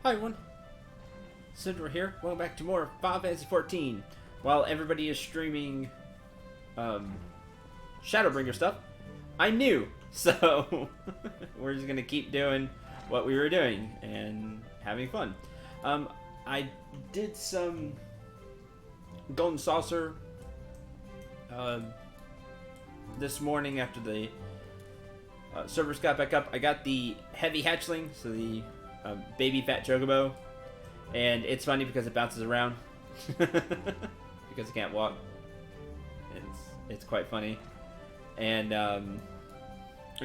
Hi everyone, Cinder here. Welcome back to more Final Fantasy 14. While everybody is streaming Shadowbringer stuff, I'm new, so we're just gonna keep doing what we were doing and having fun. I did some Golden Saucer this morning after the servers got back up. I got the Heavy Hatchling, so the baby fat chocobo, and it's funny because it bounces around because it can't walk. It's quite funny, and I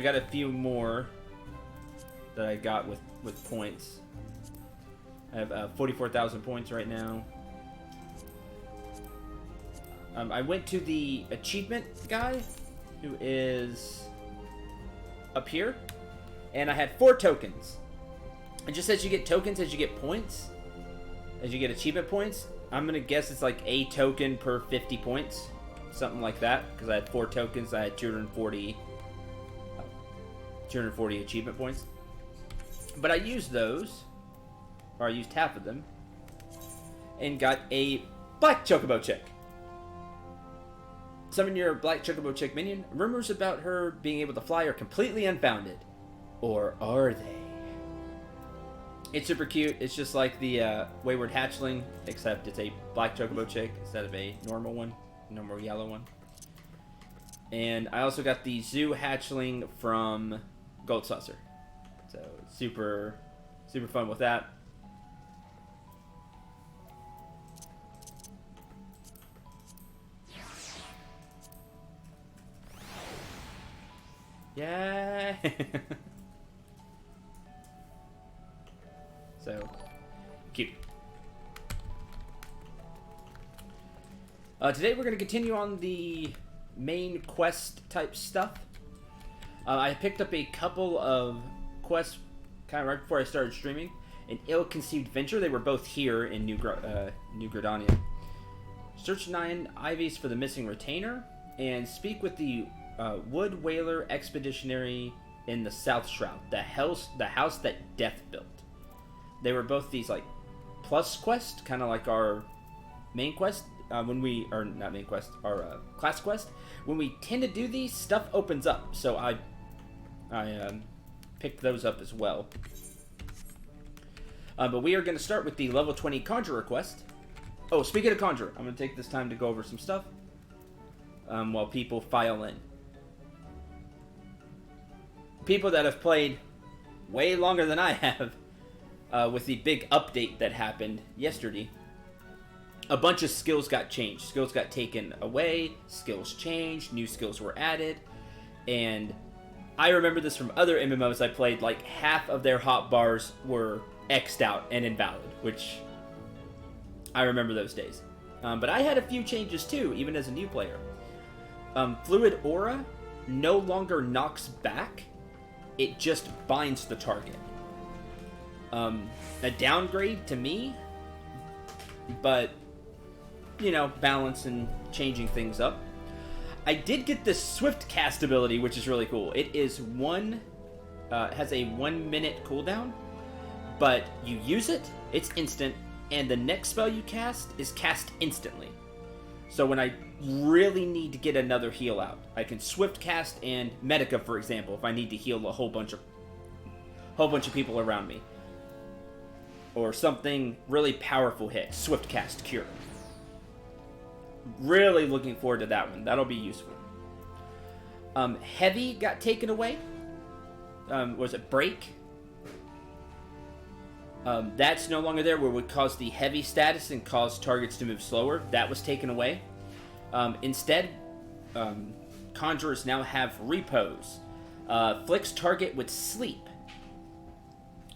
got a few more that I got with points. I have 44,000 points right now. I went to the achievement guy, who is up here, and I had 4 tokens. It just says you get tokens as you get points, as you get achievement points. I'm gonna guess it's like a token per 50 points, something like that, because I had 4 tokens. I had 240 achievement points, but I used those, or I used half of them, and got a black chocobo chick. Summon your black chocobo chick minion. Rumors about her being able to fly are completely unfounded, or are they? It's super cute. It's just like the Wayward Hatchling, except it's a black chocobo chick instead of a normal one, normal yellow one. And I also got the Zoo Hatchling from Gold Saucer, so super fun with that. Yeah. So cute. Today we're going to continue on the main quest type stuff. I picked up a couple of quests kind of right before I started streaming. An Ill-Conceived Venture. They were both here in New Gridania. Search 9 Ivies for the missing retainer, and speak with the Wood Whaler Expeditionary in the South Shroud, the house that Death built. They were both these like plus quest, kind of like our main quest. When we, or not main quest, our class quest. When we tend to do these, stuff opens up. So I picked those up as well. But we are going to start with the level 20 Conjurer quest. Oh, speaking of Conjurer, I'm going to take this time to go over some stuff while people file in. People that have played way longer than I have, with the big update that happened yesterday, a bunch of skills got changed. Skills got taken away, skills changed, new skills were added, and I remember this from other MMOs I played, like half of their hotbars were X'd out and invalid, which I remember those days. But I had a few changes too, even as a new player. Fluid Aura no longer knocks back, it just binds the target. A downgrade to me, but, you know, balance and changing things up. I did get this Swift Cast ability, which is really cool. It is has a 1 minute cooldown, but you use it, it's instant, and the next spell you cast is cast instantly. So when I really need to get another heal out, I can Swift Cast and Medica, for example, if I need to heal a whole bunch of people around me. Or something really powerful hit. Swift Cast Cure. Really looking forward to that one. That'll be useful. Heavy got taken away. Was it Break? That's no longer there, where it would cause the heavy status and cause targets to move slower. That was taken away. Instead, Conjurers now have Repose. Flicks target with Sleep.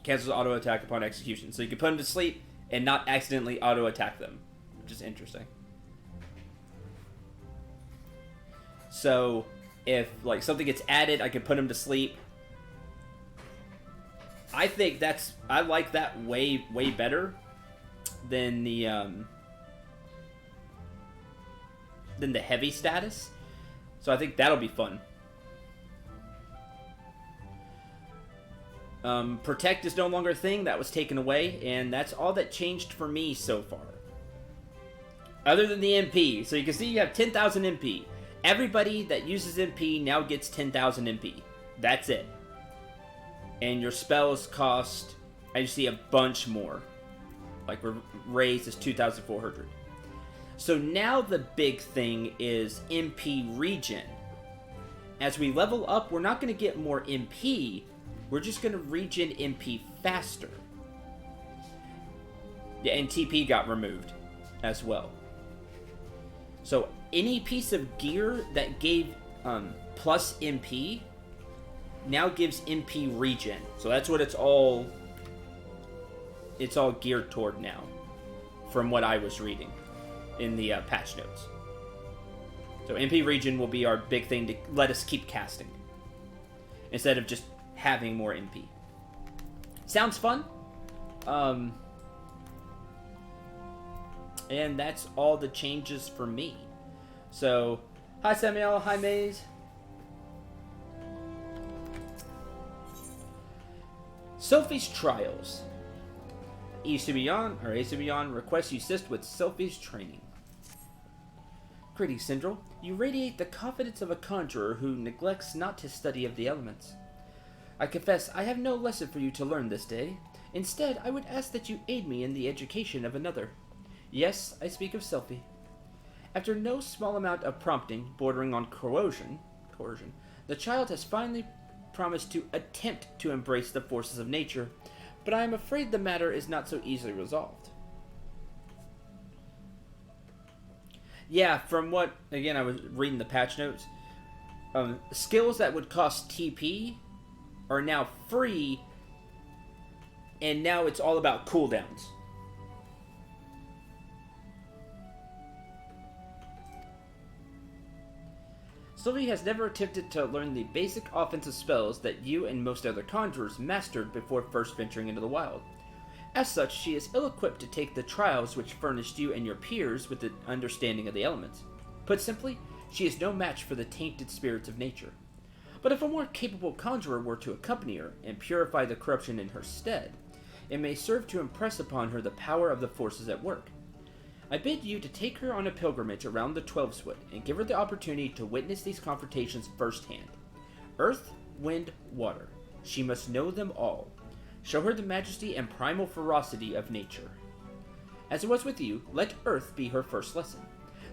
Cancels auto attack upon execution. So you can put them to sleep and not accidentally auto attack them, which is interesting. So if like something gets added, I can put them to sleep. I think I like that way better than the heavy status. So I think that'll be fun. Protect is no longer a thing. That was taken away, and that's all that changed for me so far. Other than the MP. So you can see you have 10,000 MP. Everybody that uses MP now gets 10,000 MP. That's it. And your spells cost, I see, a bunch more. Like, raised is 2,400. So now the big thing is MP regen. As we level up, we're not going to get more MP. We're just going to regen MP faster. Yeah, and TP got removed as well. So any piece of gear that gave plus MP now gives MP regen. So that's what it's all geared toward now, from what I was reading in the patch notes. So MP regen will be our big thing to let us keep casting, instead of just having more MP. Sounds fun. And that's all the changes for me. So, hi Samuel, hi Maze. Sophie's Trials. Isubion requests you assist with Sophie's training. Greetings, Syndril. You radiate the confidence of a conjurer who neglects not his study of the elements. I confess I have no lesson for you to learn this day. Instead, I would ask that you aid me in the education of another. Yes, I speak of Sophie. After no small amount of prompting, bordering on coercion, the child has finally promised to attempt to embrace the forces of nature, but I am afraid the matter is not so easily resolved. Yeah, from what, again, I was reading the patch notes, skills that would cost TP are now free, and now it's all about cooldowns. Sylvie has never attempted to learn the basic offensive spells that you and most other conjurers mastered before first venturing into the wild. As such, she is ill-equipped to take the trials which furnished you and your peers with the understanding of the elements. Put simply, she is no match for the tainted spirits of nature. But if a more capable conjurer were to accompany her and purify the corruption in her stead, it may serve to impress upon her the power of the forces at work. I bid you to take her on a pilgrimage around the 12-foot and give her the opportunity to witness these confrontations firsthand. Earth, wind, water. She must know them all. Show her the majesty and primal ferocity of nature. As it was with you, let Earth be her first lesson.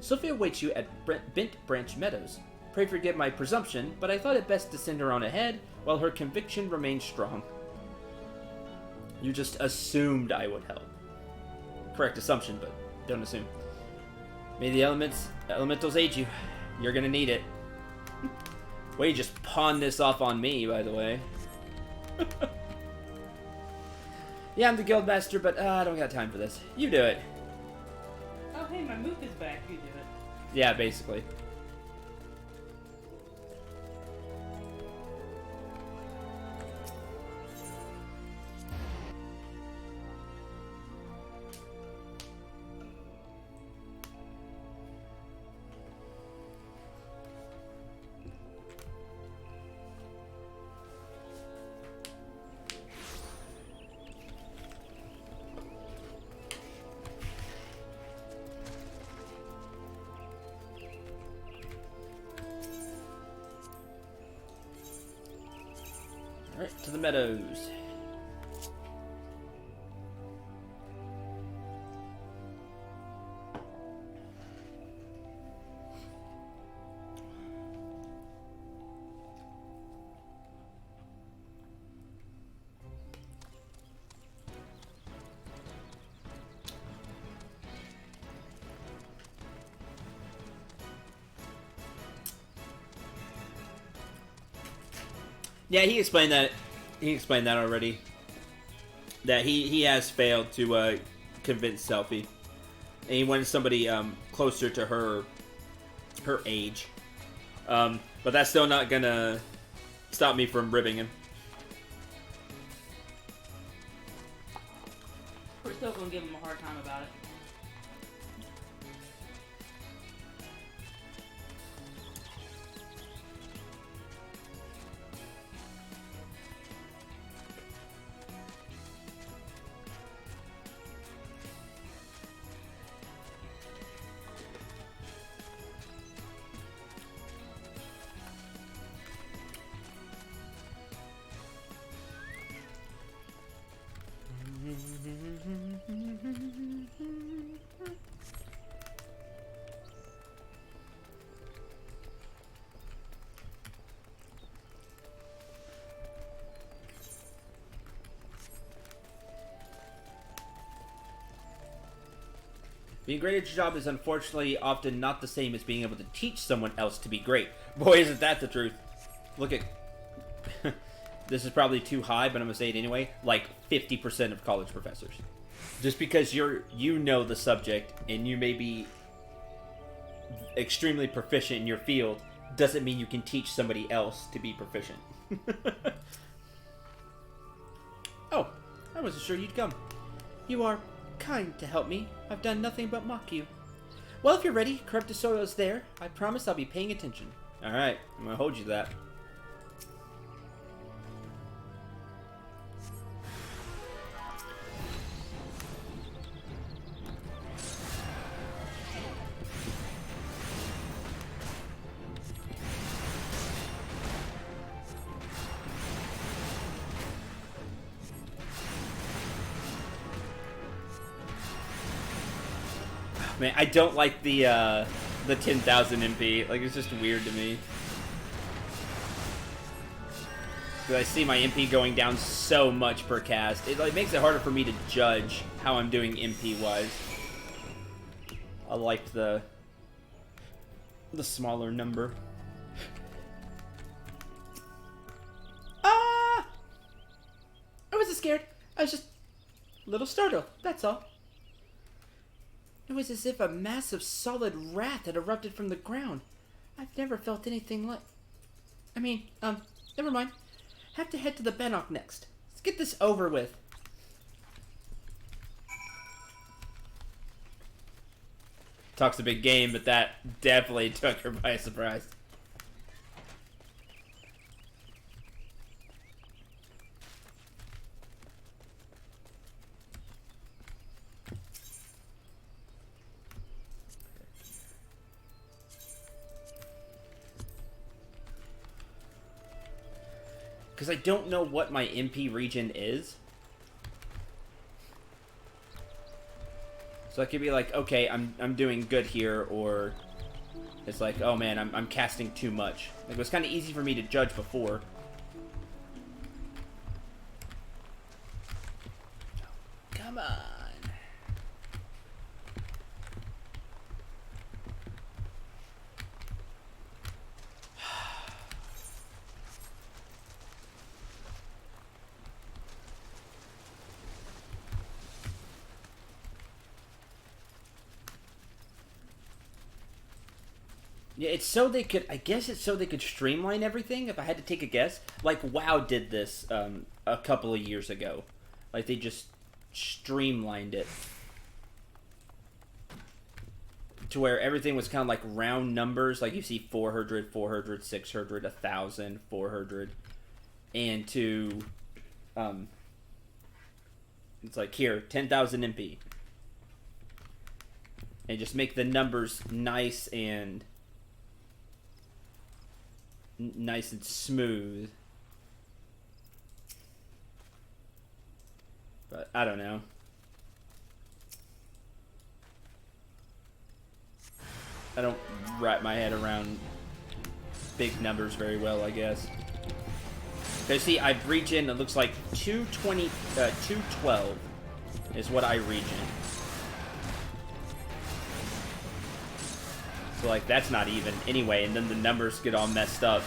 Sophie awaits you at Bent Branch Meadows. Pray forgive my presumption, but I thought it best to send her on ahead while her conviction remains strong. You just assumed I would help. Correct assumption, but don't assume. May the elementals aid you. You're gonna need it. Well, you just pawned this off on me, by the way. Yeah, I'm the guild master, but I don't got time for this. You do it. Oh, hey, my mook is back. You do it. Yeah, basically. Alright, to the meadows. Yeah, he explained that. He explained that already. That he has failed to convince Selphie, and he wanted somebody closer to her age. But that's still not gonna stop me from ribbing him. We're still gonna give him a hard time about it. Being great at your job is unfortunately often not the same as being able to teach someone else to be great. Boy, isn't that the truth. Look at... This is probably too high, but I'm going to say it anyway. Like 50% of college professors. Just because you know the subject and you may be extremely proficient in your field doesn't mean you can teach somebody else to be proficient. Oh, I wasn't sure you'd come. You are kind to help me. I've done nothing but mock you. Well, if you're ready, corrupted soil is there. I promise I'll be paying attention. Alright, I'm gonna hold you to that. Man, I don't like the 10,000 MP. Like, it's just weird to me. Because I see my MP going down so much per cast. It like makes it harder for me to judge how I'm doing MP-wise. I like the smaller number. Ah! I wasn't scared. I was just a little startled, that's all. It was as if a massive solid wrath had erupted from the ground. I've never felt anything like... I mean, never mind. Have to head to the Bannock next. Let's get this over with. Talks a big game, but that definitely took her by surprise. Because I don't know what my MP region is. So I could be like, okay, I'm doing good here, or it's like, oh man, I'm casting too much. Like, it was kind of easy for me to judge before. Come on. Yeah, it's so they could, I guess it's so they could streamline everything, if I had to take a guess. Like, WoW did this a couple of years ago. Like, they just streamlined it. To where everything was kind of like round numbers. Like, you see 400, 400, 600, 1,000, 400. And to, it's like, here, 10,000 MP. And just make the numbers nice and smooth. But I don't know. I don't wrap my head around big numbers very well, I guess. Because see, I regen, it looks like 212 is what I regen. So, like, that's not even anyway, and then the numbers get all messed up.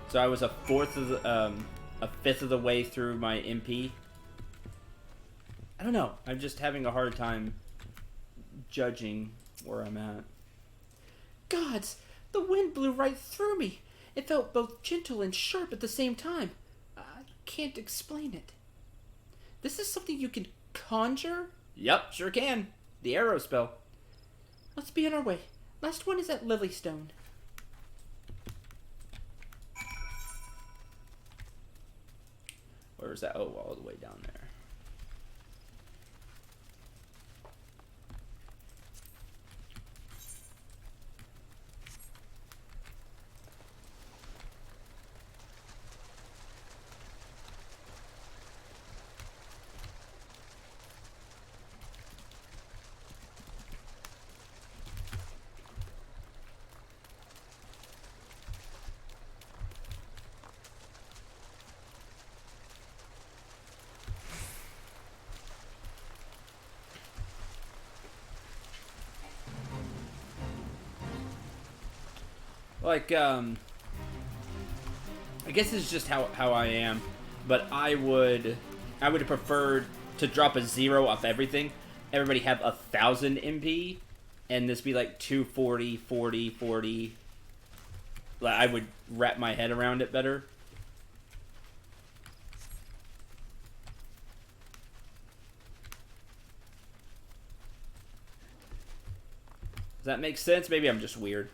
So I was a fifth of the way through my MP. I don't know. I'm just having a hard time judging where I'm at. Gods, the wind blew right through me. It felt both gentle and sharp at the same time. Can't explain it. This is something you can conjure? Yep, sure can. The arrow spell. Let's be on our way. Last one is at Lilystone. Where is that? Oh, all the way down there. Like, I guess this is just how I am, but I would have preferred to drop a 0 off everything. Everybody have 1,000 MP, and this be like 240, 40, 40. Like, I would wrap my head around it better. Does that make sense? Maybe I'm just weird.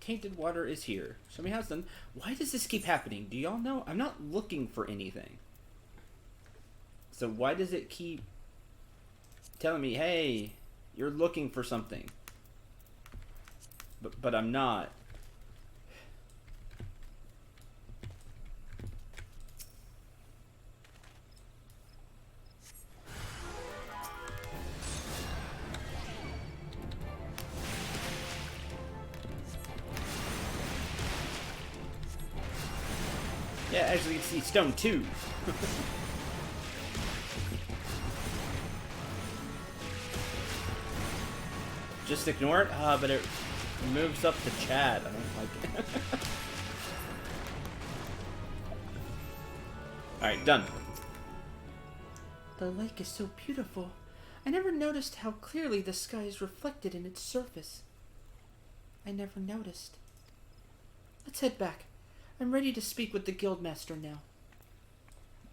Tainted water is here. Show me how it's done. Why does this keep happening? Do y'all know? I'm not looking for anything. So why does it keep telling me, hey, you're looking for something? But I'm not. Yeah, actually, you can see stone 2. Just ignore it? But it moves up the chat. I don't like it. Alright, done. The lake is so beautiful. I never noticed how clearly the sky is reflected in its surface. I never noticed. Let's head back. I'm ready to speak with the guildmaster now.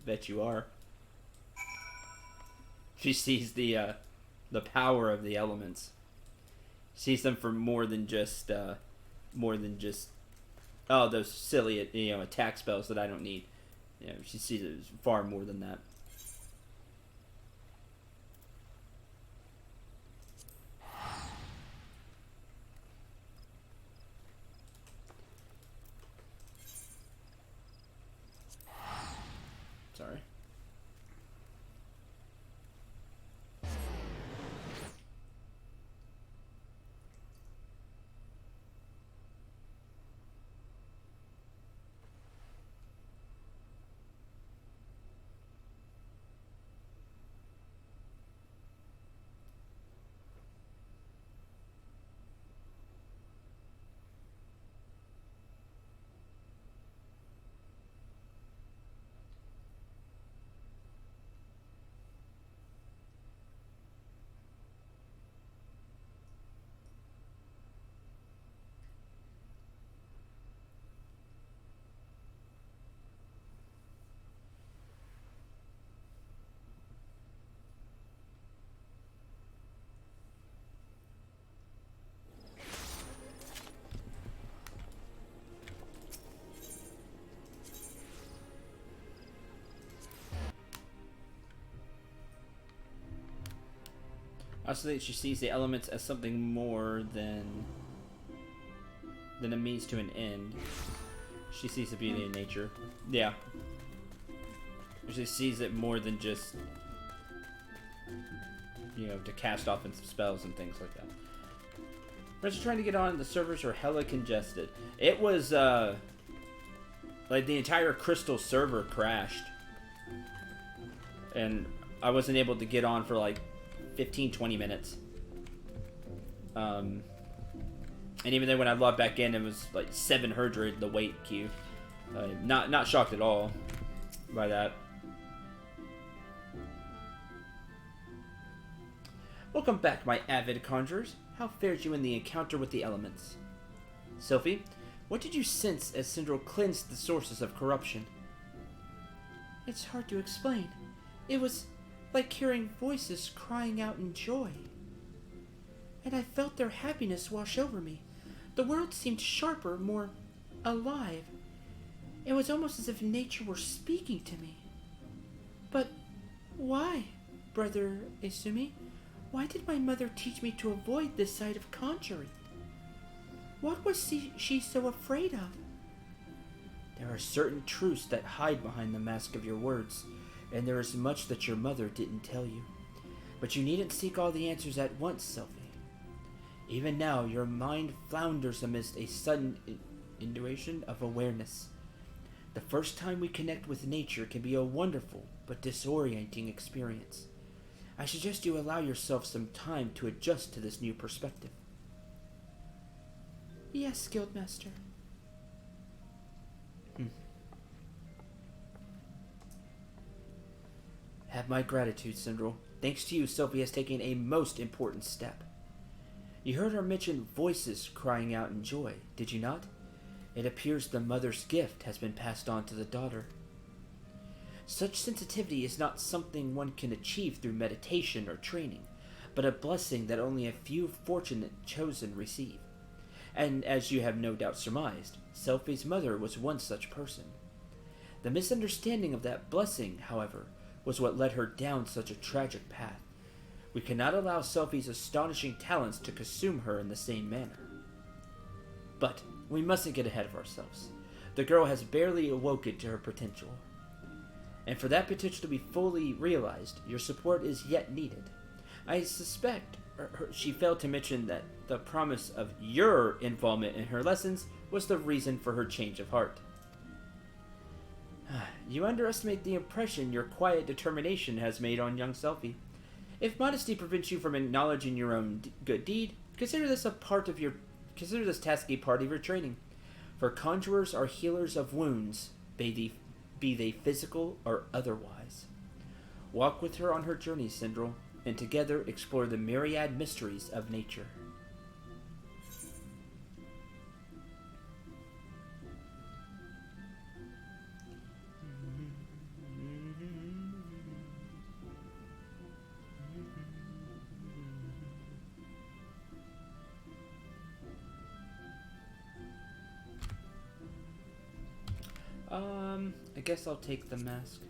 Bet you are. She sees the power of the elements. Sees them for more than just oh, those silly attack spells that I don't need. She sees it as far more than that. Sorry. I also think she sees the elements as something more than a means to an end. She sees the beauty in nature. Yeah. She sees it more than just, to cast off in spells and things like that. Friends are trying to get on. The servers are hella congested. It was, like, the entire Crystal server crashed. And I wasn't able to get on for, like, 15-20 minutes. And even then when I logged back in, it was like 700 the wait queue. Not shocked at all by that. Welcome back, my avid conjurers. How fared you in the encounter with the elements? Sophie, what did you sense as Syndrome cleansed the sources of corruption? It's hard to explain. It was like hearing voices crying out in joy. And I felt their happiness wash over me. The world seemed sharper, more alive. It was almost as if nature were speaking to me. But why, Brother Isumi? Why did my mother teach me to avoid this side of conjuring? What was she so afraid of? There are certain truths that hide behind the mask of your words, and there is much that your mother didn't tell you. But you needn't seek all the answers at once, Sophie. Even now, your mind flounders amidst a sudden intuition of awareness. The first time we connect with nature can be a wonderful but disorienting experience. I suggest you allow yourself some time to adjust to this new perspective. Yes, Guildmaster. Have my gratitude, Sindral. Thanks to you, Sophie has taken a most important step. You heard her mention voices crying out in joy, did you not? It appears the mother's gift has been passed on to the daughter. Such sensitivity is not something one can achieve through meditation or training, but a blessing that only a few fortunate chosen receive. And as you have no doubt surmised, Sophie's mother was one such person. The misunderstanding of that blessing, however, was what led her down such a tragic path. We cannot allow Sophie's astonishing talents to consume her in the same manner. But we mustn't get ahead of ourselves. The girl has barely awoken to her potential. And for that potential to be fully realized, your support is yet needed. I suspect she failed to mention that the promise of your involvement in her lessons was the reason for her change of heart. You underestimate the impression your quiet determination has made on young Sophie. If modesty prevents you from acknowledging your own good deed, consider this task a part of your training. For conjurers are healers of wounds, be they physical or otherwise. Walk with her on her journey, Sindral, and together explore the myriad mysteries of nature. I guess I'll take the mask.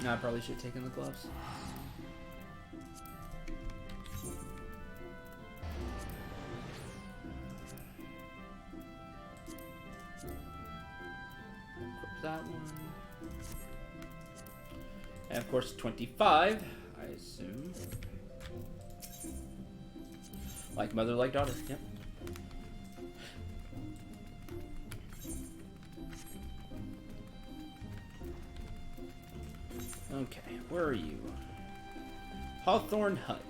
No, I probably should have taken the gloves. Equip that one. And of course 25, I assume. Like mother, like daughter, yep. Okay, where are you? Hawthorne Hut.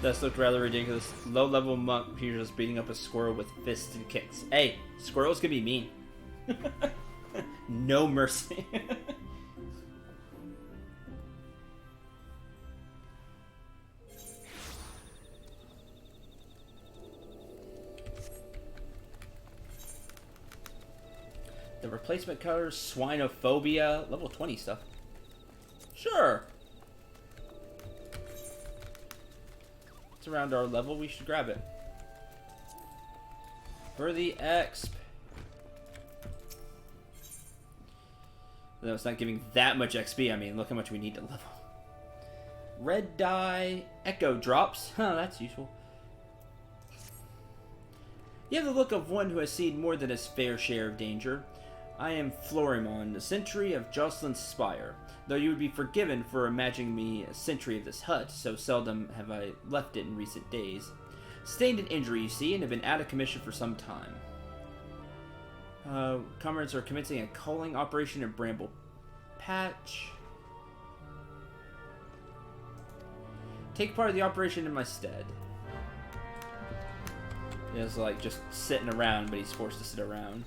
This looked rather ridiculous. Low-level monk who's just beating up a squirrel with fists and kicks. Hey, squirrels can be mean. No mercy. The replacement colors, swinophobia, level 20 stuff. Sure. It's around our level, we should grab it. For the exp. Though it's not giving that much XP, I mean, look how much we need to level. Red dye, echo drops. Huh, that's useful. You have the look of one who has seen more than his fair share of danger. I am Florimon, the sentry of Jocelyn's Spire, though you would be forgiven for imagining me a sentry of this hut, so seldom have I left it in recent days. Sustained an injury, you see, and have been out of commission for some time. Comrades are commencing a culling operation in Bramble Patch. Take part of the operation in my stead. It's like just sitting around, but he's forced to sit around.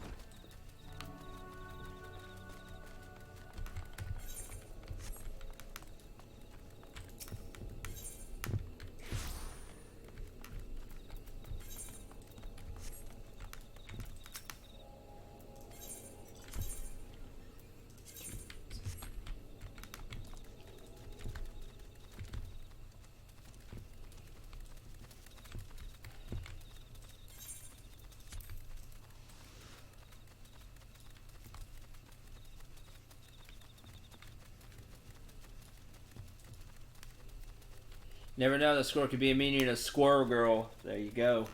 Never know, the score could be a meaning in a squirrel girl. There you go.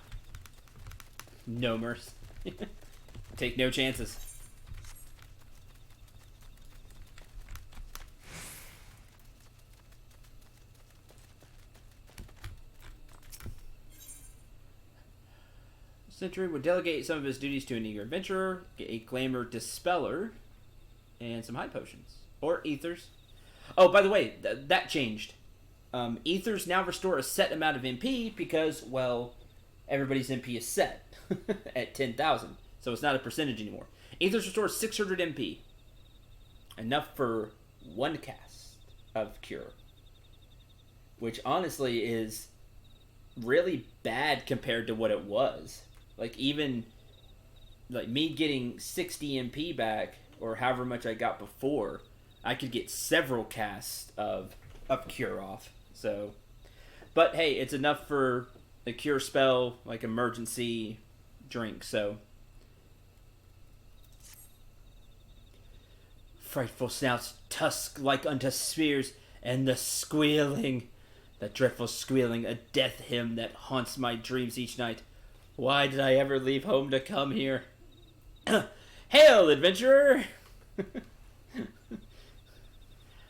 No mercy. Take no chances. Century would delegate some of his duties to an eager adventurer, get a glamour dispeller, and some high potions. Or ethers. Oh, by the way, that changed. Ethers now restore a set amount of MP because, well, everybody's MP is set at 10,000. So it's not a percentage anymore. Ethers restore 600 MP. Enough for one cast of Cure. Which honestly is really bad compared to what it was. Like, even like me getting 60 MP back, or however much I got before, I could get several casts of Cure off. So, but hey, it's enough for a Cure spell, like emergency drink. So, frightful snouts, tusk like unto spears, and the squealing, the dreadful squealing, a death hymn that haunts my dreams each night. Why did I ever leave home to come here? Hail, adventurer!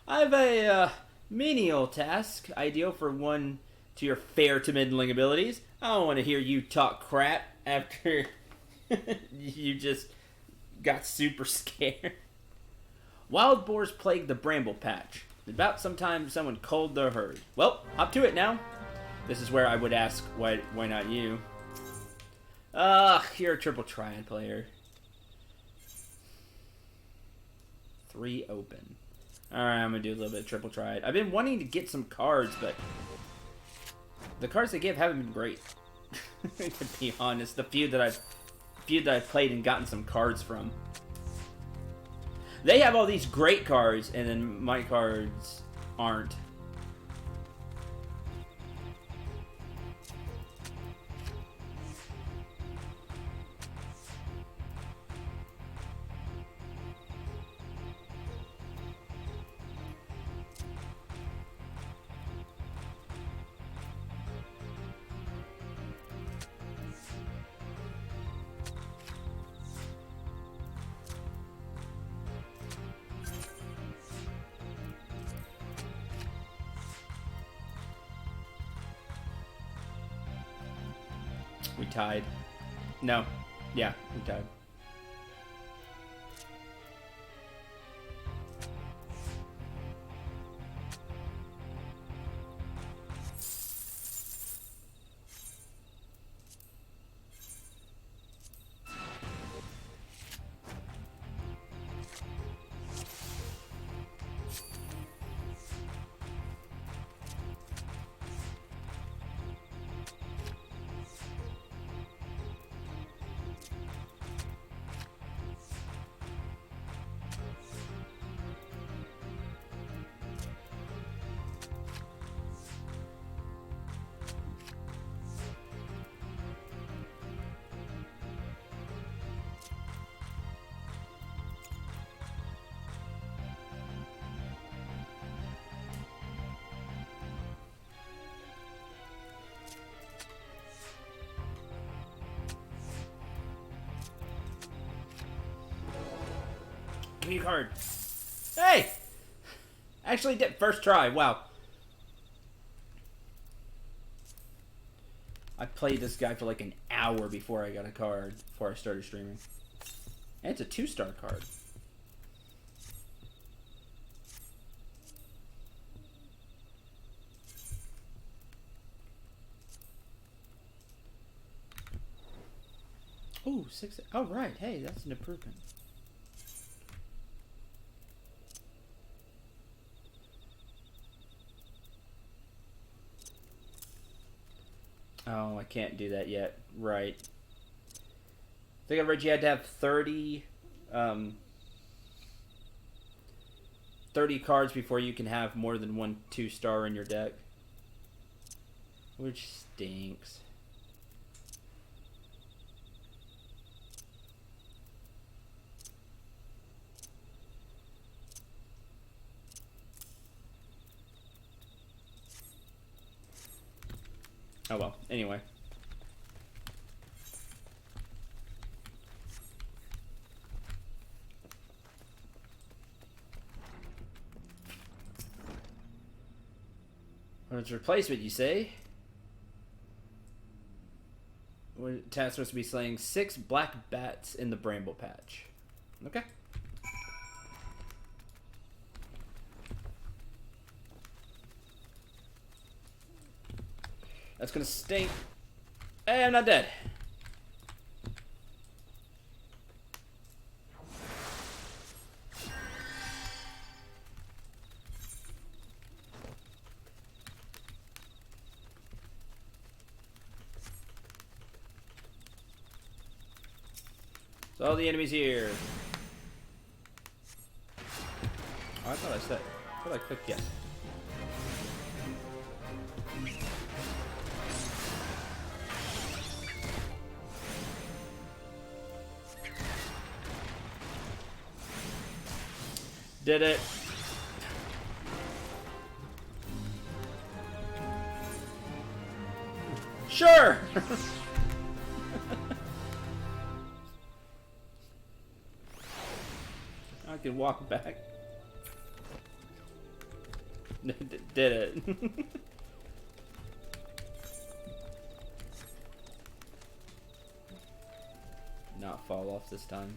I've a menial task, ideal for one to your fair to middling abilities. I don't want to hear you talk crap after you just got super scared. Wild boars plague the bramble patch. About sometime someone culled their herd. Well, hop to it now. This is where I would ask, why not you? You're a triple triad player. 3 open. Alright, I'm gonna do a little bit of triple triad. I've been wanting to get some cards, but the cards they give haven't been great. To be honest, the few that I've played and gotten some cards from. They have all these great cards, and then my cards aren't. We tied. No. Yeah, we tied. Give me a card. Hey! Actually did first try. Wow. I played this guy for like an hour before I got a card, before I started streaming. And it's a 2-star card. Ooh, 6. Oh, right. Hey, that's an improvement. Oh, I can't do that yet. Right. I think I read you had to have 30 cards before you can have more than one 2-star in your deck. Which stinks. Oh well. Anyway. What's replacement, you say? Task supposed to be slaying 6 black bats in the bramble patch. Okay. That's gonna stink. Hey, I'm not dead. So all the enemies here. Oh, I thought I clicked yes. Did it. Sure. I can walk back. Did it. Not fall off this time.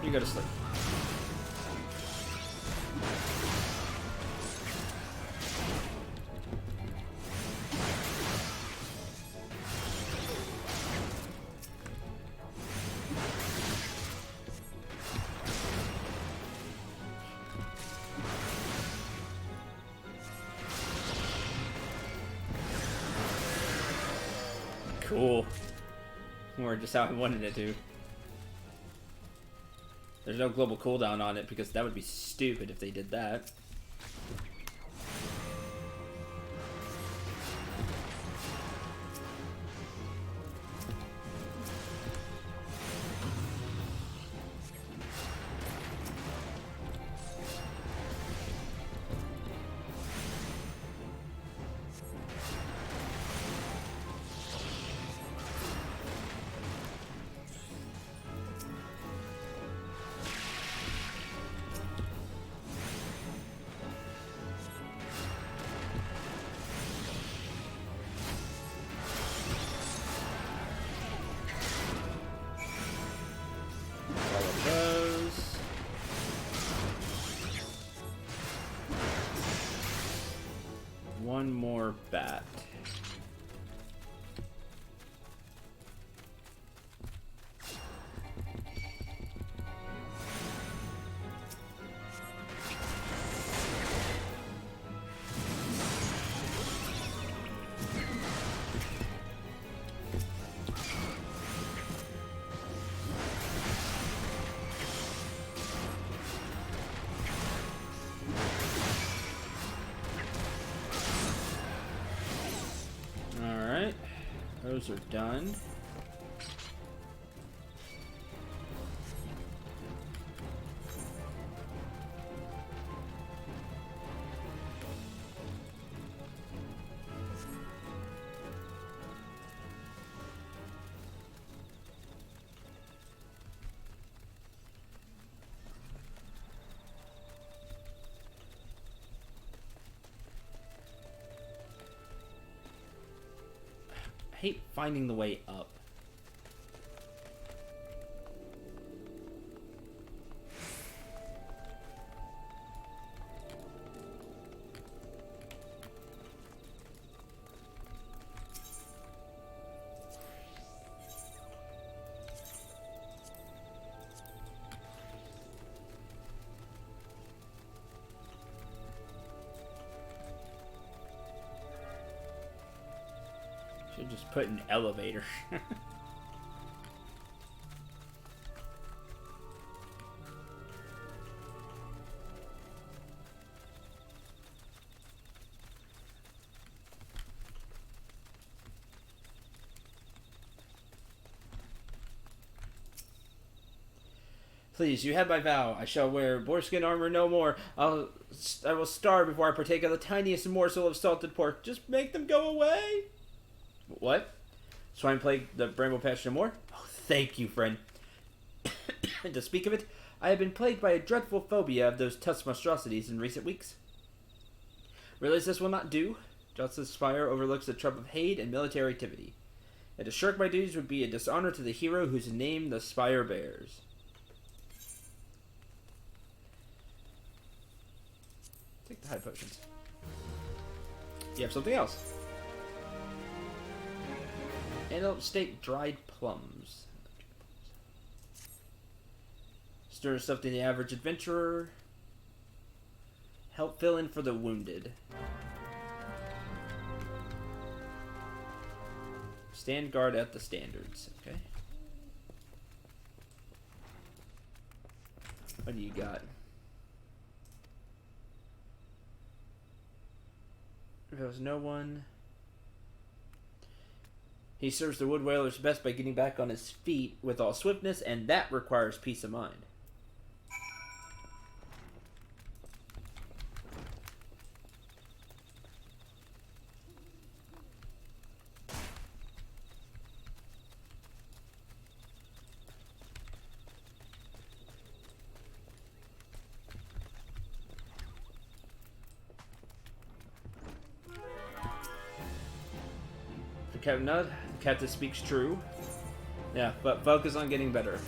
You go to sleep. Cool. Or just how I wanted it to. There's no global cooldown on it because that would be stupid if they did that. One more bat. Those are done. I hate finding the way up. They just put an elevator. Please, you have my vow. I shall wear boarskin armor no more. I will starve before I partake of the tiniest morsel of salted pork. Just make them go away. What? Swine plague the bramble patch no more? Oh, thank you, friend. And to speak of it, I have been plagued by a dreadful phobia of those tusk monstrosities in recent weeks. Realize this will not do. Jocelyn's spire overlooks the trouble of hate and military activity. And to shirk my duties would be a dishonor to the hero whose name the spire bears. Take the high potions. You have something else. Antelope steak dried plums. Stir stuff to the average adventurer. Help fill in for the wounded. Stand guard at the standards. Okay. What do you got? If there was no one. He serves the wood whalers best by getting back on his feet with all swiftness, and that requires peace of mind. Captain Nudd, the captain speaks true. Yeah, but focus on getting better.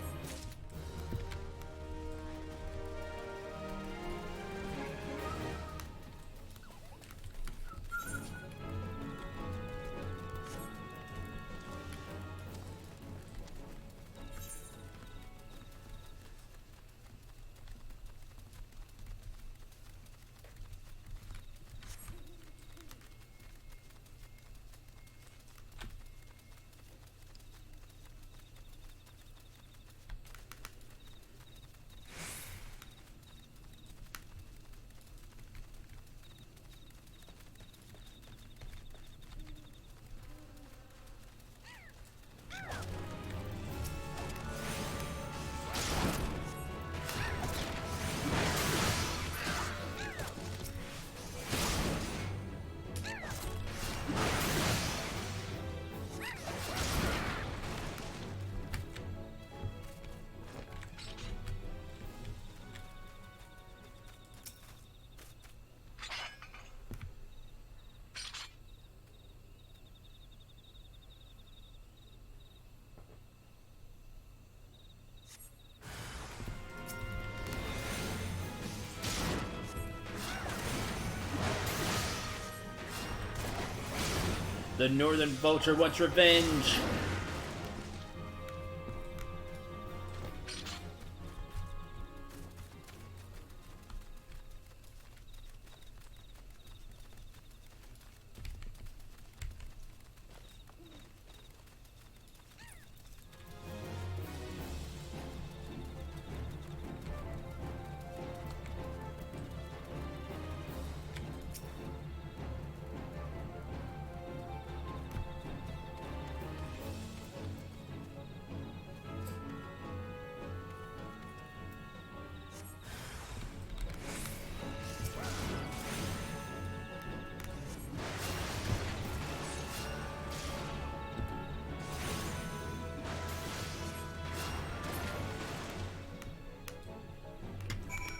The Northern Vulture wants revenge!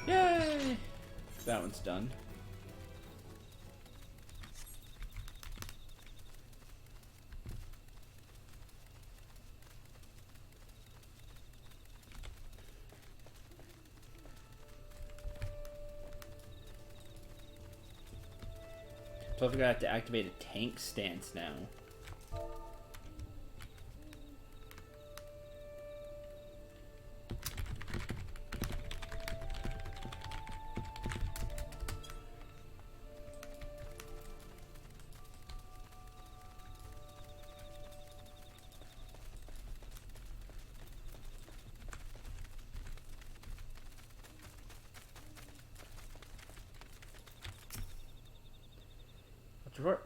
Yay! That one's done. So I think I have to activate a tank stance now.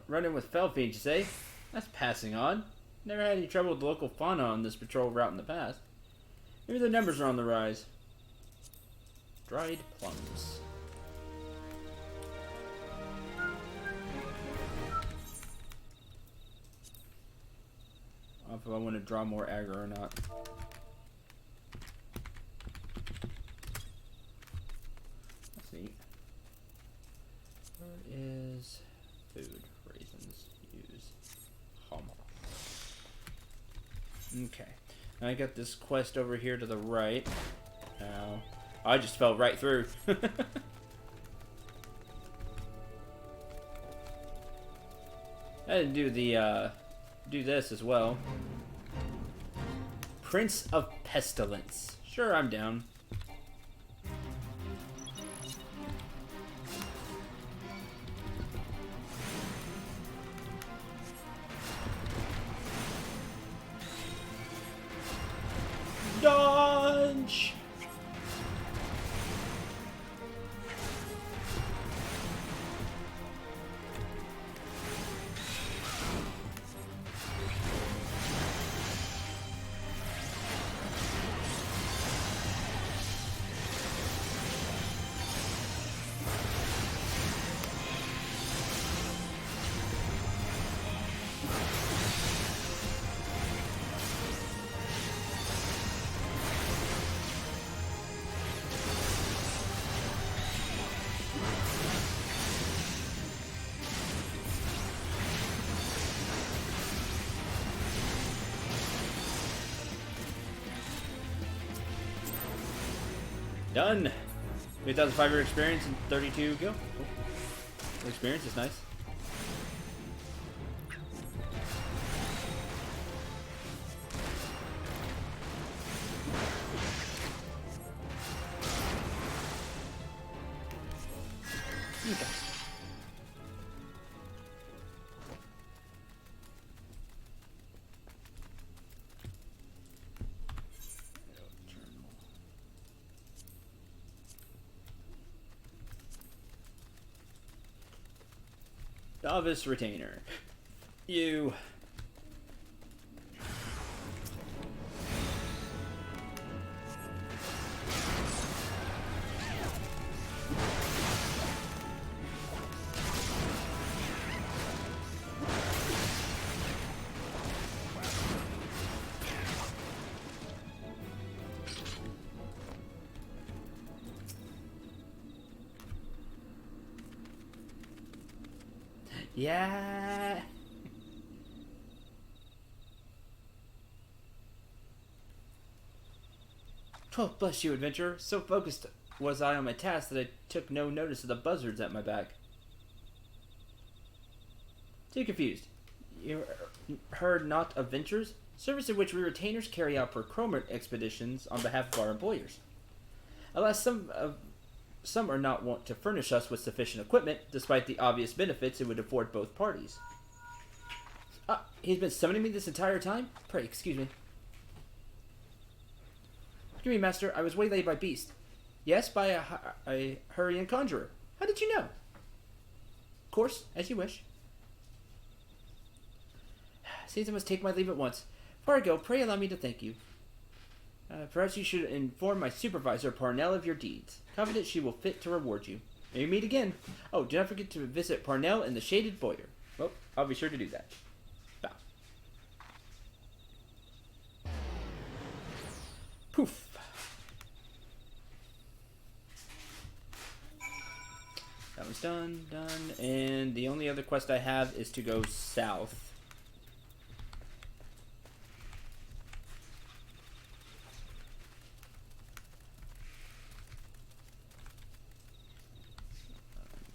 Running with fell fiends, you say? That's passing on. Never had any trouble with the local fauna on this patrol route in the past. Maybe the numbers are on the rise. Dried plums. I don't know if I want to draw more aggro or not. Let's see. Where is food? Raisins. Use. Hum. Okay. Now I got this quest over here to the right. Now, I just fell right through. I didn't do the, do this as well. Prince of Pestilence. Sure, I'm down. Dodge! Done! 3,500 experience and 32 gil. Cool. The experience is nice. Okay. Novice Retainer. You. Yeah. Oh, bless you, adventurer. So focused was I on my task that I took no notice of the buzzards at my back. Too confused. You heard not of ventures? Service in which we retainers carry out procurement expeditions on behalf of our employers. Alas, some are not wont to furnish us with sufficient equipment, despite the obvious benefits it would afford both parties. He's been summoning me this entire time? Pray, excuse me. Excuse me, master. I was waylaid by beast. Yes, by a hurrying conjurer. How did you know? Of course, as you wish. Seems I must take my leave at once. Before I go, pray allow me to thank you. Perhaps you should inform my supervisor, Parnell, of your deeds. Confident she will fit to reward you. May we meet again. Oh, do not forget to visit Parnell in the Shaded Boyer. Well, I'll be sure to do that. Bow. Poof. That one's done, and the only other quest I have is to go south.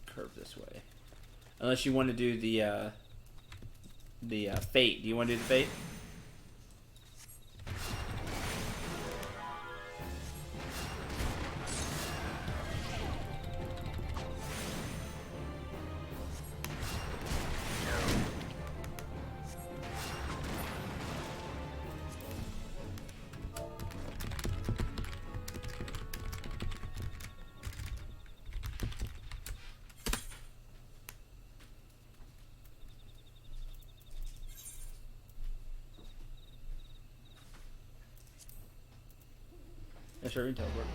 Curve this way. Unless you want to do the fate. Do you want to do the fate? Yeah, sure, you can teleport.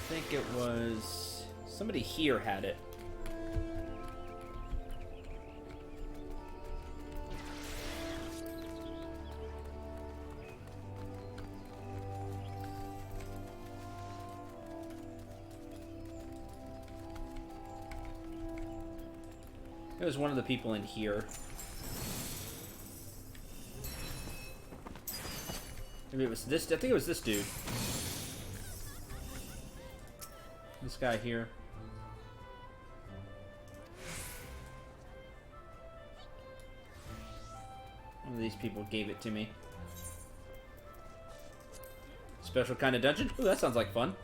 I think it was somebody here had it. It was one of the people in here. Maybe it was this. I think it was this dude. This guy here. One of these people gave it to me. Special kind of dungeon? Ooh, that sounds like fun.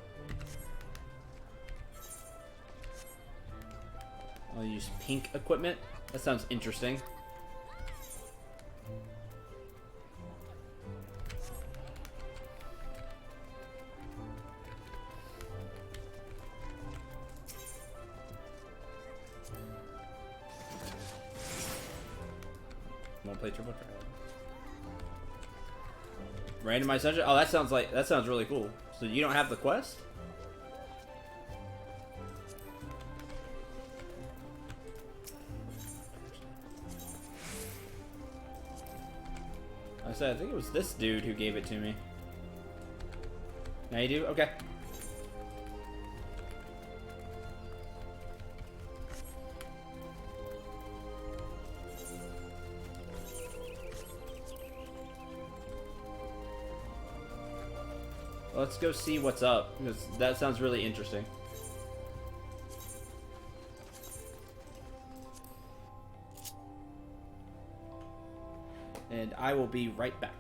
I'll use pink equipment. That sounds interesting. Want to play Turbo Track? Randomized dungeon? Oh, that sounds really cool. So you don't have the quest? I think it was this dude who gave it to me. Now you do? Okay. Let's go see what's up, because that sounds really interesting. And I will be right back.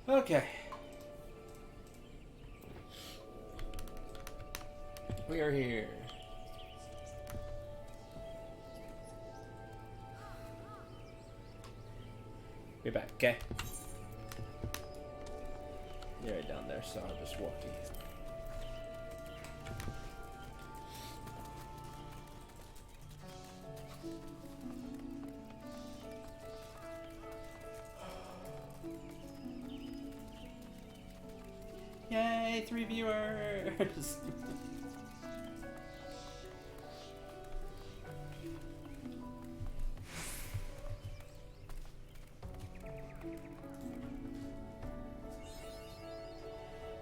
Okay. We are here. Be back, okay? You're right down there, so I'll just walk to you. Yay, 3 viewers!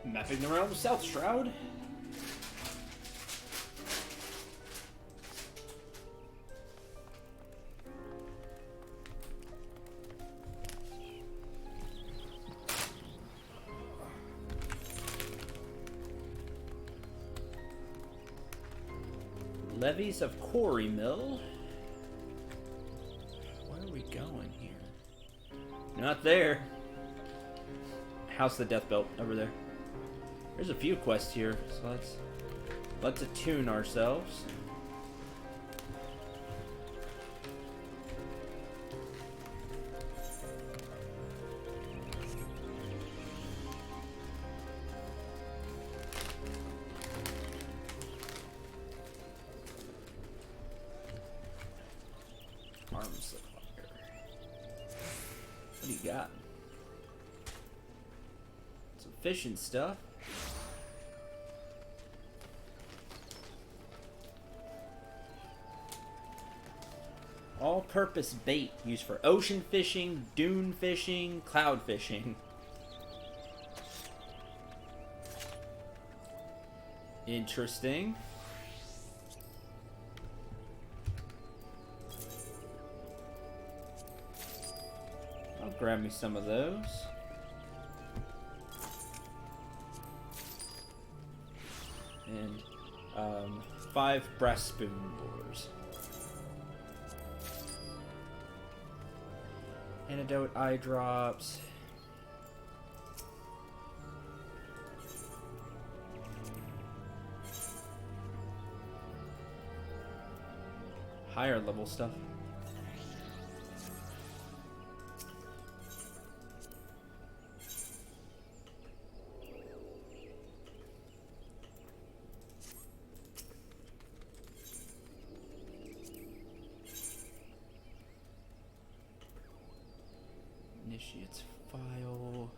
Mapping the realm of South Shroud. Levies of Quarry Mill. Where are we going here? Not there. House of the Death Belt over there. There's a few quests here, so let's attune ourselves. Arms fire. What do you got? Some fishing stuff. All-purpose bait used for ocean fishing, dune fishing, cloud fishing. Interesting. I'll grab me some of those. And 5 brass spoon boars. Antidote eye drops. Higher level stuff. Initiates file.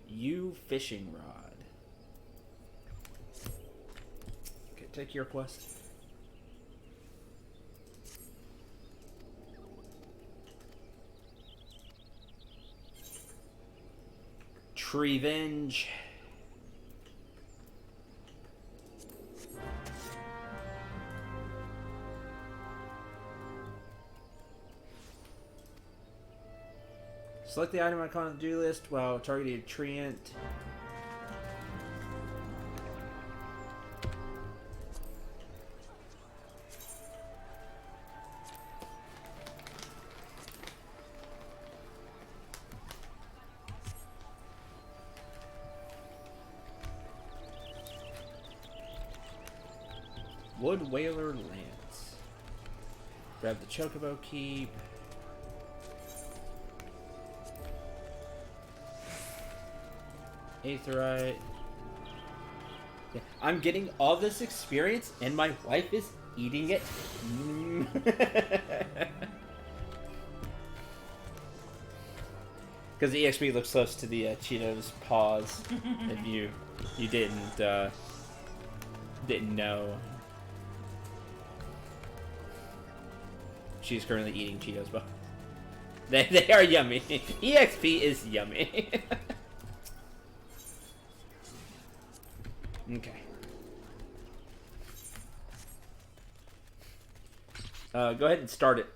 U fishing rod. Okay, take your quest. Revenge. Select the item icon on the do list while targeting a treant. Wood Whaler Lance. Grab the Chocobo Keep. Aetherite. Yeah, I'm getting all this experience and my wife is eating it. Because the EXP looks close to the Cheetos paws. If you didn't know. She's currently eating Cheetos, but they are yummy. EXP is yummy. Okay. Go ahead and start it.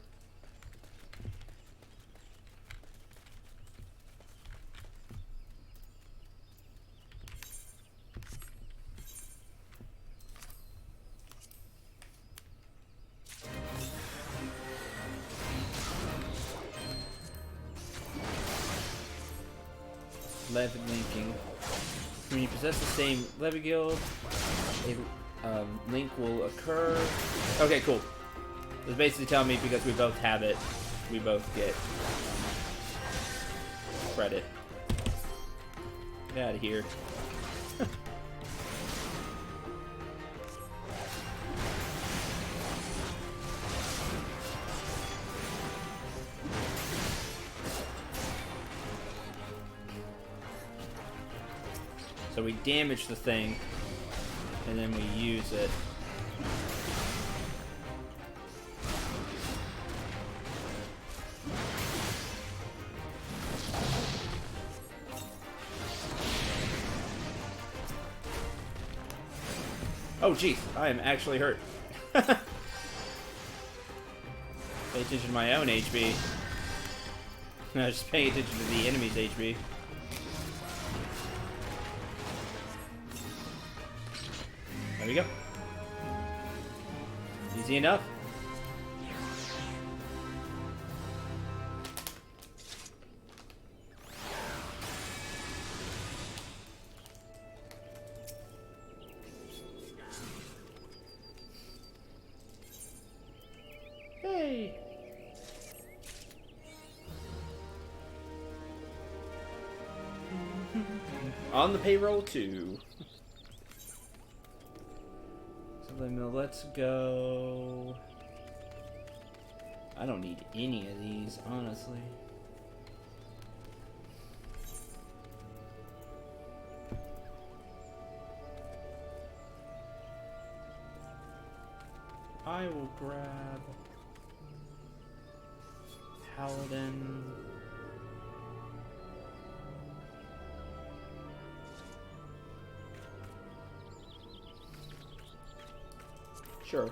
Lev linking. When you possess the same Levi guild, a link will occur. Okay, cool. It's basically telling me because we both have it, we both get credit. Get out of here. So we damage the thing, and then we use it. Oh, jeez, I am actually hurt. Pay attention to my own HP. No, just paying attention to the enemy's HP. There we go. Easy enough. Hey. On the payroll too. Let's go. I don't need any of these, honestly. I will grab Paladin. Sure.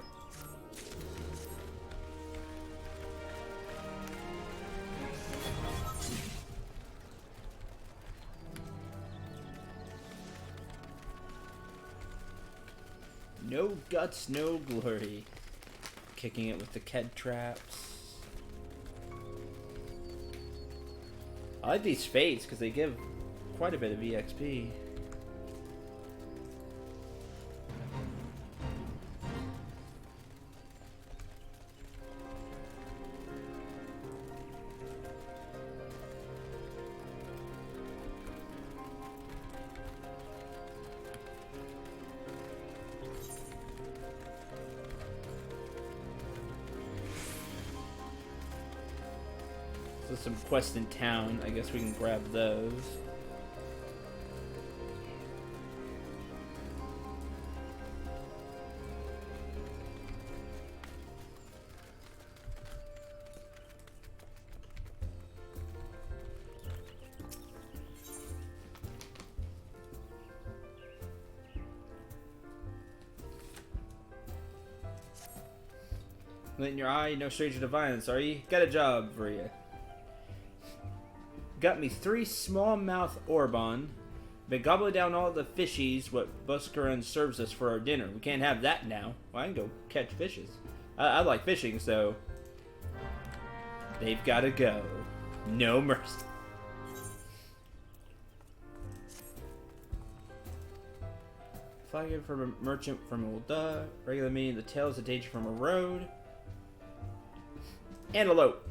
No guts, no glory. Kicking it with the Ked traps. I like these fates because they give quite a bit of EXP. Some quests in town. I guess we can grab those. Lit in your eye, no stranger to violence, are you? Got a job for you. Got me 3 smallmouth Orbon. Been gobbling down all the fishies what Buscaron serves us for our dinner. We can't have that now. Well, I can go catch fishes. I like fishing, so they've got to go. No mercy. Flagging from a merchant from Old Duh. Regular meaning the tales of danger from a road. Antelope.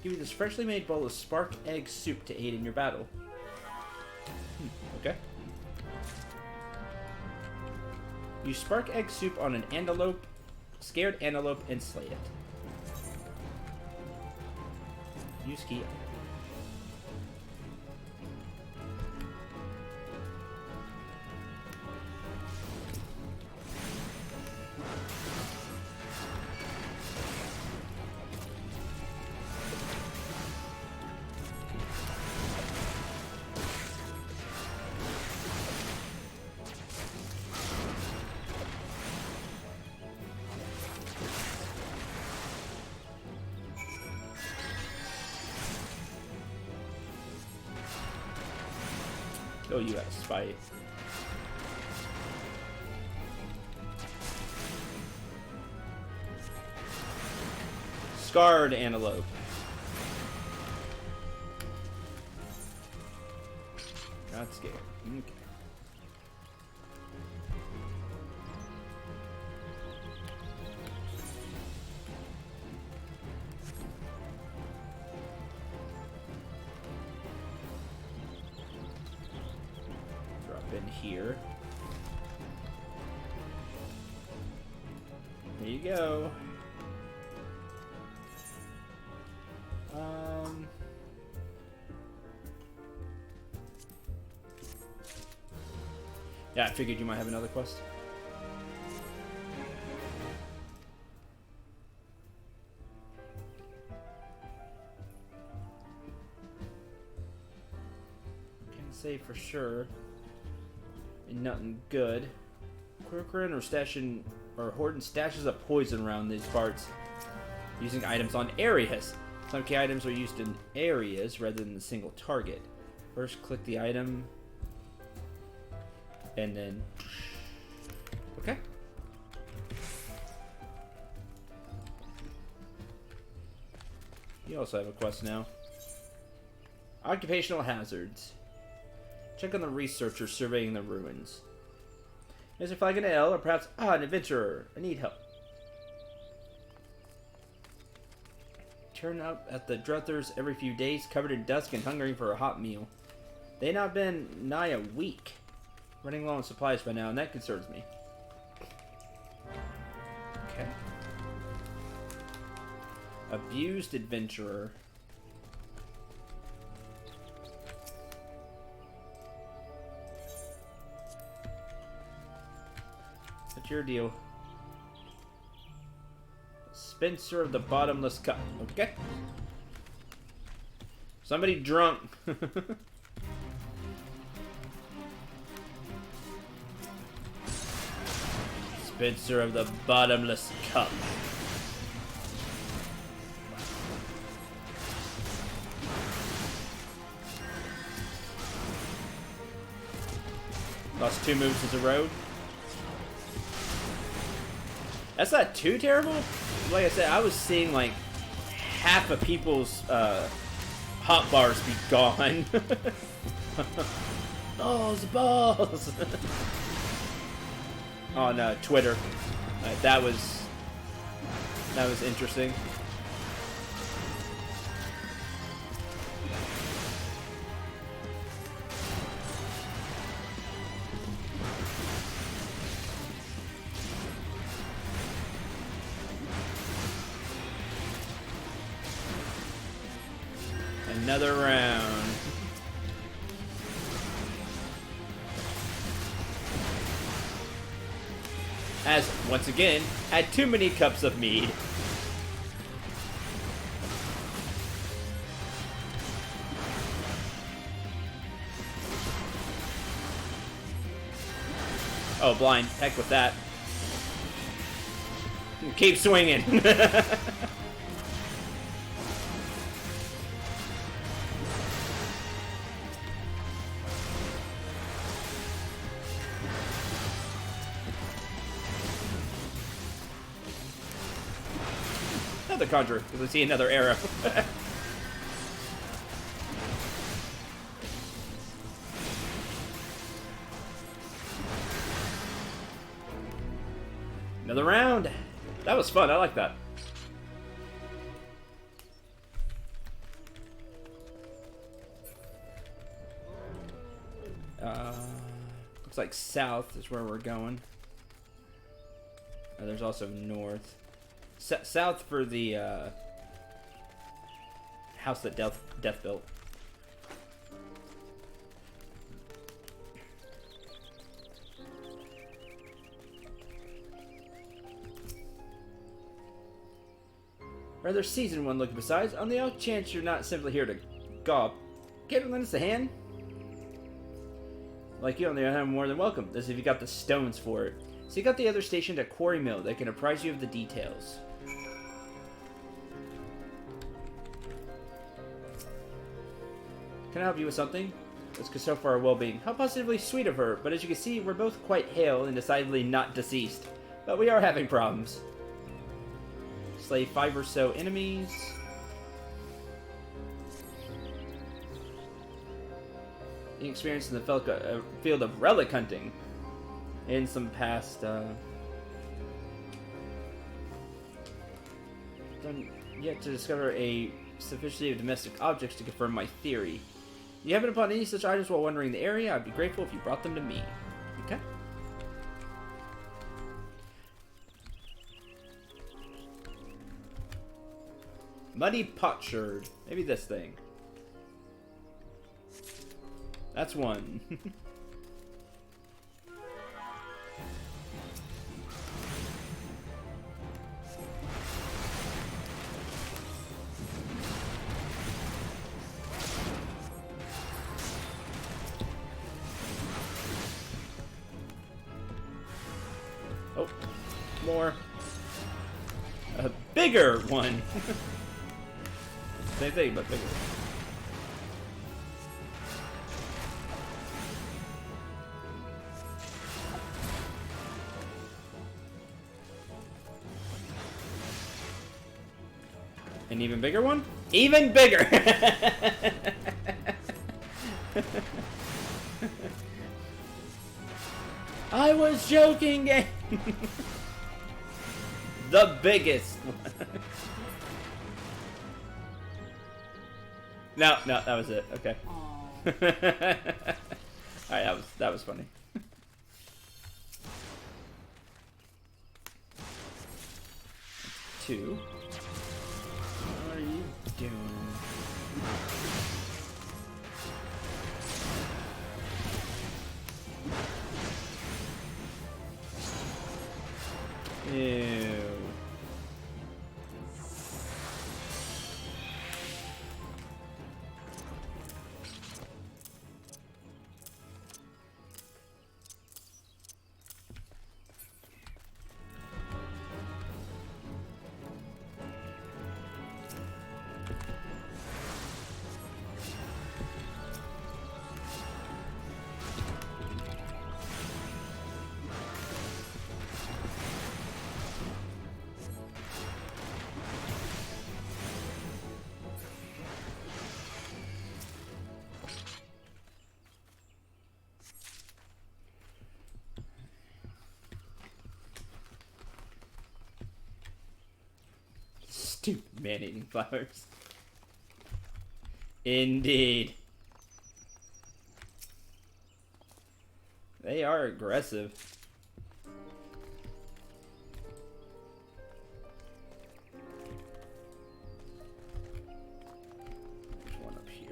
Give you this freshly made bowl of spark egg soup to aid in your battle. Okay. Use spark egg soup on an antelope, scared antelope, and slay it. Use key. Oh, you got spite. scarred antelope. Not scared. Okay. Drop in here. There you go. Yeah, I figured you might have another quest. Can't say for sure. And nothing good. Quirkerin or hoarding stashes of poison around these parts using items on areas. Some key items are used in areas rather than a single target. First, click the item. And then... Okay. You also have a quest now. Occupational hazards. Check on the researcher surveying the ruins. Is it flag an L, or perhaps, an adventurer. I need help. Turn up at the Druthers every few days, covered in dust and hungering for a hot meal. They not been nigh a week. Running low on supplies by now, and that concerns me. Okay. Abused adventurer. What's your deal? Spencer of the Bottomless Cup. Okay. Somebody drunk. Spencer of the Bottomless Cup. Lost 2 moves in a row. That's not too terrible. Like I said, I was seeing like half of people's hot bars be gone. Balls. On Twitter. That was interesting. Another round. As, once again, had too many cups of mead. Oh, blind. Heck with that. Keep swinging. Another conjurer, because I see another arrow. Another round. That was fun. I like that. Looks like south is where we're going. There's also north. South for the house that Death built. Rather seasoned one looking besides. On the off chance you're not simply here to gawp, care to lend us a hand? Like you on the other hand, more than welcome. This if you got the stones for it. Seek out the other station at Quarry Mill. They can apprise you of the details. Can I help you with something? Let's go so far our well-being. How positively sweet of her, but as you can see, we're both quite hale and decidedly not deceased. But we are having problems. Slay 5 or so enemies. Experience in the field of relic hunting. In some past, done yet to discover a sufficiency of domestic objects to confirm my theory. If you happen upon any such items while wandering the area, I'd be grateful if you brought them to me. Okay. Muddy potsherd. Maybe this thing. That's one. Oh, more. A bigger one. Same thing, but bigger. An even bigger one? Even bigger! I was joking! The biggest one. No, that was it. Okay. Alright, that was funny. Two. What are you doing? Ew. Stupid man-eating flowers. Indeed. They are aggressive. There's one up here.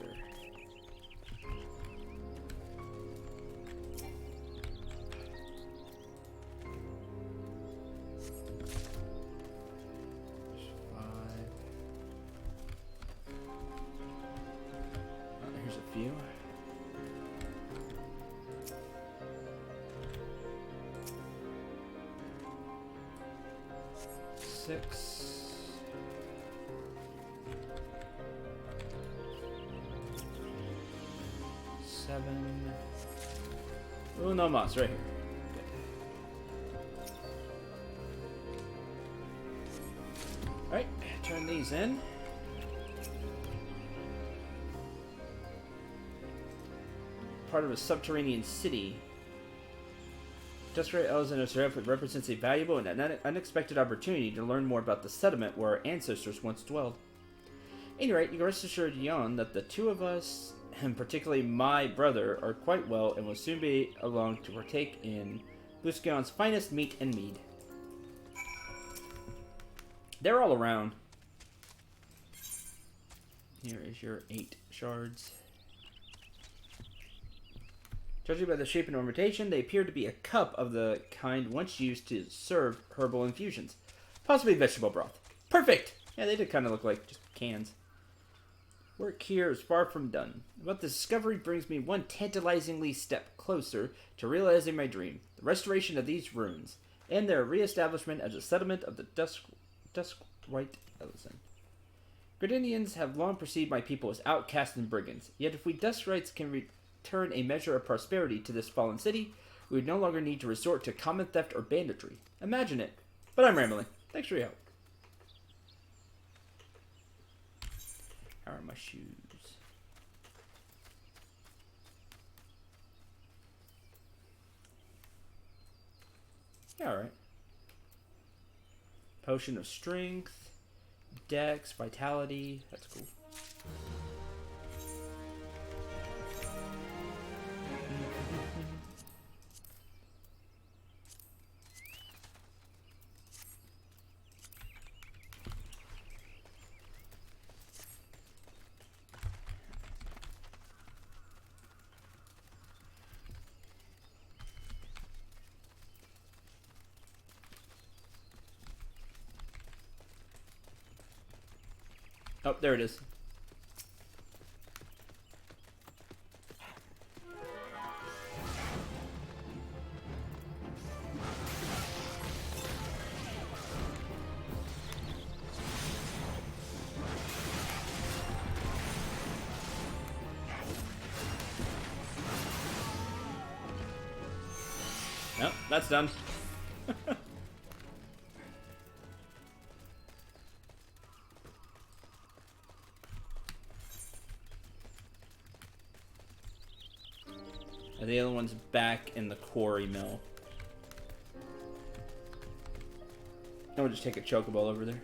Here's a few. Six. Seven. Oh, no moss right here. Alright, turn these in. Part of a subterranean city. Desperate Elves in a Seraph represents a valuable and unexpected opportunity to learn more about the settlement where our ancestors once dwelled. At any rate, you can rest assured, Yon, that the two of us, and particularly my brother, are quite well and will soon be along to partake in Luskion's finest meat and mead. They're all around. Here is your 8 shards. Judging by the shape and ornamentation, they appear to be a cup of the kind once used to serve herbal infusions. Possibly vegetable broth. Perfect! Yeah, they did kind of look like just cans. Work here is far from done. But the discovery brings me one tantalizingly step closer to realizing my dream. The restoration of these ruins, and their re-establishment as a settlement of the Duskwhite Ellison. Gridinians have long perceived my people as outcasts and brigands, yet if we Duskrites can return a measure of prosperity to this fallen city, we would no longer need to resort to common theft or banditry. Imagine it. But I'm rambling. Thanks for your help. How are my shoes? Yeah, alright. Potion of strength, dex, vitality. That's cool. Oh, there it is. No, that's done. The other one's back in the quarry mill. I would just take a chocobo over there.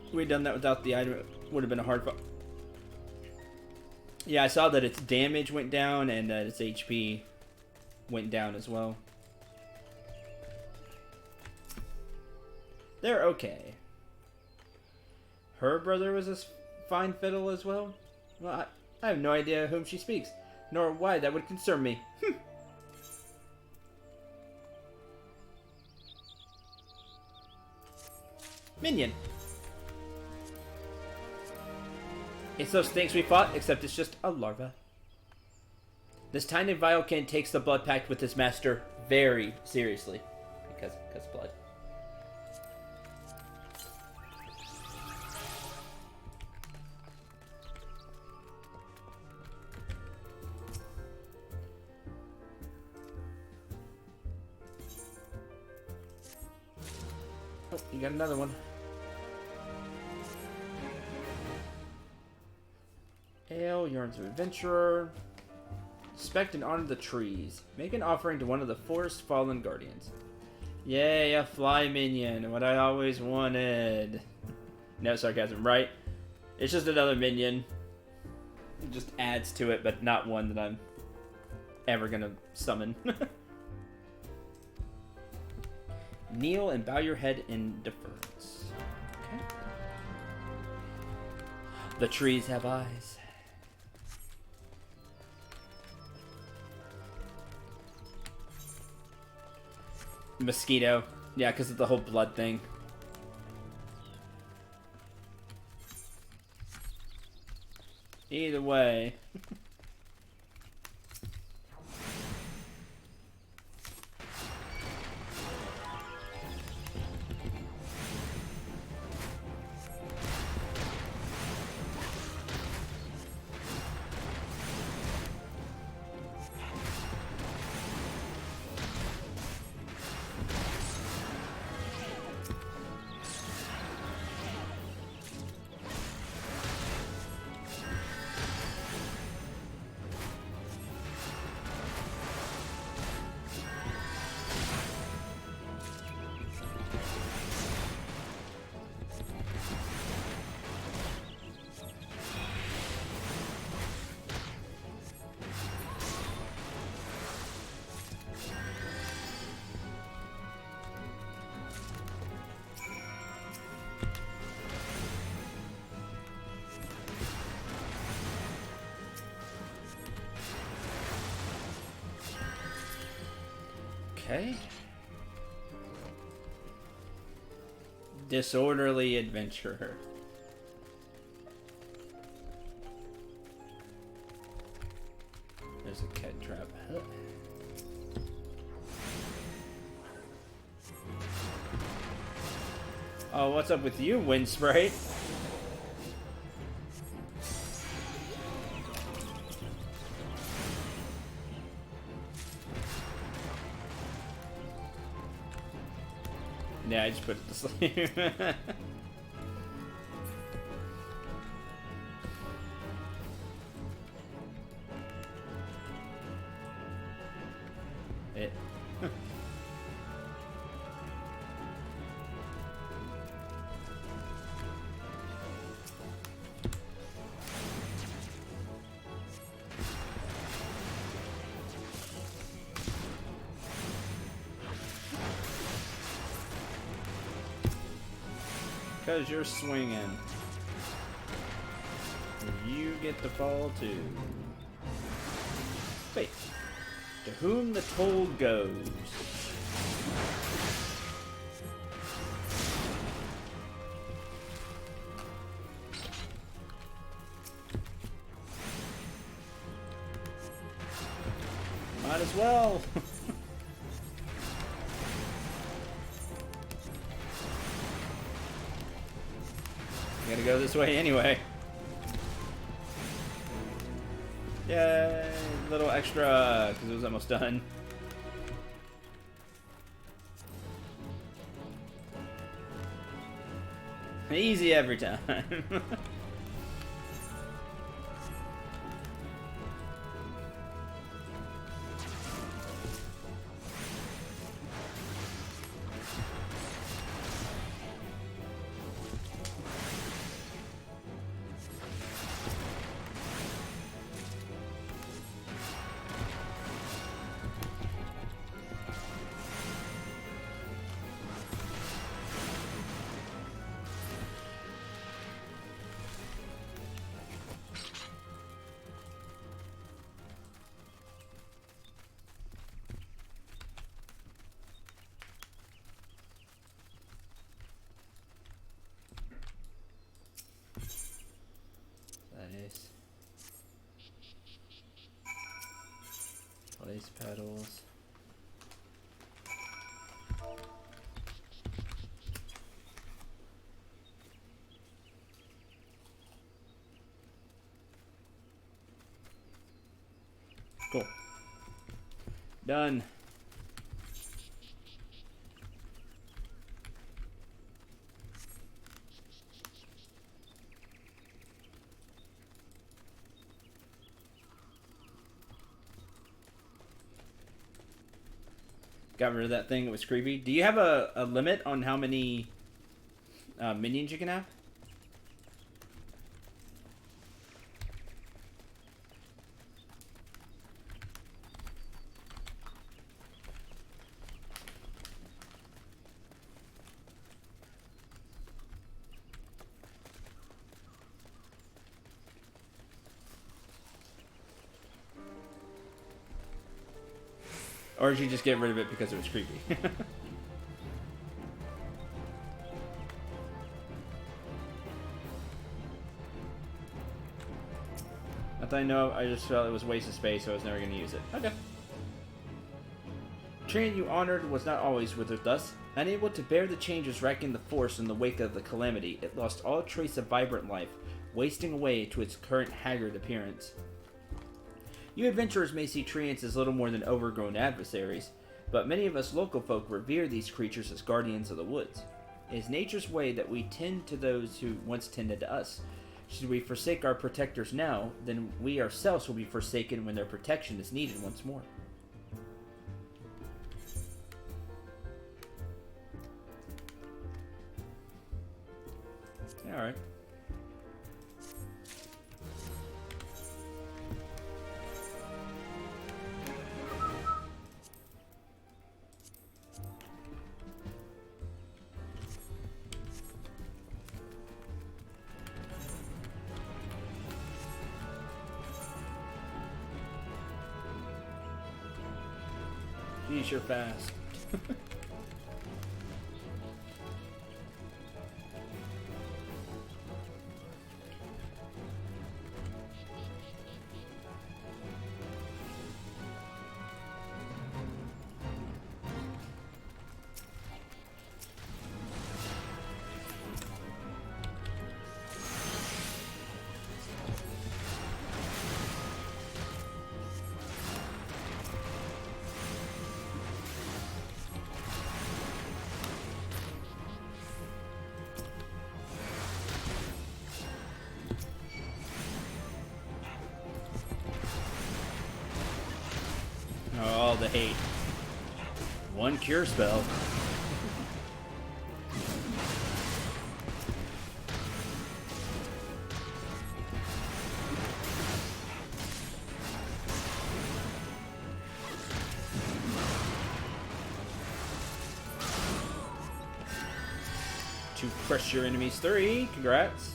If we'd done that without the item, it would have been a hard fight. Yeah, I saw that its damage went down and that its HP went down as well. They're okay. Her brother was a fine fiddle as well? Well, I have no idea whom she speaks, nor why that would concern me. Minion. It's those things we fought, except it's just a larva. This tiny Vilekin takes the blood pact with his master very seriously. Because blood. Oh, you got another one. Ale, Yarns of Adventurer. Respect and honor the trees. Make an offering to one of the forest fallen guardians. Yay, a fly minion. What I always wanted. No sarcasm, right? It's just another minion. It just adds to it, but not one that I'm ever gonna summon. Kneel and bow your head in deference. Okay. The trees have eyes. Mosquito. Yeah, because of the whole blood thing. Either way. Okay. Disorderly adventurer. There's a cat trap. Huh. Oh, what's up with you, Wind Sprite? Yeah, I just put it to sleep. Because you're swinging. You get to fall too. Wait. To whom the toll goes. Might as well. Gotta go this way anyway. Yay! A little extra, because it was almost done. Easy every time. Nice. Place pedals. Cool. Done. Got rid of that thing. It was creepy. Do you have a limit on how many minions you can have? Or did you just get rid of it because it was creepy? I thought I just felt it was a waste of space, so I was never going to use it. Okay. Train you honored was not always withered thus. Unable to bear the changes wrecking the force in the wake of the calamity, it lost all trace of vibrant life, wasting away to its current haggard appearance. You adventurers may see treants as little more than overgrown adversaries, but many of us local folk revere these creatures as guardians of the woods. It is nature's way that we tend to those who once tended to us. Should we forsake our protectors now, then we ourselves will be forsaken when their protection is needed once more. Alright. Geez, you're fast. Oh, the hate. One cure spell. to crush your enemies 3. Congrats.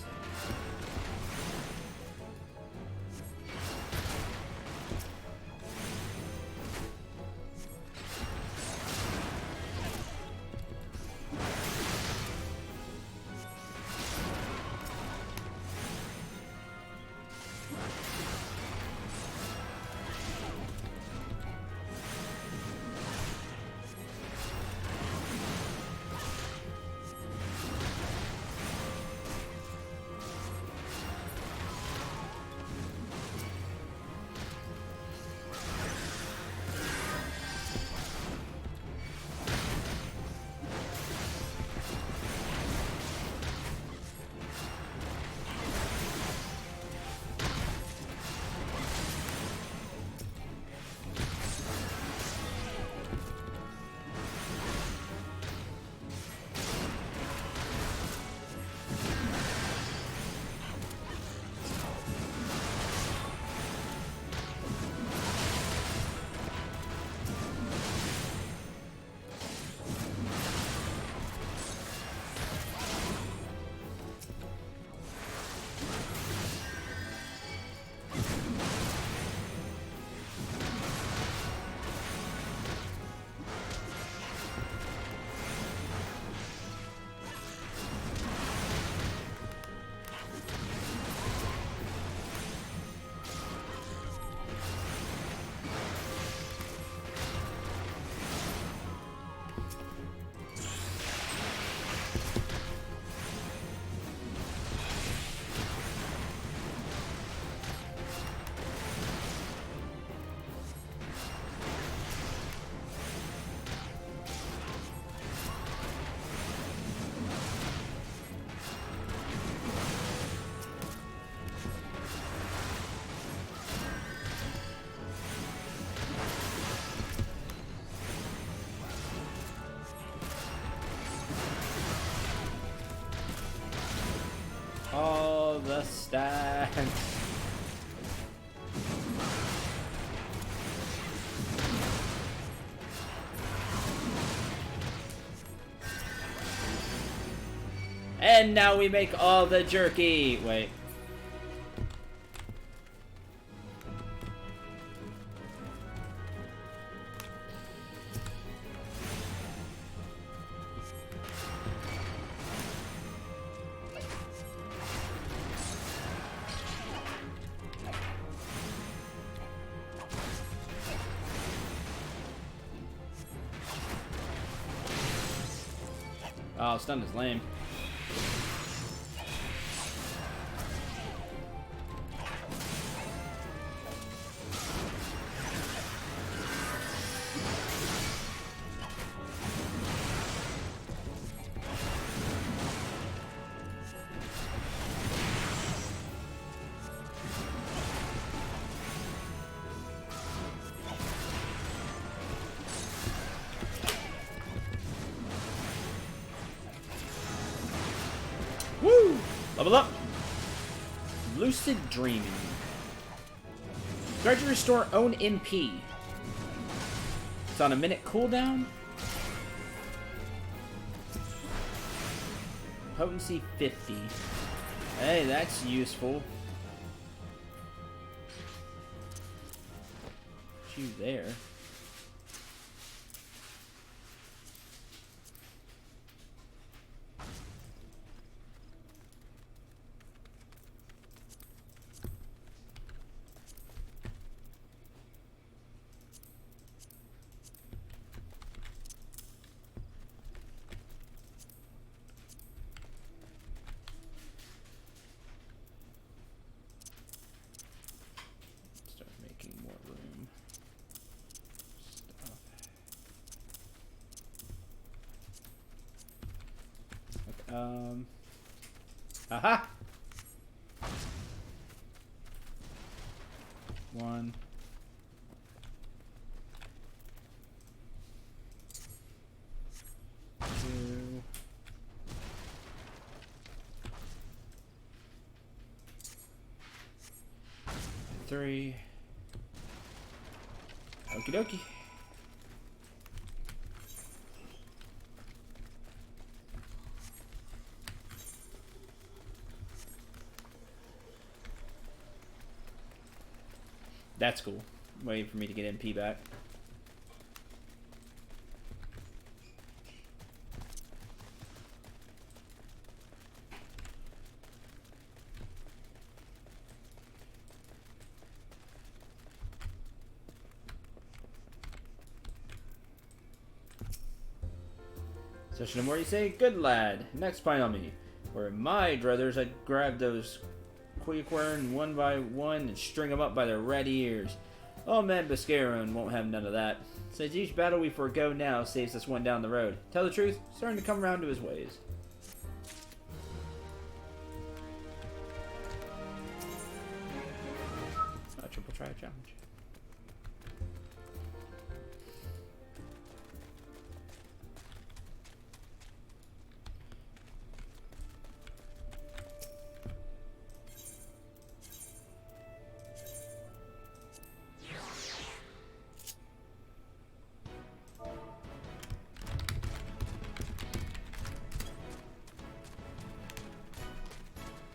All the stats. And now we make all the jerky. Wait. Oh, stun is lame. Woo! Level up! Lucid Dreaming. Gradually restore own MP. It's on a minute cooldown. Potency 50. Hey, that's useful. You there. Start making more room. Stuff. Okay, aha! 1. 2. 3. Okie dokie. That's cool. Waiting for me to get MP back. So no more you say, good lad. Next pine on me. Where in my druthers, I'd grab those Queequern one by one and string them up by their red ears. Old man Biscaron won't have none of that. Since each battle we forego now saves us one down the road. Tell the truth, starting to come around to his ways. A triple try challenge.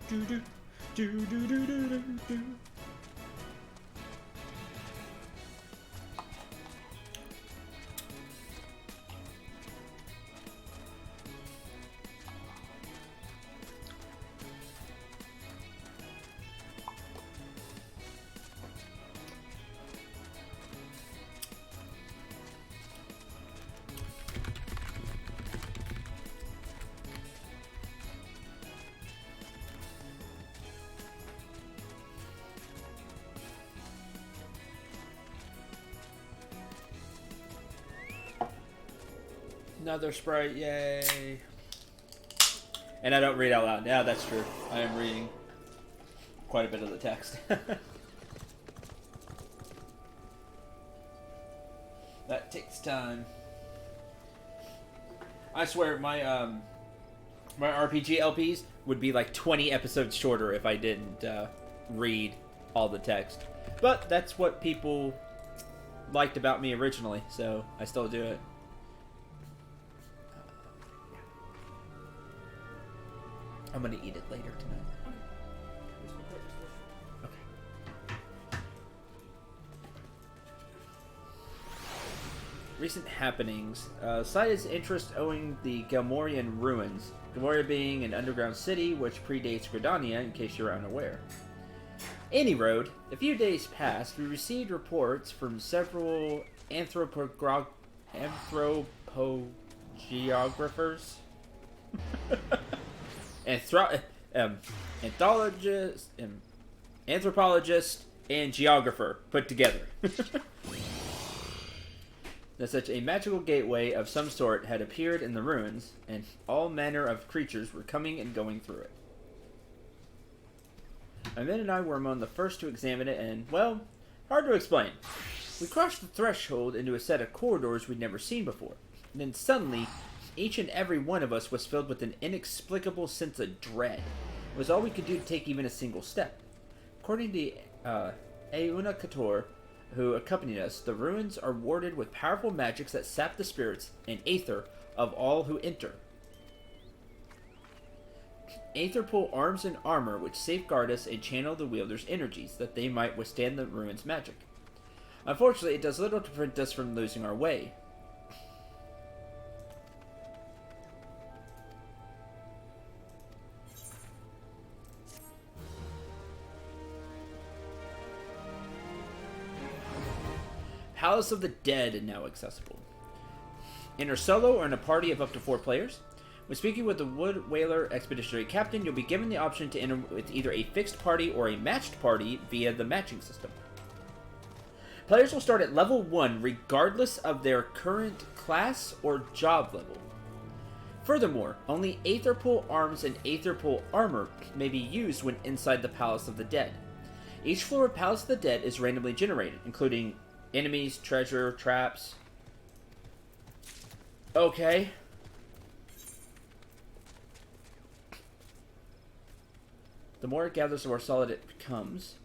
Do do do do do do do. Another Sprite, yay. And I don't read out loud. Yeah, that's true. I am reading quite a bit of the text. That takes time. I swear, my my RPG LPs would be like 20 episodes shorter if I didn't read all the text. But that's what people liked about me originally, so I still do it. I'm gonna eat it later tonight. Okay. Recent happenings. Cite its interest owing the Galmorian ruins. Galmoria being an underground city which predates Gridania, in case you're unaware. Any road, a few days past, we received reports from several anthropogeographers. Anthropologist, and geographer put together. That such a magical gateway of some sort had appeared in the ruins, and all manner of creatures were coming and going through it. My men and I were among the first to examine it, and, well, hard to explain. We crossed the threshold into a set of corridors we'd never seen before, and then suddenly, each and every one of us was filled with an inexplicable sense of dread. It was all we could do to take even a single step. According to Auna Kator, who accompanied us, the ruins are warded with powerful magics that sap the spirits and aether of all who enter. Aether pull arms and armor which safeguard us and channel the wielder's energies, that they might withstand the ruins' magic. Unfortunately, it does little to prevent us from losing our way. Palace of the Dead now accessible. Enter solo or in a party of up to 4 players. When speaking with the Wood Whaler Expeditionary Captain, you'll be given the option to enter with either a fixed party or a matched party via the matching system. Players will start at level 1 regardless of their current class or job level. Furthermore, only Aetherpool arms and Aetherpool armor may be used when inside the Palace of the Dead. Each floor of Palace of the Dead is randomly generated, including enemies, treasure, traps. Okay. The more it gathers, the more solid it becomes.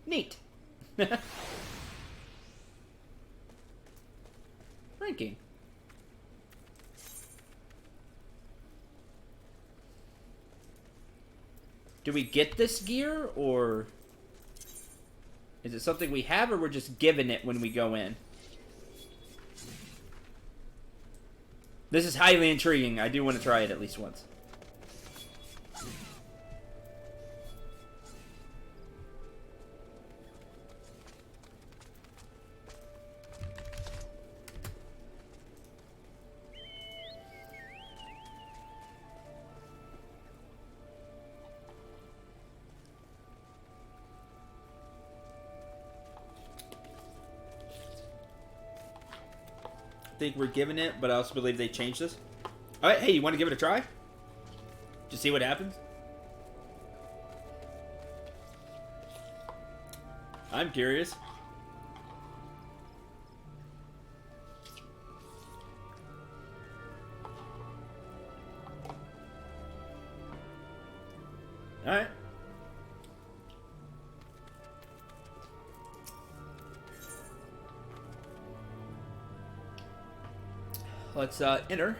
Neat. Ranking. Do we get this gear, or is it something we have, or we're just given it when we go in? This is highly intriguing. I do want to try it at least once. Think we're giving it, but I also believe they changed this. All right, hey, you want to give it a try? Just see what happens. I'm curious. All right. Let's enter.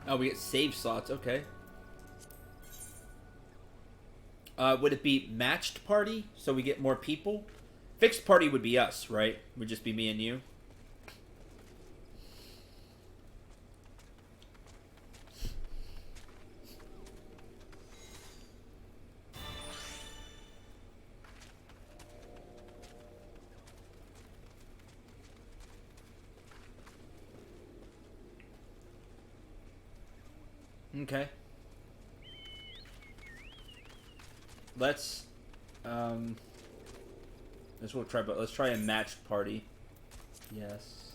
Oh, we get save slots. Okay. Would it be matched party so we get more people? Fixed party would be us, right? Would just be me and you. Okay. Let's we'll try, but let's try a matched party. Yes.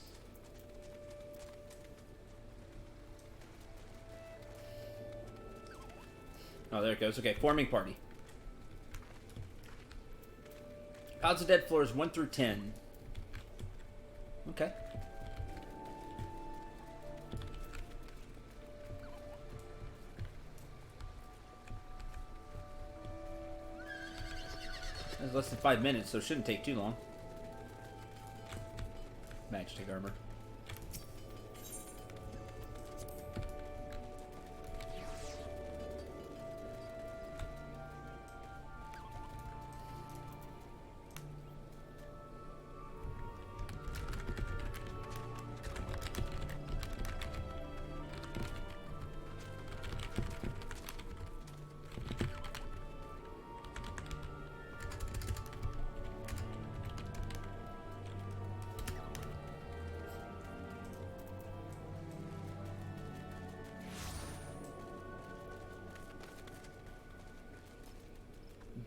Oh, there it goes. Okay, forming party. Odds of dead floors 1 through 10. Okay. It's less than 5 minutes, so it shouldn't take too long. Matchstick armor.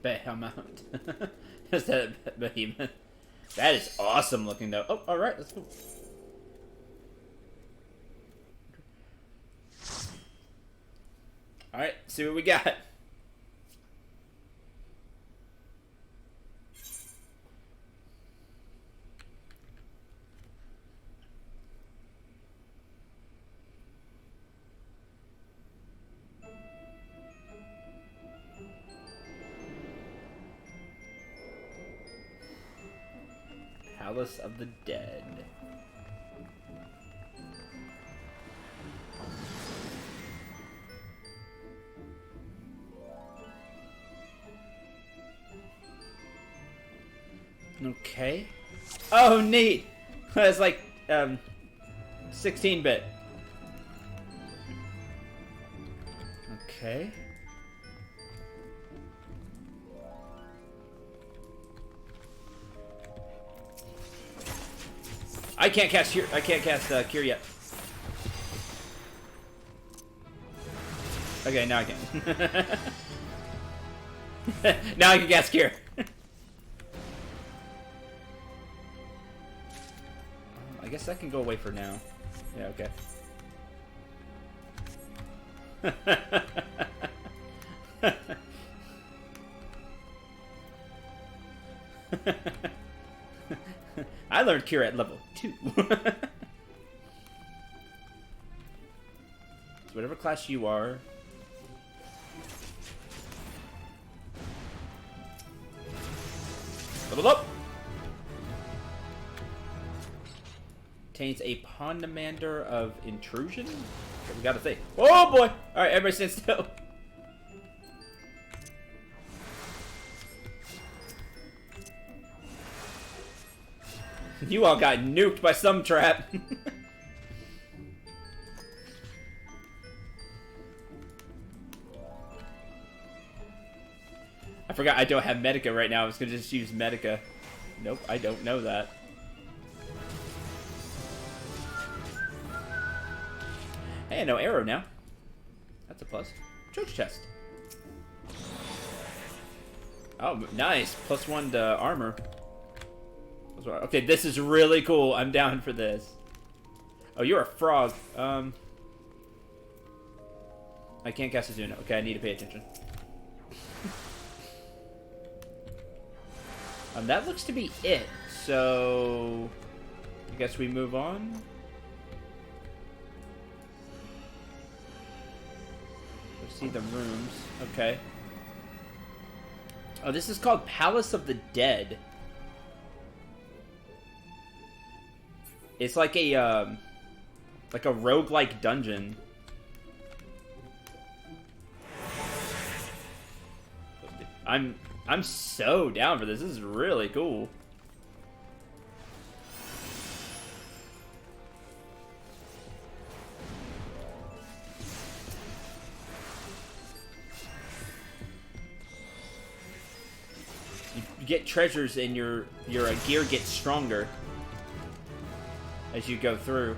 Behemoth. Is that behemoth? That is awesome looking though. Oh, alright, let's go. Alright, see what we got. Palace of the Dead. Okay. Oh, neat! It's like, 16-bit. Okay. I can't cast Cure. I can't cast Cure yet. Okay, now I can. Now I can cast Cure. I guess that can go away for now. Yeah, okay. I learned Cure at level 2. So whatever class you are. Level up! Contains a Pondamander of Intrusion? We got a thing. Oh boy! Alright, everybody stand still. You all got nuked by some trap. I forgot I don't have Medica right now. I was gonna just use Medica. Nope, I don't know that. Hey, no arrow now. That's a plus. Treasure chest. Oh, nice. +1 to armor. Okay, this is really cool. I'm down for this. Oh, you're a frog. I can't cast a Zuna. Okay, I need to pay attention. That looks to be it. So, I guess we move on. Let's see the rooms. Okay. Oh, this is called Palace of the Dead. It's like a roguelike dungeon. I'm so down for this. This is really cool. You get treasures and your gear gets stronger as you go through.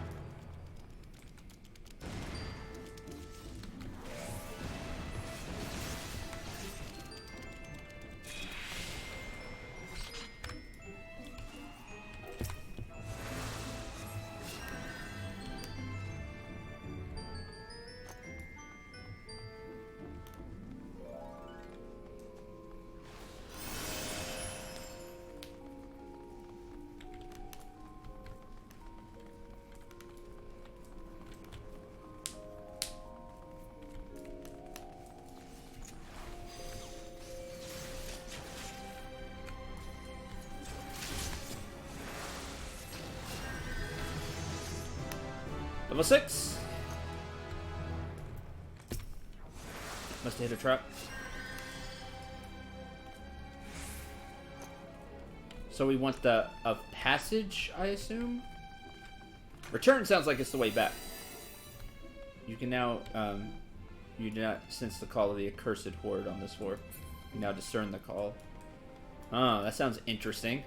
Level 6. Must have hit a trap. So we want the passage, I assume? Return sounds like it's the way back. You can now, you do not sense the call of the accursed horde on this floor. You now discern the call. Oh, that sounds interesting.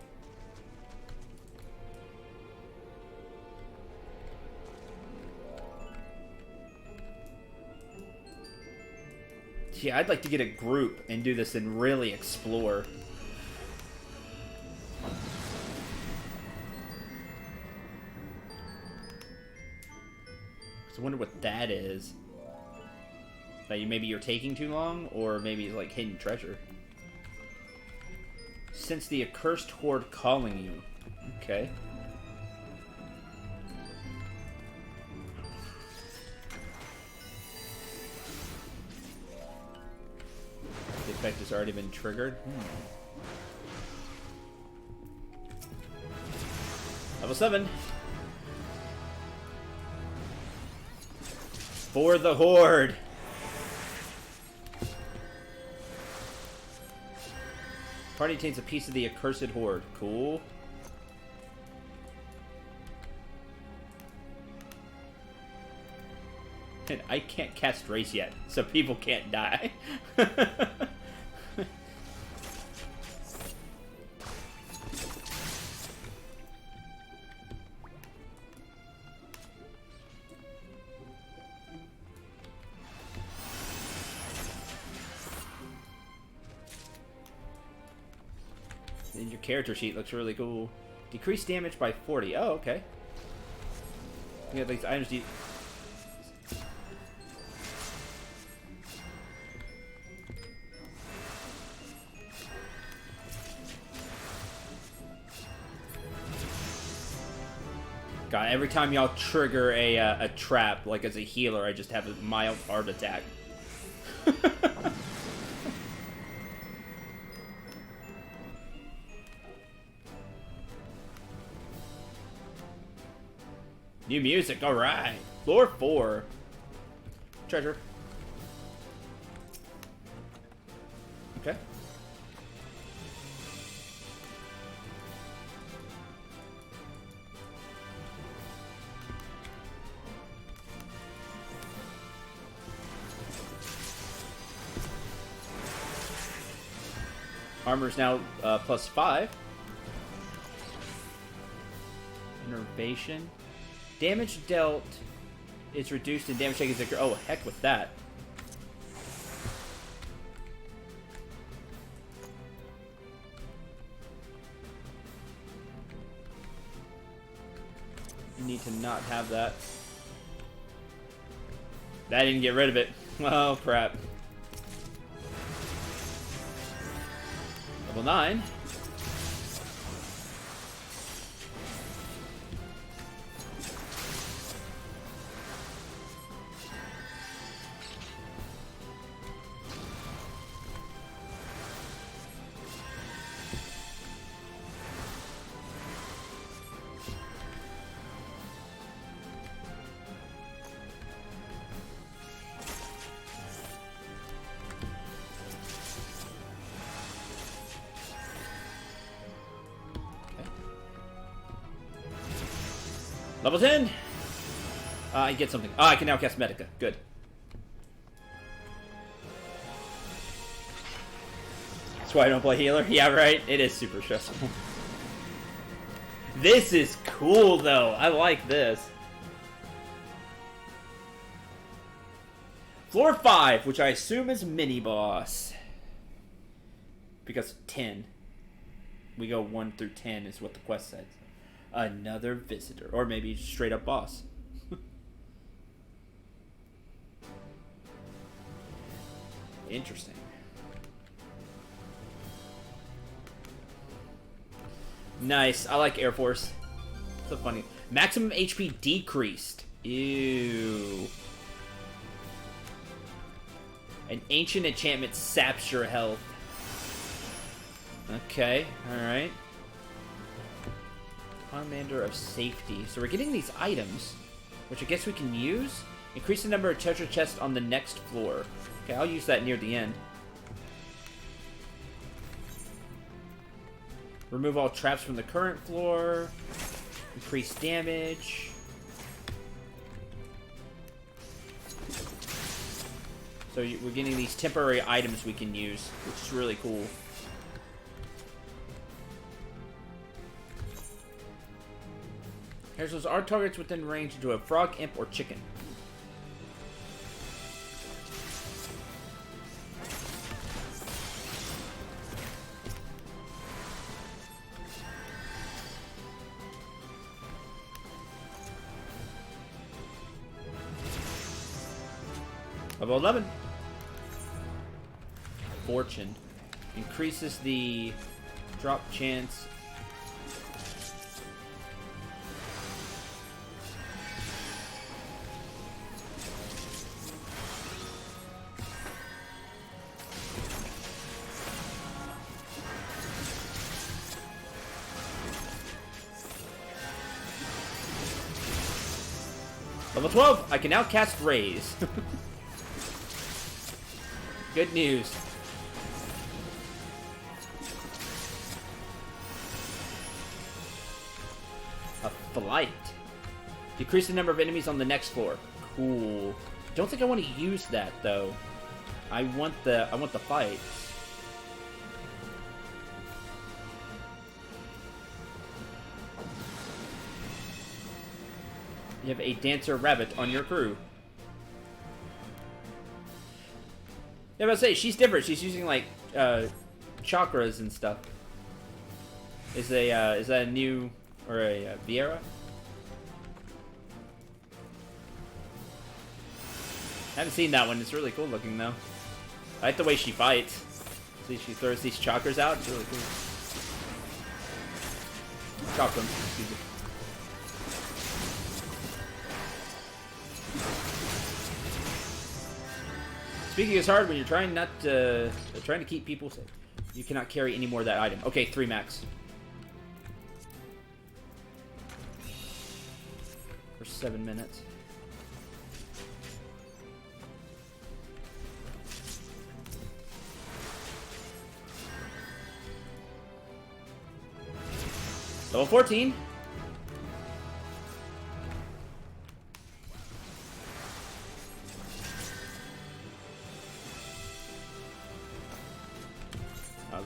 Yeah, I'd like to get a group and do this and really explore. So I wonder what that is. That maybe you're taking too long, or maybe it's like hidden treasure. Sense the accursed horde calling you. Okay. The effect has already been triggered. Level 7. For the horde. Party obtains a piece of the accursed horde. Cool. And I can't cast race yet, so people can't die. And your character sheet looks really cool. Decrease damage by 40. Oh, okay. You got these items. God, every time y'all trigger a trap, like as a healer, I just have a mild heart attack. New music, alright. Floor 4. treasure. Okay. Armor's now +5. Innervation. Damage dealt is reduced and damage taken is... Oh, heck with that. You need to not have that. That didn't get rid of it. Oh, crap. Level 9. Level 10! I get something. I can now cast Medica. Good. That's why I don't play healer? Yeah, right? It is super stressful. This is cool, though. I like this. Floor 5, which I assume is mini-boss. Because 10. We go 1 through 10 is what the quest says. Another visitor. Or maybe straight up boss. Interesting. Nice. I like Air Force. So funny. Maximum HP decreased. Ew. An ancient enchantment saps your health. Okay. Alright. Commander of Safety. So we're getting these items, which I guess we can use. Increase the number of treasure chests on the next floor. Okay, I'll use that near the end. Remove all traps from the current floor. Increase damage. So we're getting these temporary items we can use, which is really cool. Here's those are targets within range into a frog, imp, or chicken. Level 11. Fortune. Increases the drop chance. Level 12, I can now cast Raise. Good news. A flight. Decrease the number of enemies on the next floor. Cool. Don't think I want to use that though. I want the fight. You have a dancer rabbit on your crew. Yeah, but I say she's different. She's using like chakras and stuff. Is that a new or a Viera? I haven't seen that one. It's really cool looking though. I like the way she fights. See, she throws these chakras out. It's really cool. Chakrams, excuse me. Speaking is hard when you're trying trying to keep people safe. You cannot carry any more of that item. Okay, 3 max. For 7 minutes. Level 14.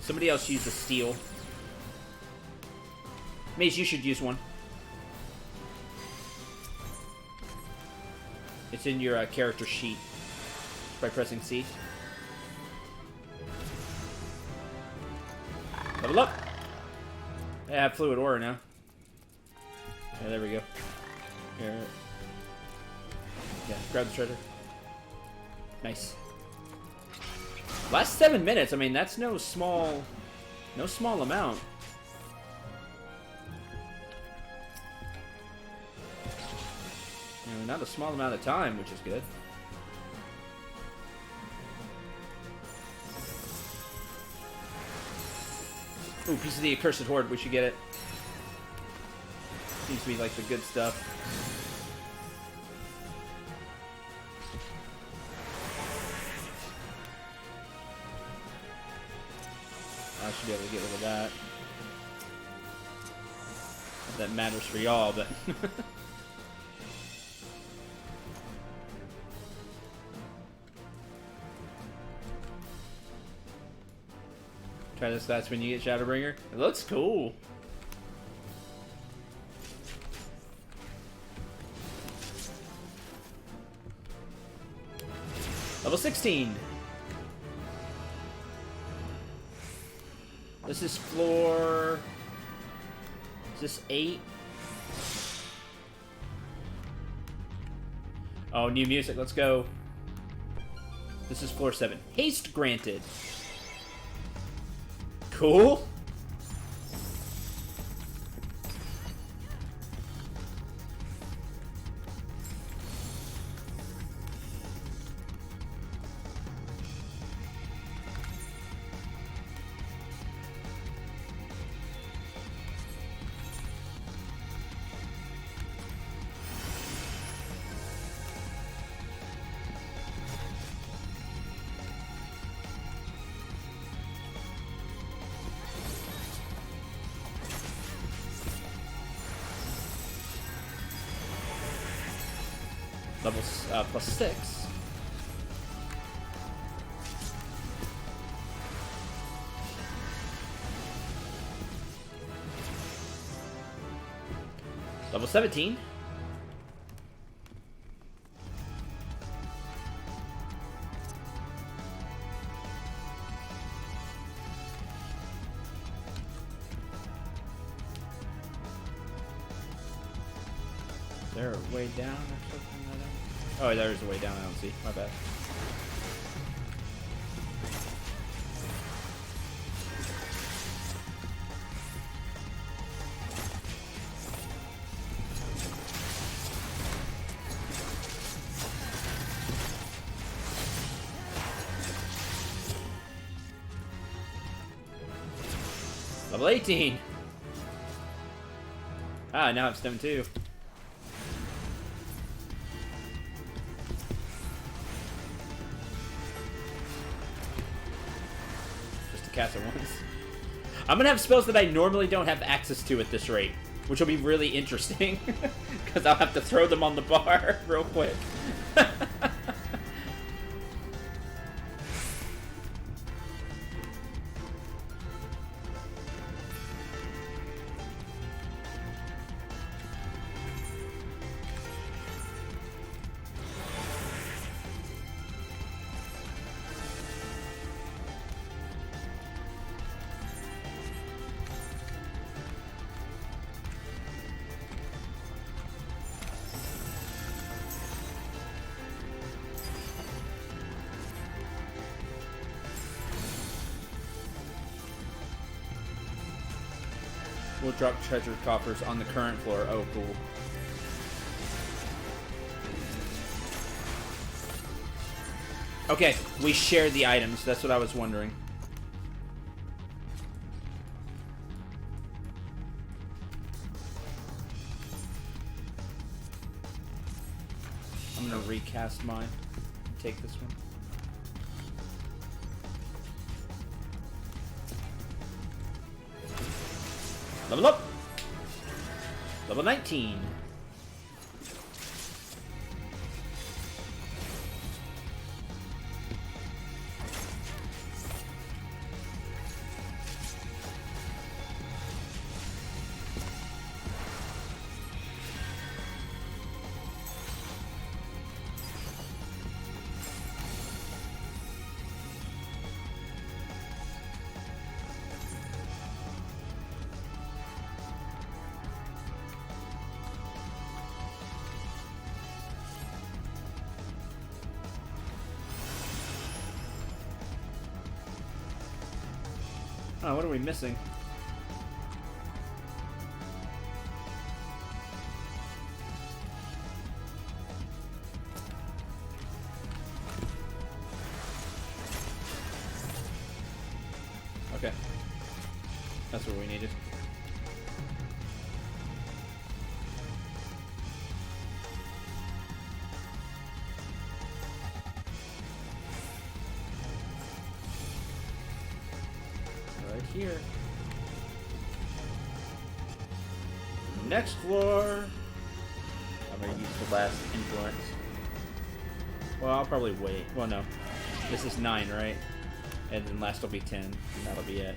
Somebody else used a steel. Maze, you should use one. It's in your character sheet by pressing C. Level up! I have fluid aura now. Yeah, there we go. Here. Yeah, grab the treasure. Nice. Last 7 minutes, I mean, that's no small amount. You know, not a small amount of time, which is good. Ooh, piece of the accursed horde, we should get it. Seems to be like the good stuff. I should be able to get rid of that. Not that matters for y'all, but... Try this, that's when you get Shadowbringer. It looks cool. Level 16. This is floor... Is this 8? Oh, new music. Let's go. This is floor 7. Haste granted. Cool. Levels plus 6. Level 17. Is there a way down or something? Oh, there's a way down I don't see. My bad. Level 18! Ah, now I'm stem 2. Cast at once. I'm gonna have spells that I normally don't have access to at this rate, which will be really interesting because I'll have to throw them on the bar real quick. We'll drop treasure coffers on the current floor. Oh, cool. Okay, we share the items. That's what I was wondering. I'm gonna recast mine. Take this one. Level up! Level 19. Oh, what are we missing? Okay. That's what we needed. Right here. Next floor. I'm gonna use the last influence. Well, I'll probably wait. Well, no. This is 9, right? And then last will be 10. And that'll be it.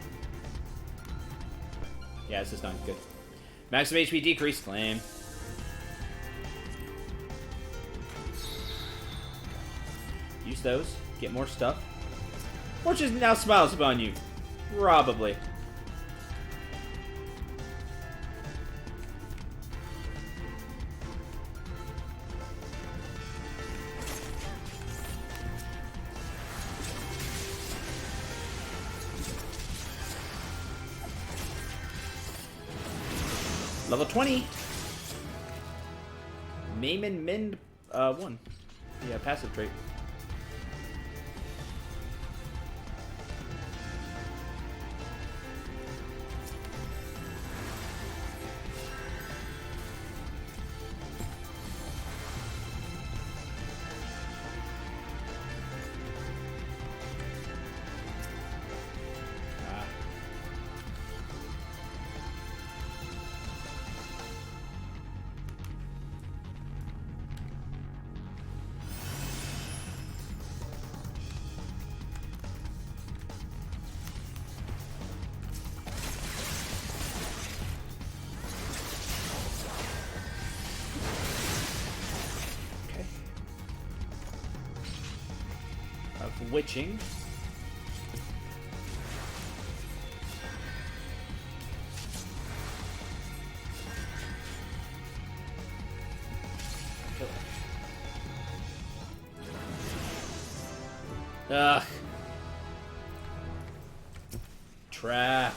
Yeah, this is 9. Good. Maximum HP decrease. Claim. Use those. Get more stuff. Fortune now smiles upon you. Probably. Level 20. Maimon Mend 1. Yeah, passive trait. Witching. Ugh. Trap.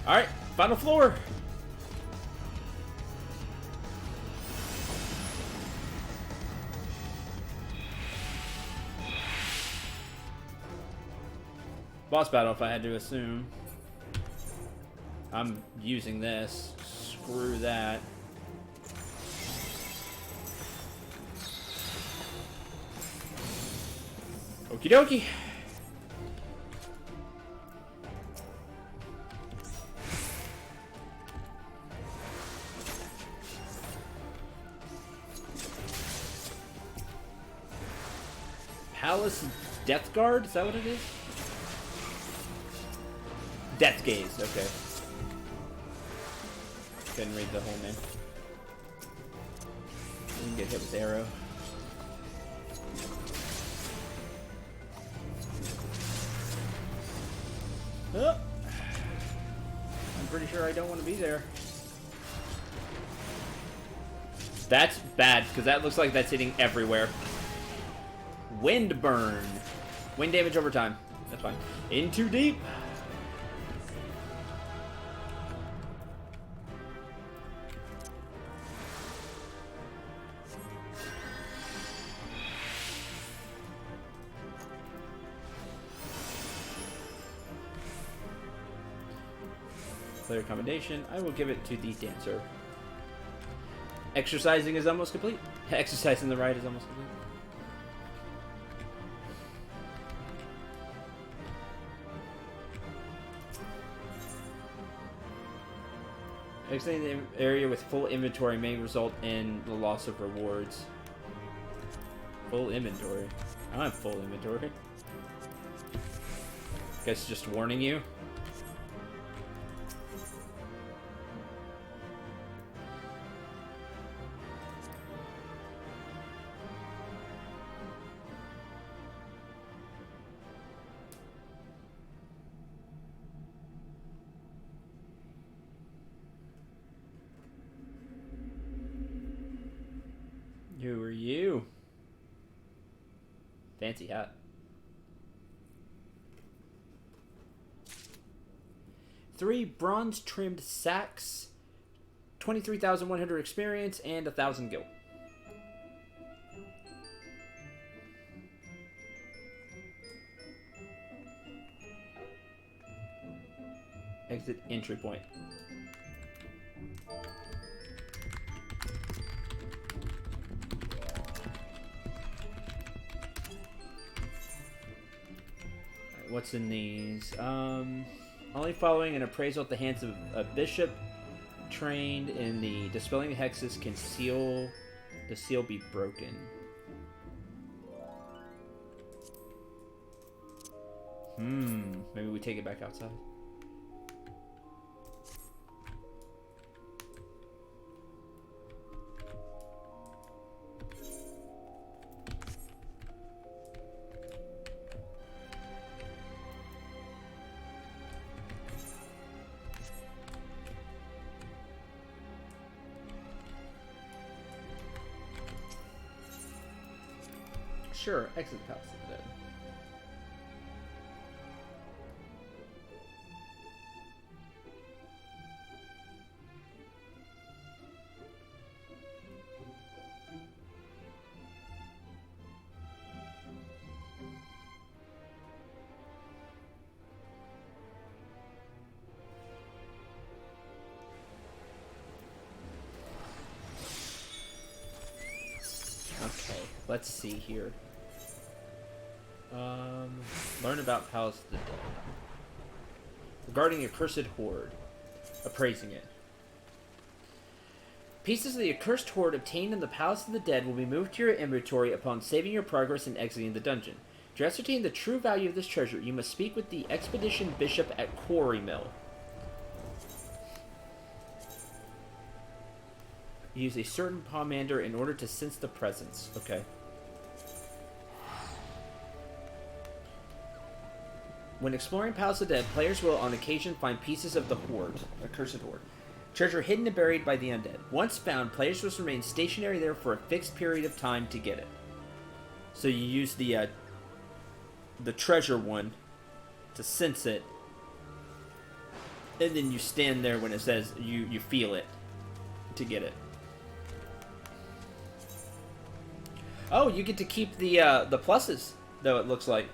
Alright, final floor. Boss battle, if I had to assume. I'm using this. Screw that. Okie dokie. Palace Death Guard? Is that what it is? Death Gaze, okay. Couldn't read the whole name. You can get hit with arrow. Oh. I'm pretty sure I don't want to be there. That's bad, because that looks like that's hitting everywhere. Wind burn. Wind damage over time. That's fine. In too deep. Player commendation. I will give it to the dancer. Exercising is almost complete. Exercising the ride is almost complete. Exiting the area with full inventory may result in the loss of rewards. Full inventory? I don't have full inventory. Guess just warning you. Who are you? Fancy hat. Three bronze-trimmed sacks, 23,100 experience, and 1,000 gil. Exit entry point. What's in these? Only following an appraisal at the hands of a bishop trained in the dispelling hexes can the seal be broken. Maybe we take it back outside. Sure, exit the Palace of the Dead. Okay, let's see here. Learn about Palace of the Dead. Regarding accursed horde. Appraising it. Pieces of the accursed horde obtained in the Palace of the Dead will be moved to your inventory upon saving your progress and exiting the dungeon. To ascertain the true value of this treasure, you must speak with the Expedition Bishop at Quarry Mill. Use a certain pomander in order to sense the presence. Okay. When exploring Palace of the Dead, players will on occasion find pieces of the Horde, accursed horde. Treasure hidden and buried by the undead. Once found, players must remain stationary there for a fixed period of time to get it. So you use the treasure one to sense it, and then you stand there when it says you feel it to get it. Oh, you get to keep the pluses, though it looks like.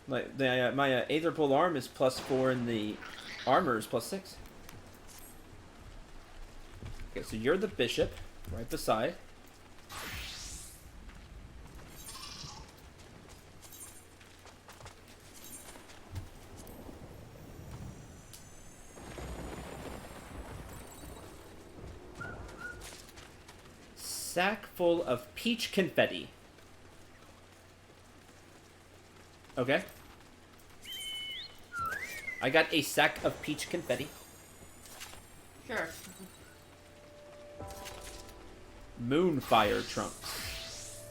Like my Aether Pole arm is +4 and the armor is +6. Okay, so you're the bishop, right beside. Sack full of peach confetti. Okay. I got a sack of peach confetti. Sure. Moonfire trunks.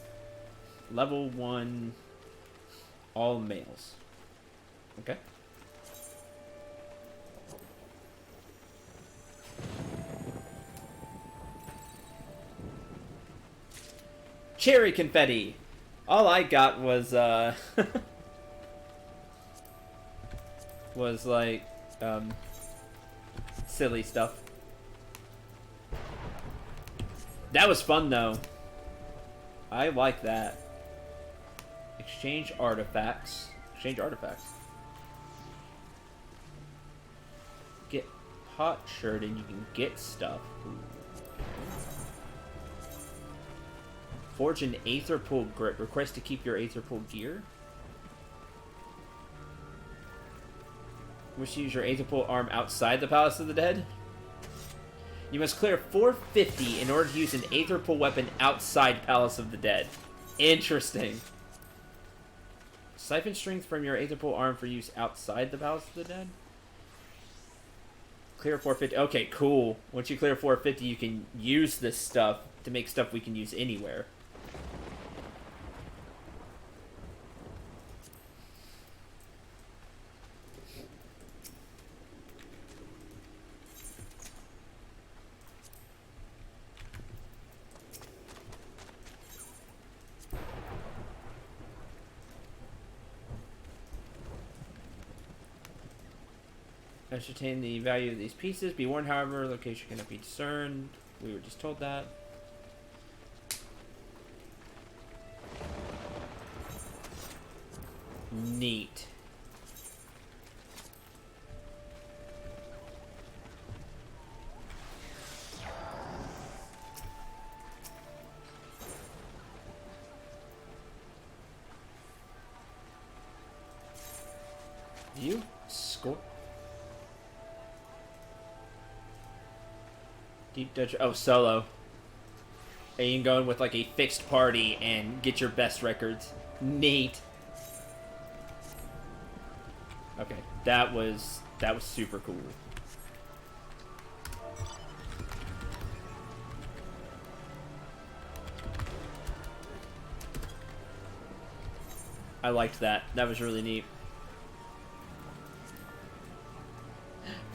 Level 1. All males. Okay. Cherry confetti. All I got was was like silly stuff. That was fun though. I like that. Exchange artifacts. Exchange artifacts. Get pot shirt and you can get stuff. Ooh. Forge an Aether Pool grip. Request to keep your Aether Pool gear. Wish to use your Aether Pool arm outside the Palace of the Dead. You must clear 450 in order to use an Aether Pool weapon outside Palace of the Dead. Interesting. Siphon strength from your Aether Pool arm for use outside the Palace of the Dead. Clear 450. Okay, cool. Once you clear 450, you can use this stuff to make stuff we can use anywhere. Ascertain the value of these pieces. Be warned, however, location cannot be discerned. We were just told that. Neat. You score. Deep Dutch. Oh, solo. And you can go in with like a fixed party and get your best records. Neat. Okay, that was super cool. I liked that. That was really neat.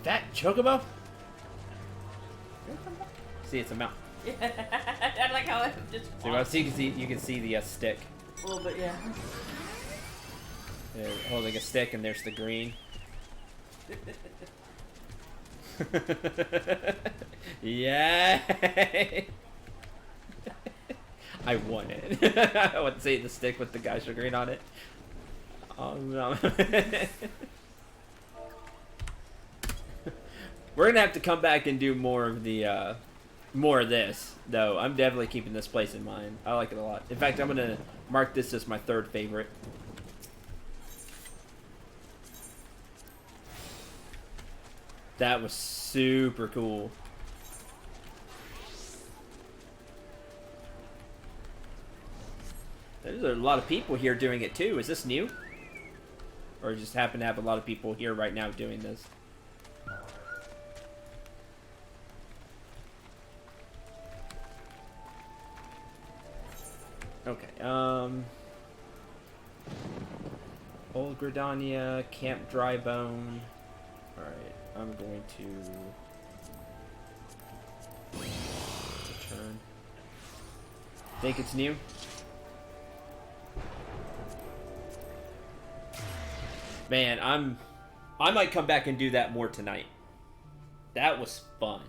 Fat chocobo? See, it's a mount. Yeah. I like how it just. So you can see the stick. A little bit, yeah. They're holding a stick, and there's the green. Yay! I won it. I would say the stick with the guys with green on it. No. We're gonna have to come back and do more of the more of this, though. I'm definitely keeping this place in mind. I like it a lot. In fact, I'm gonna mark this as my third favorite. That was super cool. There's a lot of people here doing it too. Is this new? Or just happen to have a lot of people here right now doing this? Okay, Old Gridania, Camp Drybone. Alright, I'm going to return. Think it's new? Man, I might come back and do that more tonight. That was fun.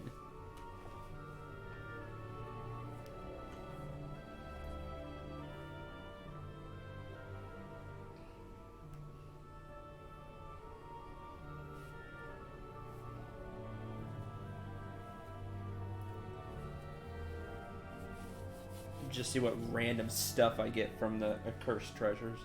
Just see what random stuff I get from the accursed treasures.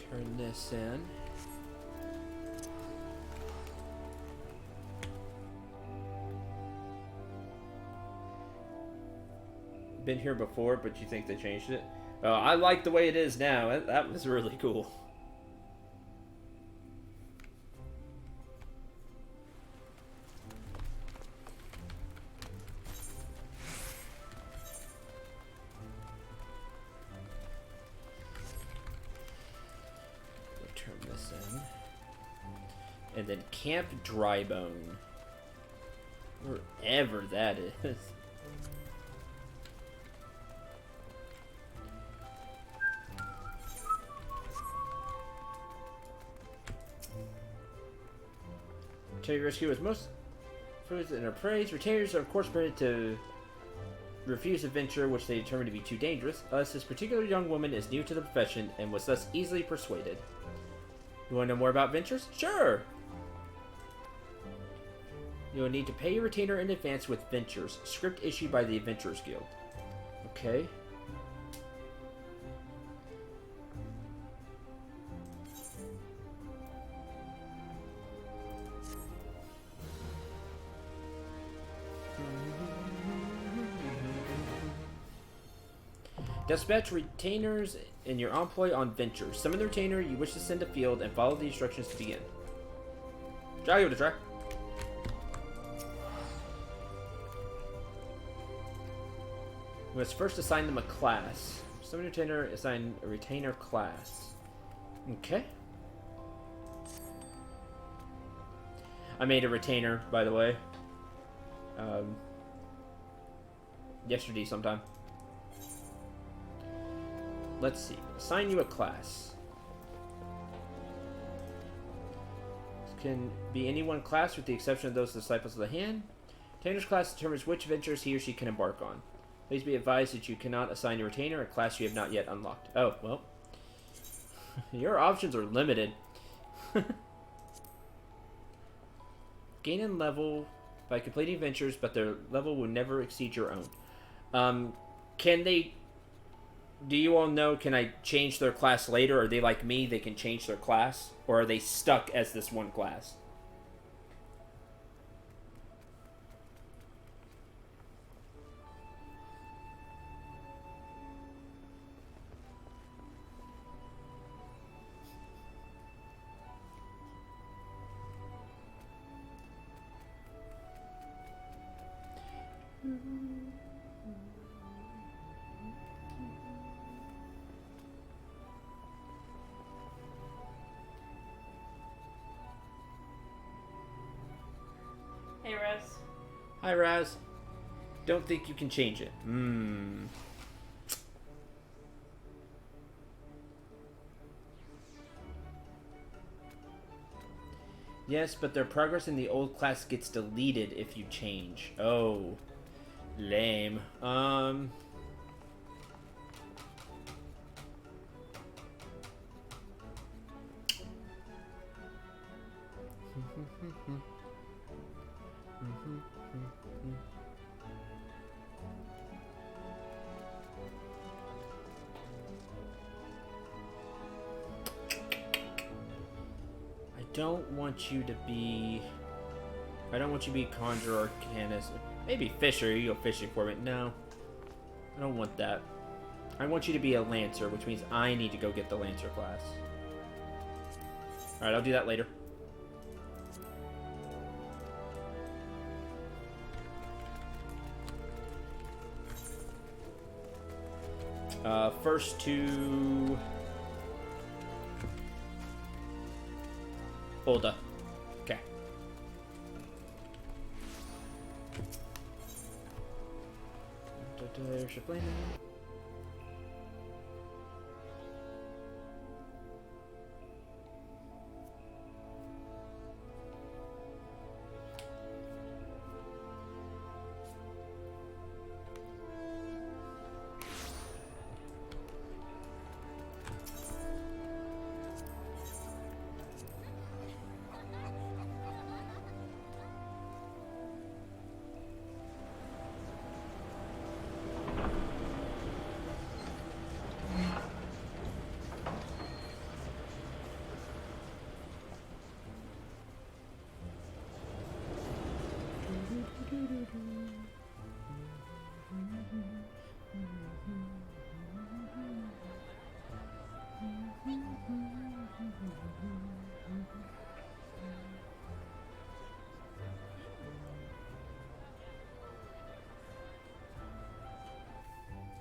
Turn this in. Been here before, but you think they changed it? I like the way it is now. That was really cool. And then Camp Drybone. Wherever that is. Retainer rescue is most foods and are praised. Retainers are of course permitted to refuse a venture which they determine to be too dangerous, unless this particular young woman is new to the profession and was thus easily persuaded. You want to know more about ventures? Sure! You will need to pay your retainer in advance with ventures, script issued by the Adventurers Guild. Okay. Dispatch retainers in your employ on ventures. Summon the retainer you wish to send to field and follow the instructions to begin. I'll give it a try. We must first assign them a class. Summon a retainer, assign a retainer class. Okay. I made a retainer, by the way. Yesterday sometime. Let's see. Assign you a class. This can be any one class with the exception of those disciples of the hand. Retainer's class determines which ventures he or she can embark on. Please be advised that you cannot assign your retainer a class you have not yet unlocked. Oh, well. Your options are limited. Gain in level by completing ventures, but their level will never exceed your own. Can they... Do you all know, can I change their class later? Are they like me, they can change their class? Or are they stuck as this one class? Hey, Raz. Hi, Raz. Don't think you can change it. Yes, but their progress in the old class gets deleted if you change. Oh. Lame. I don't want you to be Conjurer, Arcanist. Maybe Fisher, you go fishing for it. No. I don't want that. I want you to be a Lancer, which means I need to go get the Lancer class. Alright, I'll do that later. First to... Ulda. Okay. Airship landing.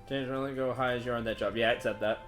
Change only go high as you're on that job. Yeah, I said that.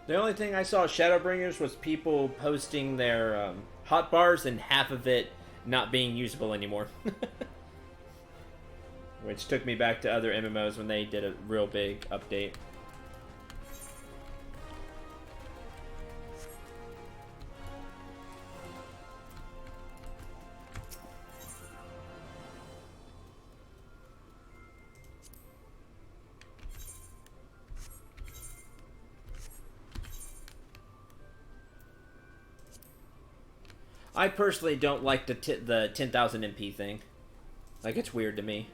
The only thing I saw Shadowbringers was people posting their hot bars and half of it not being usable anymore. Which took me back to other MMOs when they did a real big update. I personally don't like the 10,000 MP thing. Like, it's weird to me.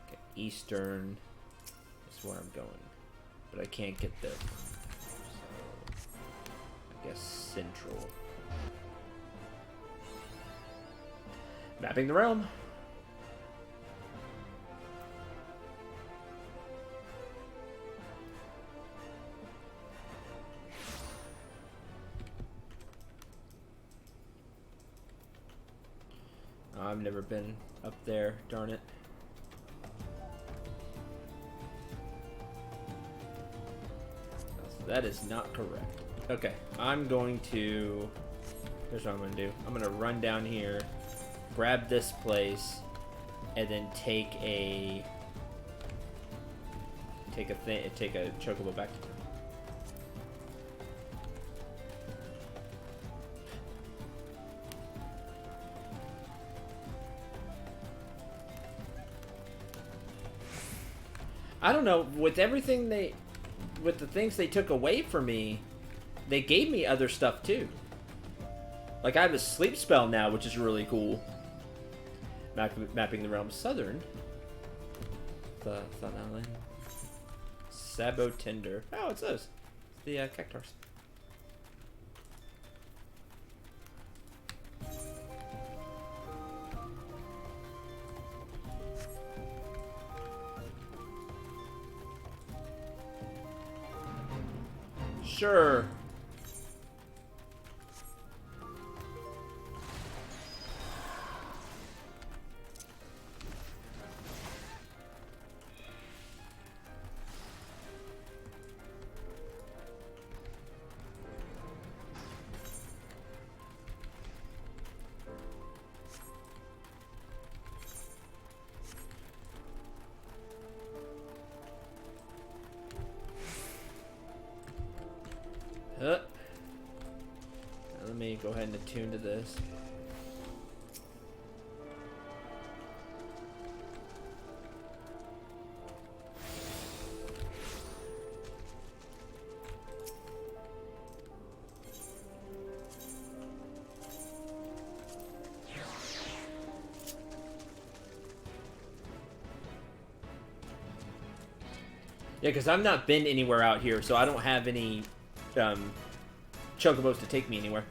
Okay, Eastern is where I'm going. But I can't get there. So, I guess Central. Mapping the realm. I've never been up there, darn it. That is not correct. Okay, I'm going to... Here's what I'm going to do. I'm going to run down here, grab this place, and then take a chocobo back to town. I don't know, with the things they took away from me, they gave me other stuff too. Like, I have a sleep spell now, which is really cool. Mapping the realm southern. The Sun Island. Sabo Tinder. Oh, it's those. It's the Cactars. Sure. Let me go ahead and attune to this. Yeah, because I've not been anywhere out here, so I don't have any chocobos to take me anywhere.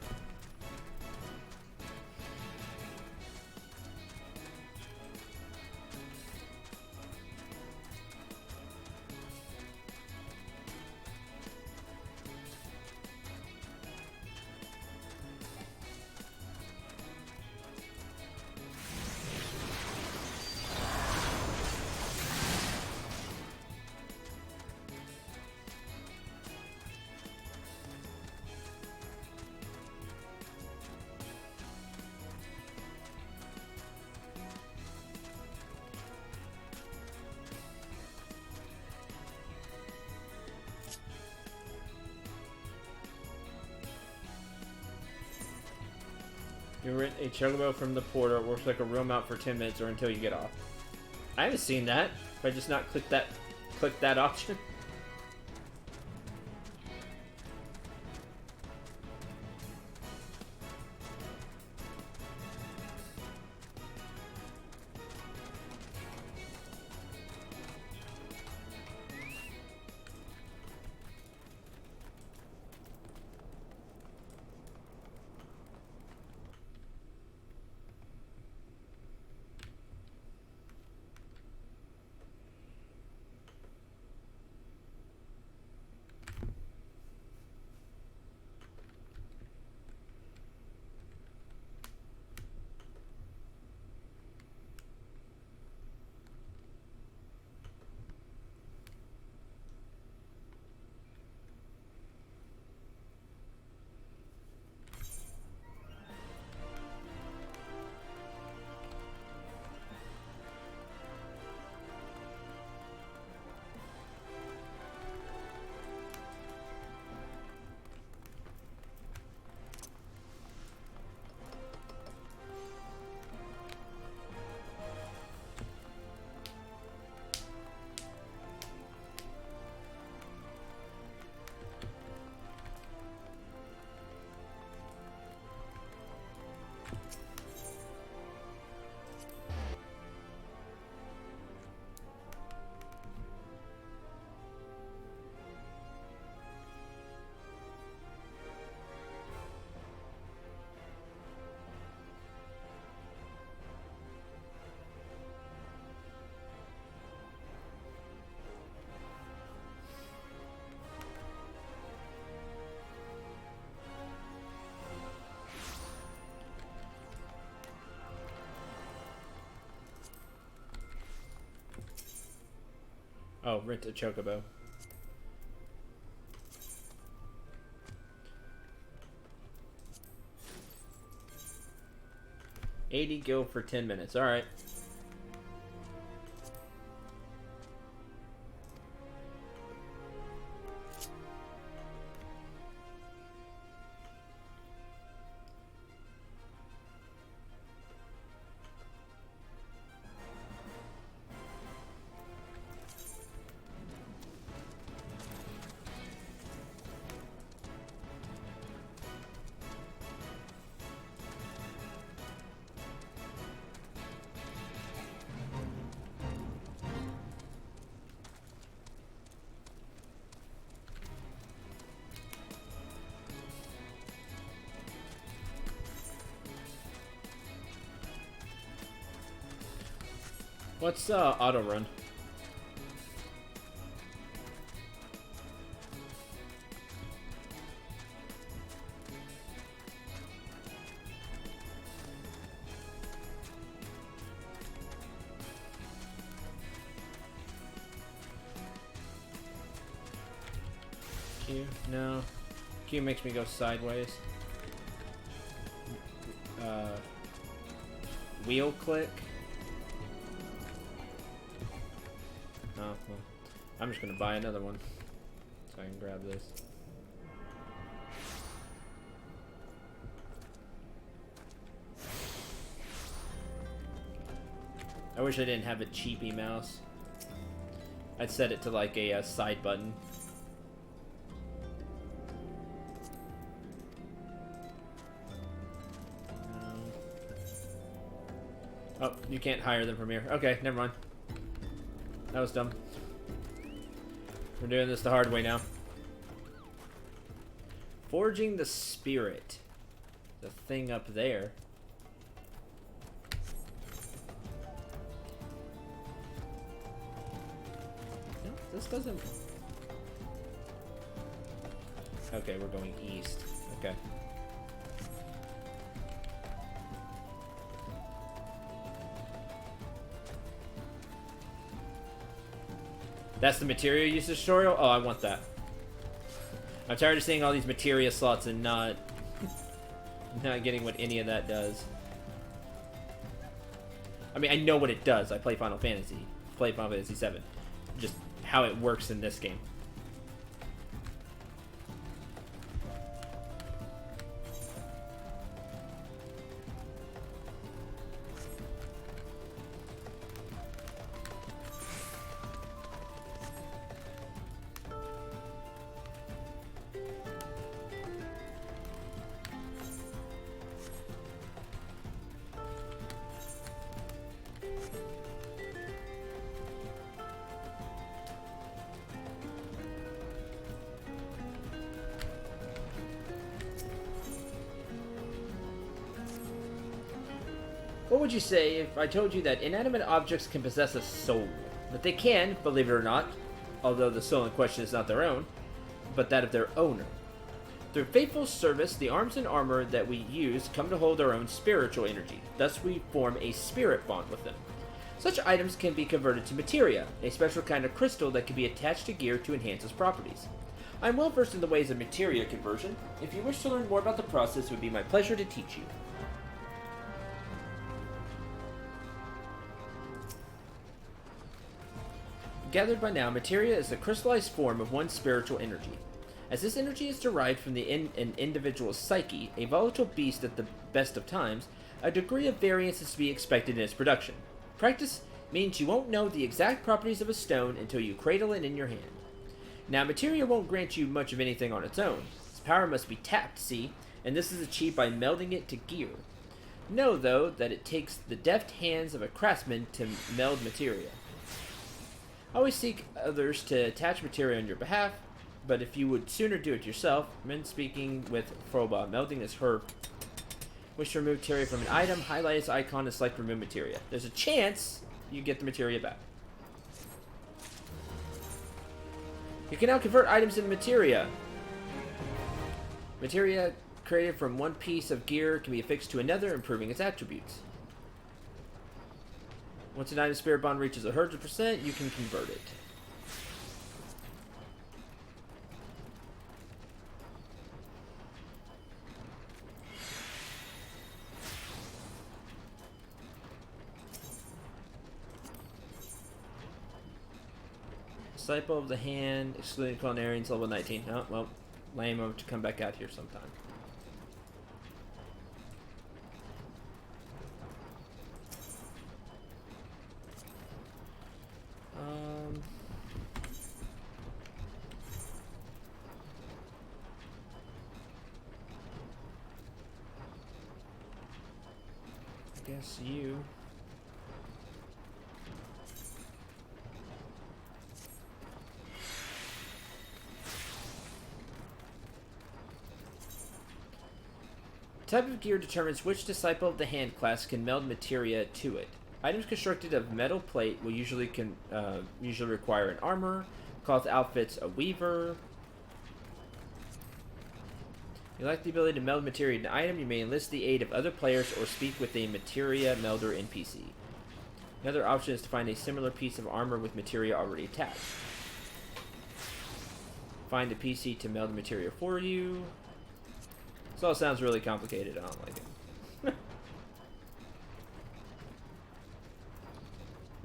You rent a chocobo from the portal. It works like a real mount for 10 minutes or until you get off. I haven't seen that. If I just not click that option. Oh, rent a chocobo. $80 gil for 10 minutes. All right. What's auto run? Q? No. Q makes me go sideways. Wheel click. Oh, well. I'm just gonna buy another one so I can grab this. I wish I didn't have a cheapy mouse. I'd set it to like a side button. Oh, you can't hire them from here. Okay, never mind. That was dumb. We're doing this the hard way now. Forging the Spirit. The thing up there. No, this doesn't... Okay, we're going east. Okay. That's the materia usage tutorial? Oh, I want that. I'm tired of seeing all these materia slots and not getting what any of that does. I mean, I know what it does. I play Final Fantasy. Play Final Fantasy 7. Just how it works in this game. What would you say if I told you that inanimate objects can possess a soul? That they can, believe it or not, although the soul in question is not their own, but that of their owner. Through faithful service, the arms and armor that we use come to hold our own spiritual energy. Thus we form a spirit bond with them. Such items can be converted to materia, a special kind of crystal that can be attached to gear to enhance its properties. I am well versed in the ways of materia conversion. If you wish to learn more about the process, it would be my pleasure to teach you. Gathered by now, materia is the crystallized form of one spiritual energy. As this energy is derived from an individual's psyche, a volatile beast at the best of times, a degree of variance is to be expected in its production. Practice means you won't know the exact properties of a stone until you cradle it in your hand. Now, materia won't grant you much of anything on its own. Its power must be tapped, see, and this is achieved by melding it to gear. Know, though, that it takes the deft hands of a craftsman to meld materia. Always seek others to attach materia on your behalf, but if you would sooner do it yourself, men speaking with Froba, melding is her. Wish to remove materia from an item, highlight its icon and select remove materia. There's a chance you get the materia back. You can now convert items into materia. Materia created from one piece of gear can be affixed to another, improving its attributes. Once an item's spirit bond reaches 100%, you can convert it. Disciple of the Hand, excluding Culinarians, level 19. Oh, well, lame. I'll have to come back out here sometime. I guess you. Type of gear determines which Disciple of the Hand class can meld materia to it. Items constructed of metal plate will usually require an armor. Cloth outfits a weaver. If you lack the ability to meld materia to an item, you may enlist the aid of other players or speak with a materia melder NPC. Another option is to find a similar piece of armor with materia already attached. Find a PC to meld the materia for you. This all sounds really complicated. I don't like it.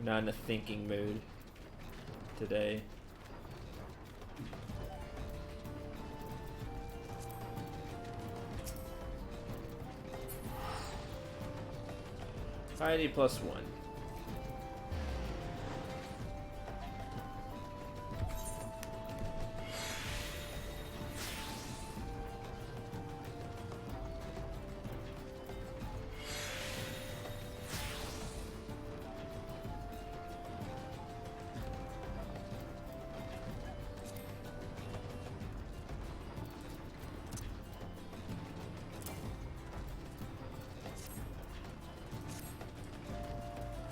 I'm not in a thinking mood today. Piety +1.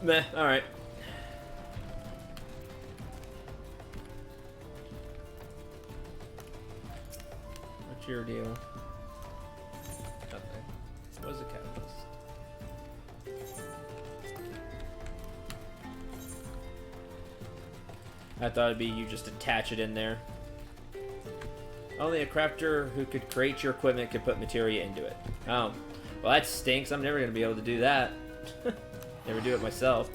Meh, alright. What's your deal? Nothing. What was a catalyst? I thought it'd be you just attach it in there. Only a crafter who could create your equipment could put materia into it. Oh. Well, that stinks. I'm never going to be able to do that. Never do it myself.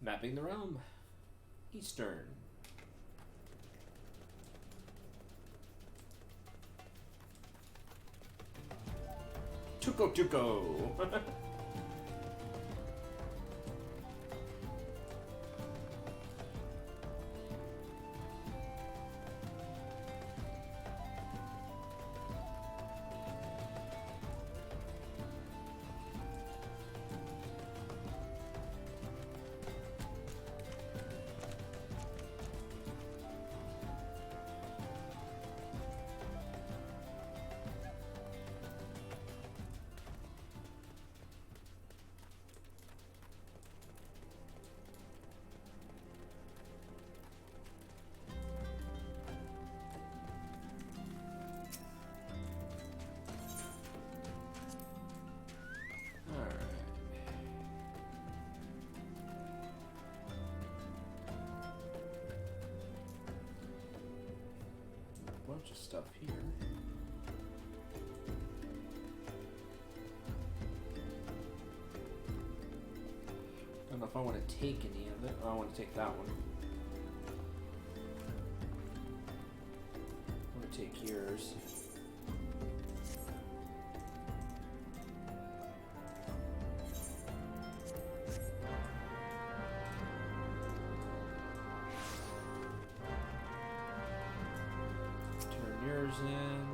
Mapping the realm. Eastern. Tuco. stuff here. I don't know if I want to take any of it. Oh, I want to take that one. I want to take yours. Turn yours in.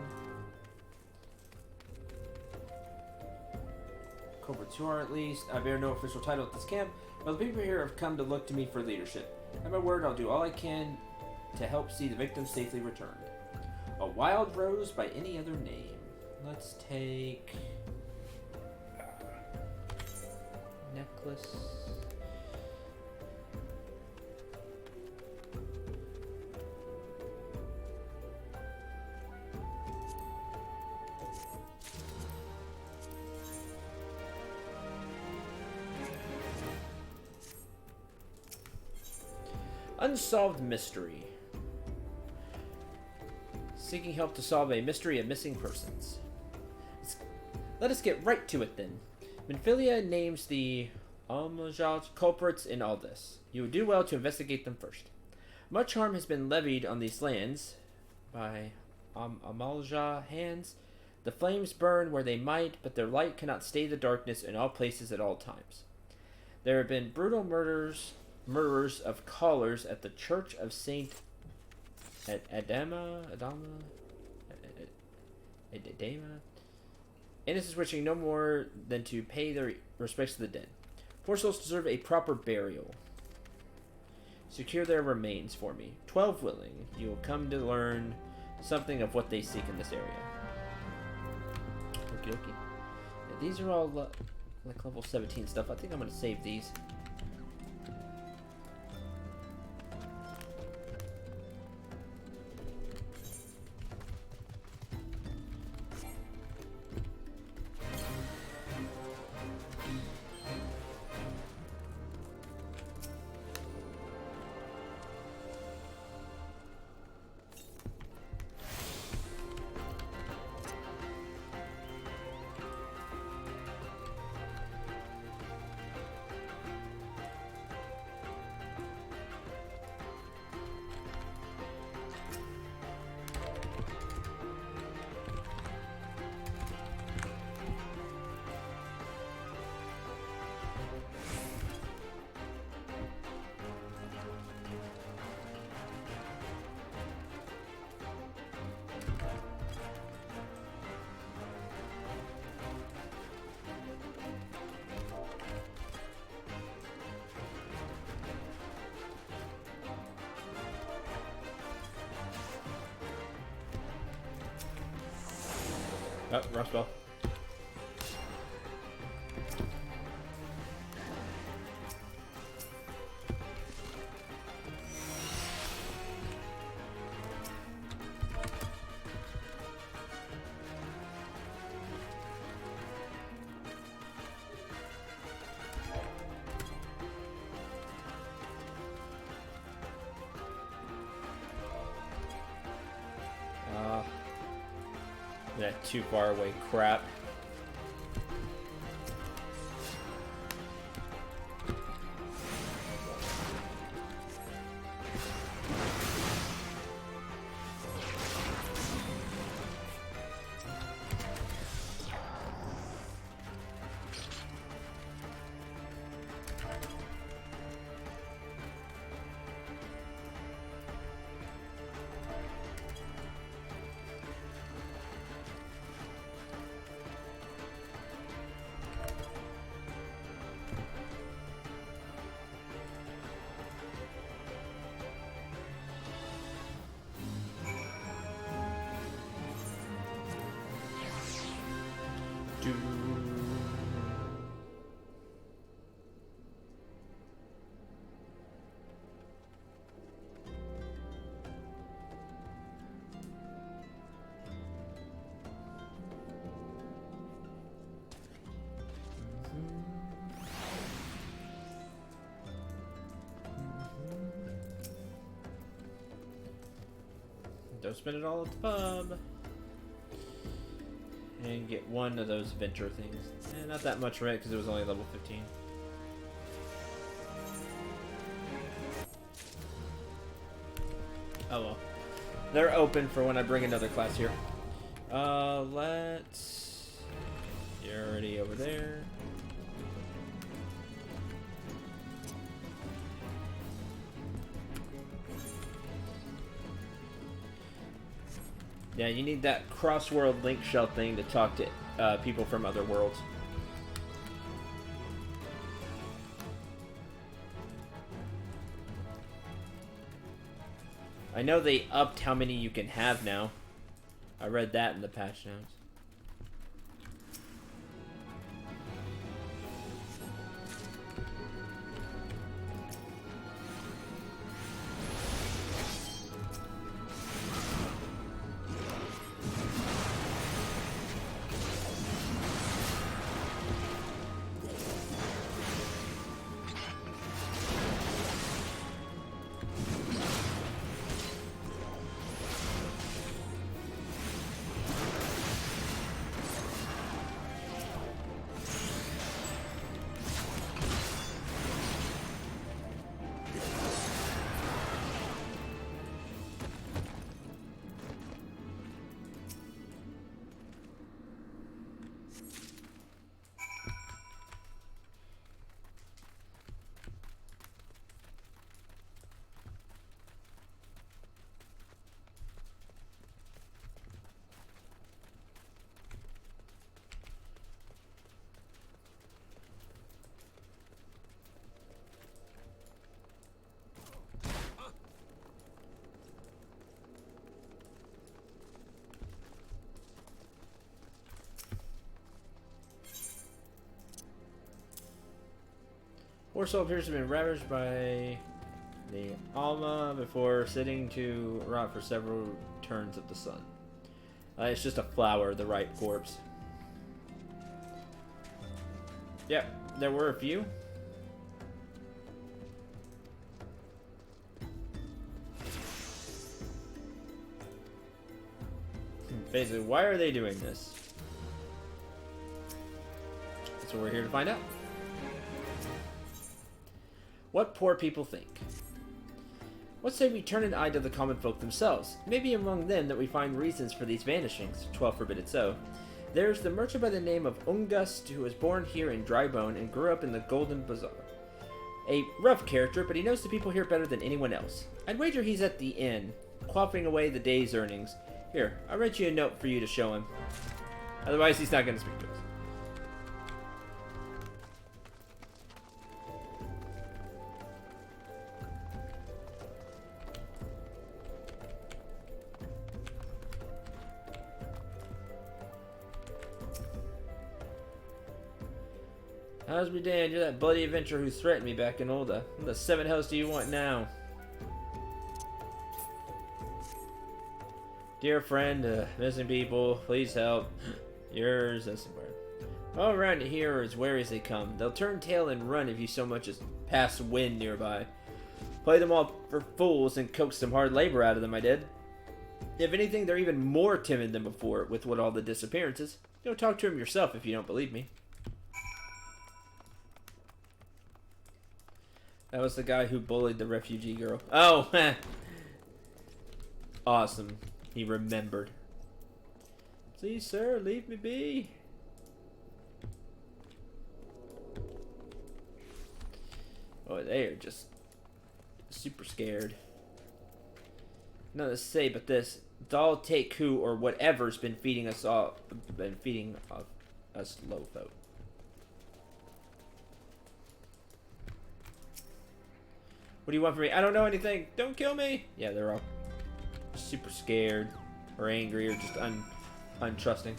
Coverture, at least. I bear no official title at this camp, but the people here have come to look to me for leadership. At my word, I'll do all I can to help see the victims safely returned. A wild rose by any other name. Let's take... necklace. Unsolved mystery. Seeking help to solve a mystery of missing persons. Let us get right to it then. Minfilia names the Almajaj culprits in all this. You would do well to investigate them first. Much harm has been levied on these lands by Amalja hands. The flames burn where they might, but their light cannot stay the darkness in all places at all times. There have been brutal murderers of callers at the Church of Saint Adama, innocents wishing no more than to pay their respects to the dead. Poor souls deserve a proper burial. Secure their remains for me. 12 willing. You will come to learn something of what they seek in this area. Okie dokie. Yeah, these are all like level 17 stuff. I think I'm going to save these. Oh, wrong spell. That too far away crap. Don't spend it all at the pub. And get one of those venture things. Not that much rent because it was only level 15. Oh well. They're open for when I bring another class here. Let's... You're already over there. Yeah, you need that cross-world link shell thing to talk to people from other worlds. I know they upped how many you can have now. I read that in the patch notes. Warsaw appears to have been ravaged by the Alma before sitting to rot for several turns of the sun. It's just a flower, the right corpse. Yep, there were a few. Basically, why are they doing this? That's what we're here to find out. What poor people think. What say we turn an eye to the common folk themselves? Maybe among them that we find reasons for these vanishings. 12 forbid it so. There's the merchant by the name of Ungust, who was born here in Drybone and grew up in the Golden Bazaar. A rough character, but he knows the people here better than anyone else. I'd wager he's at the inn, quaffing away the day's earnings. Here, I'll write you a note for you to show him. Otherwise, he's not going to speak to us. How's me Dan? You're that bloody adventurer who threatened me back in Olda. What the 7 hells do you want now? Dear friend, missing people, please help. Yours, Essenberg. All around here are as wary as they come. They'll turn tail and run if you so much as pass wind nearby. Play them all for fools and coax some hard labor out of them, I did. If anything, they're even more timid than before with what all the disappearances. Go talk to him yourself if you don't believe me. That was the guy who bullied the refugee girl. Oh, awesome. He remembered. Please, sir, leave me be. Oh, they are just super scared. Nothing to say but this. Dal take who or whatever's been feeding us us low folk. What do you want from me? I don't know anything. Don't kill me. Yeah, they're all super scared or angry or just untrusting.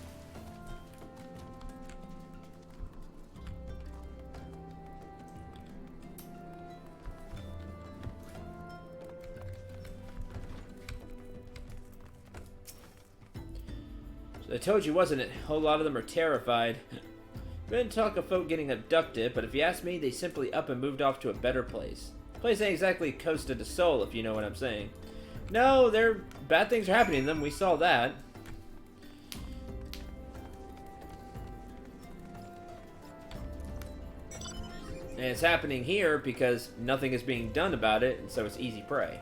So I told you, wasn't it? A whole lot of them are terrified. We didn't talk of folk getting abducted, but if you ask me, they simply up and moved off to a better place. Place ain't exactly Costa del Sol, if you know what I'm saying. No, bad things are happening to them. We saw that. And it's happening here because nothing is being done about it, and so it's easy prey.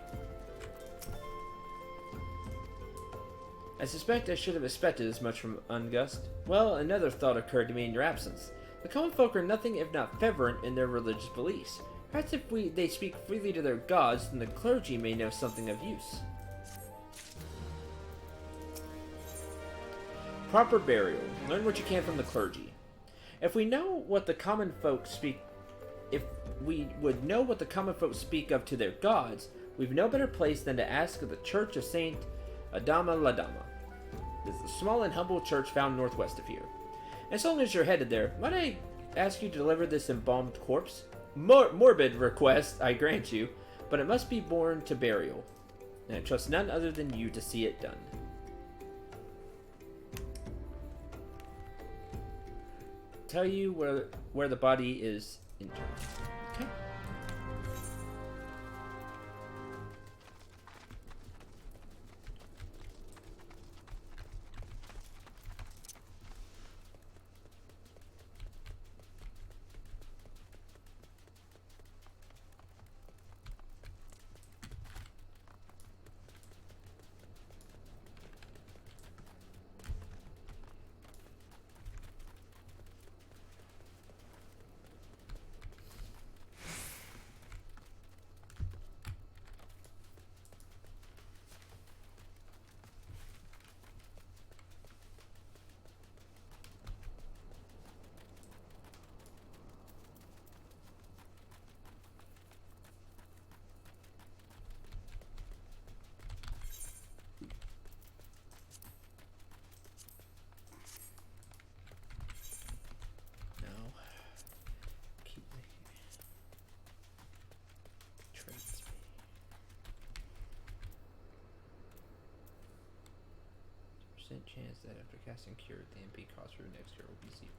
I suspect I should have expected as much from Ungust. Well, another thought occurred to me in your absence. The common folk are nothing if not fervent in their religious beliefs. Perhaps if they speak freely to their gods, then the clergy may know something of use. Proper burial. Learn what you can from the clergy. If we know what the common folk speak... If we would know what the common folk speak of to their gods, we've no better place than to ask of the Church of Saint Adama Ladama. This is a small and humble church found northwest of here. As long as you're headed there, might I ask you to deliver this embalmed corpse? Morbid request, I grant you, but it must be borne to burial, and I trust none other than you to see it done. Tell you where the body is interred. Okay. Chance that after casting Cure, the MP cost for next year will be 0.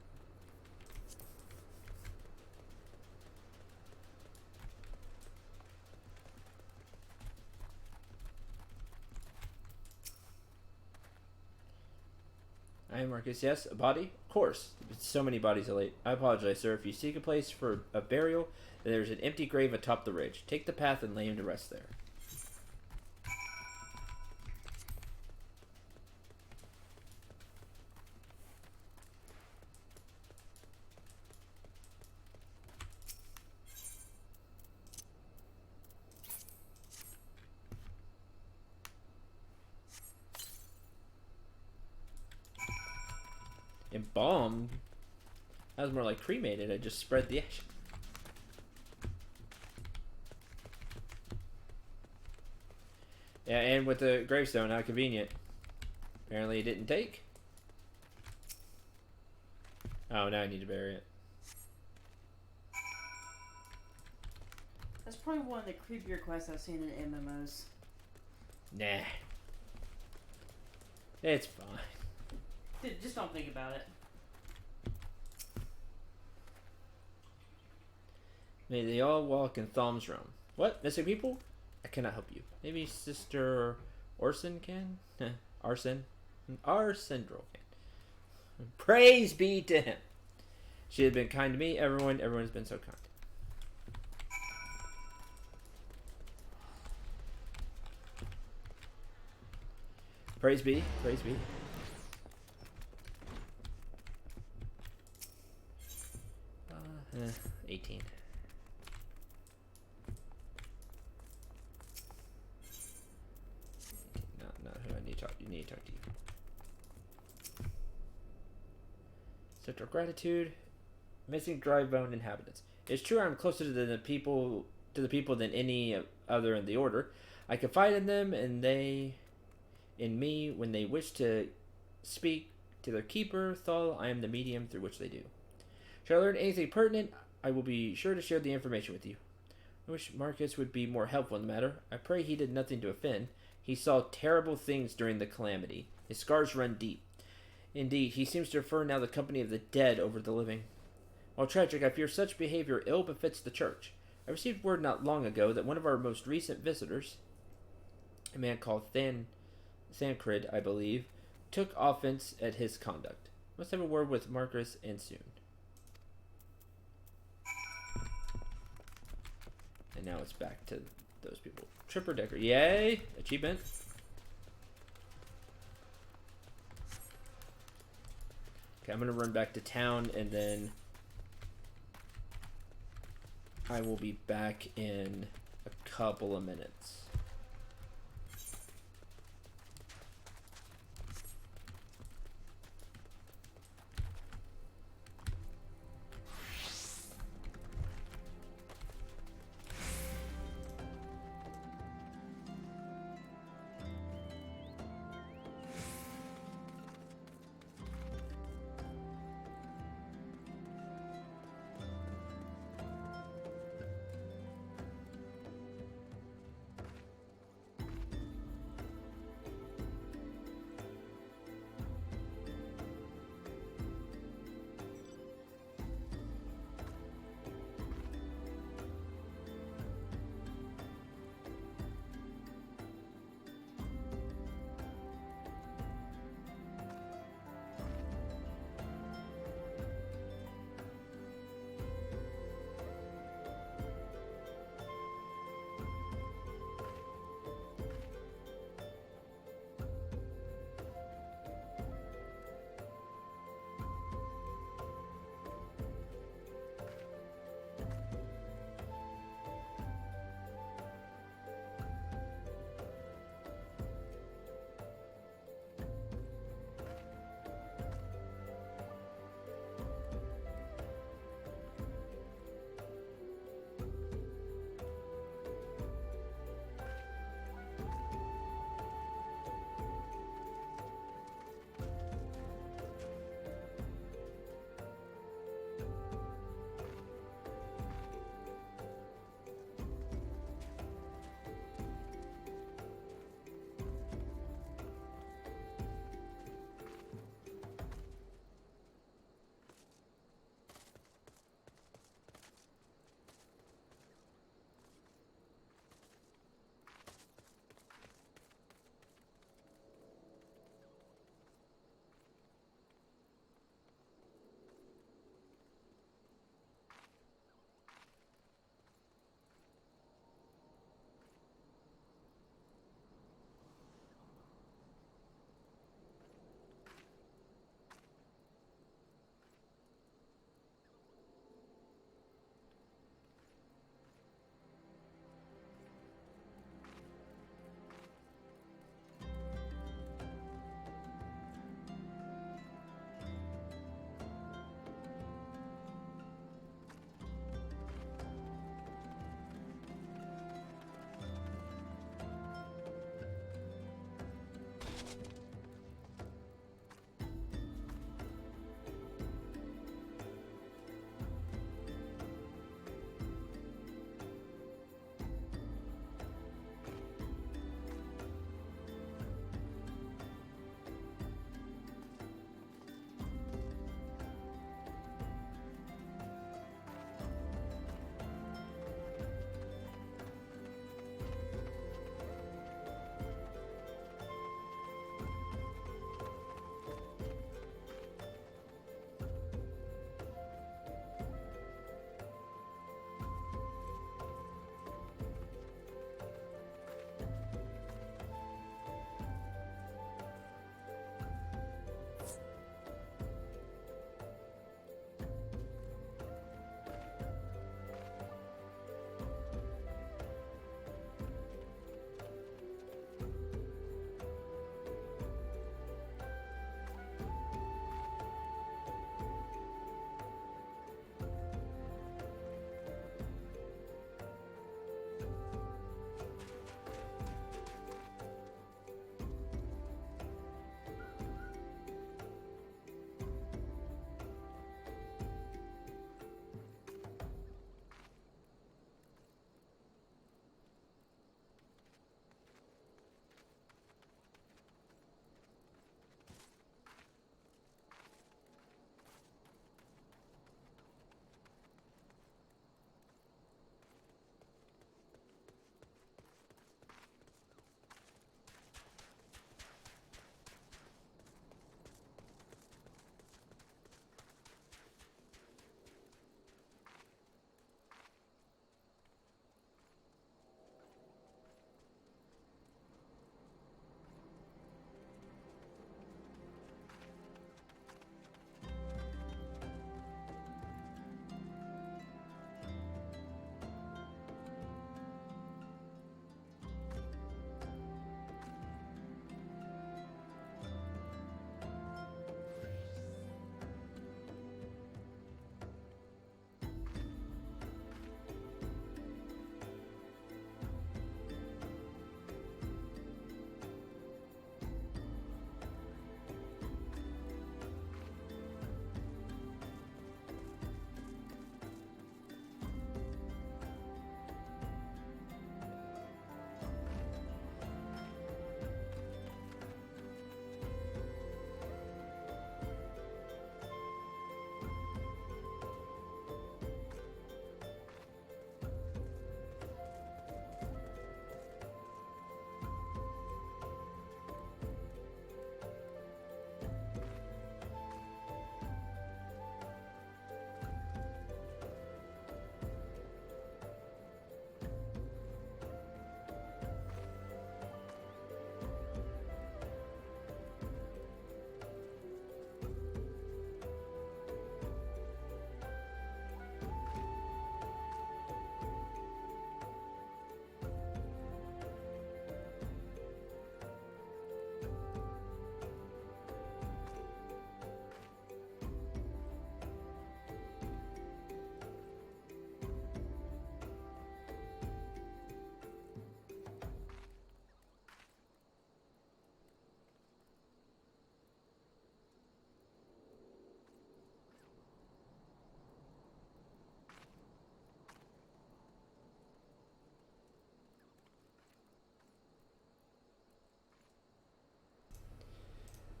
I am Marcus. Yes, a body? Of course. So many bodies are late. I apologize, sir. If you seek a place for a burial, then there's an empty grave atop the ridge. Take the path and lay him to rest there. Embalmed? That was more like cremated. I just spread the ash. Yeah, and with the gravestone, how convenient. Apparently it didn't take. Oh, now I need to bury it. That's probably one of the creepier quests I've seen in MMOs. Nah. It's fine. Dude, just don't think about it. May they all walk in Thalm's realm. What? Missing people? I cannot help you. Maybe Sister Orson can? Arsen? Arsendril can. Praise be to him. She has been kind to me. Everyone has been so kind. Praise be. Praise be. 18. Not who I need to talk to. You need to talk to you. Scepter of Gratitude. Missing dry bone inhabitants. It's true I'm closer to the people than any other in the order. I confide in them and they in me when they wish to speak to their keeper. Thal, I am the medium through which they do. Should I learn anything pertinent, I will be sure to share the information with you. I wish Marcus would be more helpful in the matter. I pray he did nothing to offend. He saw terrible things during the calamity. His scars run deep. Indeed, he seems to prefer now the company of the dead over the living. While tragic, I fear such behavior ill befits the church. I received word not long ago that one of our most recent visitors a man called Thancred, I believe, took offense at his conduct. Must have a word with Marcus and soon. And now it's back to those people. Tripper Decker. Yay! Achievement. Okay, I'm going to run back to town, and then I will be back in a couple of minutes.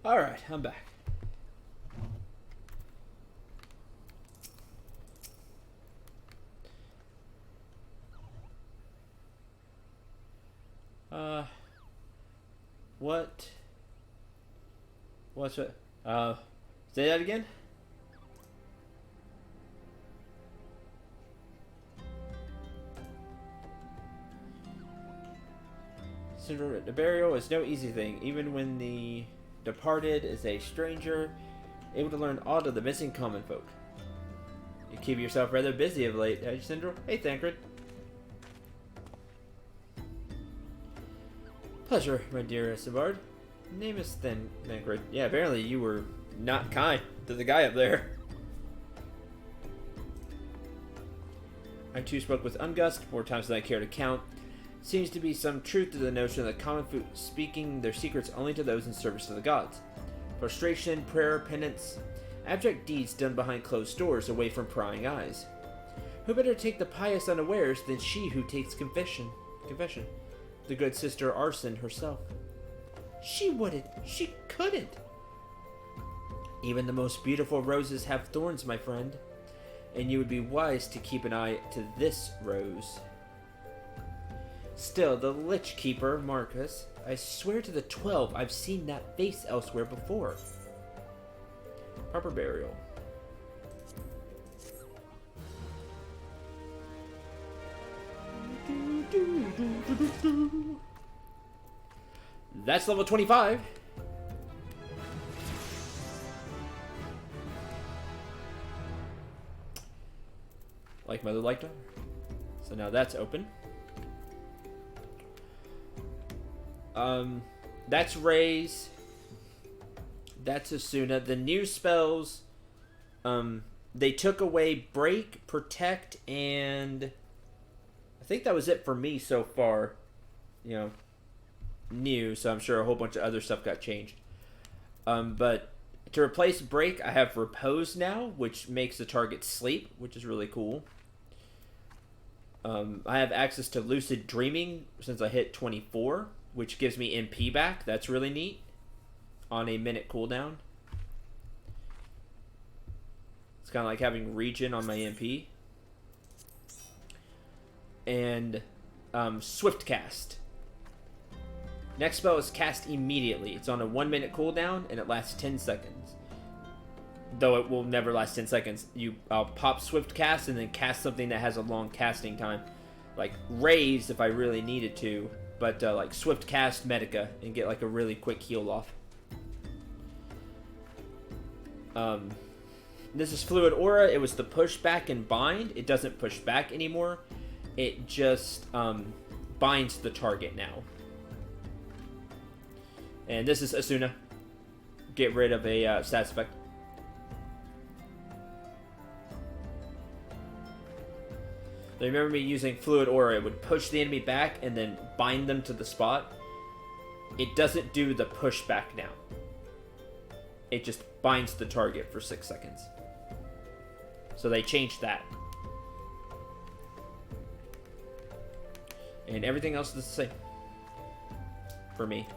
Alright, I'm back. What? What's it? Say that again? The burial is no easy thing, even when the departed is a stranger, able to learn all of the missing common folk. You keep yourself rather busy of late, have you, Syndrome? Hey, Thancred. Pleasure, my dear Savard. Name is Thancred. Yeah, apparently you were not kind to the guy up there. I too spoke with Ungust, more times than I care to count. Seems to be some truth to the notion that common folk speaking their secrets only to those in service to the gods. Frustration, prayer, penance, abject deeds done behind closed doors away from prying eyes. Who better take the pious unawares than she who takes confession? The good sister Arson herself. She wouldn't. She couldn't. Even the most beautiful roses have thorns, my friend. And you would be wise to keep an eye to this rose. Still, the Lich Keeper, Marcus, I swear to the 12 I've seen that face elsewhere before. Proper burial. That's level 25. Like mother, like daughter. So now that's open. That's Raise. That's Asuna. The new spells, they took away Break, Protect, and I think that was it for me so far. You know, new, so I'm sure a whole bunch of other stuff got changed. But to replace Break, I have Repose now, which makes the target sleep, which is really cool. I have access to Lucid Dreaming since I hit 24, which gives me MP back. That's really neat. On a minute cooldown. It's kind of like having Regen on my MP. And Swift Cast. Next spell is cast immediately. It's on a 1 minute cooldown and it lasts 10 seconds. Though it will never last 10 seconds. I'll pop Swift Cast and then cast something that has a long casting time. Like Raise if I really needed to. But like Swift Cast Medica and get like a really quick heal off. This is Fluid Aura. It was the push back and bind. It doesn't push back anymore. It just binds the target now. And this is Asuna. Get rid of a stats effect. They remember me using Fluid Aura. It would push the enemy back and then bind them to the spot. It doesn't do the pushback now. It just binds the target for 6 seconds. So they changed that. And everything else is the same. For me.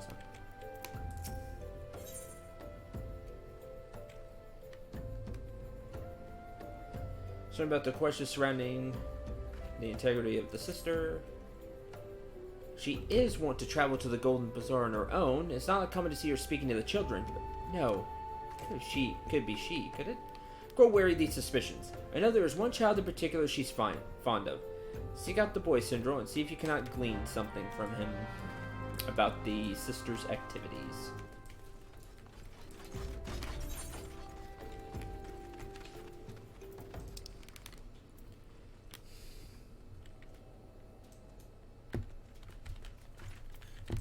Something about the questions surrounding the integrity of the sister. She is wont to travel to the Golden Bazaar on her own. It's not uncommon to see her speaking to the children. But no. Could be she, could it? Grow wary of these suspicions. I know there is one child in particular she's fond of. Seek out the boy, Syndrome, and see if you cannot glean something from him about the sister's activities.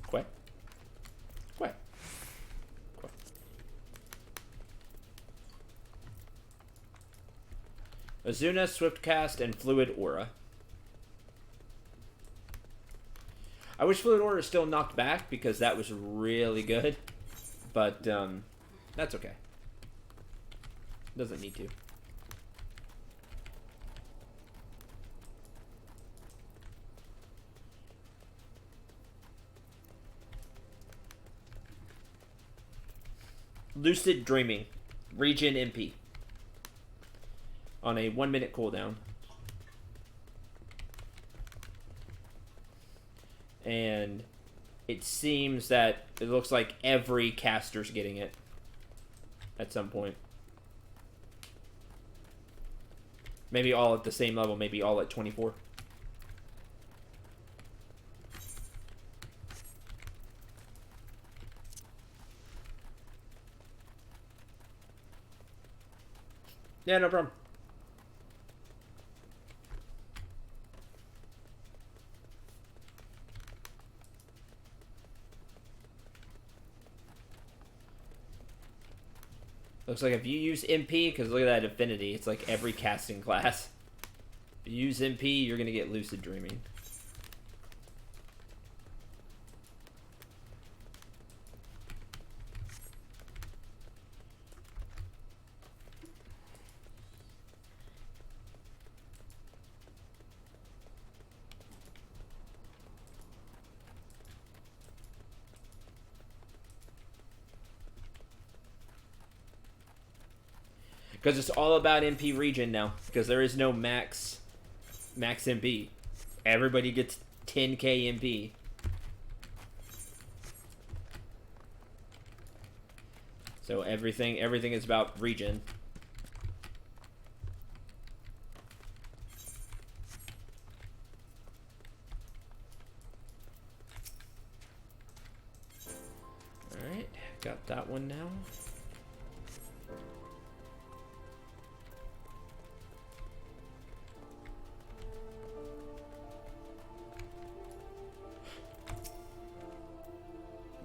Quack. Quack. Quack. Azuna, Swift Cast, and Fluid Aura. I wish Fluid Aura is still knocked back because that was really good. But, that's okay. Doesn't need to. Lucid Dreaming. Regen MP. On a 1-minute cooldown. And it seems that it looks like every caster's getting it at some point. Maybe all at the same level, maybe all at 24. Yeah, no problem. Looks like if you use MP, because look at that affinity, it's like every casting class. If you use MP, you're going to get Lucid Dreaming. Because it's all about MP regen now. Because there is no max MP. Everybody gets 10k MP. So everything is about regen. Alright, got that one now.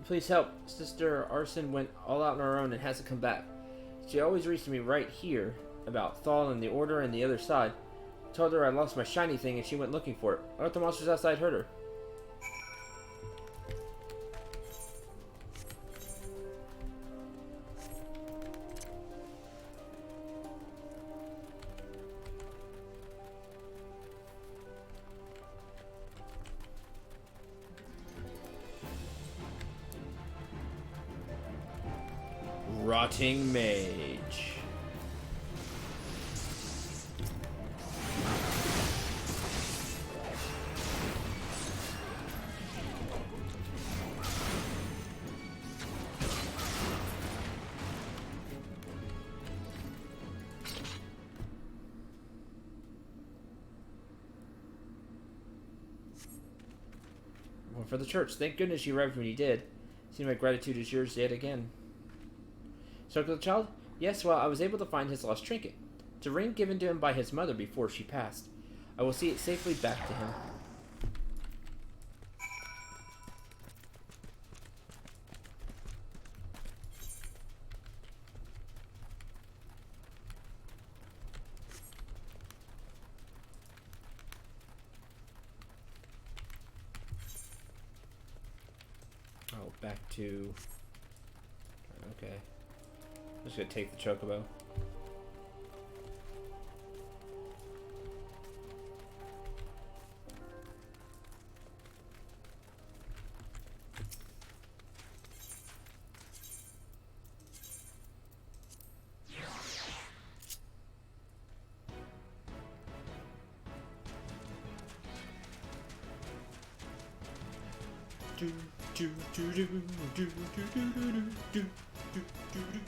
Please help. Sister Arson went all out on her own and hasn't come back. She always reads to me right here about Thal and the Order and the other side. I told her I lost my shiny thing and she went looking for it. I thought the monsters outside heard her. Rotting Mage. Well, for the church, thank goodness you arrived when you did. See, my gratitude is yours yet again. Circle the child? Yes, well, I was able to find his lost trinket. It's a ring given to him by his mother before she passed. I will see it safely back to him. Oh, back to... Okay. I'm just gonna take the chocobo. Do do do do do do do do do do do.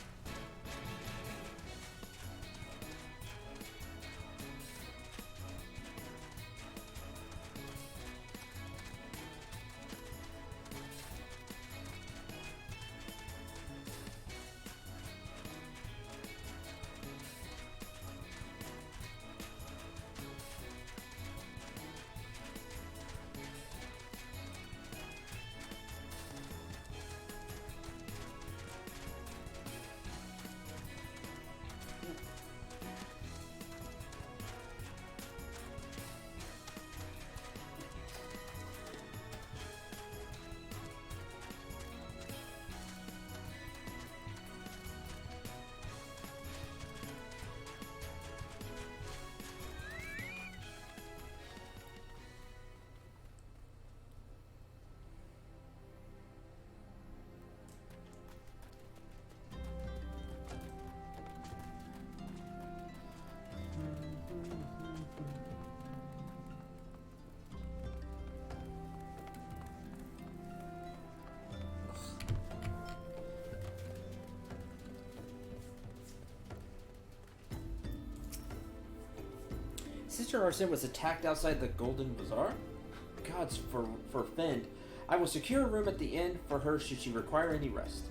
Sister Arsene was attacked outside the Golden Bazaar? Gods forfend. I will secure a room at the inn for her should she require any rest.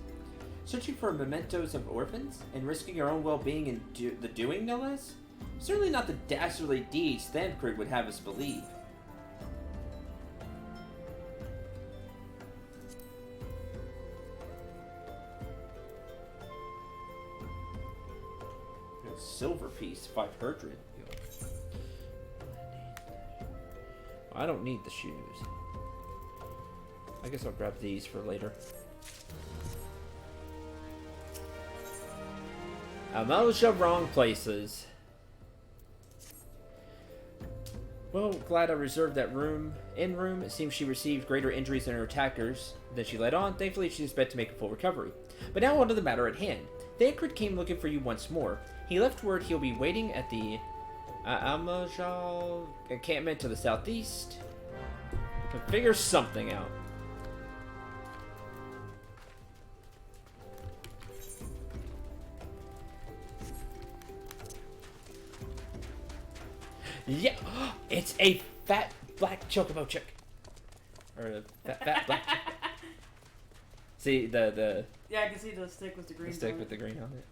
Searching for mementos of orphans? And risking your own well-being in the doing, no less? Certainly not the dastardly deeds Thancred would have us believe. Silver piece, 500. I don't need the shoes. I guess I'll grab these for later. Amalja wrong places. Well, glad I reserved that room. It seems she received greater injuries than her attackers than she let on. Thankfully, she is expected to make a full recovery. But now on to the matter at hand. Thancred came looking for you once more. He left word he'll be waiting at the Amalja encampment to the southeast. To figure something out. Yeah, it's a fat black chocobo chick. Or a fat black chick. See, the... Yeah, I can see the stick with the green The stick on with the green on it.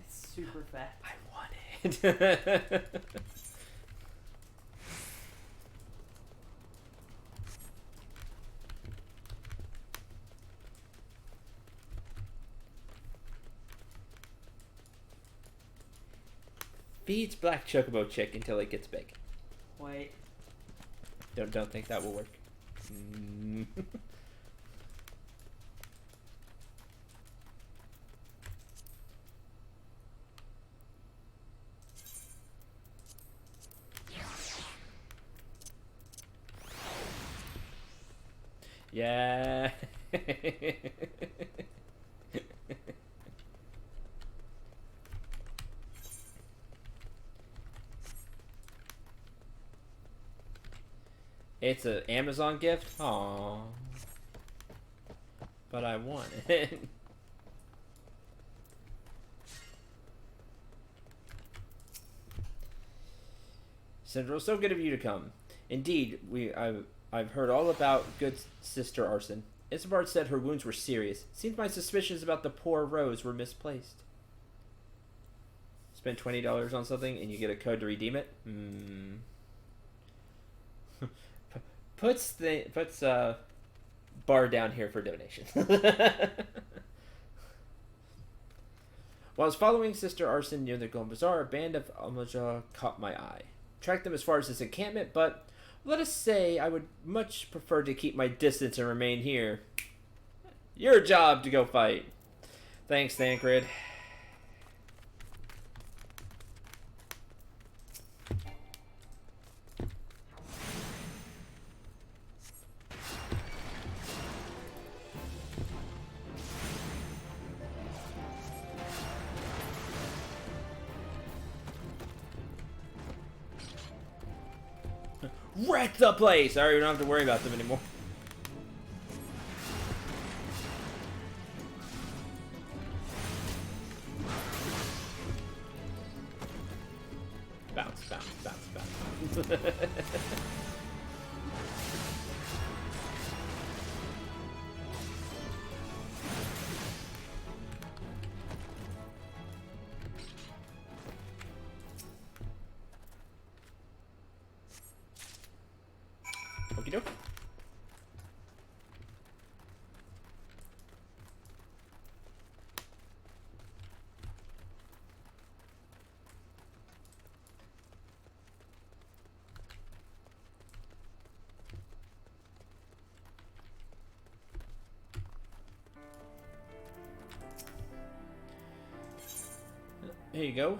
It's super fat. I want it. Feeds black chocobo chick until it gets big. Wait. Don't think that will work. Yeah. It's an Amazon gift? Aww. But I want it. Syndrome, so good of you to come. Indeed, I've heard all about good Sister Arsene. Isambard said her wounds were serious. Seems my suspicions about the poor Rose were misplaced. Spend $20 on something and you get a code to redeem it? Puts bar down here for donation. While I was following Sister Arsene near the Golden Bazaar, a band of Almaja caught my eye. Tracked them as far as this encampment, but let us say I would much prefer to keep my distance and remain here. Your job to go fight. Thanks, Thancred. Wreck the place! Alright, we don't have to worry about them anymore. Bounce, bounce, bounce, bounce, bounce. Okie doke. Here you go.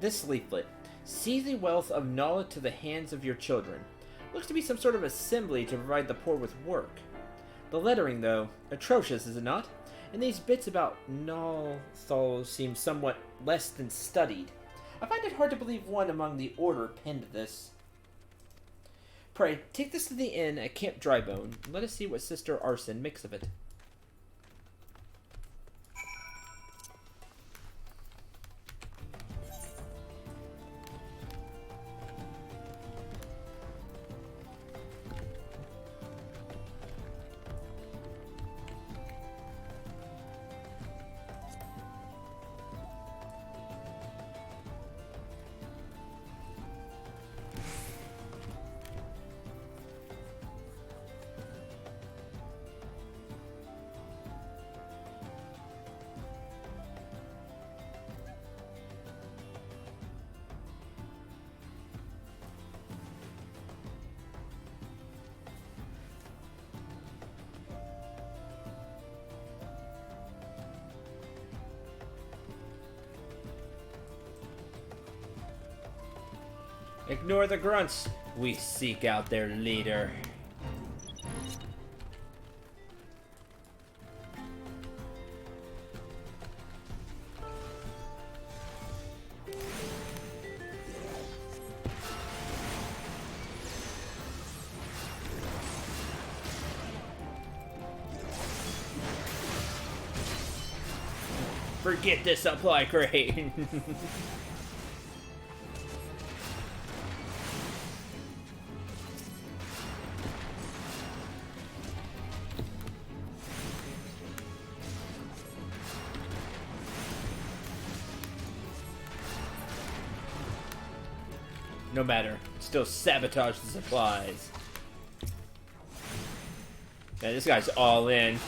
This leaflet. See the wealth of knowledge to the hands of your children. Looks to be some sort of assembly to provide the poor with work. The lettering, though, atrocious, is it not? And these bits about Nalthal seem somewhat less than studied. I find it hard to believe one among the order penned this. Pray, take this to the inn at Camp Drybone, and let us see what Sister Arsene makes of it. Ignore the grunts. We seek out their leader. Forget this supply crate. No matter, still sabotage the supplies. Yeah, this guy's all in.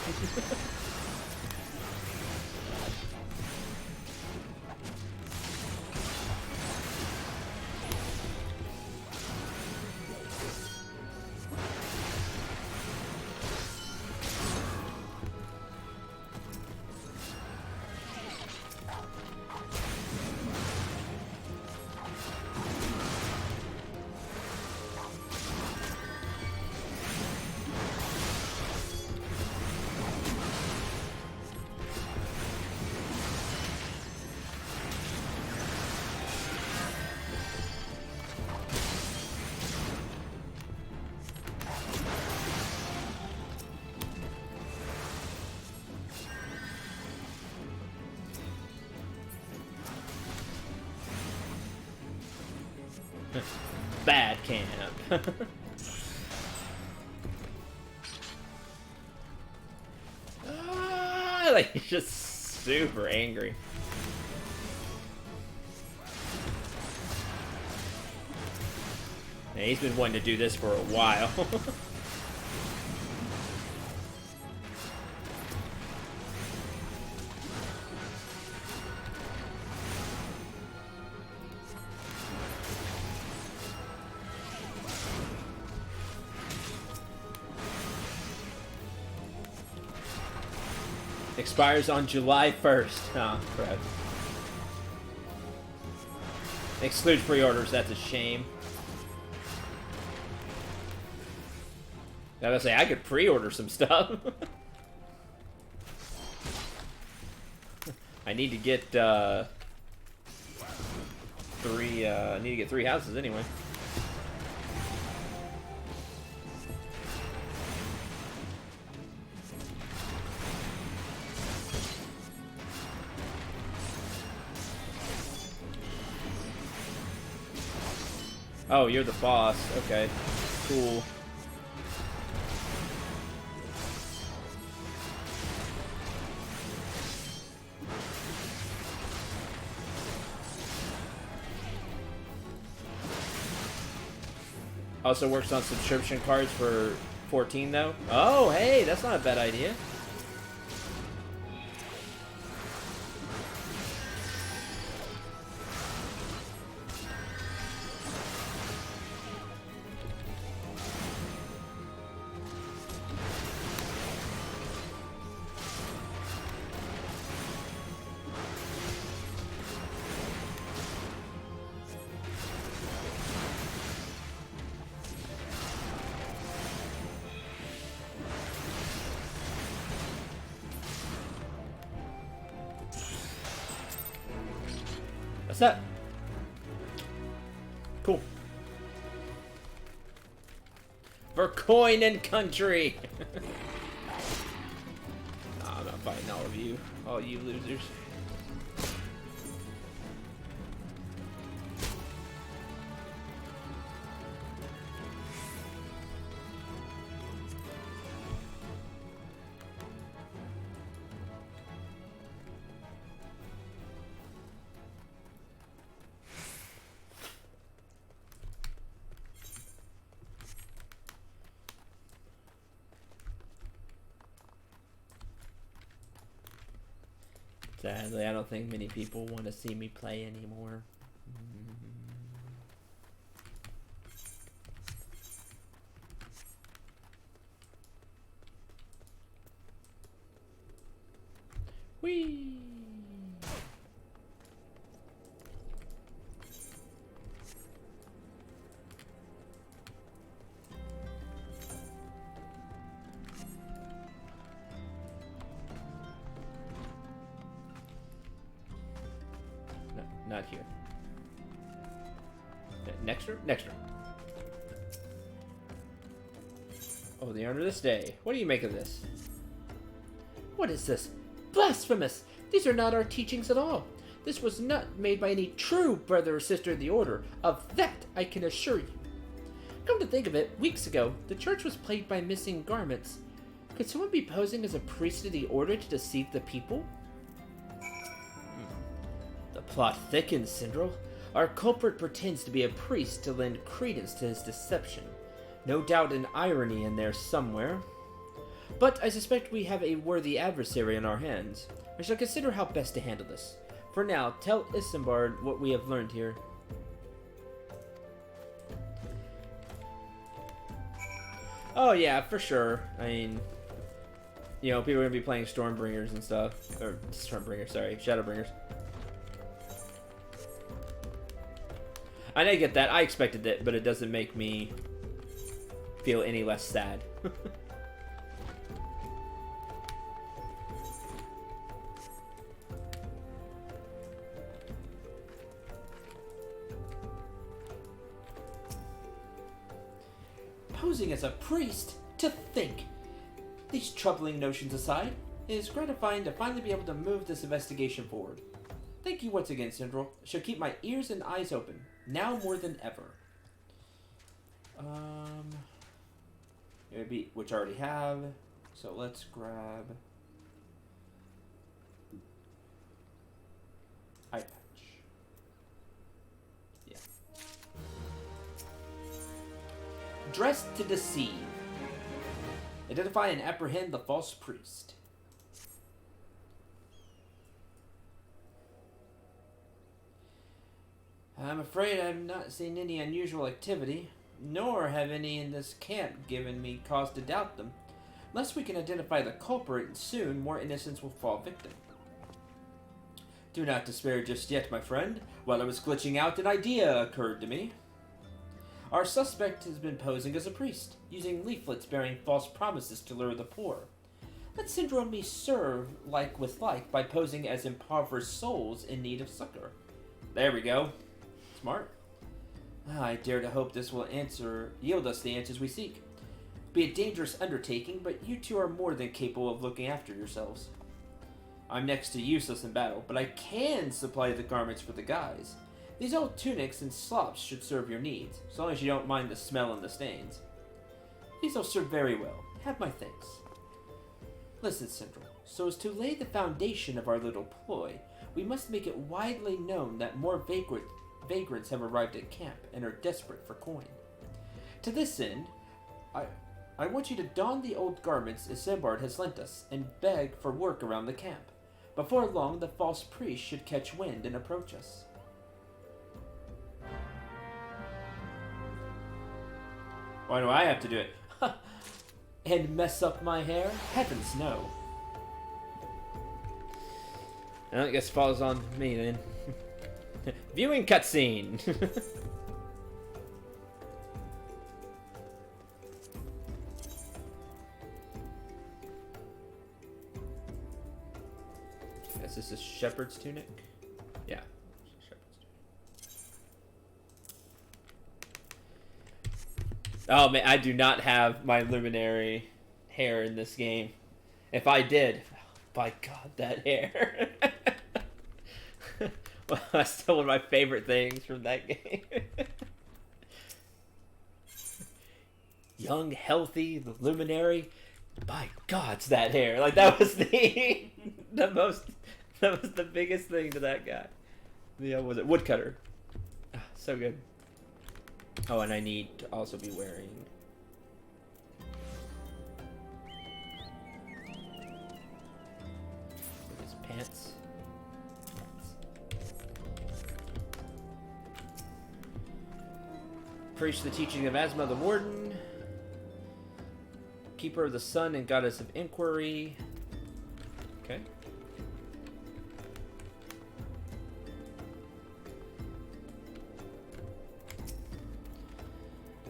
Bad camp. Like, he's just super angry. Yeah, he's been wanting to do this for a while. Expires on July 1st. Oh, crap. Excludes pre-orders, that's a shame. I was gonna say, I could pre-order some stuff. I need to get, I need to get 3 houses anyway. Oh, you're the boss. Okay. Cool. Also works on subscription cards for 14 though. Oh, hey, that's not a bad idea. What's that? Cool. For coin and country! Nah, I'm not fighting all of you. All you losers. Sadly, I don't think many people want to see me play anymore. Whee! not here. Next room? Next room. Oh, the honor this day. What do you make of this? What is this? Blasphemous! These are not our teachings at all. This was not made by any true brother or sister of the order. Of that I can assure you. Come to think of it, weeks ago, the church was plagued by missing garments. Could someone be posing as a priest of the order to deceive the people? The plot thickens, Syndrel. Our culprit pretends to be a priest to lend credence to his deception. No doubt an irony in there somewhere. But I suspect we have a worthy adversary in our hands. I shall consider how best to handle this. For now, tell Isambard what we have learned here. Oh yeah, for sure. I mean, you know, people are going to be playing Stormbringers and stuff. Or, Stormbringers, sorry, Shadowbringers. I didn't get that. I expected it, but it doesn't make me feel any less sad. Posing as a priest? To think! These troubling notions aside, it is gratifying to finally be able to move this investigation forward. Thank you once again, Syndrel. I shall keep my ears and eyes open, now more than ever. Maybe, which I already have. So let's grab eye patch. Yeah. Dressed to deceive. Identify and apprehend the false priest. I'm afraid I've not seen any unusual activity, nor have any in this camp given me cause to doubt them. Unless we can identify the culprit, soon more innocents will fall victim. Do not despair just yet, my friend. While I was glitching out, an idea occurred to me. Our suspect has been posing as a priest, using leaflets bearing false promises to lure the poor. Let Syndrome and me serve like with like by posing as impoverished souls in need of succor. There we go. Smart. I dare to hope this will yield us the answers we seek. Be a dangerous undertaking, but you two are more than capable of looking after yourselves. I'm next to useless in battle, but I can supply the garments for the guys. These old tunics and slops should serve your needs, as long as you don't mind the smell and the stains. These will serve very well. Have my thanks. Listen, Syndrel, so as to lay the foundation of our little ploy, we must make it widely known that more vagrants have arrived at camp and are desperate for coin. To this end, I want you to don the old garments Isambard has lent us and beg for work around the camp. Before long, the false priest should catch wind and approach us. Why do I have to do it? And mess up my hair? Heavens no. Well, I guess it falls on me then. Viewing cutscene. Is this a shepherd's tunic? Yeah. Shepherd's tunic. Oh man, I do not have my luminary hair in this game. If I did, by God, that hair. Well, that's still one of my favorite things from that game. Young, healthy, the luminary. By God's that hair. Like that was the that was the biggest thing to that guy. The was it woodcutter? Ah, so good. Oh, and I need to also be wearing his pants. Preach the teaching of Asma the Warden, Keeper of the Sun and Goddess of Inquiry. Okay.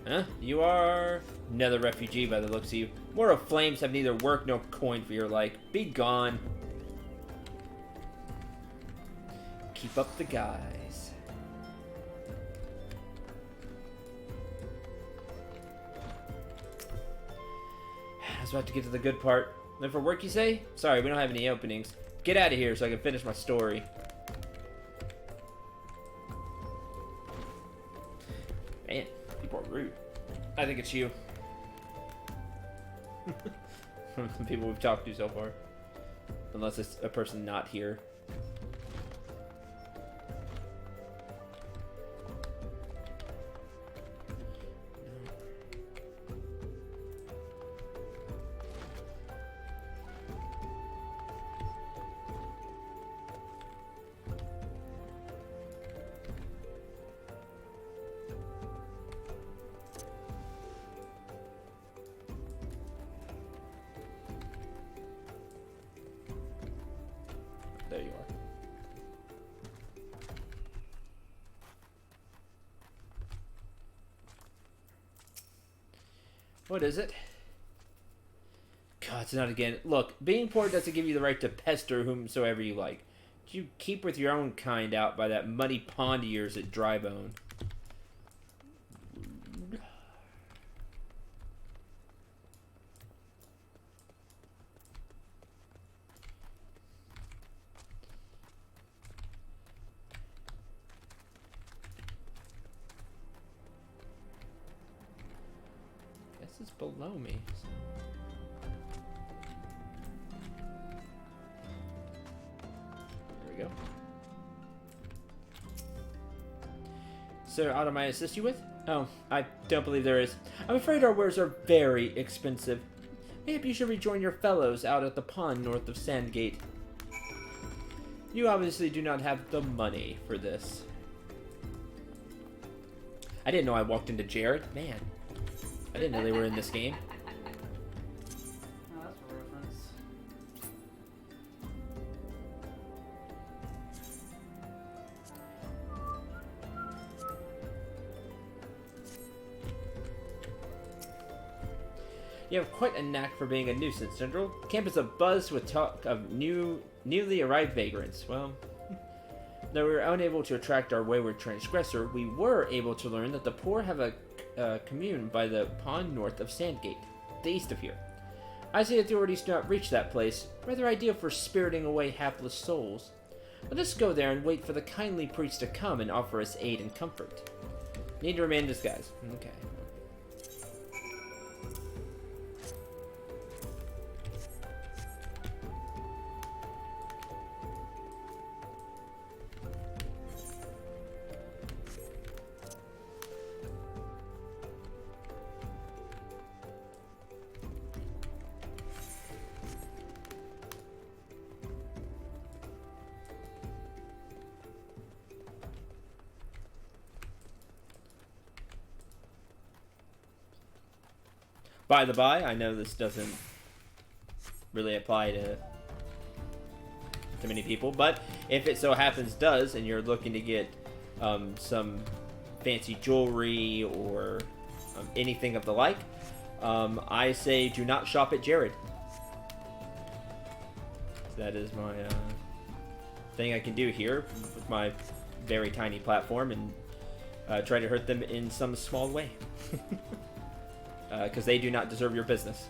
Huh? You are another refugee by the looks of you. More of flames have neither work nor coin for your like. Be gone. Keep up the guys. Guess we'll have to get to the good part. Then for work, you say? Sorry, we don't have any openings. Get out of here so I can finish my story. Man, people are rude. I think it's you. From the people we've talked to so far. Unless it's a person not here. There you are. What is it? God, it's not again. Look, being poor doesn't give you the right to pester whomsoever you like. You keep with your own kind out by that muddy pond of yours at Drybone. Guess it's below me. There we go. Sir, aught I might assist you with? Oh, I don't believe there is. I'm afraid our wares are very expensive. Maybe you should rejoin your fellows out at the pond north of Sandgate. You obviously do not have the money for this. I didn't know I walked into Jared. Man, I didn't know they were in this game. Oh, that's a reference. You have quite a knack for being a nuisance, Central. Camp is abuzz with talk of newly arrived vagrants. Well, though we were unable to attract our wayward transgressor, we were able to learn that the poor have a commune by the pond north of Sandgate, the east of here. I say authorities do not reach that place, rather ideal for spiriting away hapless souls. Let us go there and wait for the kindly priest to come and offer us aid and comfort. Need to remain in disguise. Okay. By the by, I know this doesn't really apply to many people, but if it so happens does, and you're looking to get some fancy jewelry or anything of the like, I say do not shop at Jared. That is my thing I can do here with my very tiny platform, and try to hurt them in some small way. Because they do not deserve your business.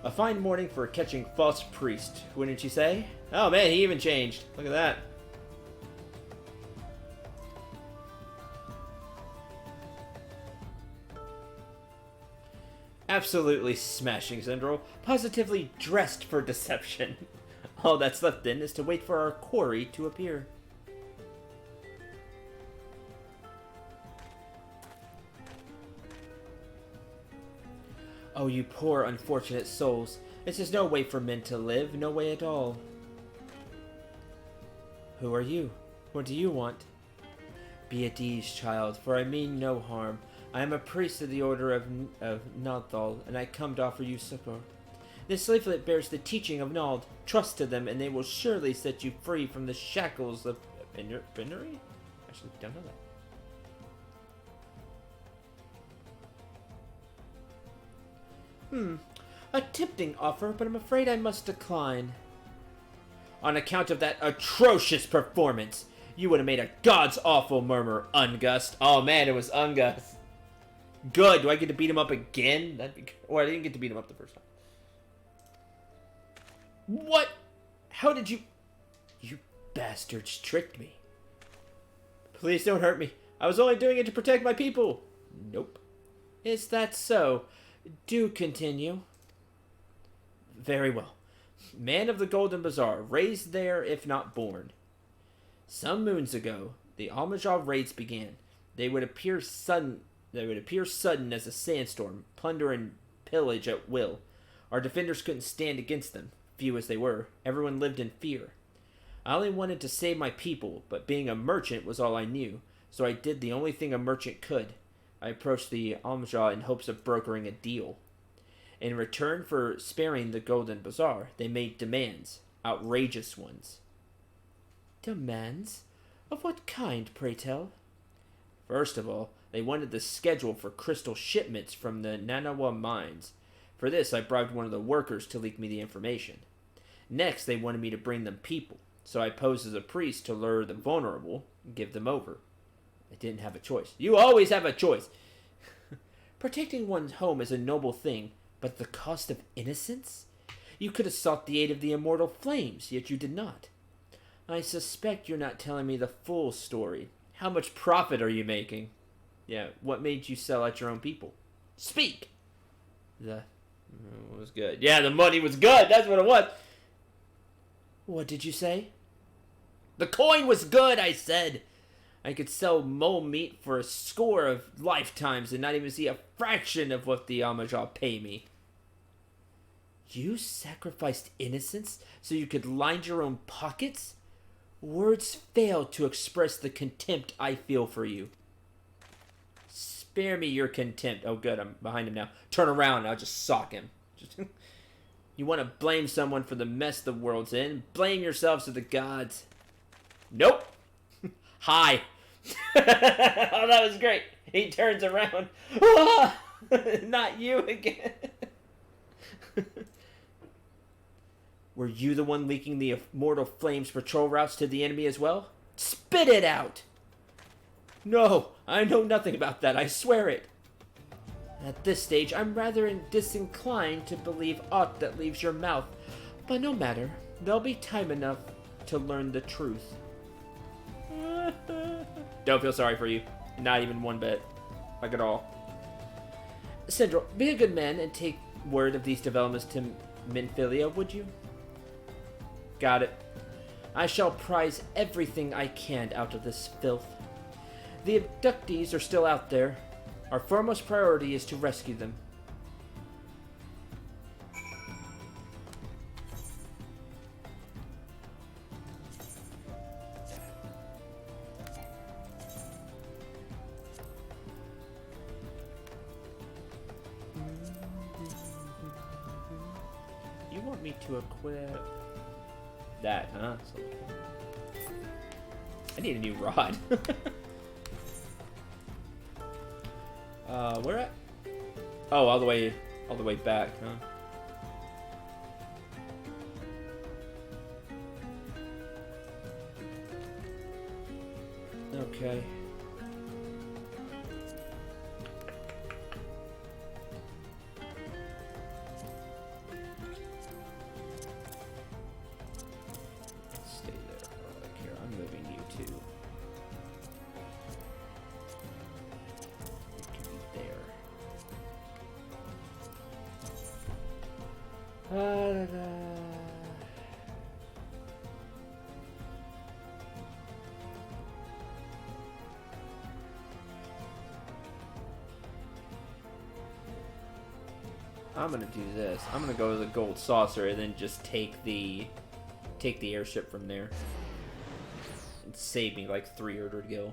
A fine morning for catching false priest, wouldn't you say? Oh man, he even changed. Look at that. Absolutely smashing, Zendril. Positively dressed for deception. All that's left then is to wait for our quarry to appear. Oh, you poor unfortunate souls. This is no way for men to live, no way at all. Who are you? What do you want? Be at ease, child, for I mean no harm. I am a priest of the Order of Naldthal, and I come to offer you succor. This leaflet bears the teaching of Nald. Trust to them, and they will surely set you free from the shackles of Binnery? Actually, don't know that. A tempting offer, but I'm afraid I must decline. On account of that atrocious performance. You would have made a god's awful murmur, Ungust. Oh man, it was Ungust. Good. Do I get to beat him up again? That'd be... Or I didn't get to beat him up the first time. What? How did you... You bastards tricked me. Please don't hurt me. I was only doing it to protect my people. Nope. Is that so? Do continue. Very well. Man of the Golden Bazaar, raised there if not born. Some moons ago, the Almajal raids began. They would appear sudden as a sandstorm, plunder and pillage at will. Our defenders couldn't stand against them, few as they were. Everyone lived in fear. I only wanted to save my people, but being a merchant was all I knew, so I did the only thing a merchant could. I approached the Almajal in hopes of brokering a deal. In return for sparing the Golden Bazaar, they made demands, outrageous ones. Demands? Of what kind, pray tell? First of all, they wanted the schedule for crystal shipments from the Nanawa mines. For this, I bribed one of the workers to leak me the information. Next, they wanted me to bring them people, so I posed as a priest to lure the vulnerable and give them over. I didn't have a choice. You always have a choice! Protecting one's home is a noble thing, but at the cost of innocence? You could have sought the aid of the immortal flames, yet you did not. I suspect you're not telling me the full story. How much profit are you making? Yeah, what made you sell out your own people? Speak! The was good. Yeah, the money was good. That's what it was. What did you say? The coin was good, I said. I could sell mole meat for a score of lifetimes and not even see a fraction of what the Almajal pay me. You sacrificed innocence so you could line your own pockets? Words fail to express the contempt I feel for you. Spare me your contempt. Oh, good. I'm behind him now. Turn around. I'll just sock him. You want to blame someone for the mess the world's in? Blame yourselves to the gods. Nope. Hi. Oh, that was great. He turns around. Not you again. Were you the one leaking the immortal flames patrol routes to the enemy as well? Spit it out! No, I know nothing about that, I swear it. At this stage, I'm rather disinclined to believe aught that leaves your mouth. But no matter, there'll be time enough to learn the truth. Don't feel sorry for you. Not even one bit. Like at all. Sindral, be a good man and take word of these developments to Minfilia, would you? Got it. I shall prize everything I can out of this filth. The abductees are still out there. Our foremost priority is to rescue them. You want me to equip that, huh? I need a new rod. Where at? Oh, all the way back, huh? Okay. Stay there. Like here, I'm moving you too. You can be there. I'm gonna do this. I'm gonna go to the gold saucer and then just take the airship from there. And save me like 300 gil.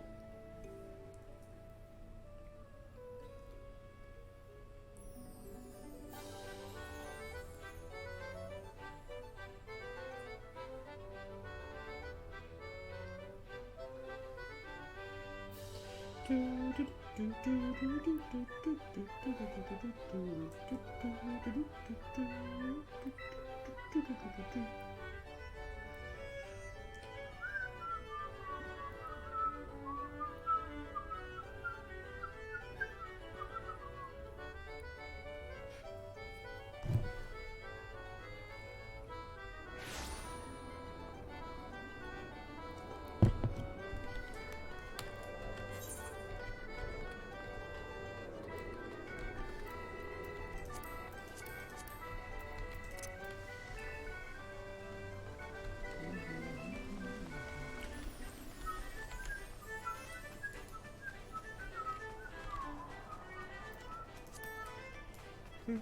To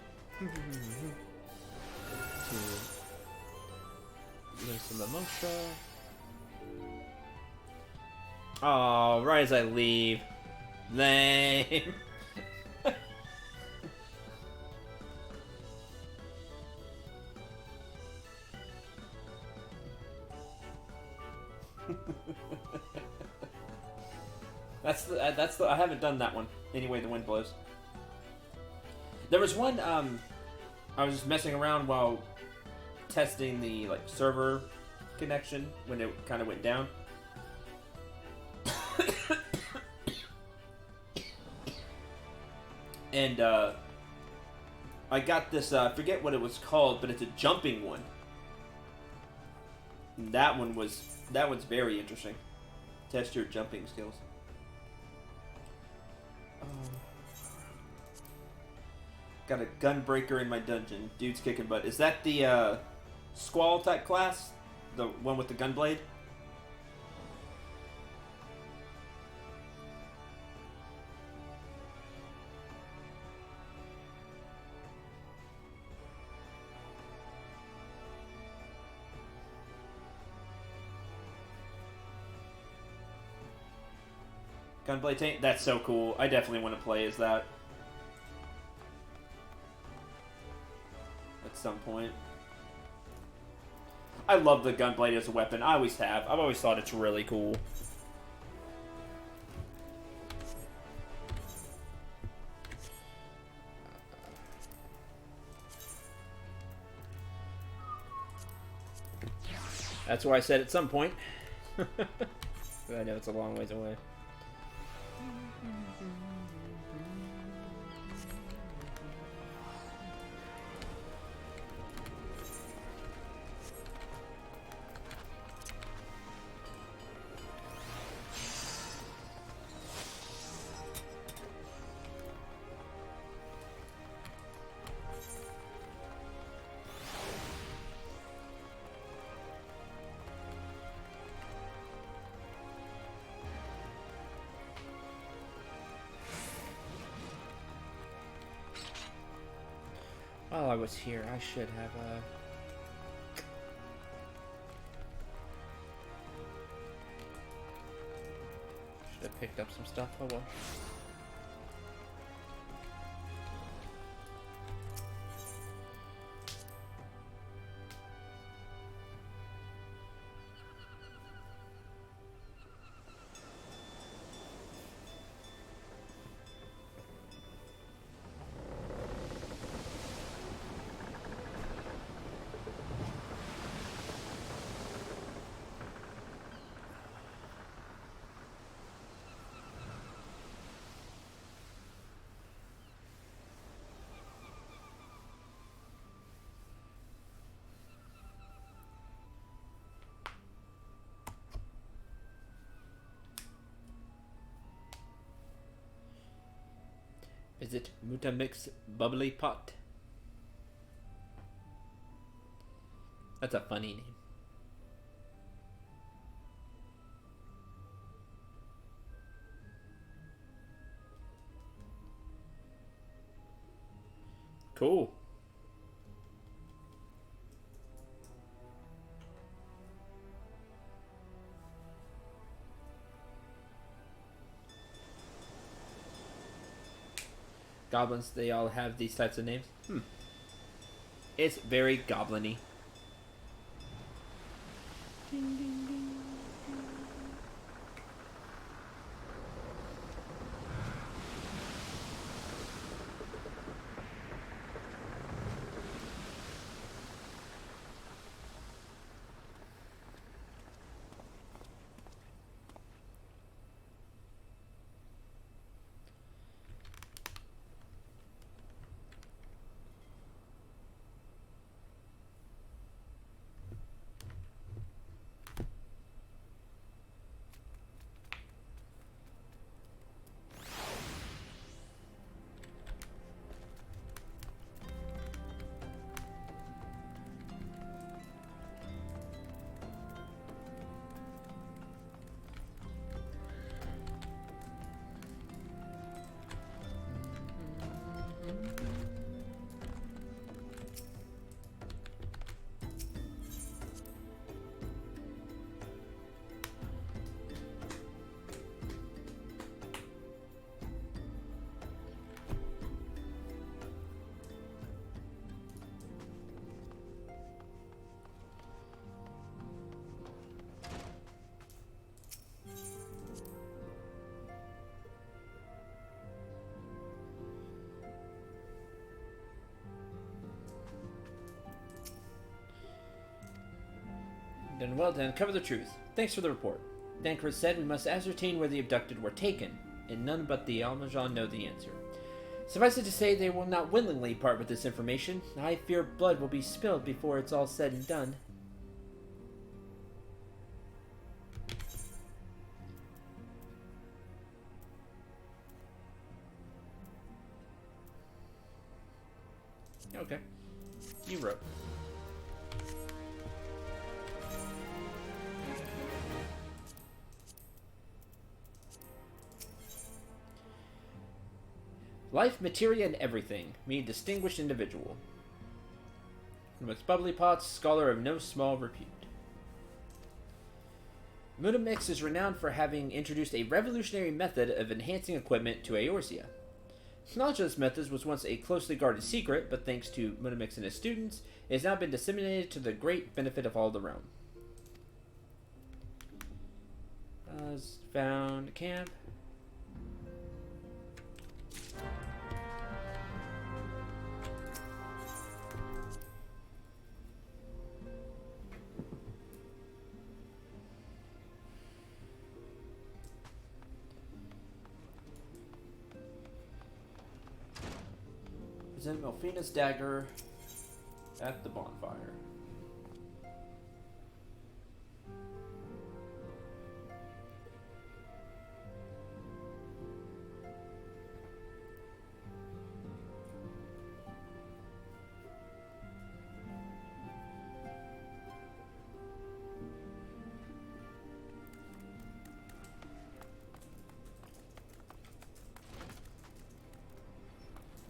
use some Mimosa. Oh, right as I leave. Lame. that's the I haven't done that one. Anyway, the wind blows. There was one I was just messing around while testing the like server connection when it kind of went down. And I got this I forget what it was called, but it's a jumping one. And that one's very interesting. Test your jumping skills. Got a gunbreaker in my dungeon. Dude's kicking butt. Is that the Squall type class? The one with the gunblade? Gunblade tank? That's so cool. I definitely want to play as that. At some point. I love the gunblade as a weapon. I always have. I've always thought it's really cool. That's why I said at some point. But I know it's a long ways away. While I was here, I should have picked up some stuff. Oh well. Visit Mutamix Bubbly Pot. That's a funny name. Cool. Goblins, they all have these types of names. It's very goblin-y. Ding, ding, ding. done, well done. Cover the truth. Thanks for the report. Dankra said we must ascertain where the abducted were taken, and none but the Almajan know the answer. Suffice it to say, they will not willingly part with this information. I fear blood will be spilled before it's all said and done. Okay. You wrote. Life, materia, and everything. Me, distinguished individual. With bubbly pots, scholar of no small repute. Mutamix is renowned for having introduced a revolutionary method of enhancing equipment to Eorzea. Knowledge of this method was once a closely guarded secret, but thanks to Mutamix and his students, it has now been disseminated to the great benefit of all the realm. Found camp. Present Melfina's dagger at the bonfire.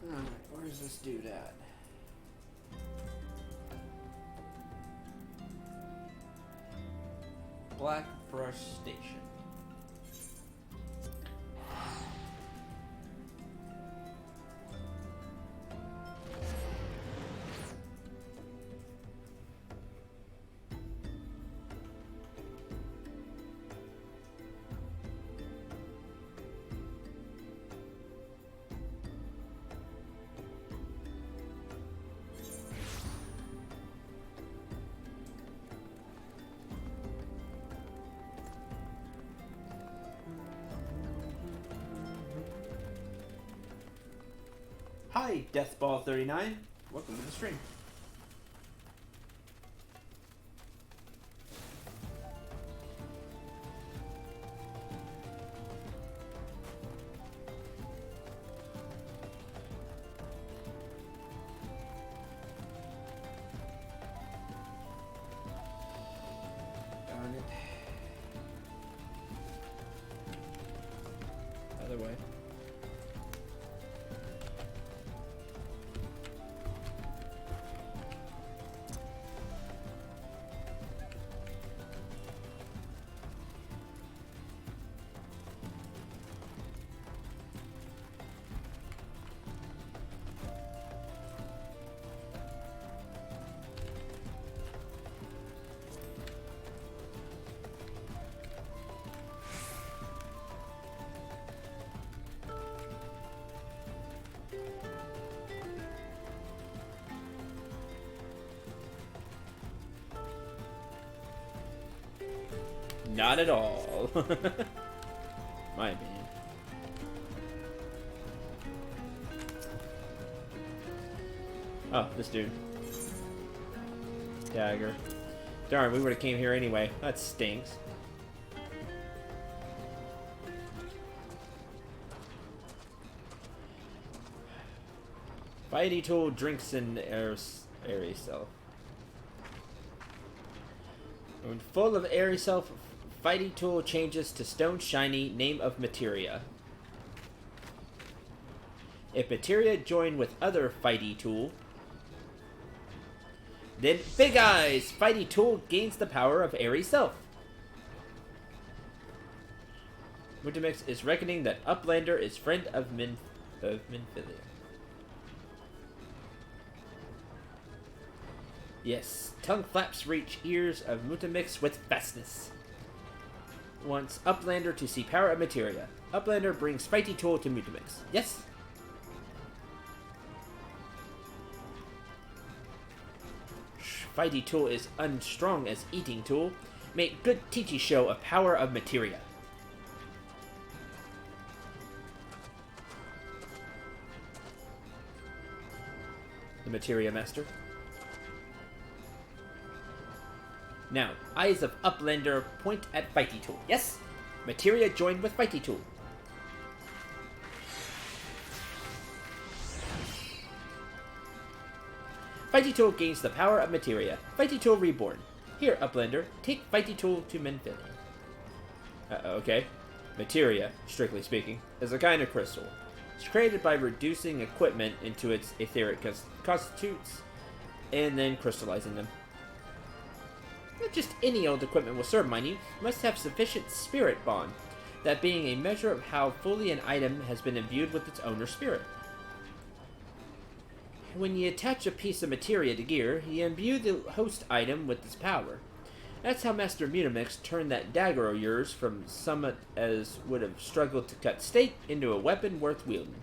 Alright, where's this dude at? Black Brush Station. Hi, Deathball39. Welcome to the stream. Darn it. Other way. Not at all. My opinion. Oh, this dude. Dagger. Darn, we would have came here anyway. That stinks. Fighty tool drinks in airy self. When full of airy self, Fighty tool changes to stone shiny, name of materia. If materia join with other Fighty tool, then Big Eyes Fighty tool gains the power of airy self. Mutamix is reckoning that Uplander is friend of Minfilia. Yes, tongue flaps reach ears of Mutamix with fastness. Wants Uplander to see power of materia. Uplander brings Fighty tool to Mutamix. Yes? fighty tool is unstrong as eating tool. Make good teachy show of power of materia. The materia master. Now, eyes of Uplander point at fighty tool. Yes, materia joined with fighty tool. Fighty tool gains the power of materia. Fighty tool reborn. Here, Uplander, take fighty tool to Menville. Okay. Materia, strictly speaking, is a kind of crystal. It's created by reducing equipment into its etheric constitutes and then crystallizing them. Not just any old equipment will serve, mind you. It must have sufficient spirit bond, that being a measure of how fully an item has been imbued with its owner's spirit. When you attach a piece of materia to gear, you imbue the host item with its power. That's how Master Mutamix turned that dagger of yours from somewhat as would have struggled to cut steak into a weapon worth wielding.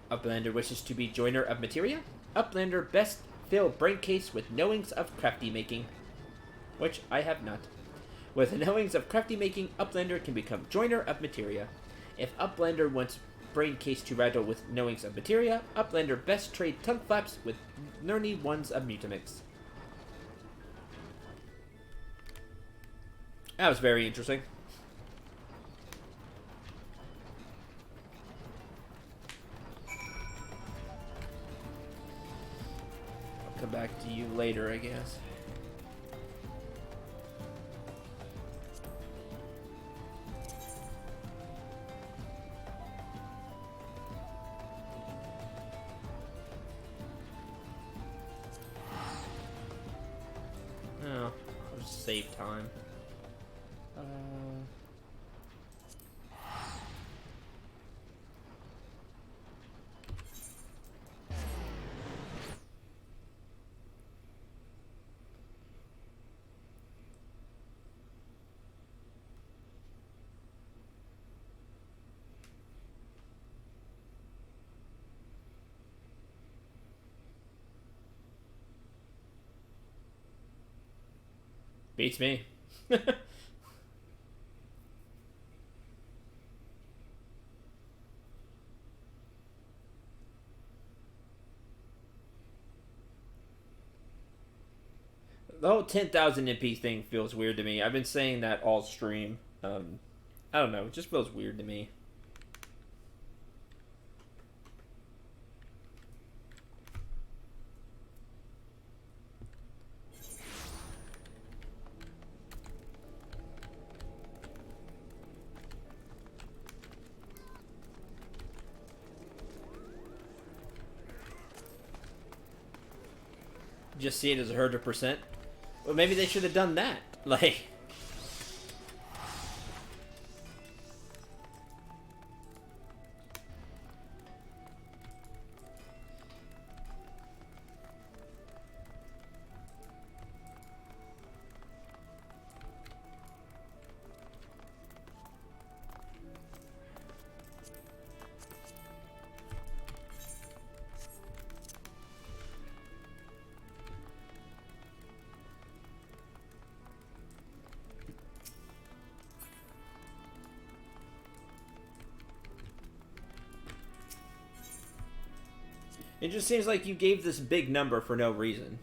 Uplander wishes to be joiner of materia? Uplander best fill brain case with knowings of crafty making, which I have not. With knowings of crafty making, Uplander can become joiner of materia. If Uplander wants brain case to rattle with knowings of materia, Uplander best trade tongue flaps with nerdy ones of Mutamix. That was very interesting. I'll come back to you later, I guess. Oh, I'll just save time. Beats me. The whole 10,000 MP thing feels weird to me. I've been saying that all stream. I don't know. It just feels weird to me. Just see it as 100%. Well, maybe they should have done that. Like... It just seems like you gave this big number for no reason.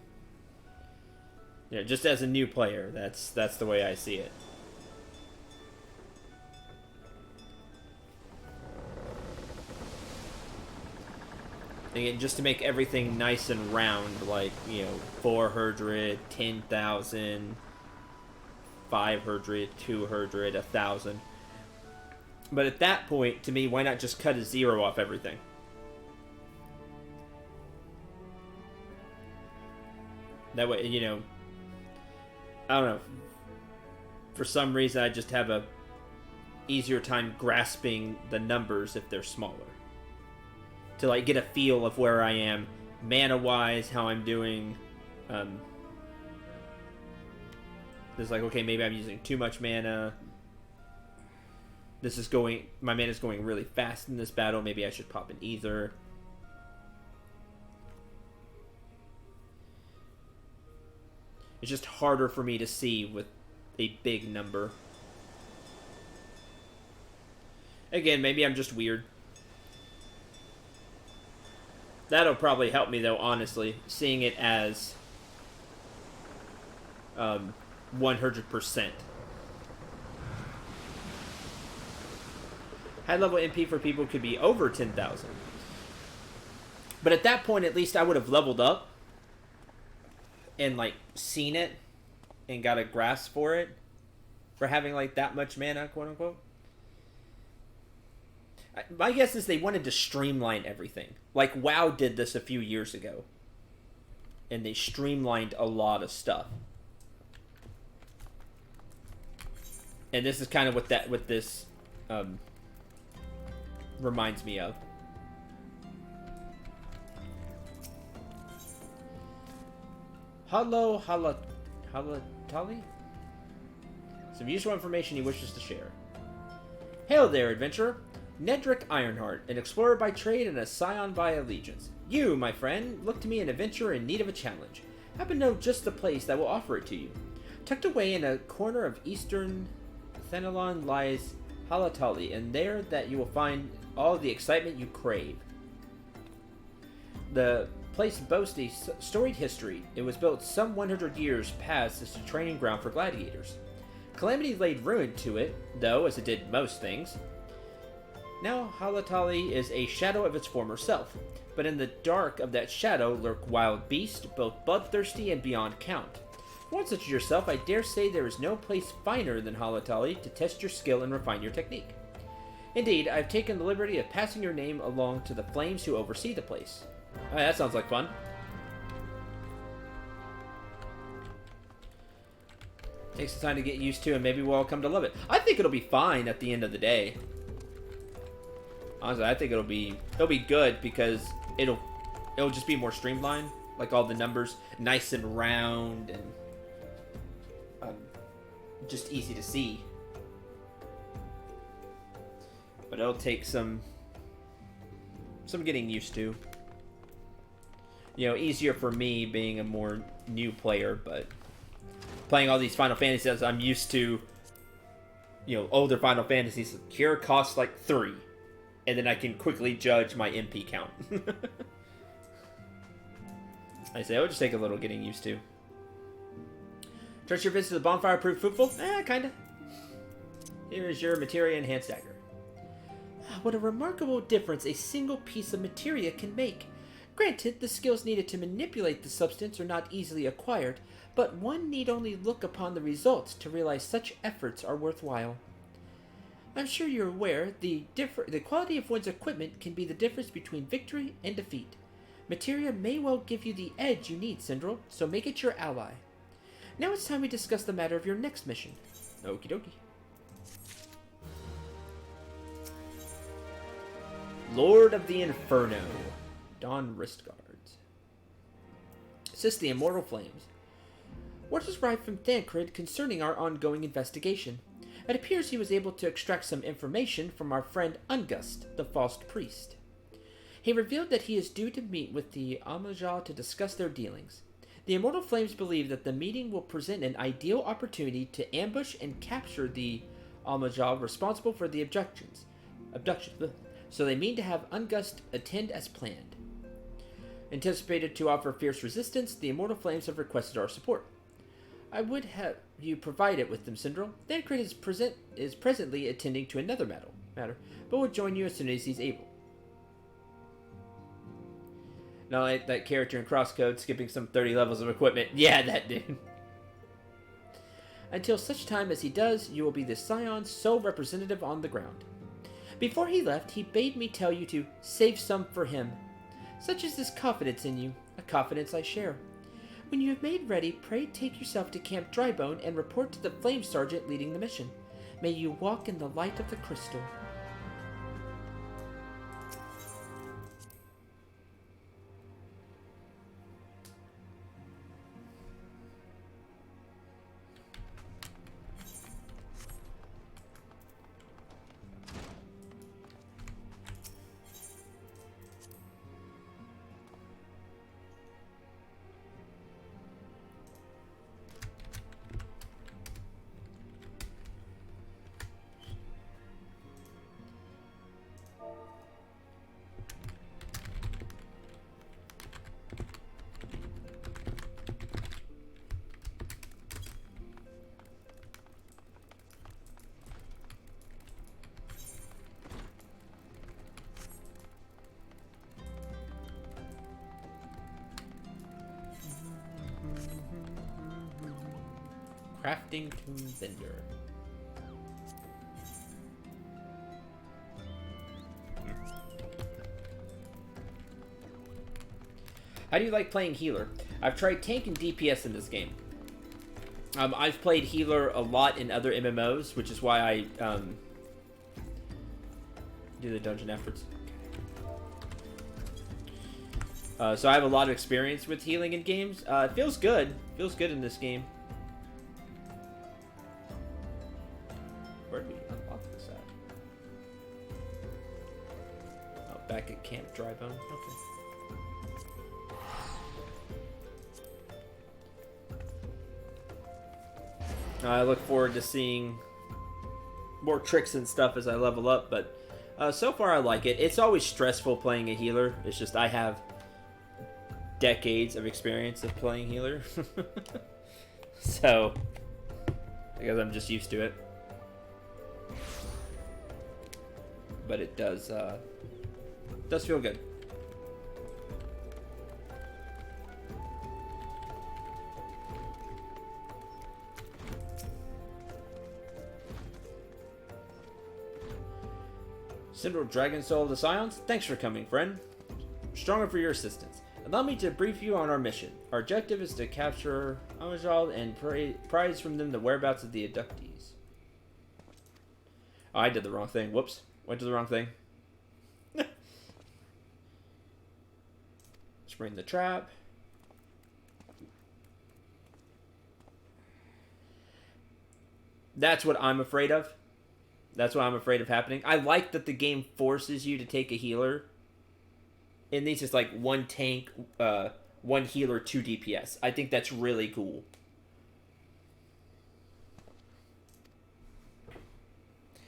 Yeah, just as a new player, that's the way I see it. Again, just to make everything nice and round, like, you know, 400, 10,000, 500, 200, 1,000. But at that point, to me, why not just cut a zero off everything? That way, you know, I don't know. For some reason, I just have a easier time grasping the numbers if they're smaller. To, like, get a feel of where I am, mana-wise, how I'm doing. It's like, okay, maybe I'm using too much mana. My mana's going really fast in this battle. Maybe I should pop an ether. It's just harder for me to see with a big number. Again, maybe I'm just weird. That'll probably help me, though, honestly. Seeing it as 100%. High-level MP for people could be over 10,000. But at that point, at least I would have leveled up and, like, seen it and got a grasp for it. For having, like, that much mana, quote-unquote. My guess is they wanted to streamline everything. Like, WoW did this a few years ago. And they streamlined a lot of stuff. And this is kind of what this reminds me of. Hello, Halatali? Some useful information he wishes to share. Hail there, adventurer. Nedrick Ironheart, an explorer by trade and a scion by allegiance. You, my friend, look to me an adventurer in need of a challenge. Happen to know just the place that will offer it to you. Tucked away in a corner of eastern Thenelon lies Halatali, and there that you will find all the excitement you crave. The place boasts a storied history. It was built some 100 years past as a training ground for gladiators. Calamity laid ruin to it, though, as it did most things. Now, Halatali is a shadow of its former self, but in the dark of that shadow lurk wild beasts, both bloodthirsty and beyond count. For one such as yourself, I dare say there is no place finer than Halatali to test your skill and refine your technique. Indeed, I've taken the liberty of passing your name along to the flames who oversee the place. Oh, that sounds like fun. Takes some time to get used to, and maybe we'll all come to love it. I think it'll be fine at the end of the day. Honestly, I think it'll be good because it'll just be more streamlined, like all the numbers nice and round and just easy to see. But it'll take some getting used to. You know, easier for me being a more new player, but playing all these Final Fantasies, I'm used to, you know, older Final Fantasies. Cure costs like 3. And then I can quickly judge my MP count. I say, it would just take a little getting used to. Trust your visit to the bonfire proved fruitful? Kinda. Here is your materia enhanced dagger. What a remarkable difference a single piece of materia can make. Granted, the skills needed to manipulate the substance are not easily acquired, but one need only look upon the results to realize such efforts are worthwhile. I'm sure you're aware the quality of one's equipment can be the difference between victory and defeat. Materia may well give you the edge you need, Syndril, so make it your ally. Now it's time we discuss the matter of your next mission. Okie dokie. Lord of the Inferno, Don Ristgard. Assist the Immortal Flames. What is arrived from Thancred concerning our ongoing investigation? It appears he was able to extract some information from our friend Ungust, the false priest. He revealed that he is due to meet with the Almajah to discuss their dealings. The Immortal Flames believe that the meeting will present an ideal opportunity to ambush and capture the Almajah responsible for the abductions. So they mean to have Ungust attend as planned. Anticipated to offer fierce resistance, the Immortal Flames have requested our support. I would have you provide it with them, Syndril. Thancred is presently attending to another matter, but will join you as soon as he's able. Not like that character in Crosscode skipping some 30 levels of equipment. Yeah, that dude. Until such time as he does, you will be the Scion's sole representative on the ground. Before he left, he bade me tell you to save some for him. Such is his confidence in you, a confidence I share. When you have made ready, pray take yourself to Camp Drybone and report to the Flame Sergeant leading the mission. May you walk in the light of the crystal. crafting tomb vendor. How do you like playing healer? I've tried tank and DPS in this game. I've played healer a lot in other MMOs, which is why I do the dungeon efforts. So I have a lot of experience with healing in games. It feels good. Feels good in this game. Where did we unlock this at? Oh, back at Camp Drybone. Okay. I look forward to seeing more tricks and stuff as I level up, but so far I like it. It's always stressful playing a healer. It's just I have decades of experience of playing healer. So, I guess I'm just used to it. But it does feel good. Central Dragon Soul of the Scions, thanks for coming, friend. Stronger for your assistance. Allow me to brief you on our mission. Our objective is to capture Amajal and prize from them the whereabouts of the abductees. Oh, I did the wrong thing. Whoops. Went to the wrong thing. Spring the trap. That's what I'm afraid of. That's what I'm afraid of happening. I like that the game forces you to take a healer. In these, it's like one tank, one healer, 2 DPS. I think that's really cool.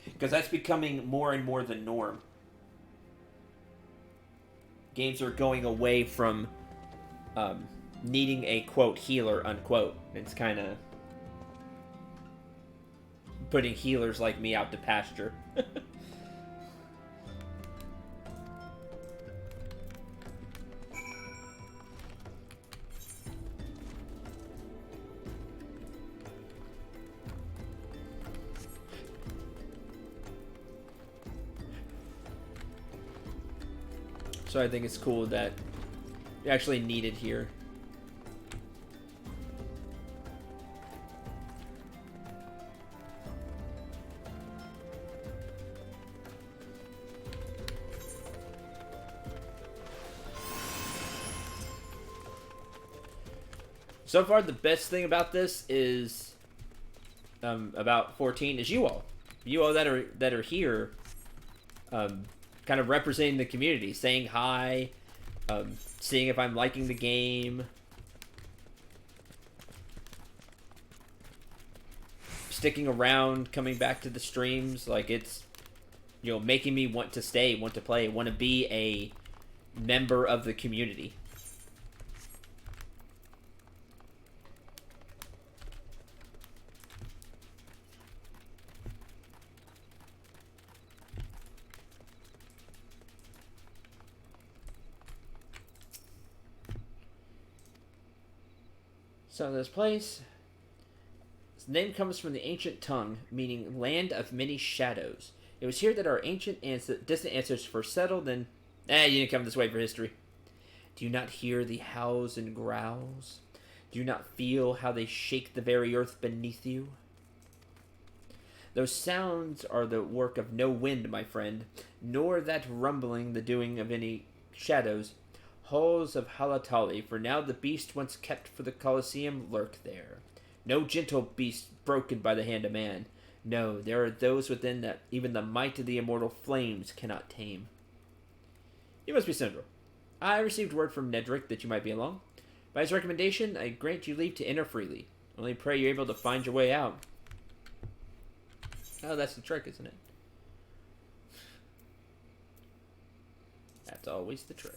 Because that's becoming more and more the norm. Games are going away from needing a, quote, healer, unquote. It's kind of putting healers like me out to pasture. So I think it's cool that you actually need it here. So far, the best thing about this is about 14 is you all that are here, kind of representing the community, saying hi, seeing if I'm liking the game, sticking around, coming back to the streams. Like, it's, you know, making me want to stay, want to play, want to be a member of the community. So this place, its name comes from the ancient tongue, meaning land of many shadows. It was here that our distant ancestors first settled, and you didn't come this way for history. Do you not hear the howls and growls? Do you not feel how they shake the very earth beneath you? Those sounds are the work of no wind, my friend, nor that rumbling the doing of any shadows. Halls of Halatali, for now the beast once kept for the Colosseum lurk there. No gentle beast broken by the hand of man. No, there are those within that even the might of the immortal flames cannot tame. You must be Sindral. I received word from Nedrick that you might be along. By his recommendation, I grant you leave to enter freely. Only pray you're able to find your way out. Oh, that's the trick, isn't it? That's always the trick.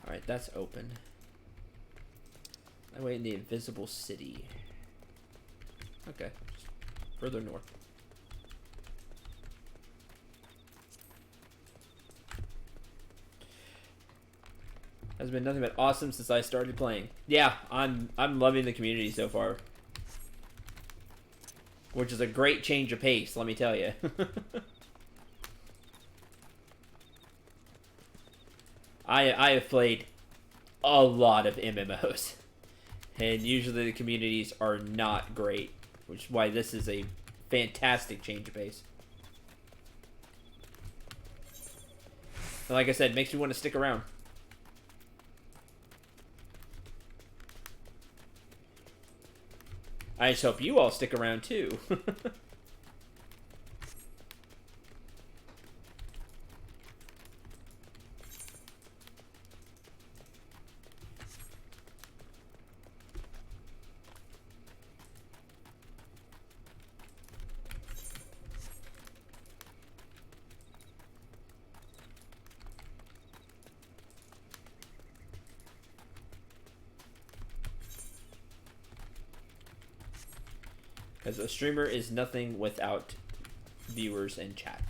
Alright, that's open. I wait in the invisible city. Okay, just further north. has been nothing but awesome since I started playing. Yeah, I'm loving the community so far. Which is a great change of pace, let me tell you. I have played a lot of MMOs. And usually the communities are not great. Which is why this is a fantastic change of pace. And like I said, makes me want to stick around. I just hope you all stick around too. Because a streamer is nothing without viewers and chat.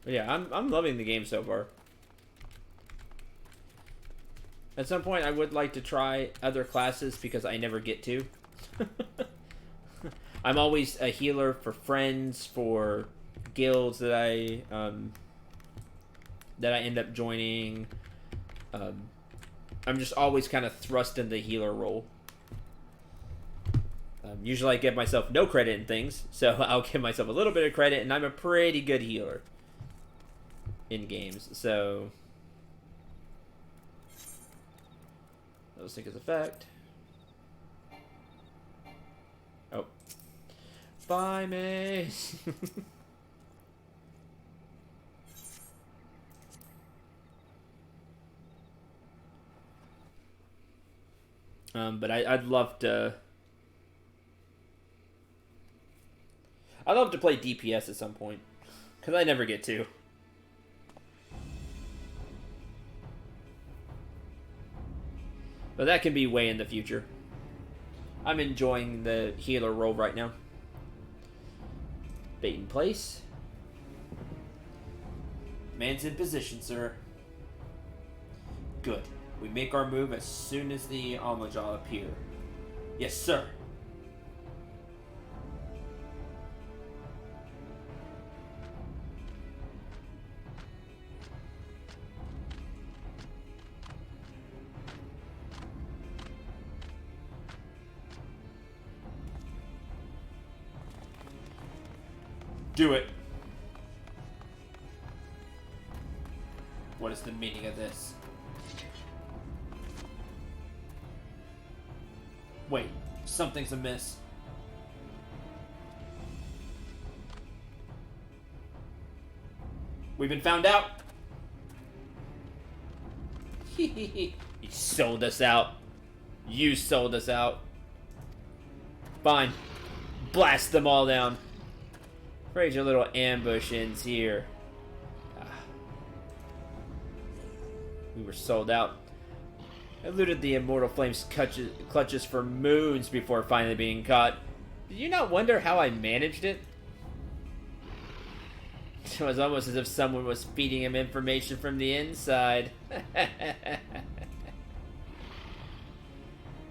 But yeah, I'm loving the game so far. At some point, I would like to try other classes because I never get to. I'm always a healer for friends, for guilds that I end up joining. I'm just always kind of thrust in the healer role. Usually I give myself no credit in things, so I'll give myself a little bit of credit, and I'm a pretty good healer in games, so those take as effect. Oh. Bye, Mace. But I'd love to play DPS at some point, because I never get to. But that can be way in the future. I'm enjoying the healer role right now. Bait in place. Man's in position, sir. Good. We make our move as soon as the Almajaw appear. Yes, sir. Do it. What is the meaning of this? Wait, something's amiss. We've been found out. He sold us out. You sold us out. Fine. Blast them all down. Afraid your little ambush ends here. We were sold out. I eluded the Immortal Flame's clutches for moons before finally being caught. Did you not wonder how I managed it? It was almost as if someone was feeding him information from the inside.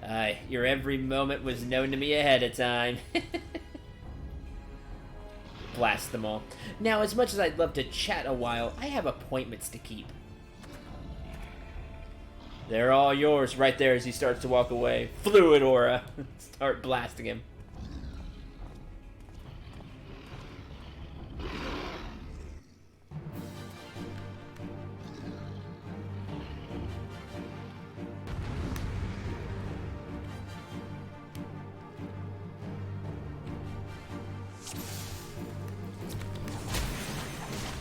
Aye, your every moment was known to me ahead of time. Blast them all. Now, as much as I'd love to chat a while, I have appointments to keep. They're all yours right there as he starts to walk away. Fluid aura. Start blasting him.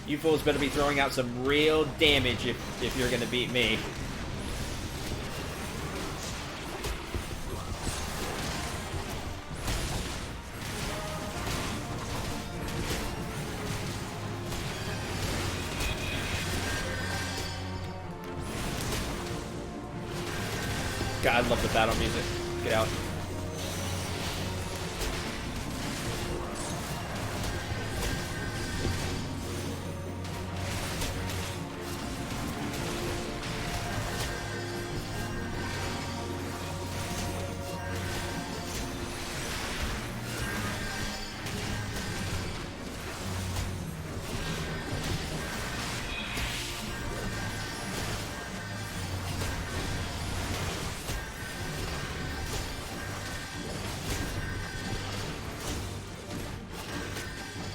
You fools better be throwing out some real damage if you're gonna beat me. God, I love the battle music. Get out.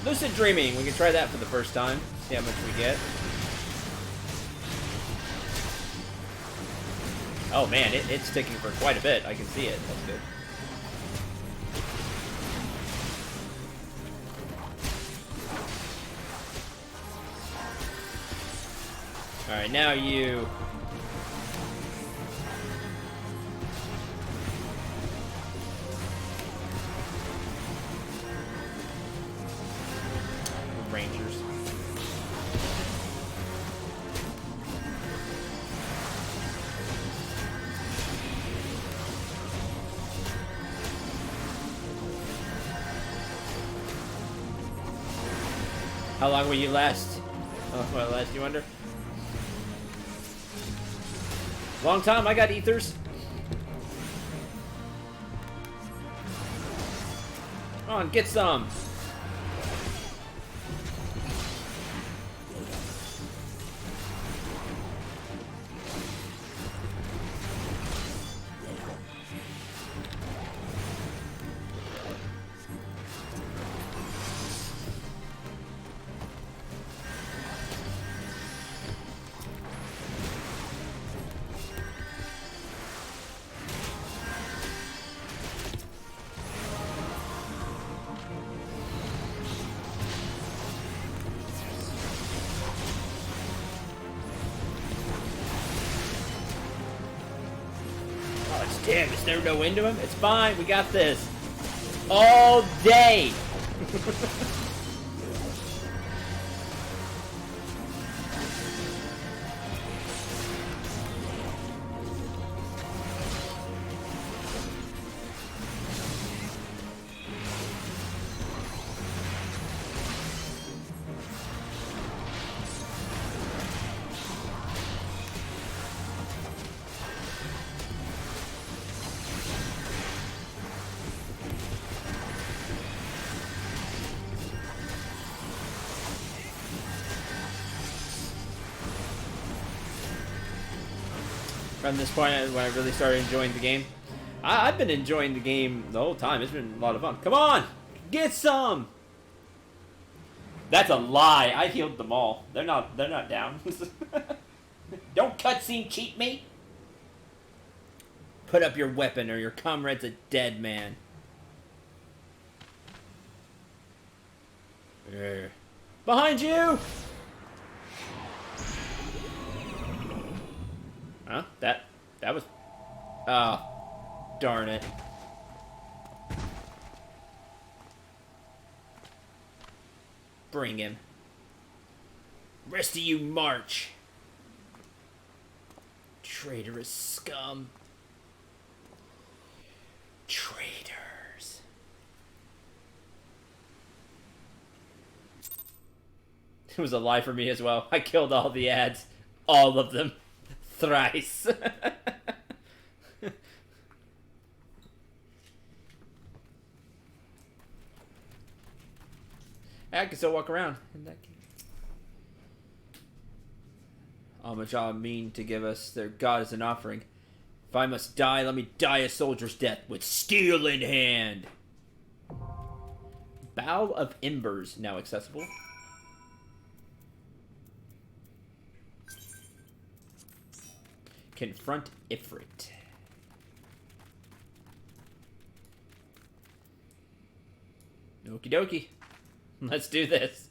Lucid dreaming. We can try that for the first time. See how much we get. Oh man, it's ticking for quite a bit. I can see it. That's good. Alright, now you... Rangers. How long will you last? Oh, will I last, you wonder? Long time, I got ethers. Come on, get some. Damn, is there no end to him? It's fine, we got this. All day! From this point, when I really started enjoying the game. I've been enjoying the game the whole time. It's been a lot of fun. Come on! Get some! That's a lie. I healed them all. They're not down. Don't cutscene cheat me! Put up your weapon or your comrade's a dead man. Behind you! Huh? That was... Oh. Darn it. Bring him. Rest of you march. Traitorous scum. Traitors. It was a lie for me as well. I killed all the ads. All of them. Thrice. I can still walk around. Homage I mean to give us their god as an offering. If I must die, let me die a soldier's death with steel in hand. Bow of Embers now accessible. Confront Ifrit. Okie dokie. Let's do this.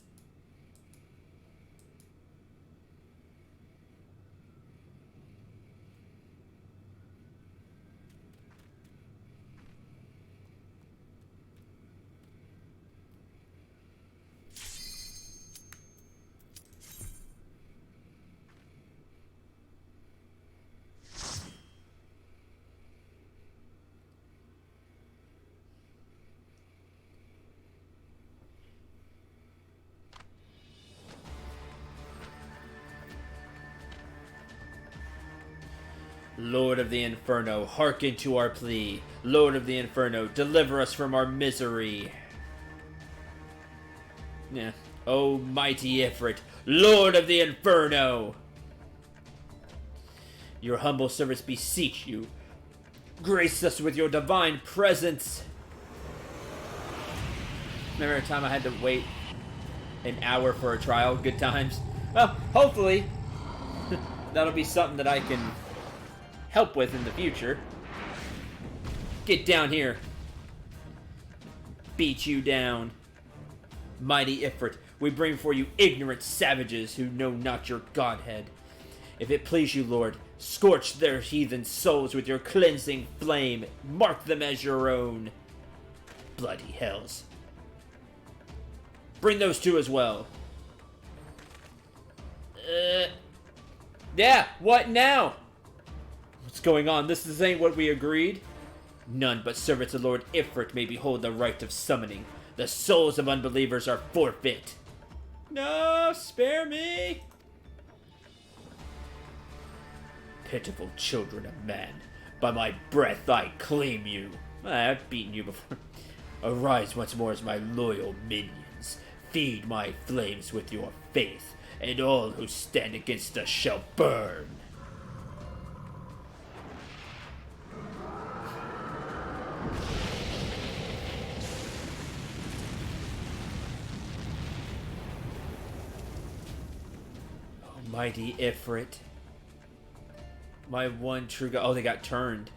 Lord of the Inferno, hearken to our plea. Lord of the Inferno, deliver us from our misery. Yeah. O mighty Ifrit, Lord of the Inferno! Your humble servants beseech you. Grace us with your divine presence. Remember a time I had to wait an hour for a trial? Good times. Well, hopefully that'll be something that I can help with in the future. Get down here. Beat you down. Mighty Ifrit, we bring for you ignorant savages who know not your godhead. If it please you, Lord, scorch their heathen souls with your cleansing flame. Mark them as your own. Bloody hells. Bring those two as well. Yeah, what now? What's going on? This ain't what we agreed. None but servants of Lord Ifrit may behold the right of summoning. The souls of unbelievers are forfeit. No, spare me. Pitiful children of man, by my breath I claim you. I've beaten you before. Arise once more as my loyal minions. Feed my flames with your faith, and all who stand against us shall burn. Mighty Ifrit. My one true god. Oh, they got turned.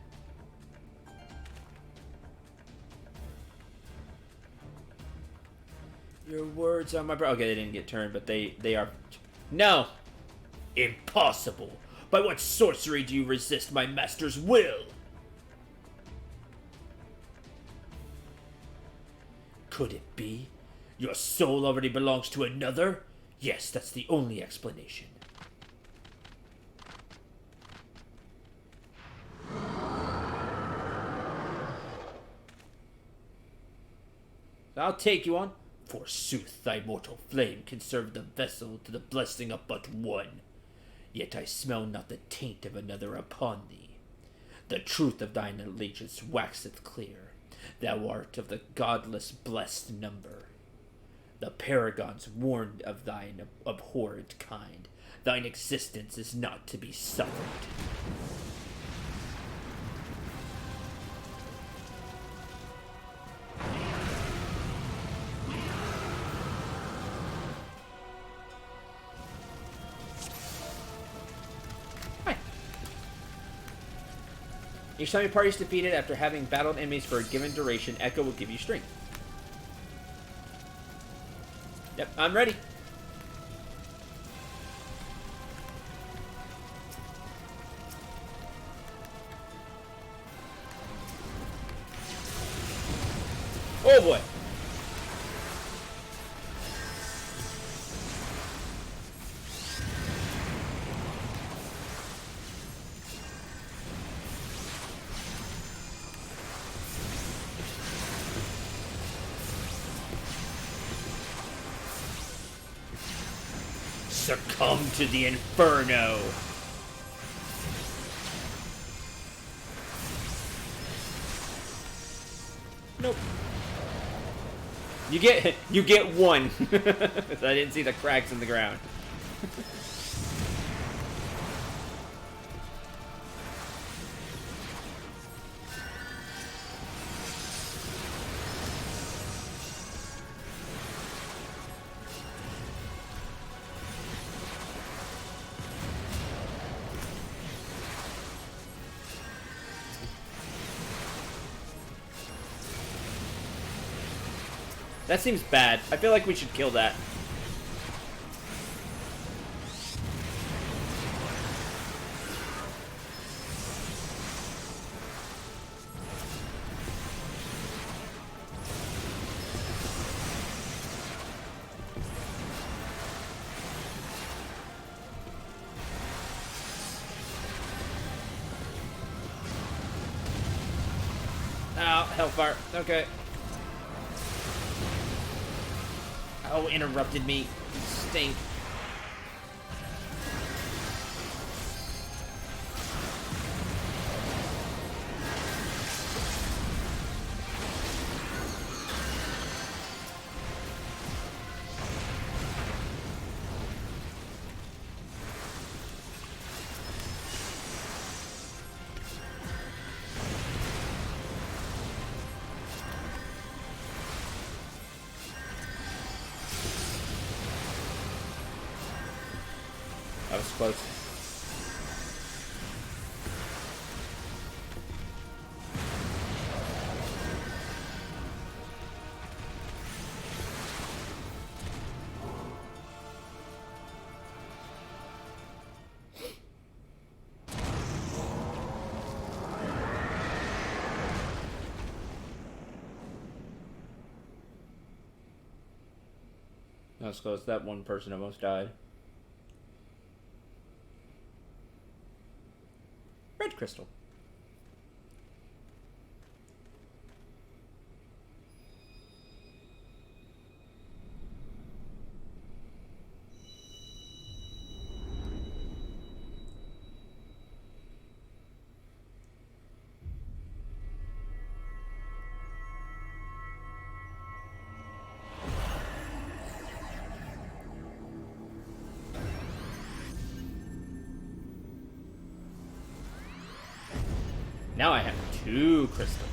Your words on my breath. Okay, they didn't get turned, but they are. No! Impossible! By what sorcery do you resist my master's will? Could it be? Your soul already belongs to another? Yes, that's the only explanation. I'll take you on. Forsooth, thy mortal flame can serve the vessel to the blessing of but one. Yet I smell not the taint of another upon thee. The truth of thine allegiance waxeth clear. Thou art of the godless blessed number. The paragons warned of thine abhorrent kind. Thine existence is not to be suffered. Each time your party is defeated after having battled enemies for a given duration, Echo will give you strength. Yep, I'm ready. Oh boy. Succumb to the inferno. Nope. You get one. I didn't see the cracks in the ground. That seems bad. I feel like we should kill that. Oh, hellfire. Okay. Oh, interrupted me. You stink. That was close. That was close. That one person almost died. Red crystal. Now I have 2 crystals.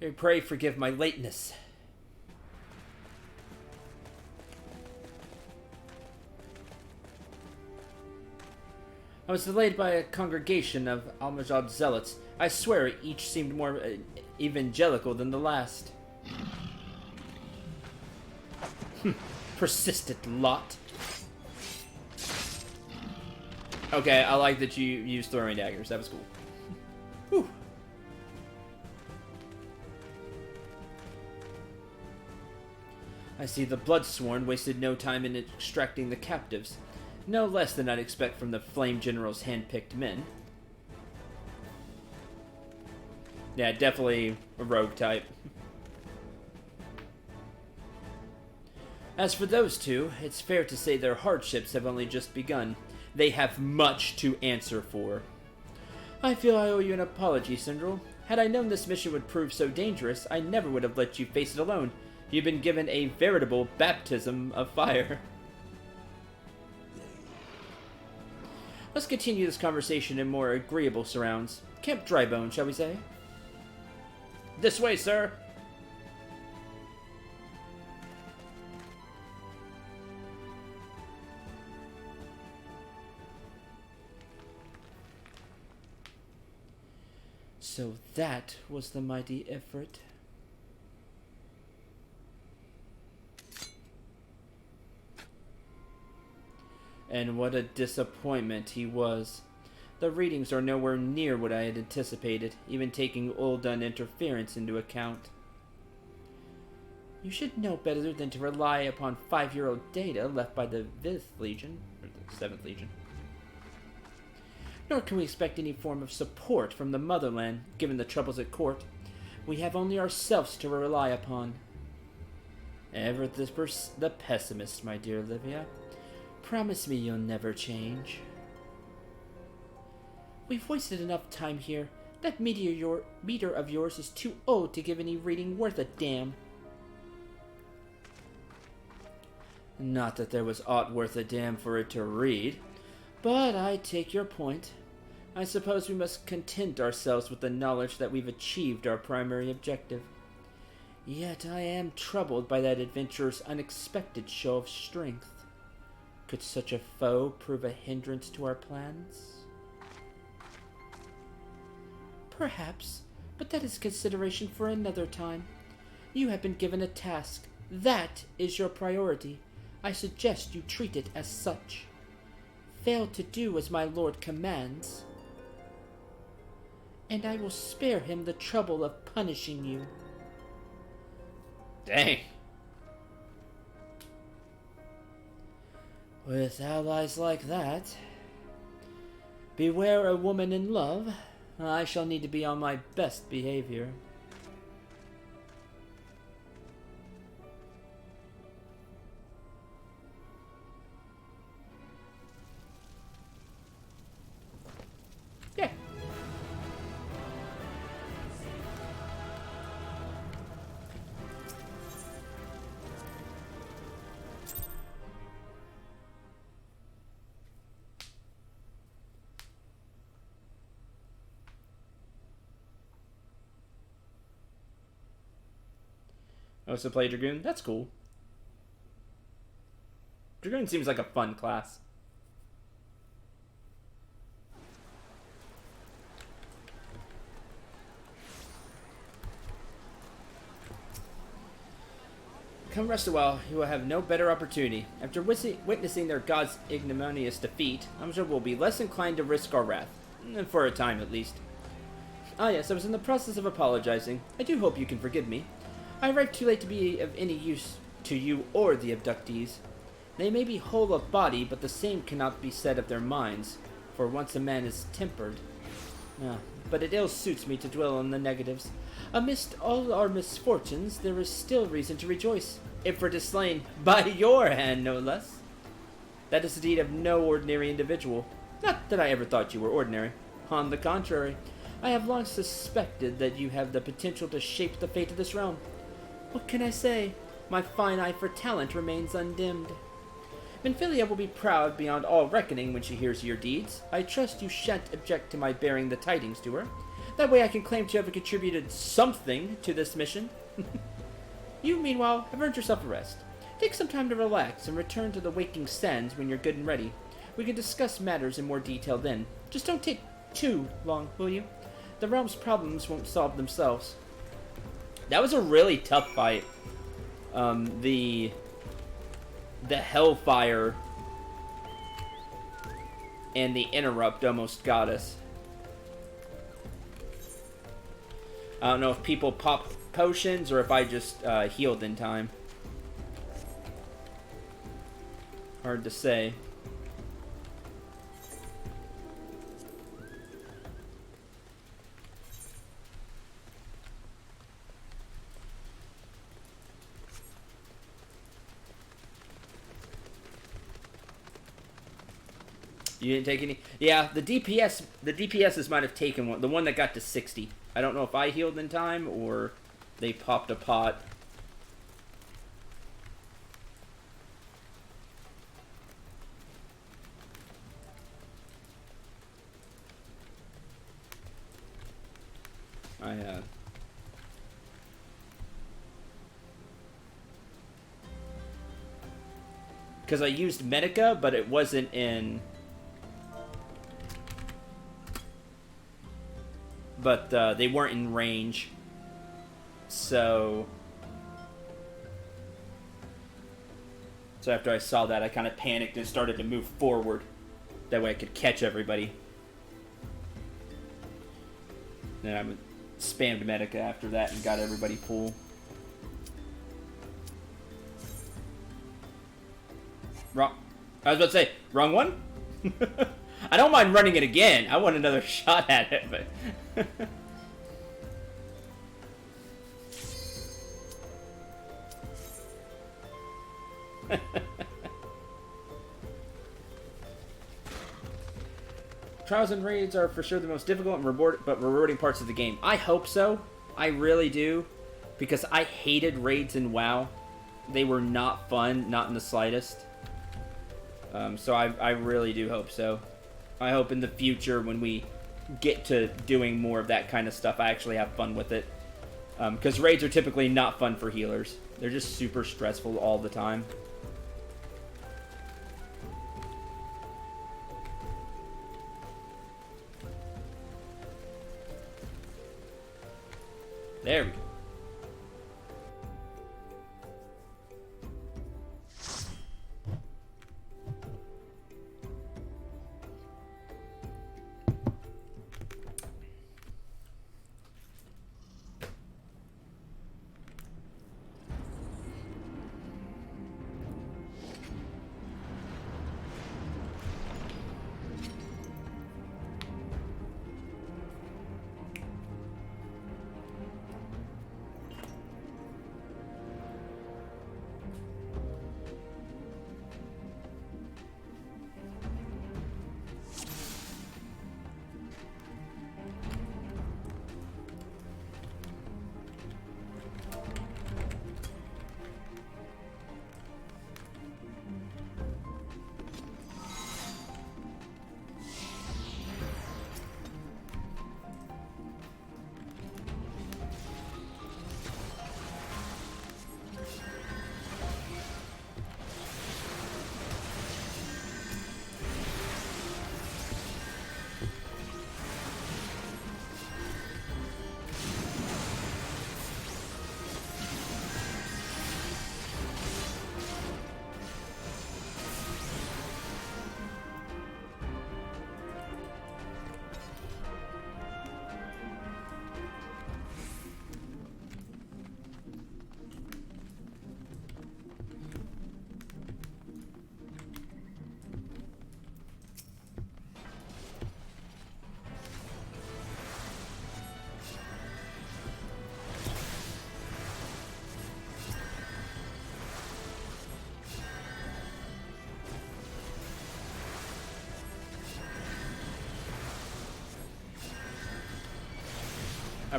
I pray forgive my lateness. I was delayed by a congregation of Almajad zealots. I swear each seemed more evangelical than the last. Persistent lot. Okay, I like that you used throwing daggers. That was cool. Whew. I see the Bloodsworn wasted no time in extracting the captives. No less than I'd expect from the Flame General's hand-picked men. Yeah, definitely a rogue type. As for those two, it's fair to say their hardships have only just begun. They have much to answer for. I feel I owe you an apology, Syndrel. Had I known this mission would prove so dangerous, I never would have let you face it alone. You've been given a veritable baptism of fire. Let's continue this conversation in more agreeable surrounds. Camp Drybone, shall we say? This way, sir! So that was the mighty Ifrit. And what a disappointment he was. The readings are nowhere near what I had anticipated, even taking Ul'dun interference into account. You should know better than to rely upon 5-year-old data left by the 5th Legion, or the 7th Legion. Nor can we expect any form of support from the motherland, given the troubles at court. We have only ourselves to rely upon. Ever the pessimist, my dear Olivia. Promise me you'll never change. We've wasted enough time here. That meter of yours is too old to give any reading worth a damn. Not that there was aught worth a damn for it to read. But I take your point. I suppose we must content ourselves with the knowledge that we've achieved our primary objective. Yet I am troubled by that adventurer's unexpected show of strength. Could such a foe prove a hindrance to our plans? Perhaps, but that is consideration for another time. You have been given a task. That is your priority. I suggest you treat it as such. Fail to do as my lord commands, and I will spare him the trouble of punishing you. Dang. With allies like that, beware a woman in love. I shall need to be on my best behavior. Yeah. Also play Dragoon? That's cool. Dragoon seems like a fun class. Come rest a while, you will have no better opportunity. After witnessing their god's ignominious defeat, I'm sure we'll be less inclined to risk our wrath. For a time, at least. Ah yes, I was in the process of apologizing. I do hope you can forgive me. I arrived too late to be of any use to you or the abductees. They may be whole of body, but the same cannot be said of their minds, for once a man is tempered. But it ill suits me to dwell on the negatives. Amidst all our misfortunes, there is still reason to rejoice. Ifrit is slain, by your hand no less. That is the deed of no ordinary individual. Not that I ever thought you were ordinary. On the contrary, I have long suspected that you have the potential to shape the fate of this realm. What can I say? My fine eye for talent remains undimmed. Minfilia will be proud beyond all reckoning when she hears your deeds. I trust you shan't object to my bearing the tidings to her. That way I can claim to have contributed something to this mission. You, meanwhile, have earned yourself a rest. Take some time to relax and return to the waking sands when you're good and ready. We can discuss matters in more detail then. Just don't take too long, will you? The realm's problems won't solve themselves. That was a really tough fight. The Hellfire and the Interrupt almost got us. I don't know if people pop potions or if I just healed in time. Hard to say. You didn't take any? Yeah, the DPSs might have taken one. The one that got to 60. I don't know if I healed in time or they popped a pot. Because I used Medica, but it wasn't in... But they weren't in range. So after I saw that, I kind of panicked and started to move forward. That way I could catch everybody. Then I spammed Medica after that and got everybody full. Wrong. I was about to say, wrong one? I don't mind running it again. I want another shot at it, but... Trials and raids are for sure the most difficult and rewarding parts of the game. I hope so. I really do. Because I hated raids in WoW. They were not fun, not in the slightest. So I really do hope so. I hope in the future when we get to doing more of that kind of stuff, I actually have fun with it. Because raids are typically not fun for healers. They're just super stressful all the time. There we go.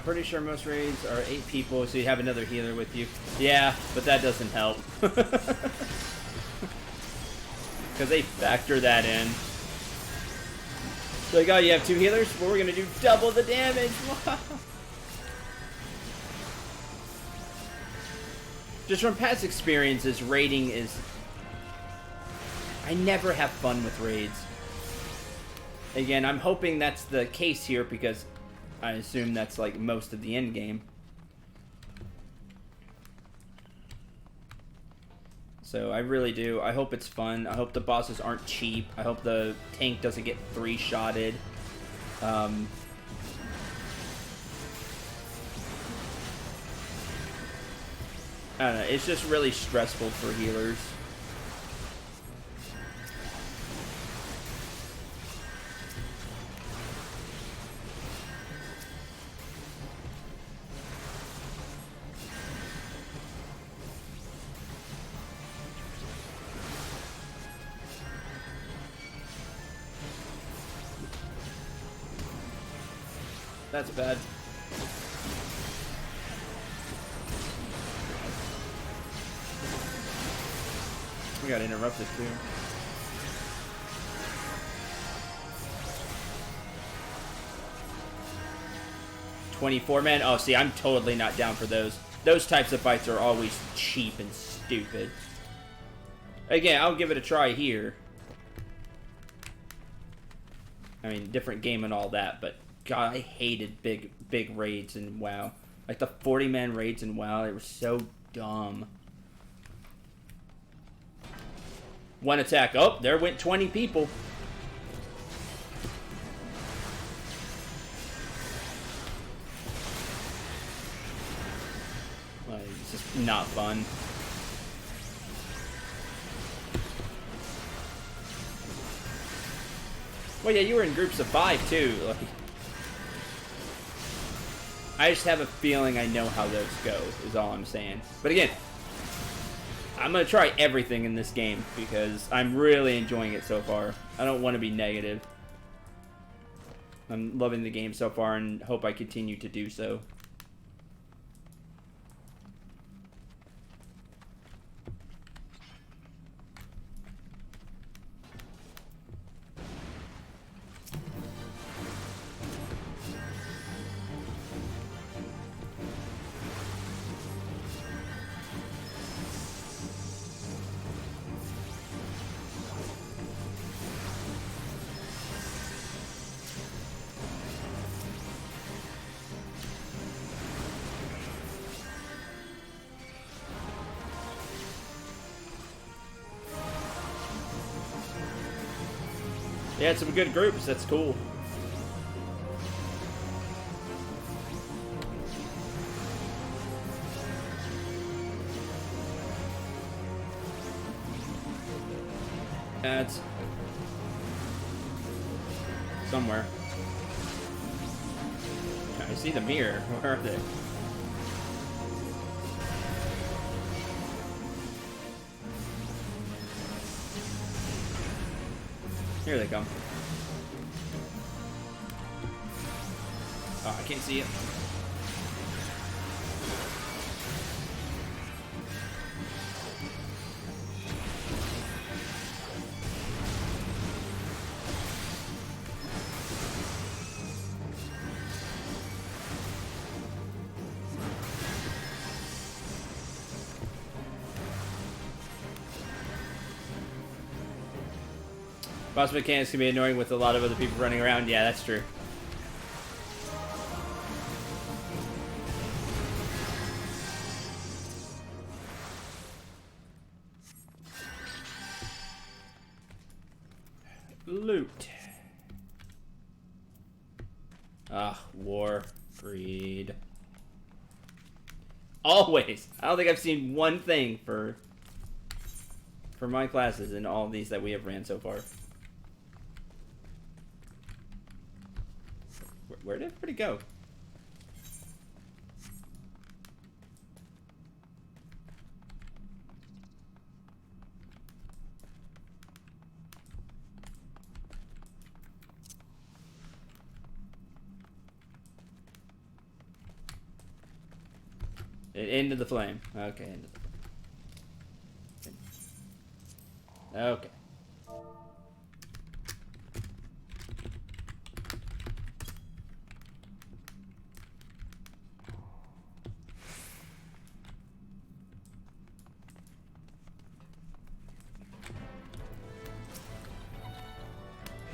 pretty sure most raids are 8 people, so you have another healer with you. Yeah, but that doesn't help. Because they factor that in. So like, oh, you have 2 healers? Well, we're gonna do double the damage. Wow. Just from past experiences, raiding is... I never have fun with raids. Again, I'm hoping that's the case here because I assume that's like most of the end game. So I really do. I hope it's fun. I hope the bosses aren't cheap. I hope the tank doesn't get 3-shotted. I don't know. It's just really stressful for healers. That's bad. We got interrupted too. $24 man. Oh, see, I'm totally not down for those. Those types of fights are always cheap and stupid. Again, I'll give it a try here. I mean, different game and all that, but God, I hated big raids in WoW. Like the 40-man raids in WoW, they were so dumb. One attack. Oh, there went 20 people. Like, it's just not fun. Well, yeah, you were in groups of 5 too. Like, I just have a feeling I know how those go, is all I'm saying. But again, I'm going to try everything in this game because I'm really enjoying it so far. I don't want to be negative. I'm loving the game so far and hope I continue to do so. Yeah, it's some good groups. That's cool. It's somewhere. I see the mirror. Where are they? Here they come. Oh, I can't see it. Boss mechanics can be annoying with a lot of other people running around. Yeah, that's true. Loot. Ah, war, greed. Always. I don't think I've seen one thing for my classes in all of these that we have ran so far. Where did everybody go? Into the flame. Okay, into the... Okay.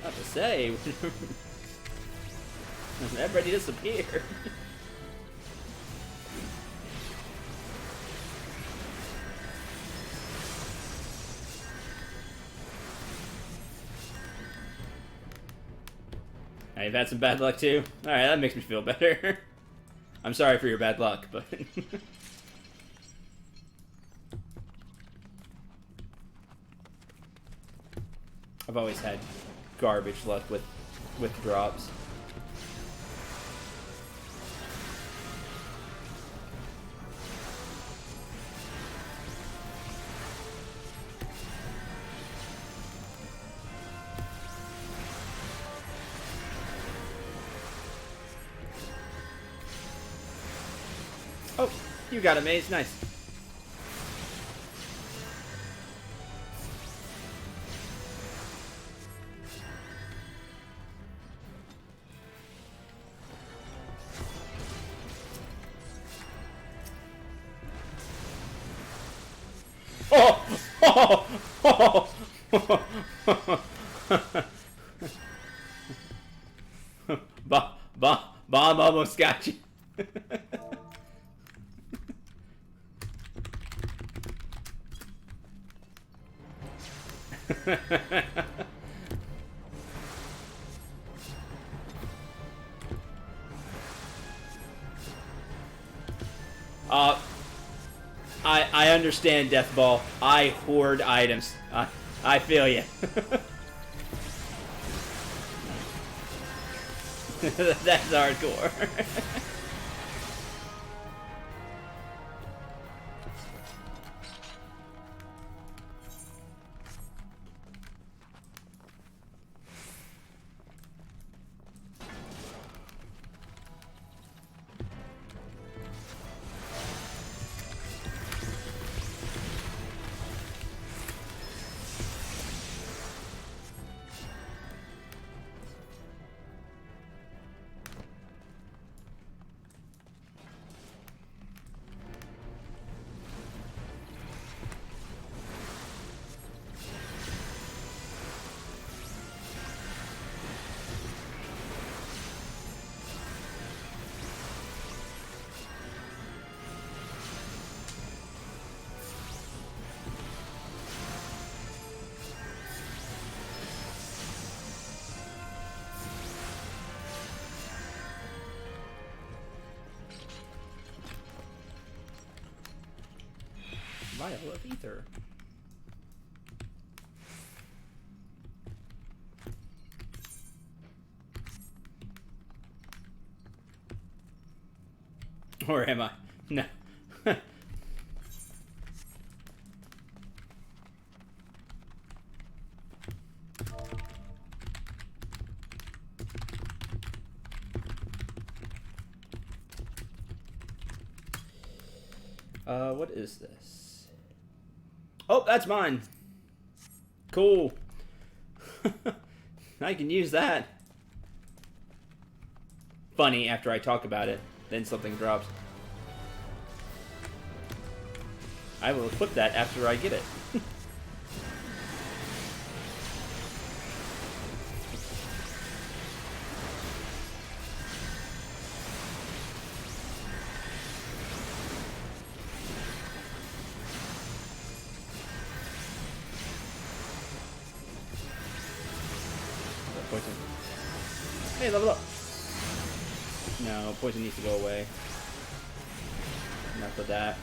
Not to say. Everybody disappear. Now, you've had some bad luck too? Alright, that makes me feel better. I'm sorry for your bad luck, but... I've always had garbage luck with drops. Oh, you got a maze, nice. Bomb almost got you. I understand, Death Ball. I hoard items. I feel you. That's hardcore. Vial of ether. Or am I? No. What is this? Oh, that's mine. Cool. I can use that. Funny, after I talk about it, then something drops. I will equip that after I get it. Poison. Hey, level up. No, poison needs to go away. Enough of that.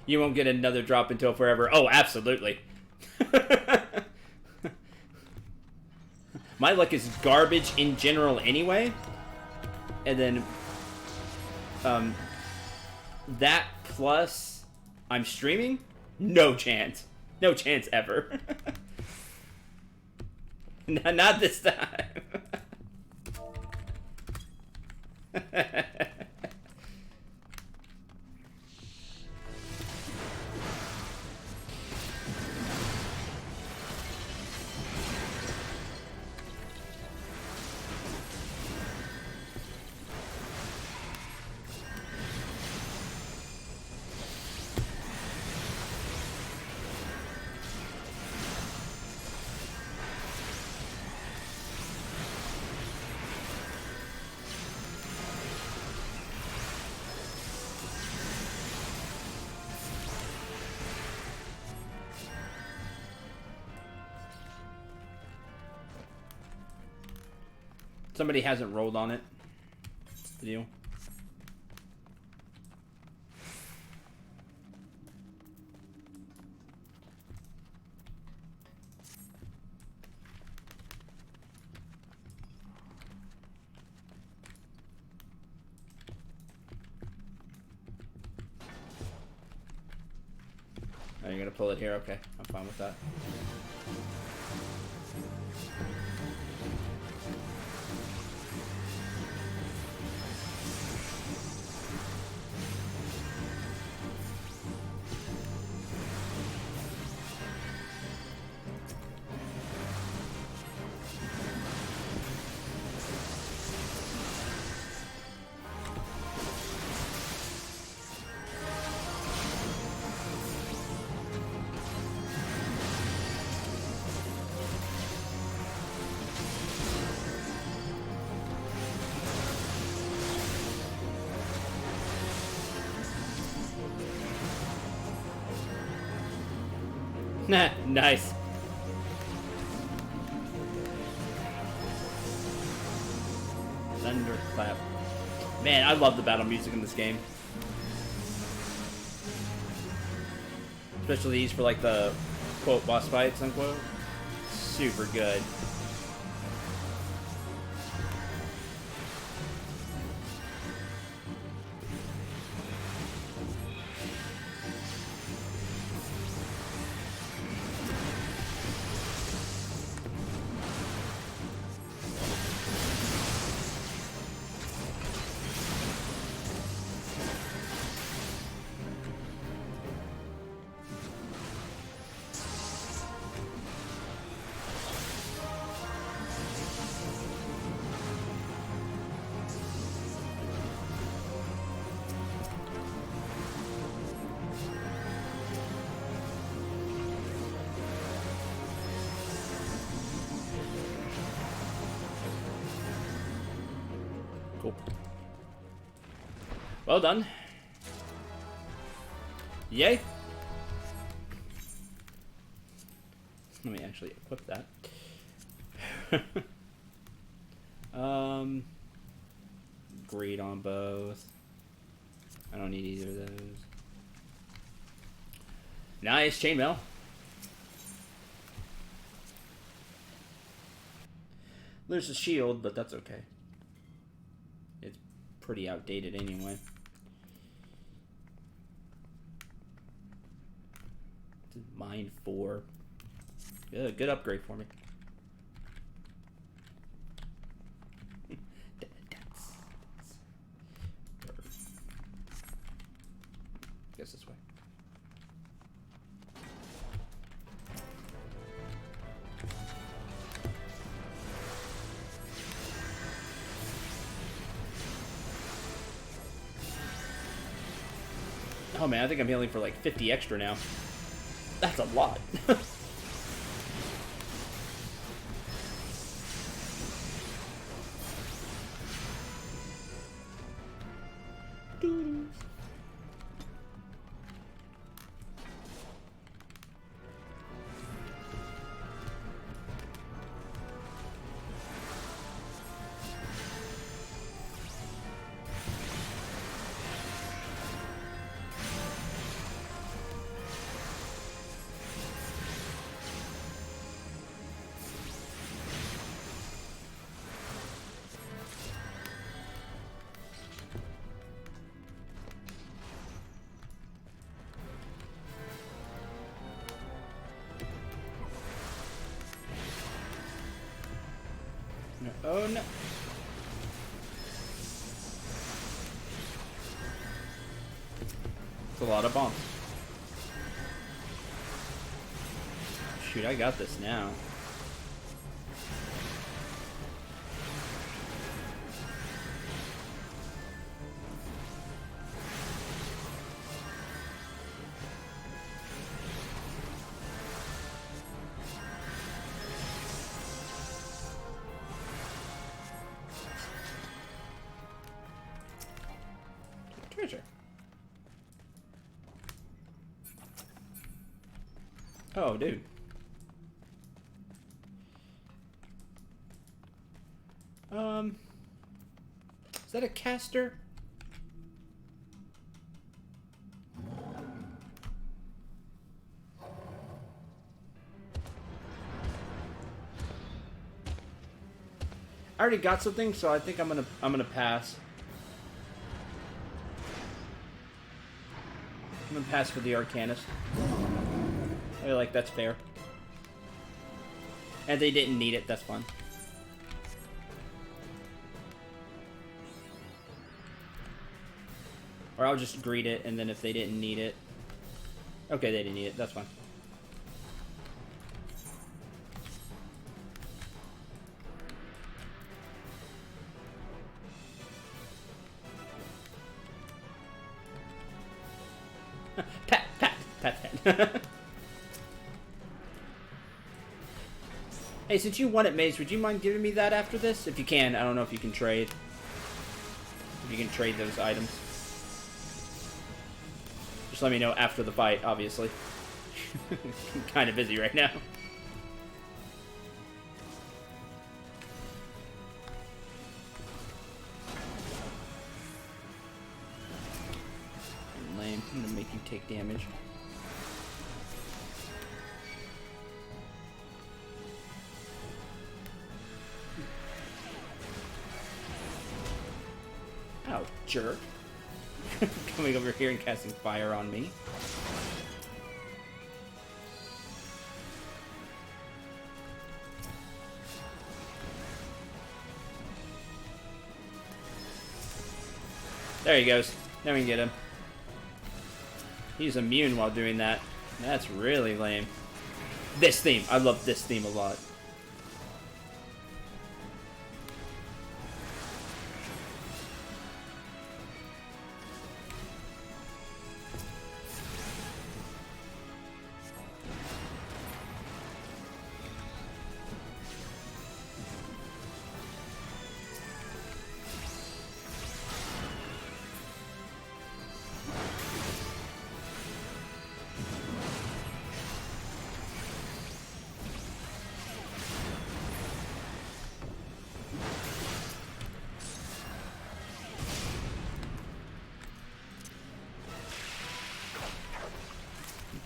You won't get another drop until forever. Oh, absolutely. My luck is garbage in general anyway. And then, that plus I'm streaming? No chance. No chance ever. Not this time. Somebody hasn't rolled on it. What's the deal? Oh, you're gonna pull it here? Okay, I'm fine with that. Nah, nice. Thunderclap. Man, I love the battle music in this game. Especially these for like the quote boss fights, unquote. Super good. Cool. Well done. Yay. Let me actually equip that. Greed on both. I don't need either of those. Nice chainmail. There's a shield, but that's okay. It's pretty outdated anyway. Mine 4. Good upgrade for me. Guess this way. Oh man, I think I'm healing for like 50 extra now. That's a lot. Oh no. It's a lot of bombs. Shoot, I got this now. Treasure. Oh, dude. Is that a caster? I already got something, so I think I'm gonna pass. I'm gonna pass for the Arcanist. I feel like that's fair. And they didn't need it, that's fine. Or I'll just greet it, and then if they didn't need it... Okay, they didn't need it, that's fine. Pat, pat, pat, pat. Hey, since you won it, Maze, would you mind giving me that after this? If you can, I don't know if you can trade. If you can trade those items. Just let me know after the fight, obviously. I'm kind of busy right now. Lame. I'm gonna make you take damage. Ow, jerk. Coming over here and casting fire on me. There he goes. Now we can get him. He's immune while doing that. That's really lame. This theme. I love this theme a lot.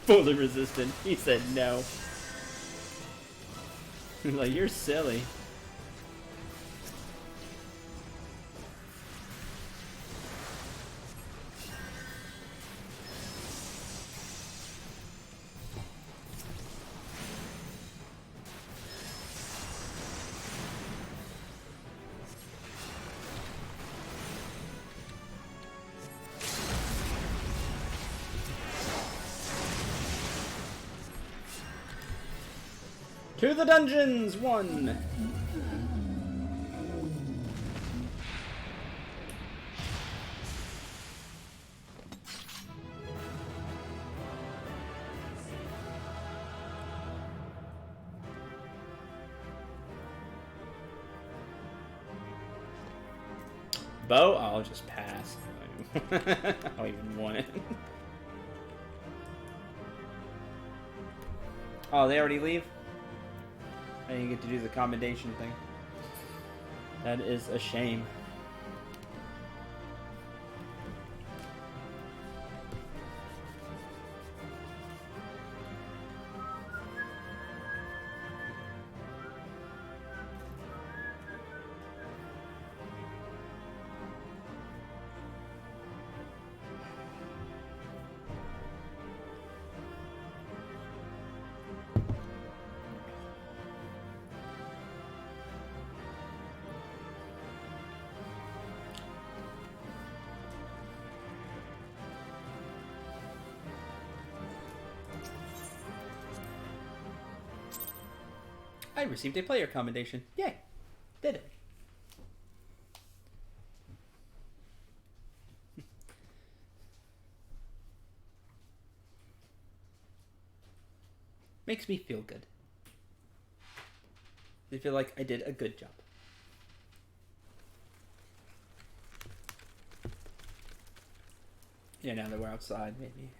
Fully resistant. He said no. Like, you're silly. To the dungeons! 1! Bow? I'll just pass. I don't even want it. Oh, they already leave? I didn't get to do the commendation thing. That is a shame. I received a player commendation. Yay. Did it. Makes me feel good. I feel like I did a good job. Yeah, now that we're outside, maybe.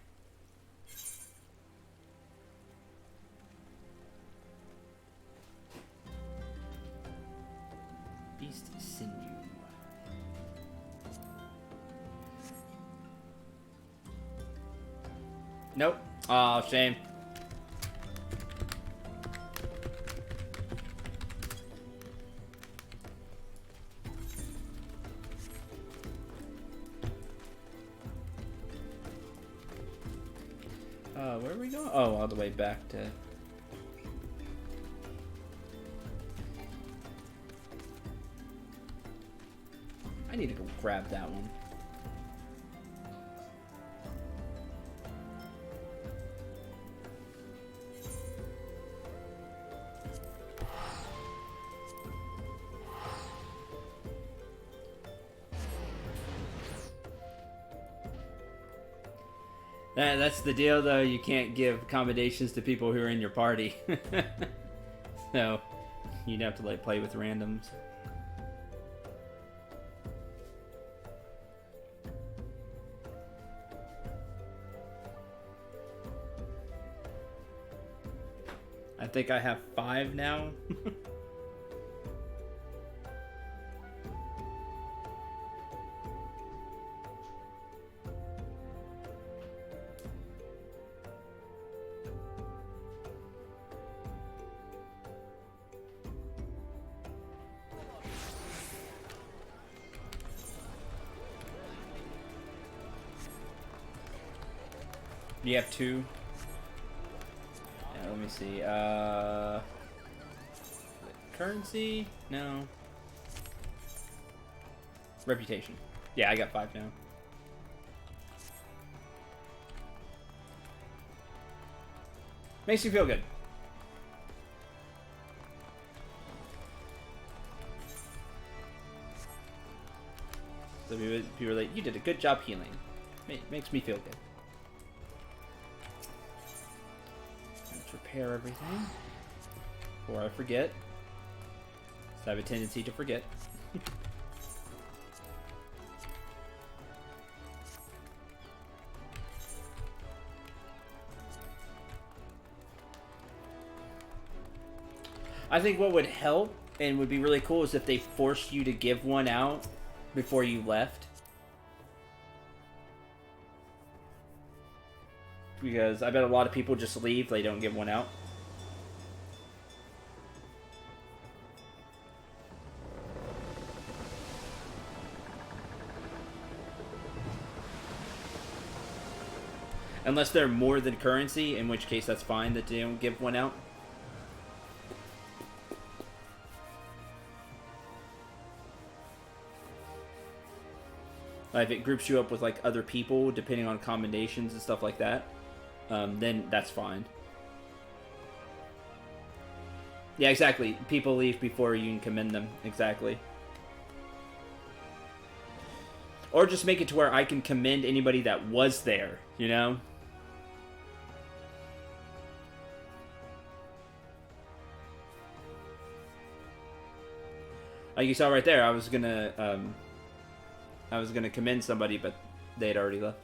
Beast sinew. Nope. Aw, shame. Where are we going? Oh, all the way back to... I need to go grab that one. That's the deal, though. You can't give accommodations to people who are in your party. So, you'd have to, like, play with randoms. I think I have 5 now. You have 2? Yeah, let me see. Currency? No. Reputation. Yeah, I got 5 now. Makes you feel good. So people are like, you did a good job healing. Makes me feel good. Let's repair everything before I forget. So I have a tendency to forget. I think what would help and would be really cool is if they forced you to give one out before you left. Because I bet a lot of people just leave, they don't give one out. Unless they're more than currency, in which case that's fine that they don't give one out. If it groups you up with like other people, depending on commendations and stuff like that, then that's fine. Yeah, exactly. People leave before you can commend them. Exactly. Or just make it to where I can commend anybody that was there, you know? Like you saw right there, I was gonna commend somebody, but they had already left.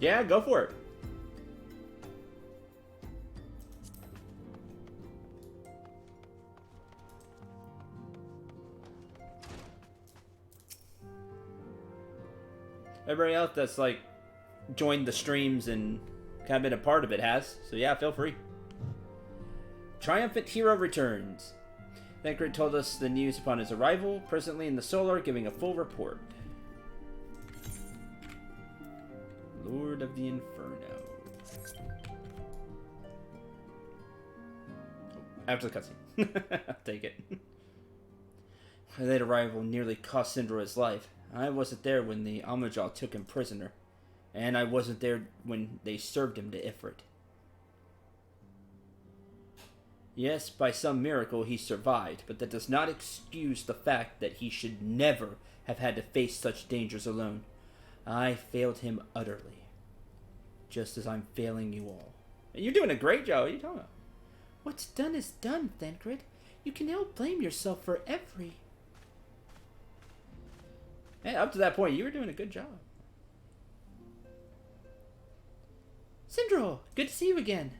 Yeah, go for it. Everybody else that's like joined the streams and kind of been a part of it has. So yeah, feel free. Triumphant hero returns. Thancred told us the news upon his arrival, presently in the Solar, giving a full report. Lord of the Inferno. After the cutscene. I'll take it. My late arrival nearly cost Syndra his life. I wasn't there when the Almajaw took him prisoner, and I wasn't there when they served him to Ifrit. Yes, by some miracle he survived, but that does not excuse the fact that he should never have had to face such dangers alone. I failed him utterly, just as I'm failing you all. And you're doing a great job. What are you talking about? What's done is done, Thancred. You can ill blame yourself for every... Hey, up to that point, you were doing a good job. Syndra, good to see you again.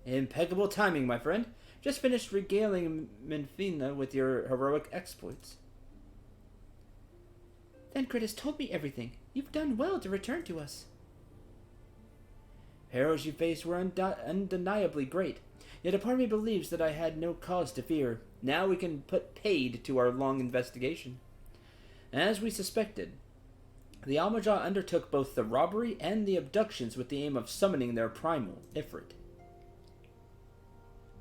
Impeccable timing, my friend. Just finished regaling Minfina with your heroic exploits. Thancred has told me everything. You've done well to return to us. Perils you faced were undeniably great, yet a part of me believes that I had no cause to fear. Now we can put paid to our long investigation. As we suspected, the Almajaw undertook both the robbery and the abductions with the aim of summoning their primal, Ifrit.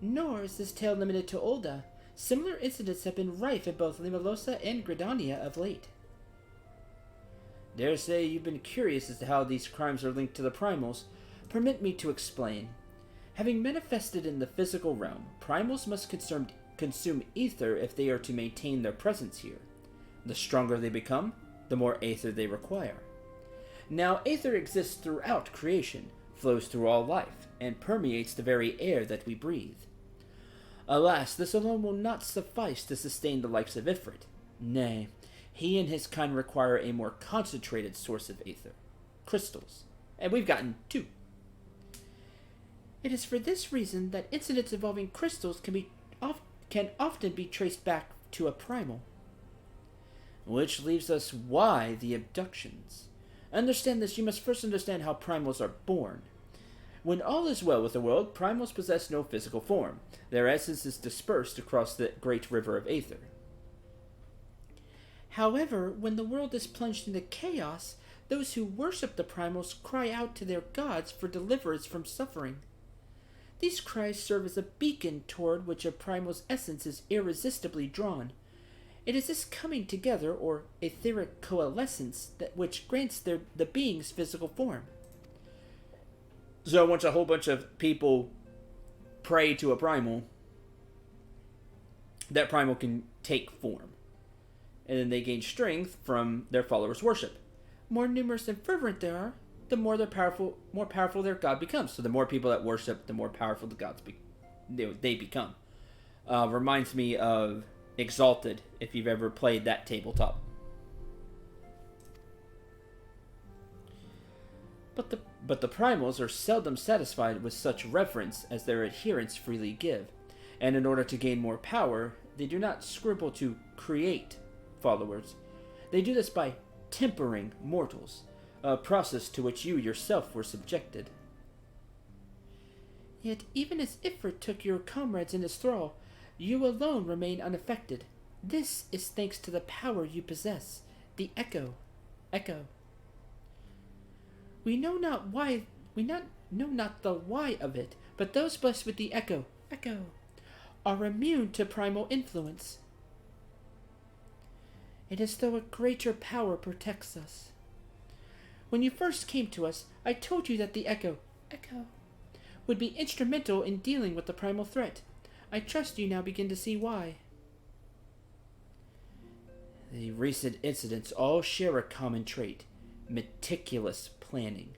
Nor is this tale limited to Ul'dah. Similar incidents have been rife in both Limalosa and Gridania of late. Dare say you've been curious as to how these crimes are linked to the primals. Permit me to explain. Having manifested in the physical realm, primals must consume ether if they are to maintain their presence here. The stronger they become, the more aether they require. Now, aether exists throughout creation, flows through all life, and permeates the very air that we breathe. Alas, this alone will not suffice to sustain the likes of Ifrit. Nay, he and his kind require a more concentrated source of aether, crystals, and we've gotten 2. It is for this reason that incidents involving crystals can often be traced back to a primal. Which leaves us why the abductions. Understand this, you must first understand how primals are born. When all is well with the world, primals possess no physical form. Their essence is dispersed across the great river of aether. However, when the world is plunged into chaos, those who worship the primals cry out to their gods for deliverance from suffering. These cries serve as a beacon toward which a primal's essence is irresistibly drawn. It is this coming together, or etheric coalescence, which grants the being's physical form. So once a whole bunch of people pray to a primal, that primal can take form. And then they gain strength from their followers' worship. More numerous and fervent they are, the more powerful their god becomes. So the more people that worship, the more powerful the gods they become. Reminds me of Exalted, if you've ever played that tabletop. But the primals are seldom satisfied with such reverence as their adherents freely give, and in order to gain more power, they do not scruple to create followers. They do this by tempering mortals, a process to which you yourself were subjected. Yet even as Ifrit took your comrades in his thrall, you alone remain unaffected. This is thanks to the power you possess, the Echo. We know not the why of it, but those blessed with the Echo, are immune to primal influence. It is as though a greater power protects us. When you first came to us, I told you that the Echo, would be instrumental in dealing with the primal threat. I trust you now begin to see why. The recent incidents all share a common trait: meticulous planning.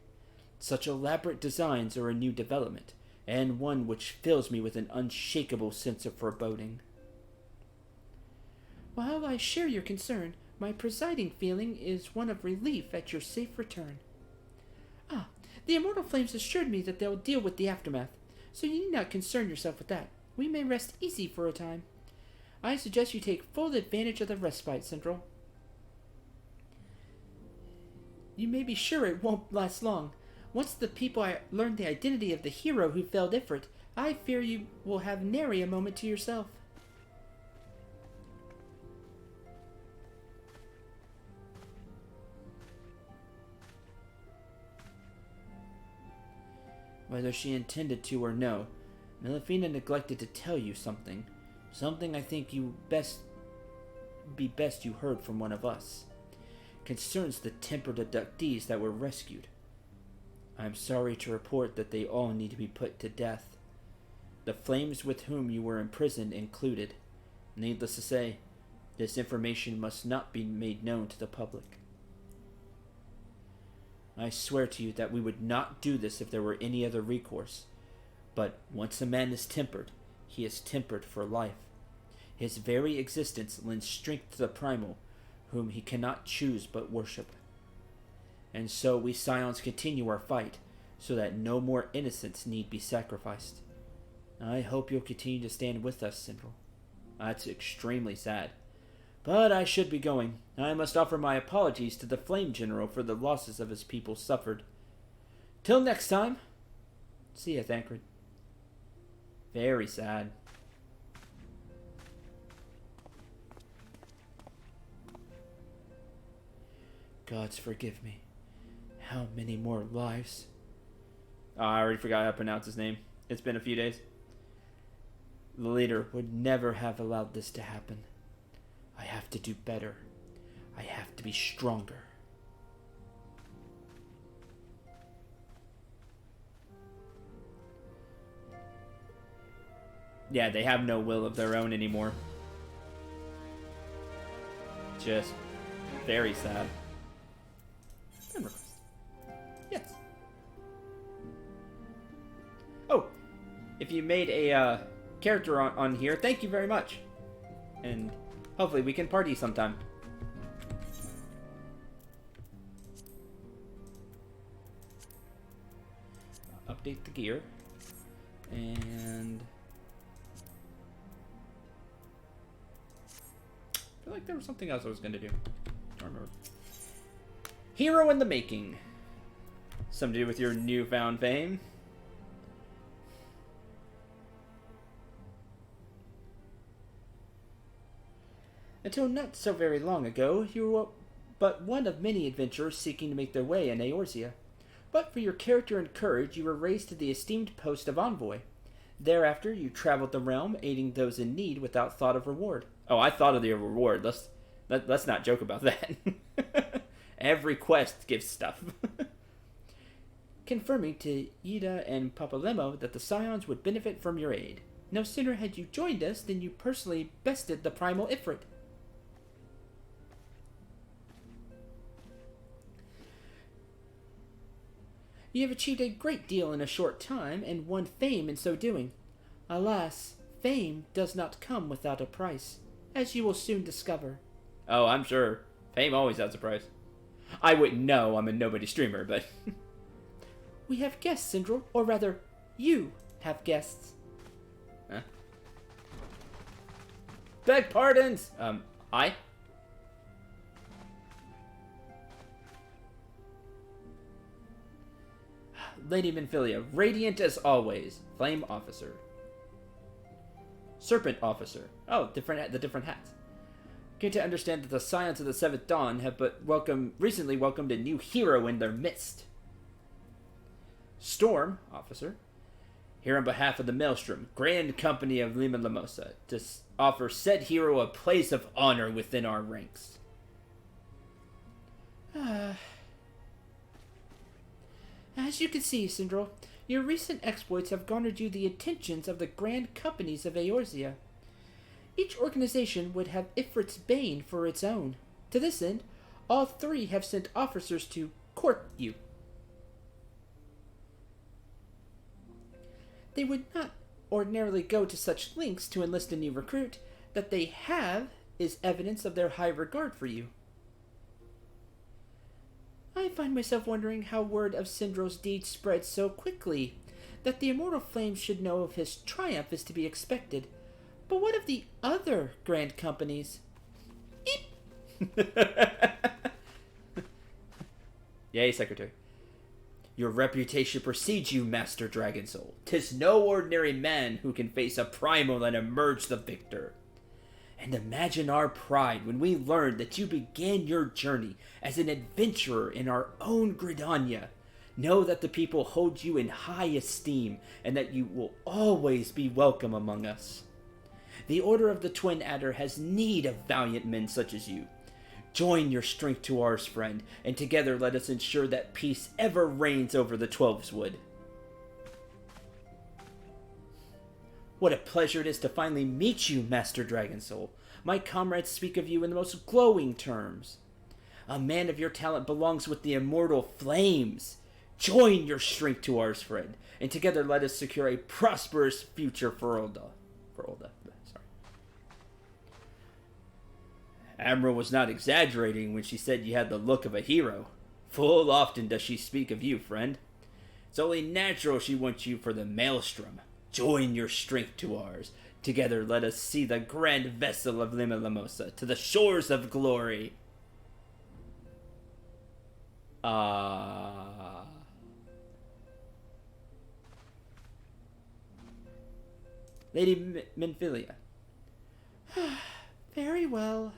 Such elaborate designs are a new development, and one which fills me with an unshakable sense of foreboding. While I share your concern, my presiding feeling is one of relief at your safe return. Ah, the Immortal Flames assured me that they'll deal with the aftermath, so you need not concern yourself with that. We may rest easy for a time. I suggest you take full advantage of the respite, Central. You may be sure it won't last long. Once the people learn the identity of the hero who felled Ifrit, I fear you will have nary a moment to yourself. Whether she intended to or no, Melifina neglected to tell you something. Something I think best you heard from one of us. Concerns the tempered abductees that were rescued. I am sorry to report that they all need to be put to death. The flames with whom you were imprisoned included. Needless to say, this information must not be made known to the public. I swear to you that we would not do this if there were any other recourse. But once a man is tempered, he is tempered for life. His very existence lends strength to the primal, whom he cannot choose but worship. And so we Scions continue our fight, so that no more innocents need be sacrificed. I hope you'll continue to stand with us, Central. That's extremely sad. But I should be going. I must offer my apologies to the Flame General for the losses of his people suffered. Till next time. See ya, Thancred. Very sad. Gods forgive me. How many more lives? Oh, I already forgot how to pronounce his name. It's been a few days. The leader would never have allowed this to happen. I have to do better. I have to be stronger. Yeah, they have no will of their own anymore. Just very sad. Friend request. Yes. Oh, if you made a character on here, thank you very much. And hopefully we can party sometime. Update the gear. And I feel like there was something else I was going to do. Don't remember. Hero in the making. Something to do with your newfound fame. Until not so very long ago, you were but one of many adventurers seeking to make their way in Eorzea. But for your character and courage, you were raised to the esteemed post of envoy. Thereafter, you traveled the realm, aiding those in need without thought of reward. Oh, I thought of the reward. Let's not joke about that. Every quest gives stuff. Confirming to Ida and Papalemo that the Scions would benefit from your aid. No sooner had you joined us than you personally bested the primal Ifrit. You have achieved a great deal in a short time, and won fame in so doing. Alas, fame does not come without a price, as you will soon discover. Oh, I'm sure. Fame always has a price. I wouldn't know, I'm a nobody streamer, but... We have guests, Sindral, or rather, you have guests. Huh? Beg pardons! I? Lady Minfilia, radiant as always. Flame Officer. Serpent Officer. Oh, the different hats. Came to understand that the Scions of the Seventh Dawn have recently welcomed a new hero in their midst. Storm Officer. Here on behalf of the Maelstrom, Grand Company of Lima Lamosa, to offer said hero a place of honor within our ranks. As you can see, Sindral, your recent exploits have garnered you the attentions of the Grand Companies of Eorzea. Each organization would have Ifrit's Bane for its own. To this end, all three have sent officers to court you. They would not ordinarily go to such lengths to enlist a new recruit. That they have is evidence of their high regard for you. I find myself wondering how word of Syndro's deed spread so quickly that the immortal flames should know of his triumph is to be expected. But what of the other grand companies? Eep! Yay, Secretary. Your reputation precedes you, Master Dragon Soul. 'Tis no ordinary man who can face a primal and emerge the victor. And imagine our pride when we learned that you began your journey as an adventurer in our own Gridania. Know that the people hold you in high esteem, and that you will always be welcome among us. The Order of the Twin Adder has need of valiant men such as you. Join your strength to ours, friend, and together let us ensure that peace ever reigns over the Twelveswood. What a pleasure it is to finally meet you, Master Dragon Soul. My comrades speak of you in the most glowing terms. A man of your talent belongs with the immortal flames. Join your strength to ours, friend, and together let us secure a prosperous future for Ulda. Admiral was not exaggerating when she said you had the look of a hero. Full often does she speak of you, friend. It's only natural she wants you for the maelstrom. Join your strength to ours. Together let us see the grand vessel of Lima Lamosa to the shores of glory. Lady Minfilia. Very well.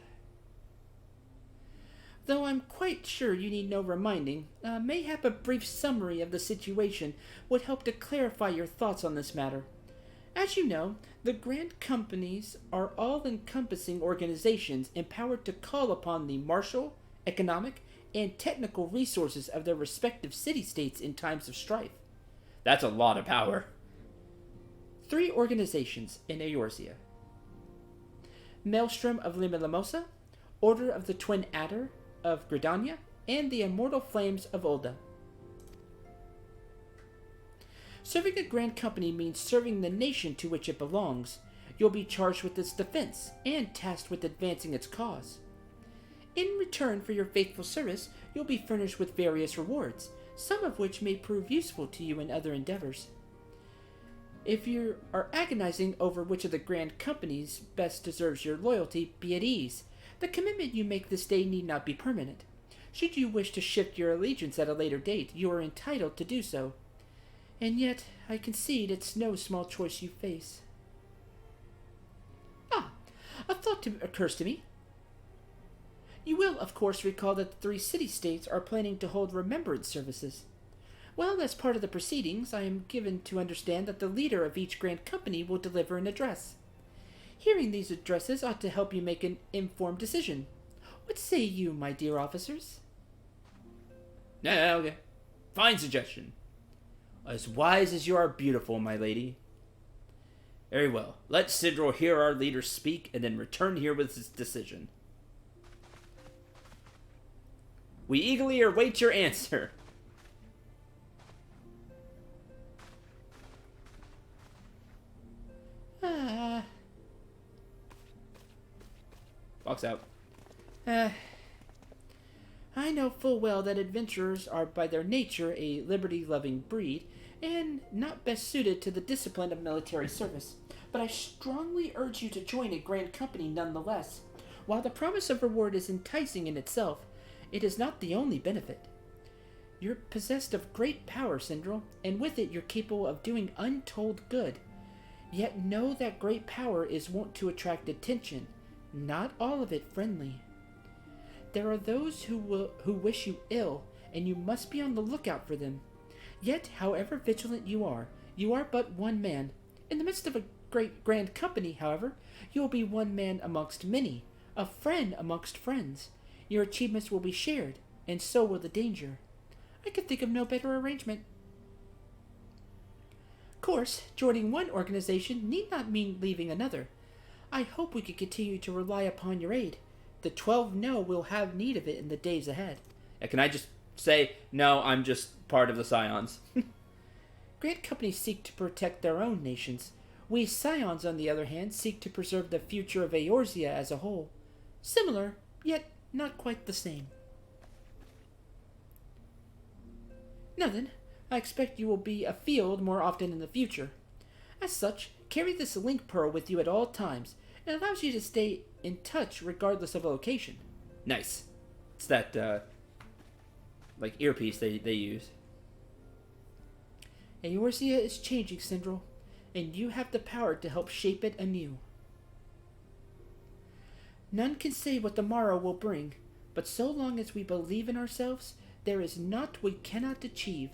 Though I'm quite sure you need no reminding, mayhap a brief summary of the situation would help to clarify your thoughts on this matter. As you know, the Grand Companies are all-encompassing organizations empowered to call upon the martial, economic, and technical resources of their respective city-states in times of strife. That's a lot of power. 3 organizations in Eorzea: Maelstrom of Lima Lamosa, Order of the Twin Adder of Gridania, and the Immortal Flames of Ulda. Serving a Grand Company means serving the nation to which it belongs. You'll be charged with its defense and tasked with advancing its cause. In return for your faithful service, you'll be furnished with various rewards, some of which may prove useful to you in other endeavors. If you are agonizing over which of the Grand Companies best deserves your loyalty, be at ease. The commitment you make this day need not be permanent. Should you wish to shift your allegiance at a later date, you are entitled to do so. And yet, I concede it's no small choice you face. A thought occurs to me. You will, of course, recall that the 3 city-states are planning to hold remembrance services. Well, as part of the proceedings, I am given to understand that the leader of each Grand Company will deliver an address. Hearing these addresses ought to help you make an informed decision. What say you, my dear officers? Yeah, okay. Fine suggestion. As wise as you are beautiful, my lady. Very well. Let Sidril hear our leader speak, and then return here with his decision. We eagerly await your answer. Walks out. I know full well that adventurers are by their nature a liberty-loving breed, and not best suited to the discipline of military service, but I strongly urge you to join a Grand Company nonetheless. While the promise of reward is enticing in itself, it is not the only benefit. You're possessed of great power, Syndril, and with it you're capable of doing untold good. Yet know that great power is wont to attract attention, not all of it friendly. There are those who wish you ill, and you must be on the lookout for them. Yet, however vigilant you are but one man. In the midst of a great Grand Company, however, you will be one man amongst many, a friend amongst friends. Your achievements will be shared, and so will the danger. I could think of no better arrangement. Of course, joining one organization need not mean leaving another. I hope we can continue to rely upon your aid. The 12 know we'll have need of it in the days ahead. Can I just say, no, I'm just part of the Scions? Grand companies seek to protect their own nations. We Scions, on the other hand, seek to preserve the future of Eorzea as a whole. Similar, yet not quite the same. Now then, I expect you will be afield more often in the future. As such, carry this link pearl with you at all times. It allows you to stay in touch regardless of location. Nice. It's that, like, earpiece they use. Eorzea is changing, Syndrel, and you have the power to help shape it anew. None can say what the morrow will bring, but so long as we believe in ourselves, there is naught we cannot achieve.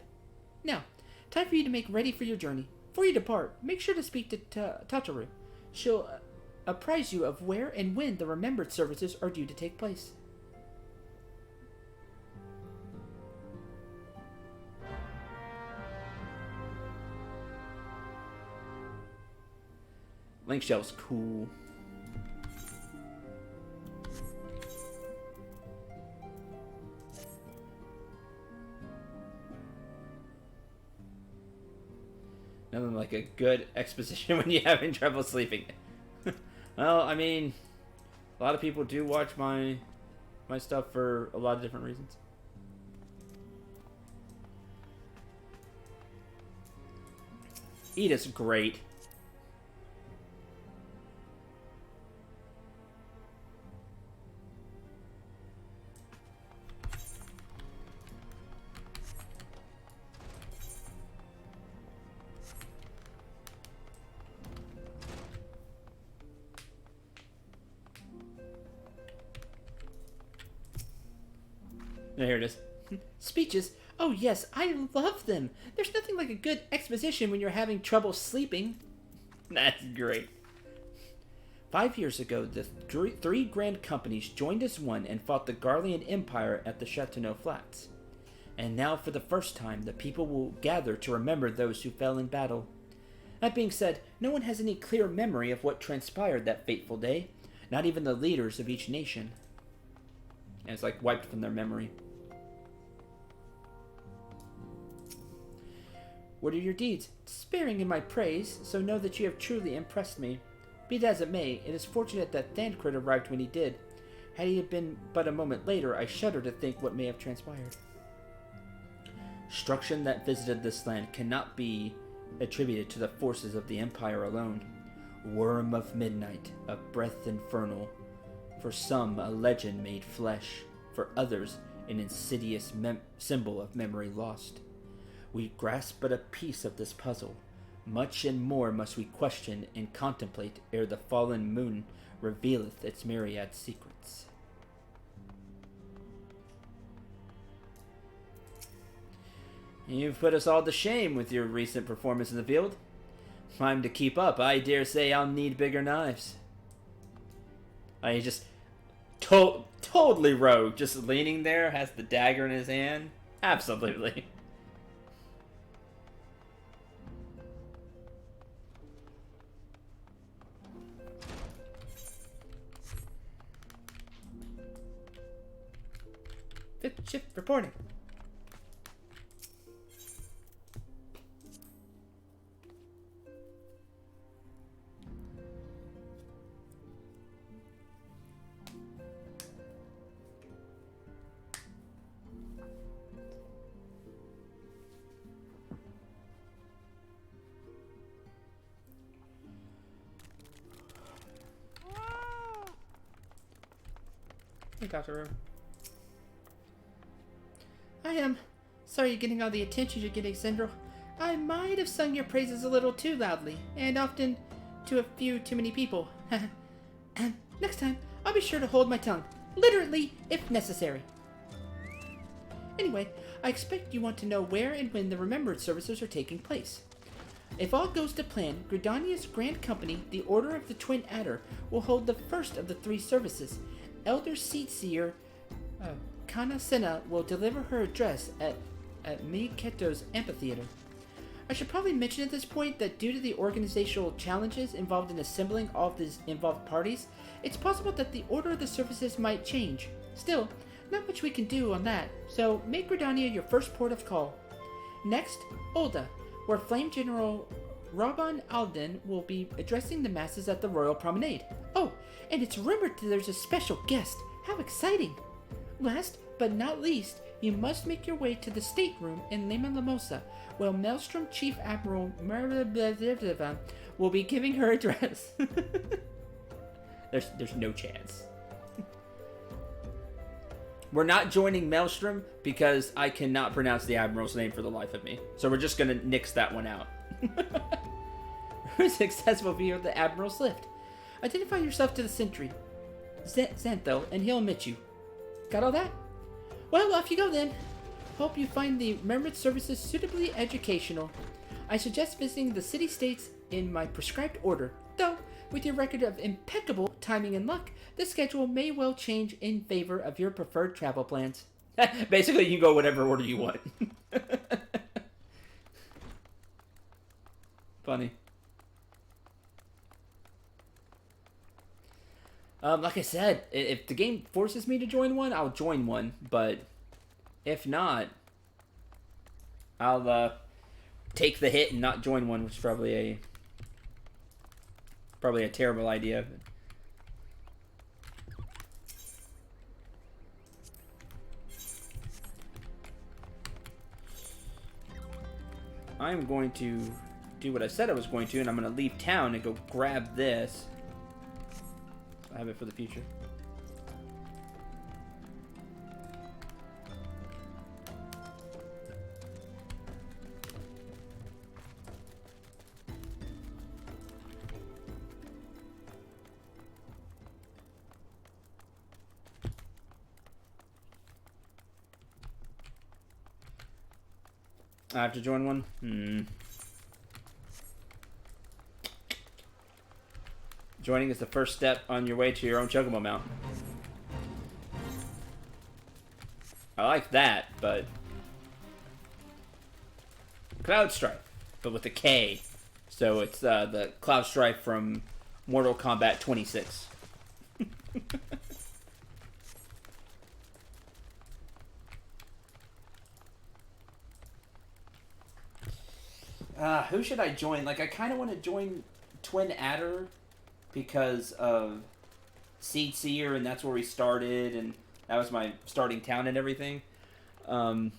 Now, time for you to make ready for your journey. Before you depart, make sure to speak to Tataru. She'll apprise you of where and when the remembered services are due to take place. Link Shell's cool. Nothing like a good exposition when you're having trouble sleeping. Well, I mean, a lot of people do watch my stuff for a lot of different reasons. Edith's great. Here it is. Speeches? Oh yes, I love them. There's nothing like a good exposition when you're having trouble sleeping. That's great. 5 years ago, the three grand companies joined as one and fought the Garlean Empire at the Chateauneuf Flats. And now, for the first time, the people will gather to remember those who fell in battle. That being said, no one has any clear memory of what transpired that fateful day, not even the leaders of each nation. And it's like wiped from their memory. What are your deeds? Sparing in my praise, so know that you have truly impressed me. Be it as it may, it is fortunate that Thancred arrived when he did. Had he been but a moment later, I shudder to think what may have transpired. Destruction that visited this land cannot be attributed to the forces of the Empire alone. Worm of midnight, a breath infernal. For some, a legend made flesh. For others, an insidious symbol of memory lost. We grasp but a piece of this puzzle. Much and more must we question and contemplate ere the fallen moon revealeth its myriad secrets. You've put us all to shame with your recent performance in the field. If I'm to keep up, I dare say I'll need bigger knives. I just totally rogue, just leaning there, has the dagger in his hand. Absolutely. Fifth shift reporting. Hey, Dr. Rowe. I am sorry you're getting all the attention you're getting, Syndrel. I might have sung your praises a little too loudly, and often to a few too many people. And next time, I'll be sure to hold my tongue. Literally, if necessary. Anyway, I expect you want to know where and when the Remembered services are taking place. If all goes to plan, Gridania's Grand Company, the Order of the Twin Adder, will hold the first of the three services. Elder Seatseer Kana Senna will deliver her address at Miketo's amphitheater. I should probably mention at this point that due to the organizational challenges involved in assembling all of these involved parties, it's possible that the order of the services might change. Still, not much we can do on that, so make Gridania your first port of call. Next, Ulda, where Flame General Rabban Alden will be addressing the masses at the Royal Promenade. Oh, and it's rumored that there's a special guest. How exciting! Last but not least, You must make your way to the stateroom in Lima Lamosa, where Maelstrom Chief Admiral will be giving her address. There's no chance. We're not joining Maelstrom because I cannot pronounce the Admiral's name for the life of me. So we're just gonna nix that one out. Successful view of the Admiral's lift. Identify yourself to the sentry, Xantho, and he'll admit you. Got all that? Well, off you go then. Hope you find the Merit services suitably educational. I suggest visiting the city-states in my prescribed order, though, with your record of impeccable timing and luck, the schedule may well change in favor of your preferred travel plans. Basically, you can go whatever order you want. Funny. Like I said, if the game forces me to join one, I'll join one. But if not, I'll take the hit and not join one, which is probably a terrible idea. I'm going to do what I said I was going to, and I'm going to leave town and go grab this. I have it for the future. I have to join one? Joining is the first step on your way to your own Chocobo mount. I like that, but... Cloud Strife, but with a K. So it's the Cloud Strife from Mortal Kombat 26. Who should I join? Like, I kind of want to join Twin Adder because of Seed Seer, and that's where we started, and that was my starting town and everything. But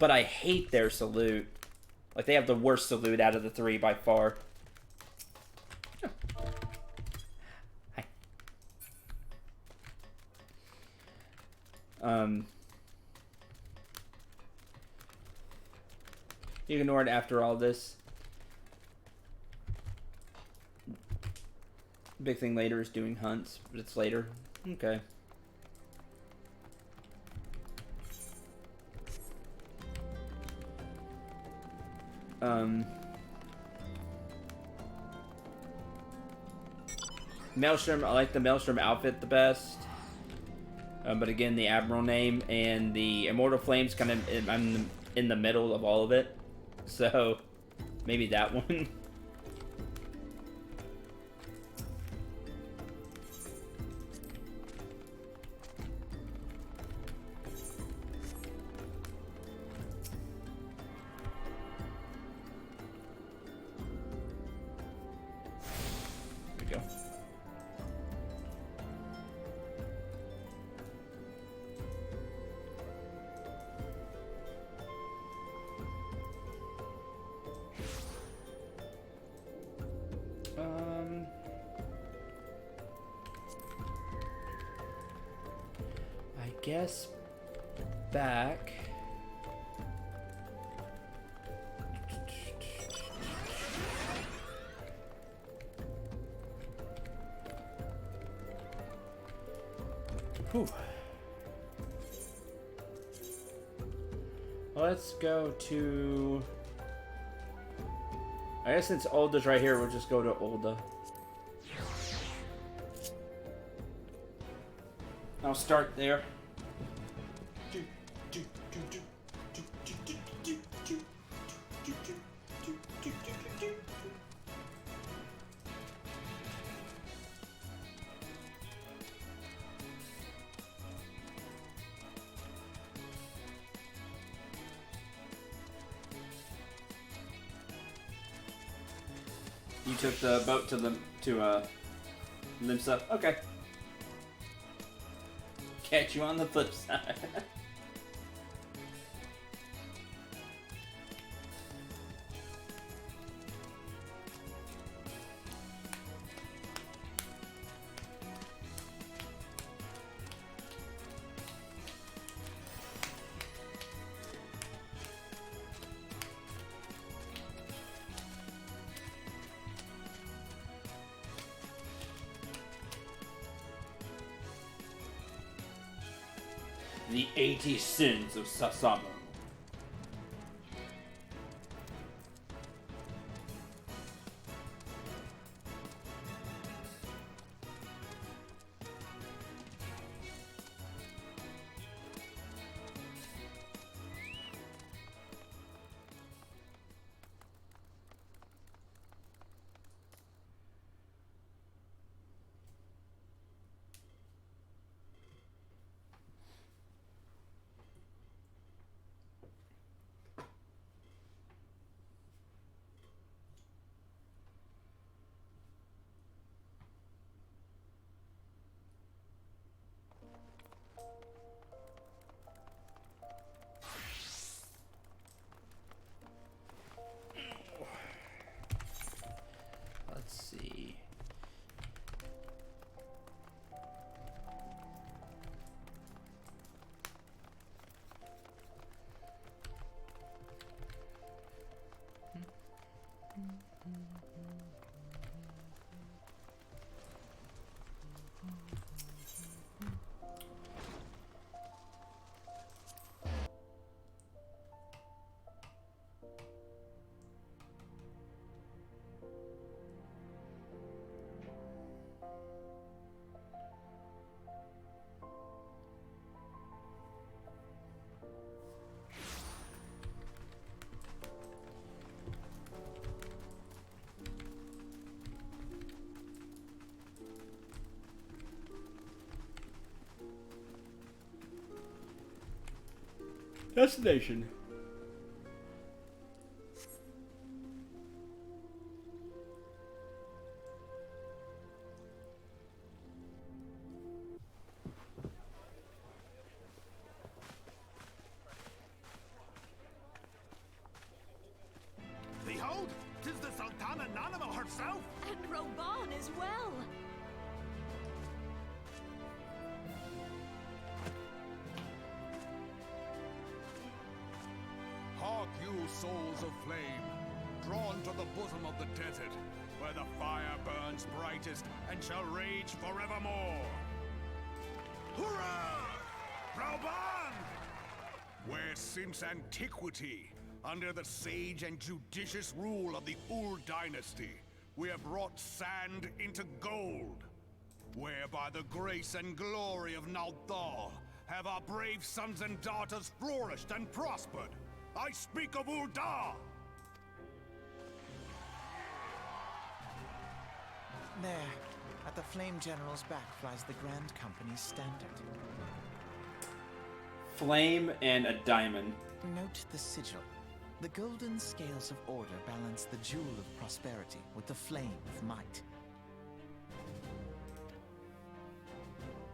I hate their salute. Like, they have the worst salute out of the three by far. Hi. You ignore it after all this. Big thing later is doing hunts, but it's later. Okay. Maelstrom, I like the Maelstrom outfit the best. But again, the Admiral name and the Immortal Flames kind of, I'm in the middle of all of it. So, maybe that one. There we go. I guess back. Whew. Let's go to... I guess since Ulda's right here, we'll just go to Ulda. I'll start there. You took the boat to Limsa. Okay. Catch you on the flip side. The 80 Sins of Sasamo. Let's see. Destination. Behold, 'tis the Sultana Nanamo herself! And Roban as well. Hark you, souls of flame, drawn to the bosom of the desert, where the fire burns brightest and shall rage forevermore. Hurrah! Rauban! Where since antiquity, under the sage and judicious rule of the Ul dynasty, we have wrought sand into gold. Where by the grace and glory of Naldal have our brave sons and daughters flourished and prospered. I speak of Ul'dah! There, at the Flame General's back flies the Grand Company's standard. Flame and a diamond. Note the sigil. The golden scales of order balance the jewel of prosperity with the flame of might.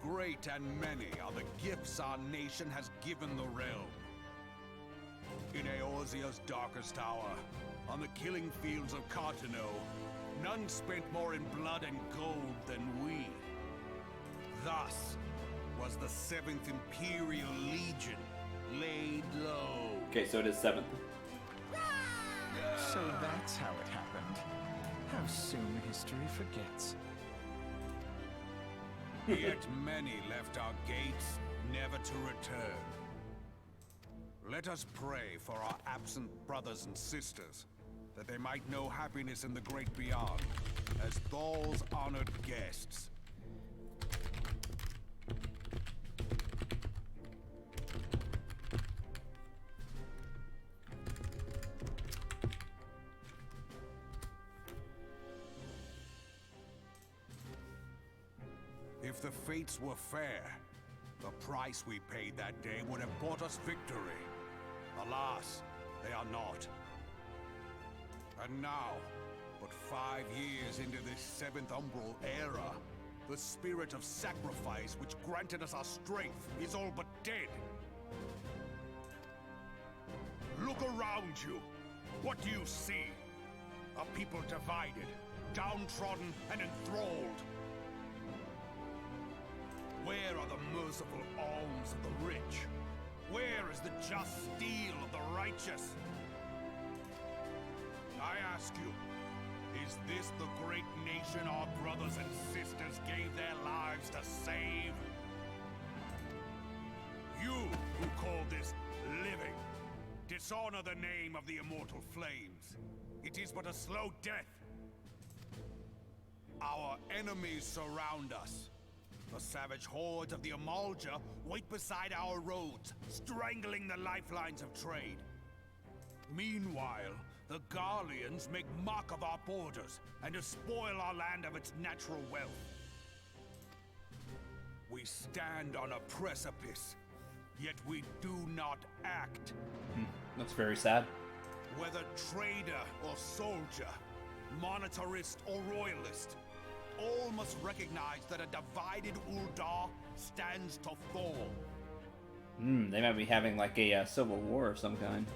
Great and many are the gifts our nation has given the realm. In Eorzea's darkest hour, on the killing fields of Cartano, none spent more in blood and gold than we. Thus was the 7th Imperial Legion laid low. Okay, so it is 7th. So that's how it happened. How soon history forgets. Yet many left our gates, never to return. Let us pray for our absent brothers and sisters, that they might know happiness in the great beyond, as Thal's honored guests. If the fates were fair, the price we paid that day would have bought us victory. Alas, they are not. And now, but 5 years into this 7th Umbral era, the spirit of sacrifice which granted us our strength is all but dead. Look around you. What do you see? A people divided, downtrodden and enthralled. Where are the merciful alms of the rich? Where is the just steel of the righteous? I ask you, is this the great nation our brothers and sisters gave their lives to save? You who call this living, dishonor the name of the immortal flames. It is but a slow death. Our enemies surround us. The savage hordes of the Amalja wait beside our roads, strangling the lifelines of trade. Meanwhile, the Garleans make mock of our borders and despoil our land of its natural wealth. We stand on a precipice, yet we do not act. That's very sad. Whether trader or soldier, monetarist or royalist, all must recognize that a divided Uldar stands to fall. They might be having like a civil war of some kind.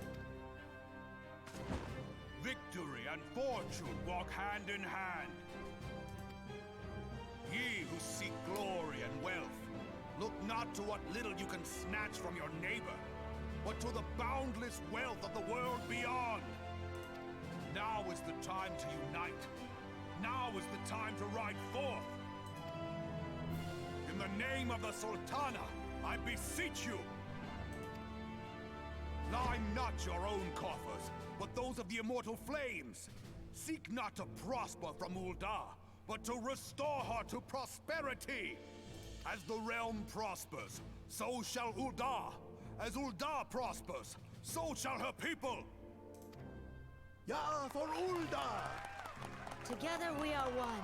Victory and fortune walk hand in hand. Ye who seek glory and wealth, look not to what little you can snatch from your neighbor, but to the boundless wealth of the world beyond. Now is the time to unite. Now is the time to ride forth. In the name of the Sultana, I beseech you. Line not your own coffers, but those of the immortal flames. Seek not to prosper from Uldar, but to restore her to prosperity. As the realm prospers, so shall Uldar. As Uldar prospers, so shall her people. Ya for Uldar! Together we are one.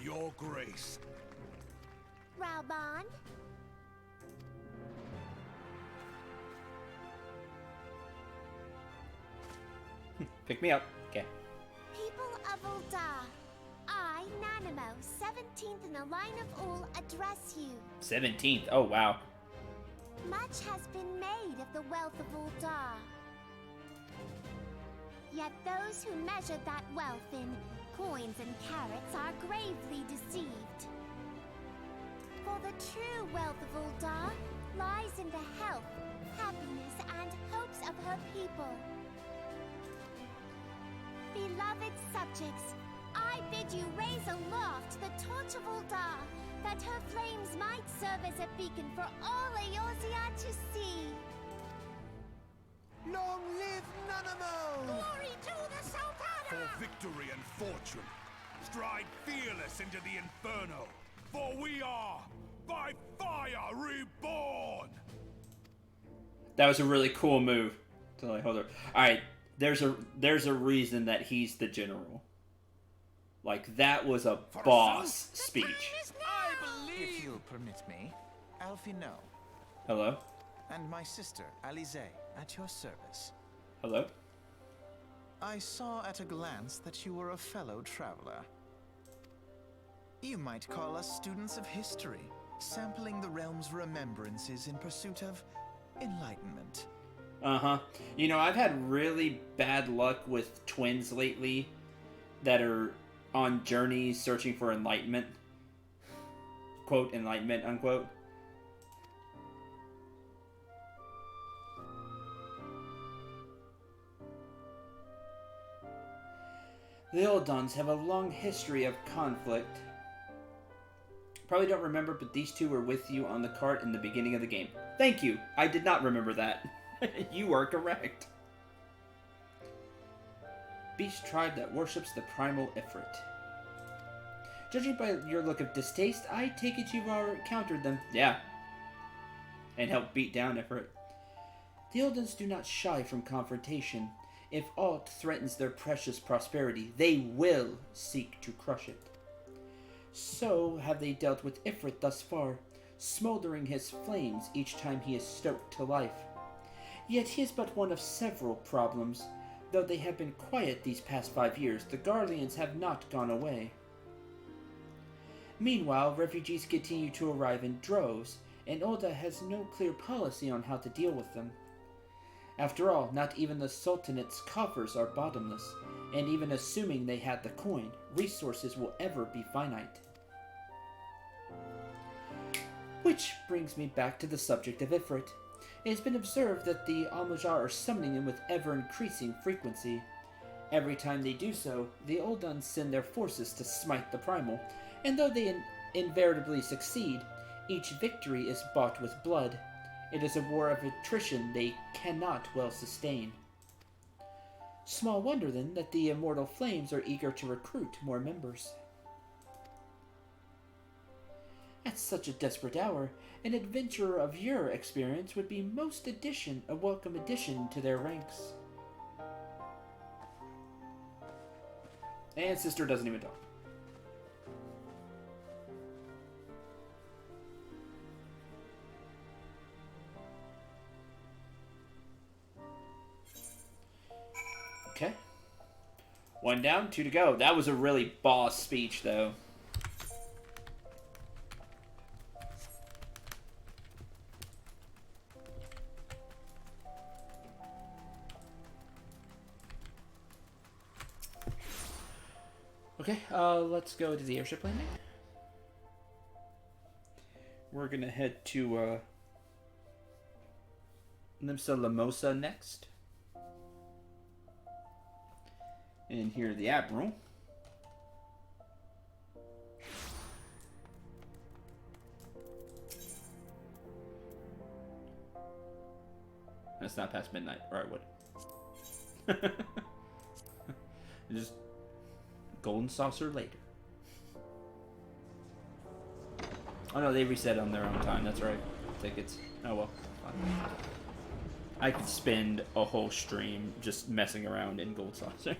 Your Grace. Rauband? Pick me up. Okay. People of Uldar, I, Nanimo, 17th in the line of Ul, address you. 17th. Oh, wow. Much has been made of the wealth of Uldar. Yet those who measure that wealth in coins and carats are gravely deceived. For the true wealth of Uldar lies in the health, happiness, and hopes of her people. Beloved subjects, I bid you raise aloft the torch of Uldar, that her flames might serve as a beacon for all Eorzea to see. Long live Nanamo! Glory to the Sultana! For victory and fortune, stride fearless into the inferno, for we are, by fire, reborn! That was a really cool move. So, like, hold on. Alright, there's a reason that he's the general. Like, that was a boss speech. If you'll permit me, Alfie No, Hello? and my sister, Alize, at your service. Hello? I saw at a glance that you were a fellow traveler. You might call us students of history, sampling the realm's remembrances in pursuit of enlightenment. Uh-huh. You know, I've had really bad luck with twins lately that are on journeys searching for enlightenment. Quote, enlightenment, unquote. The Eldons have a long history of conflict. Probably don't remember, but these two were with you on the cart in the beginning of the game. Thank you! I did not remember that. You are correct. Beast tribe that worships the primal Ifrit. Judging by your look of distaste, I take it you've already countered them. Yeah. And helped beat down Ifrit. The Eldons do not shy from confrontation. If aught threatens their precious prosperity, they will seek to crush it. So have they dealt with Ifrit thus far, smoldering his flames each time he is stoked to life. Yet he is but one of several problems. Though they have been quiet these past 5 years, the Garleans have not gone away. Meanwhile, refugees continue to arrive in droves, and Ulda has no clear policy on how to deal with them. After all, not even the Sultanate's coffers are bottomless, and even assuming they had the coin, resources will ever be finite. Which brings me back to the subject of Ifrit. It has been observed that the Almajar are summoning him with ever-increasing frequency. Every time they do so, the Ulduns send their forces to smite the Primal, and though they invariably succeed, each victory is bought with blood. It is a war of attrition they cannot well sustain. Small wonder, then, that the Immortal Flames are eager to recruit more members. At such a desperate hour, an adventurer of your experience would be a welcome addition to their ranks. And Sister doesn't even talk. Okay. 1 down, 2 to go. That was a really boss speech, though. Okay, let's go to the airship landing. We're gonna head to, Limsa Lamosa next. And here the Admiral. That's not past midnight, or I would. Just golden saucer later. Oh no, they reset on their own time, that's right. Tickets. Oh well. Fine. I could spend a whole stream just messing around in Gold Saucer.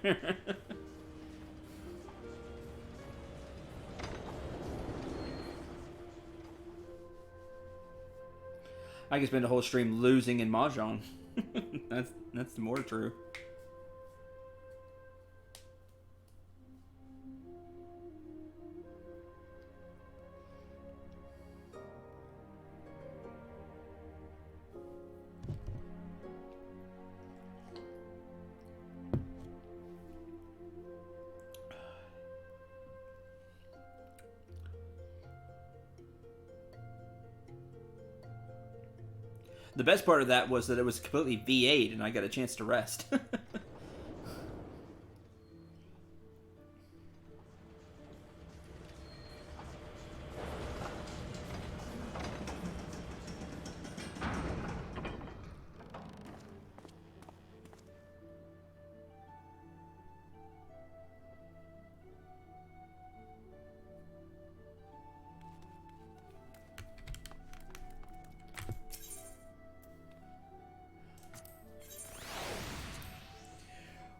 I could spend a whole stream losing in Mahjong. That's more true. The best part of that was that it was completely V8 and I got a chance to rest.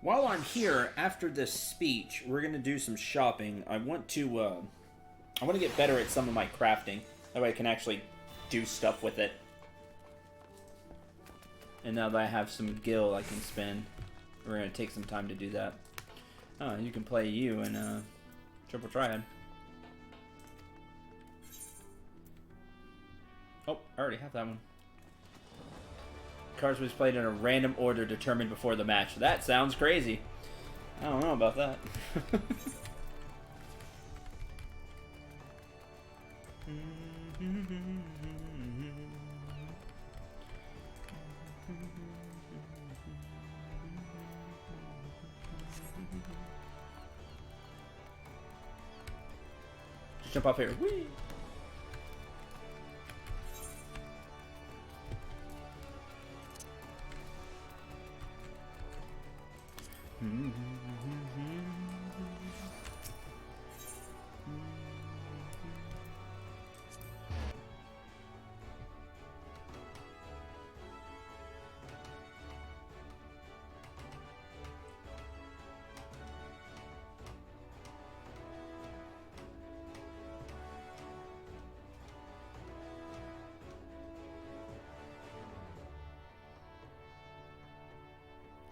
While I'm here, after this speech, we're gonna do some shopping. I want to get better at some of my crafting. That way I can actually do stuff with it. And now that I have some gil I can spend, we're gonna take some time to do that. Oh, you can play you in Triple Triad. Oh, I already have that one. Cards was played in a random order determined before the match. That sounds crazy. I don't know about that. Just jump off here. Whee!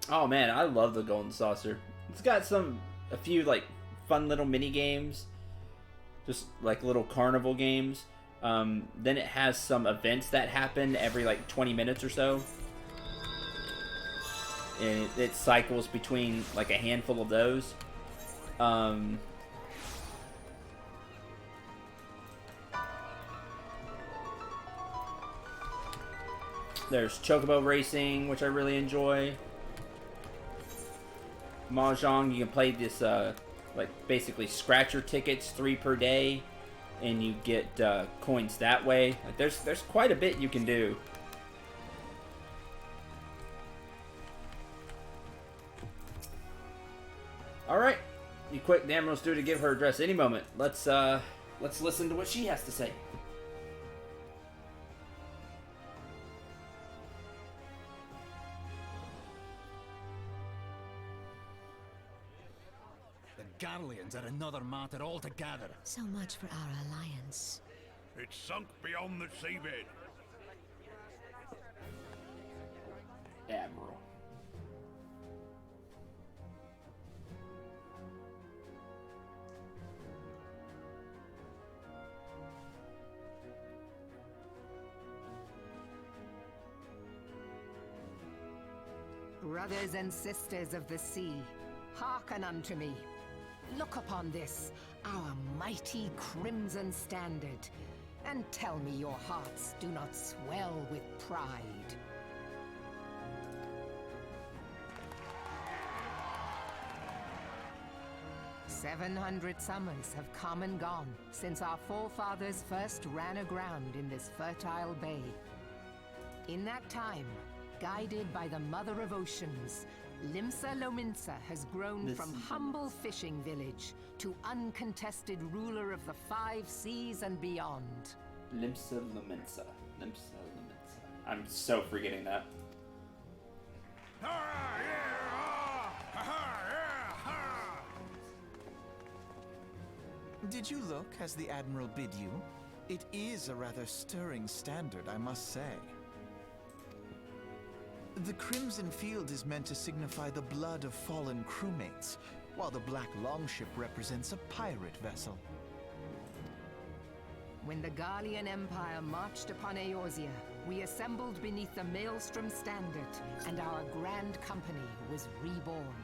Oh man, I love the Golden Saucer. It's got a few like fun little mini games, just like little carnival games. Then it has some events that happen every like 20 minutes or so. And it cycles between like a handful of those. There's Chocobo Racing, which I really enjoy. mahjong. You can play this like basically scratcher tickets, 3 per day, and you get coins that way. Like there's quite a bit you can do. All right, you quit. The Admiral's due to give her address any moment. Let's listen to what she has to say. The Garleans are another matter altogether. So much for our alliance. It's sunk beyond the seabed. Admiral. Brothers and sisters of the sea, hearken unto me. Look upon this, our mighty crimson standard, and tell me your hearts do not swell with pride. "700 summers have come and gone since our forefathers first ran aground in this fertile bay. In that time, guided by the Mother of Oceans, Limsa Lominsa has grown from humble fishing village to uncontested ruler of the 5 seas and beyond." Limsa Lominsa. Limsa Lominsa. I'm so forgetting that. Did you look as the Admiral bid you? It is a rather stirring standard, I must say. The Crimson Field is meant to signify the blood of fallen crewmates, while the Black Longship represents a pirate vessel. When the Garlean Empire marched upon Eorzea, we assembled beneath the Maelstrom Standard, and our grand company was reborn.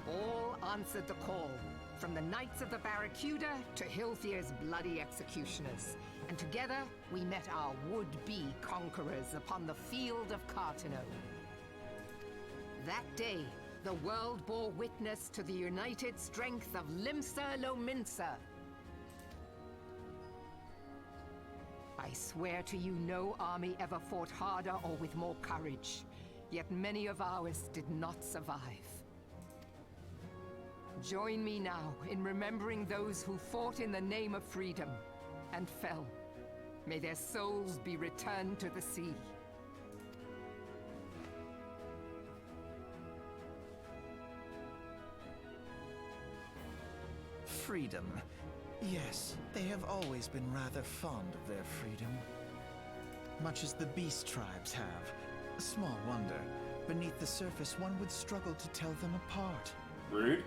All answered the call, from the Knights of the Barracuda to Hilthier's bloody executioners, and together we met our would-be conquerors upon the field of Cartino. That day, the world bore witness to the united strength of Limsa Lominsa. I swear to you, no army ever fought harder or with more courage, yet many of ours did not survive. Join me now in remembering those who fought in the name of freedom and fell. May their souls be returned to the sea. Freedom. Yes, they have always been rather fond of their freedom. Much as the beast tribes have. Small wonder. Beneath the surface, one would struggle to tell them apart. Rude.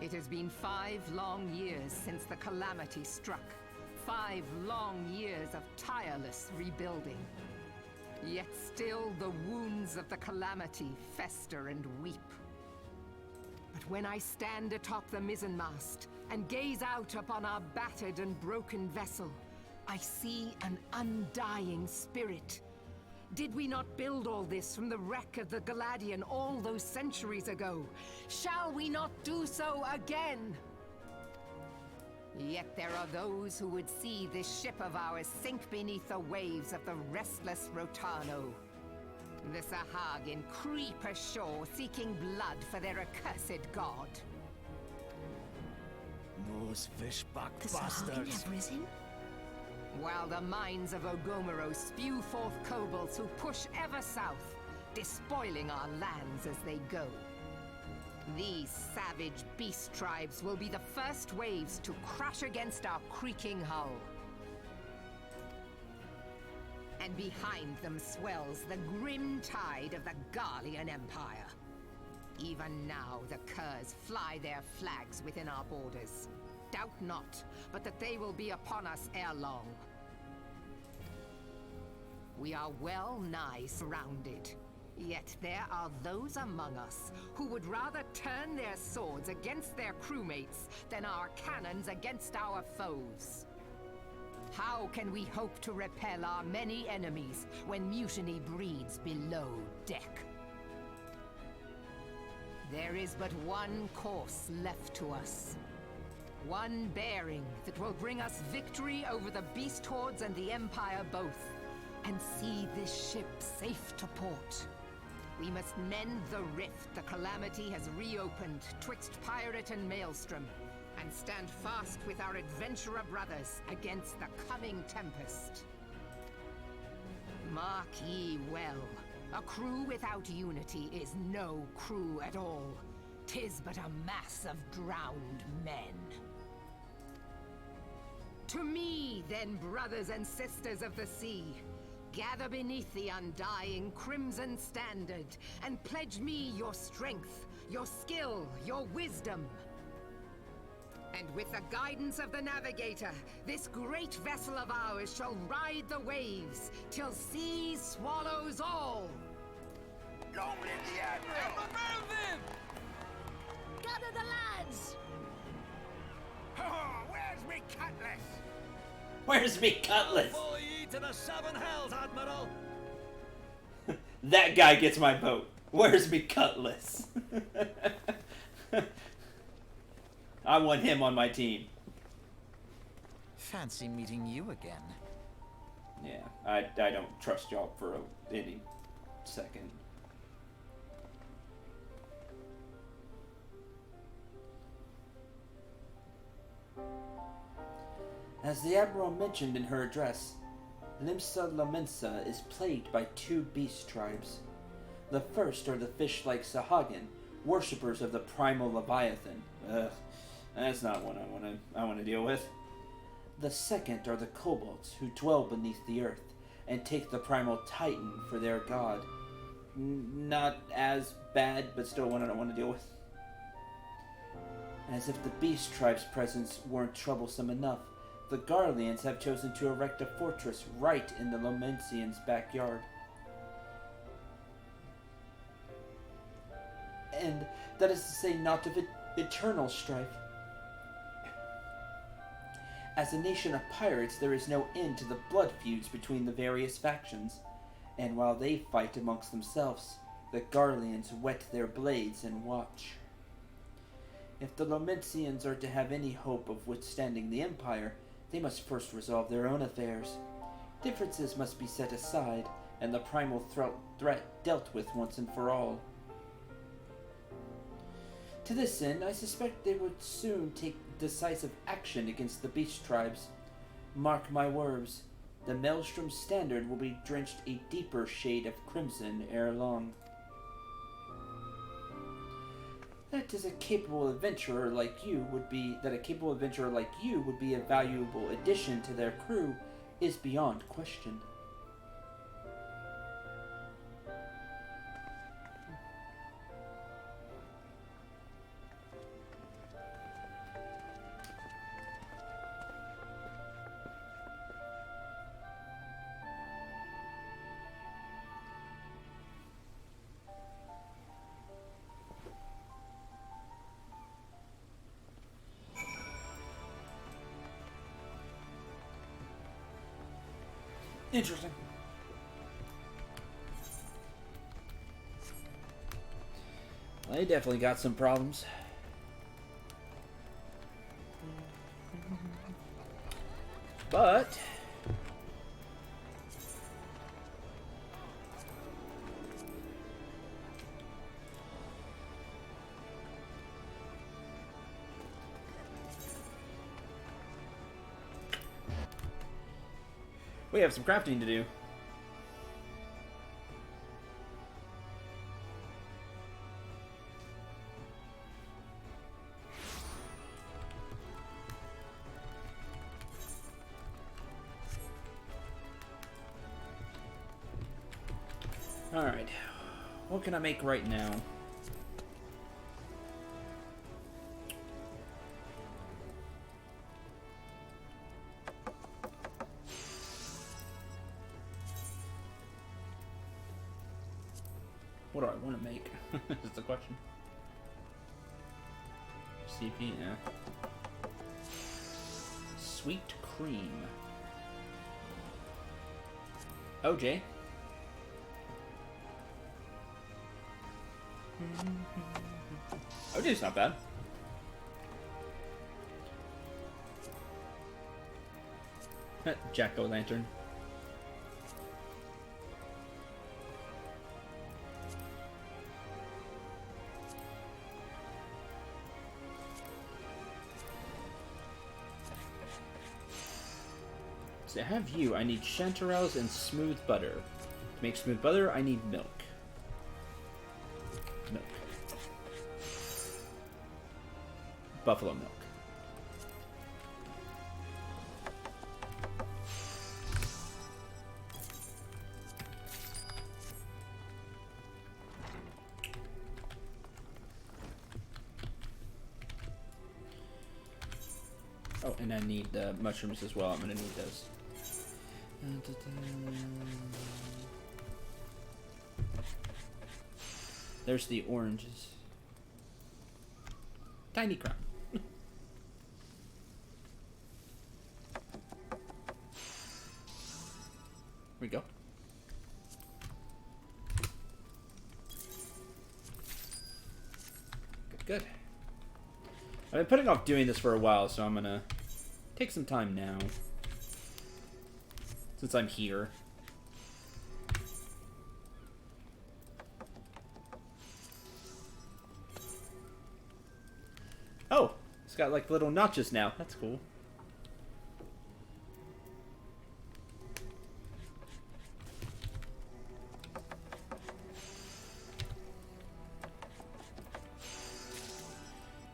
It has been 5 long years since the calamity struck. 5 long years of tireless rebuilding. Yet still the wounds of the calamity fester and weep. But when I stand atop the mizzenmast and gaze out upon our battered and broken vessel, I see an undying spirit. Did we not build all this from the wreck of the Galadian all those centuries ago? Shall we not do so again? Yet there are those who would see this ship of ours sink beneath the waves of the restless Rotano. The Sahagin creep ashore seeking blood for their accursed god. Those fishback The Sahagin bastards. have risen? While the mines of Ogomero spew forth kobolds who push ever south, despoiling our lands as they go. These savage beast tribes will be the first waves to crash against our creaking hull. And behind them swells the grim tide of the Garlean Empire. Even now the curs fly their flags within our borders. Doubt not, but that they will be upon us ere long. We are well nigh surrounded. Yet there are those among us who would rather turn their swords against their crewmates than our cannons against our foes. How can we hope to repel our many enemies when mutiny breeds below deck? There is but one course left to us. One bearing that will bring us victory over the beast hordes and the Empire both, and see this ship safe to port. We must mend the rift the Calamity has reopened twixt Pirate and Maelstrom, and stand fast with our adventurer brothers against the coming Tempest. Mark ye well, a crew without unity is no crew at all. 'Tis but a mass of drowned men. To me, then, brothers and sisters of the sea, gather beneath the undying Crimson Standard, and pledge me your strength, your skill, your wisdom. And with the guidance of the Navigator, this great vessel of ours shall ride the waves, till sea swallows all! Long live the Admiral! Gather the lads! Oh, where's me cutlass? Where's me cutlass? Follow ye to the seven hells, Admiral! That guy gets my boat. Where's me cutlass? I want him on my team. Fancy meeting you again. Yeah, I don't trust y'all for any second. As the Admiral mentioned in her address, Limsa Lamensa is plagued by two beast tribes. The first are the fish-like Sahagin, worshippers of the primal Leviathan. Ugh, that's not one I want to deal with. The second are the kobolds, who dwell beneath the earth and take the primal Titan for their god. Not as bad, but still one I don't want to deal with. As if the beast tribe's presence weren't troublesome enough, the Garleans have chosen to erect a fortress right in the Lomencians' backyard. And that is to say not of eternal strife. As a nation of pirates, there is no end to the blood feuds between the various factions, and while they fight amongst themselves, the Garleans whet their blades and watch. If the Lomencians are to have any hope of withstanding the Empire, they must first resolve their own affairs. Differences must be set aside, and the primal threat dealt with once and for all. To this end, I suspect they would soon take decisive action against the beast tribes. Mark my words, the Maelstrom Standard will be drenched a deeper shade of crimson ere long. That a capable adventurer like you would be a valuable addition to their crew is beyond question. Interesting. They definitely got some problems. But we have some crafting to do. Alright, what can I make right now? What do I want to make? Is the question. CP, yeah. Sweet cream. OJ. Oh, dude, it's not bad. Jack-o'-lantern. To have you, I need chanterelles and smooth butter. To make smooth butter, I need milk. Milk. Buffalo milk. Oh, and I need mushrooms as well. I'm gonna need those. There's the oranges. Tiny crown. Here we go. Good. I've been putting off doing this for a while, so I'm gonna take some time now. Since I'm here. Oh! It's got like little notches now. That's cool.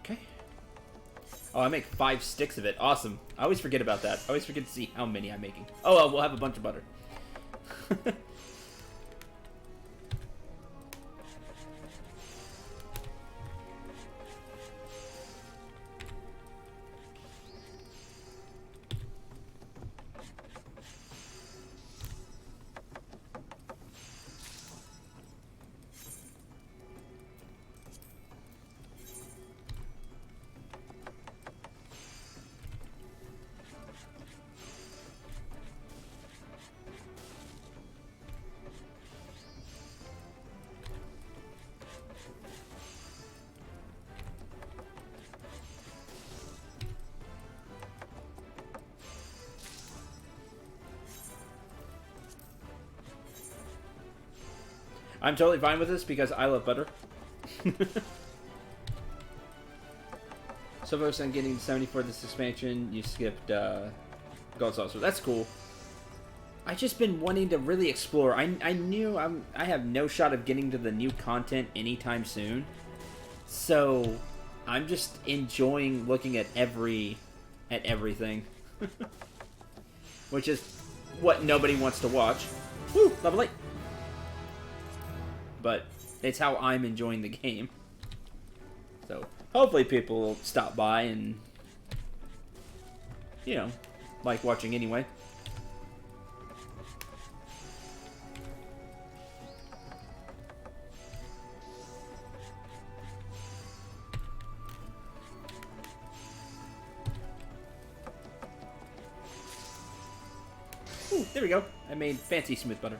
Okay. Oh, I make 5 sticks of it. Awesome. I always forget about that. I always forget to see how many I'm making. Oh, well, we'll have a bunch of butter. I'm totally fine with this because I love butter. So focused on getting 74 this expansion, you skipped Gold Saucer. That's cool. I've just been wanting to really explore. I knew I have no shot of getting to the new content anytime soon. So I'm just enjoying looking at everything. Which is what nobody wants to watch. Woo! Level 8! But it's how I'm enjoying the game. So hopefully people will stop by and, you know, like watching anyway. Ooh, there we go. I made fancy smooth butter.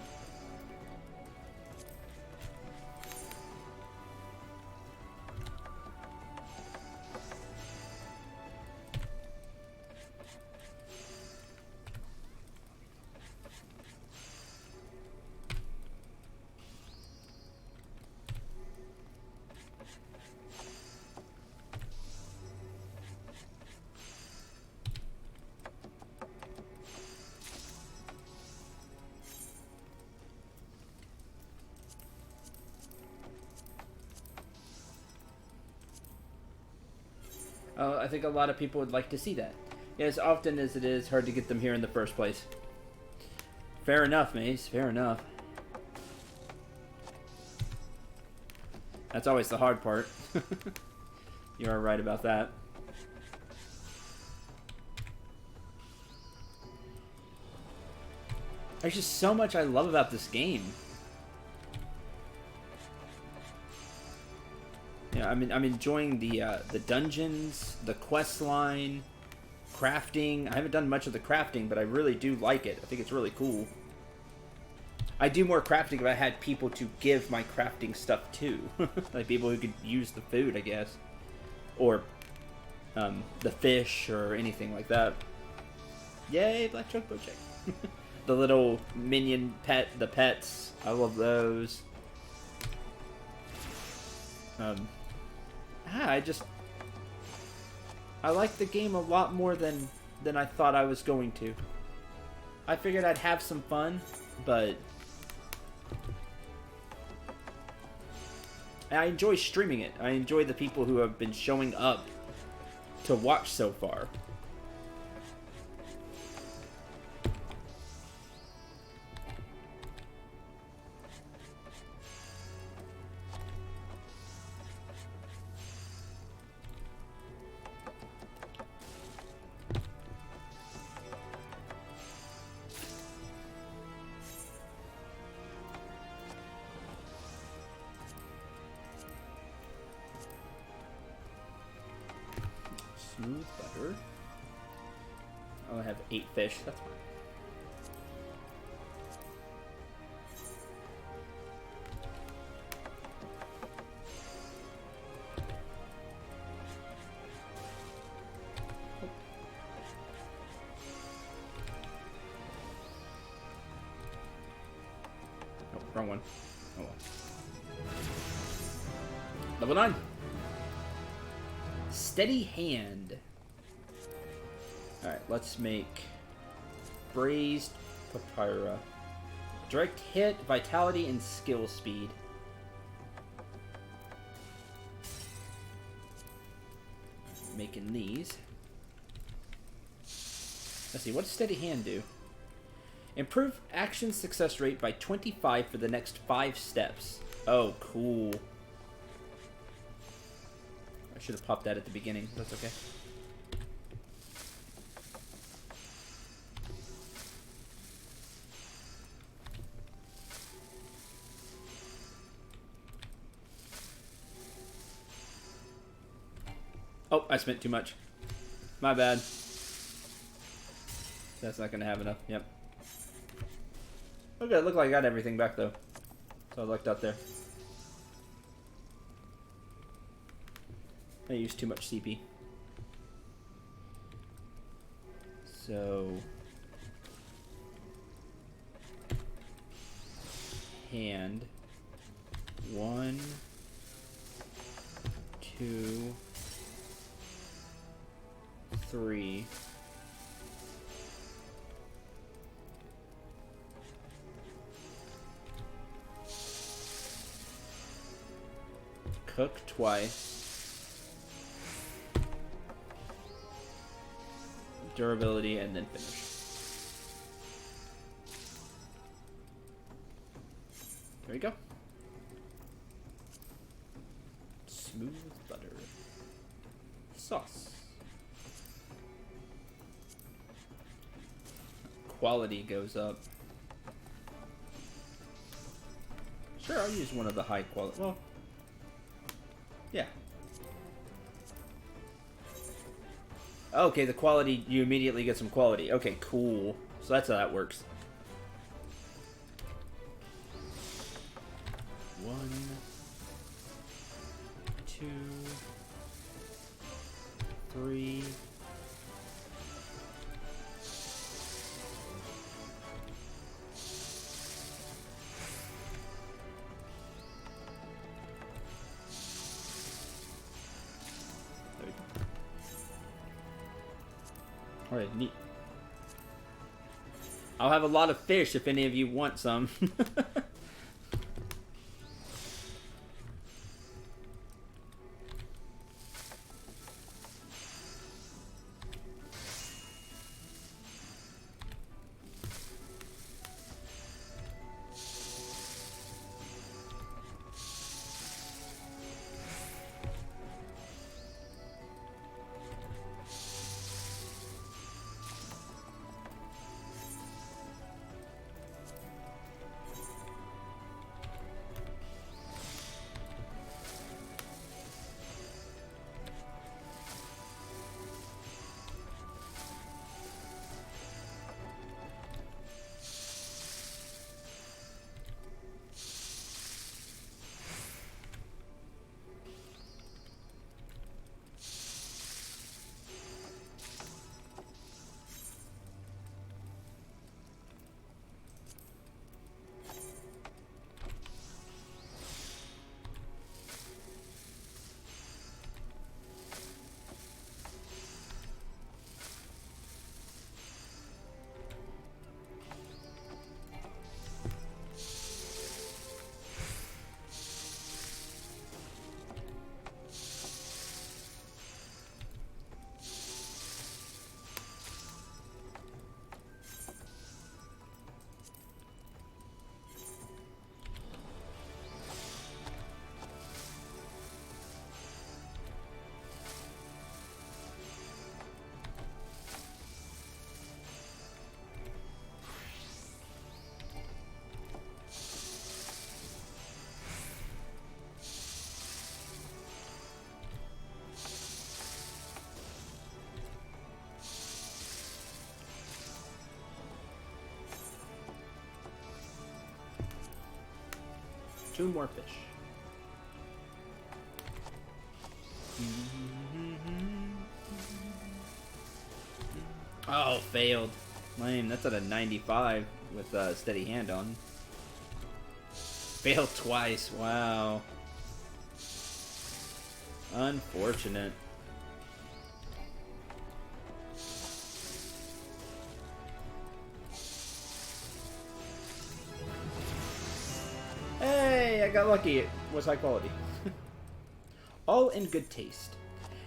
I think a lot of people would like to see that. As often as it is hard to get them here in the first place. Fair enough, Maze. Fair enough. That's always the hard part. You are right about that. There's just so much I love about this game. Yeah, I'm enjoying the dungeons, the quest line, crafting. I haven't done much of the crafting, but I really do like it. I think it's really cool. I do more crafting if I had people to give my crafting stuff to. Like people who could use the food, I guess. Or the fish or anything like that. Yay, Black Trunk Bojack. The little minion the pets. I love those. I like the game a lot more than I thought I was going to. I figured I'd have some fun, but I enjoy streaming it. I enjoy the people who have been showing up to watch so far. Smooth butter. I only have 8 fish. That's fine. Oh, wrong one. Oh well. Level 9. Steady hand. Alright, let's make braised papyra. Direct hit, vitality, and skill speed. Making these. Let's see, what does steady hand do? Improve action success rate by 25 for the next 5 steps. Oh, cool. I should have popped that at the beginning. That's okay. Oh, I spent too much. My bad. That's not gonna have enough. Yep. Okay, it looked like I got everything back though. So I lucked out there. I used too much CP. So hand 1, 2, 3. Cook twice. Durability, and then finish. There you go. Smooth butter. Sauce. Quality goes up. Sure, I'll use one of the high quality. Well, yeah. Okay, the quality, you immediately get some quality. Okay, cool. So that's how that works. 1, 2, 3. Alright, neat. I'll have a lot of fish if any of you want some. 2 more fish. Oh, failed. Lame. That's at a 95 with a steady hand on. Failed twice. Wow. Unfortunate. Hey, I got lucky. It was high quality. All in good taste.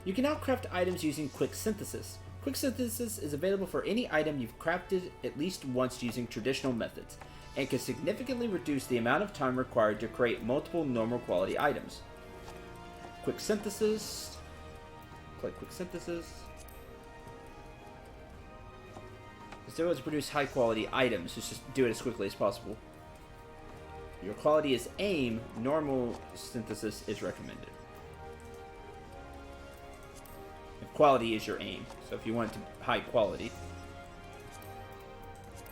You can now craft items using quick synthesis. Quick synthesis is available for any item you've crafted at least once using traditional methods, and can significantly reduce the amount of time required to create multiple normal quality items. Quick synthesis. Click quick synthesis. Instead of to produce high quality items, just do it as quickly as possible. Your quality is aim, normal synthesis is recommended. If quality is your aim, so if you want it to high quality.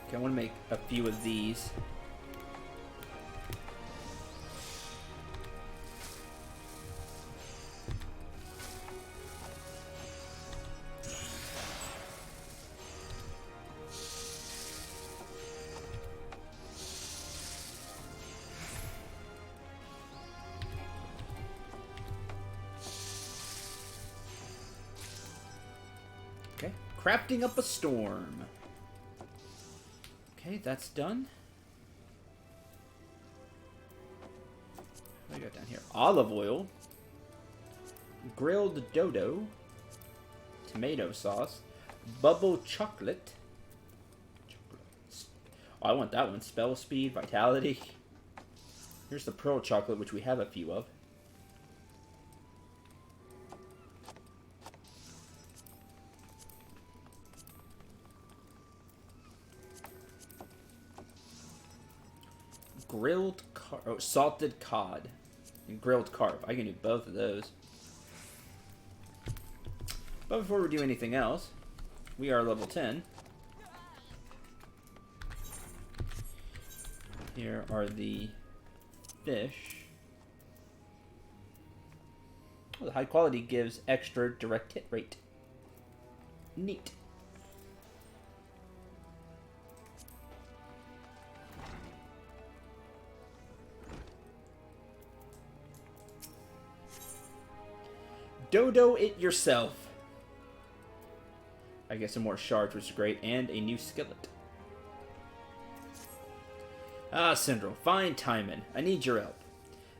Okay, I want to make a few of these. Okay, crafting up a storm. Okay, that's done. What do we got down here? Olive oil, grilled dodo, tomato sauce, bubble chocolate. Oh, I want that one. Spell speed, vitality. Here's the pearl chocolate, which we have a few of. Salted cod and grilled carp. I can do both of those. But before we do anything else, we are level 10. Here are the fish. Oh, the high quality gives extra direct hit rate. Neat. Dodo it yourself. I get some more shards, which is great, and a new skillet. Ah, Syndrome, fine timing. I need your help.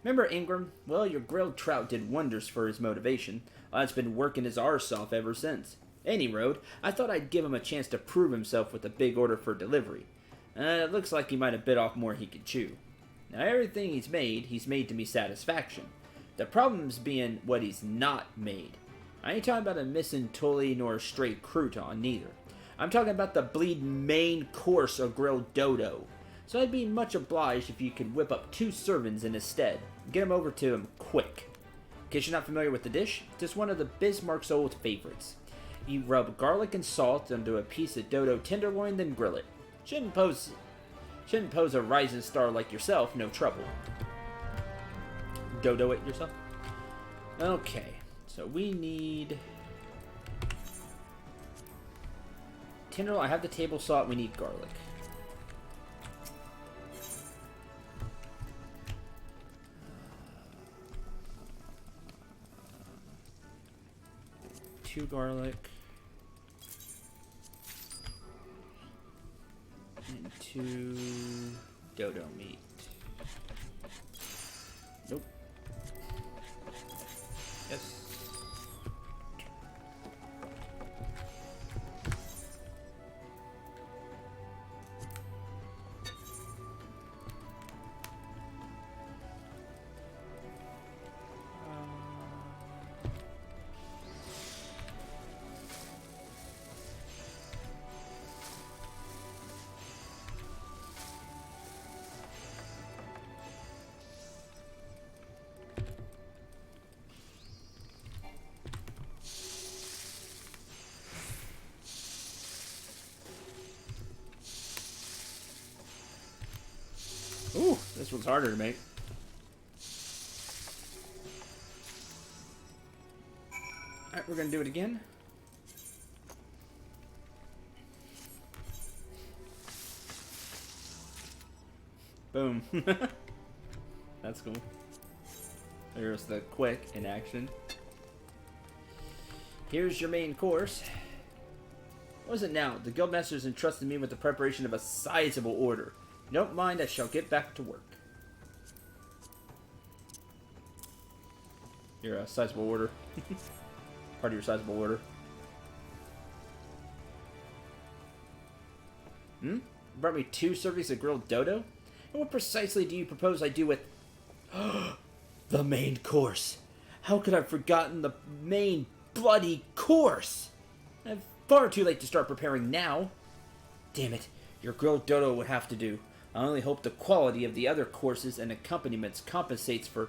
Remember Ingram? Well, your grilled trout did wonders for his motivation. It's been working his arse off ever since. Any road, I thought I'd give him a chance to prove himself with a big order for delivery. It looks like he might have bit off more he could chew. Now, everything he's made to me satisfaction. The problem's being what he's not made. I ain't talking about a missing tully nor a stray crouton, neither. I'm talking about the bleed main course of grilled dodo. So I'd be much obliged if you could whip up 2 servings in his stead. Get him over to him quick. In case you're not familiar with the dish, it's one of the Bismarck's old favorites. You rub garlic and salt onto a piece of dodo tenderloin, then grill it. Shouldn't pose a rising star like yourself no trouble. Dodo it yourself. Okay, so we need tenderloin. I have the table salt. We need garlic. Two garlic and 2 dodo meat. Nope. Yes. Ooh, this one's harder to make. Alright, we're gonna do it again. Boom. That's cool. There's the quick in action. Here's your main course. What is it now? The Guildmasters entrusted me with the preparation of a sizable order. Don't mind, I shall get back to work. Your sizable order. Part of your sizable order. You brought me 2 servings of grilled dodo? And what precisely do you propose I do with... the main course? How could I have forgotten the main bloody course? I'm far too late to start preparing now. Damn it, your grilled dodo would have to do. I only hope the quality of the other courses and accompaniments compensates for...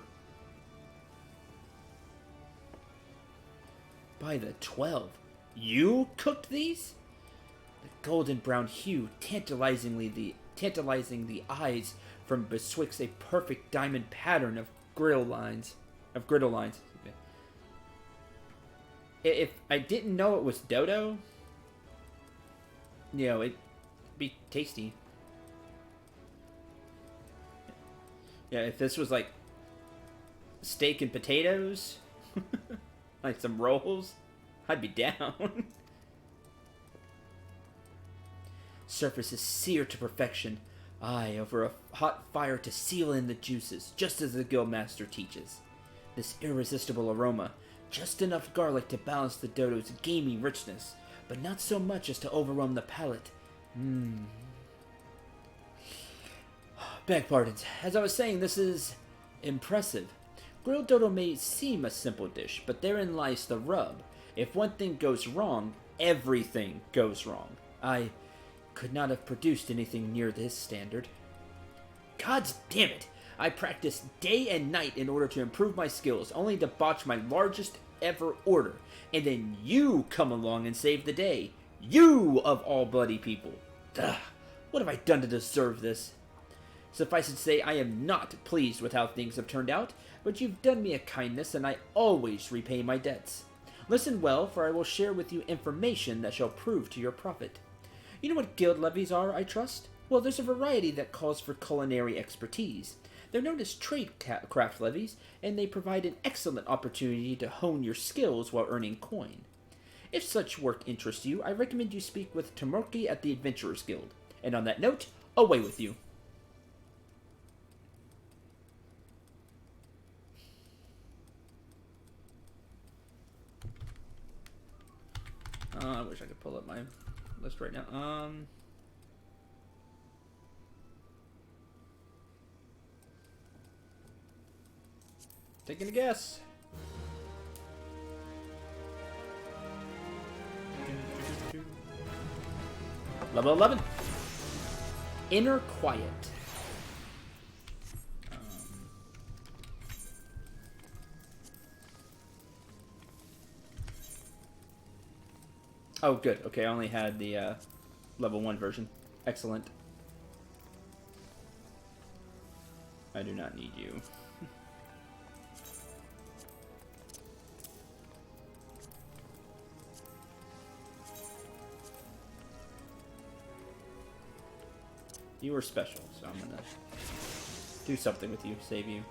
By the 12, you cooked these? The golden brown hue tantalizing the eyes from betwixt a perfect diamond pattern of griddle lines. If I didn't know it was dodo, you know, it'd be tasty. Yeah, if this was like steak and potatoes, like some rolls, I'd be down. Surface is seared to perfection. Aye, over a hot fire to seal in the juices, just as the Guildmaster teaches. This irresistible aroma, just enough garlic to balance the dodo's gamey richness, but not so much as to overwhelm the palate. Beg pardons. As I was saying, this is impressive. Grilled dodo may seem a simple dish, but therein lies the rub. If one thing goes wrong, everything goes wrong. I could not have produced anything near this standard. God's damn it! I practiced day and night in order to improve my skills, only to botch my largest ever order. And then you come along and save the day. You, of all bloody people. Ugh, what have I done to deserve this? Suffice it to say, I am not pleased with how things have turned out, but you've done me a kindness, and I always repay my debts. Listen well, for I will share with you information that shall prove to your profit. You know what guild levies are, I trust? Well, there's a variety that calls for culinary expertise. They're known as trade craft levies, and they provide an excellent opportunity to hone your skills while earning coin. If such work interests you, I recommend you speak with Tomorki at the Adventurers Guild. And on that note, away with you. I wish I could pull up my list right now. Taking a guess. Level 11. Inner Quiet. Oh, good. Okay, I only had the level 1 version. Excellent. I do not need you. You were special, so I'm gonna do something with you, save you.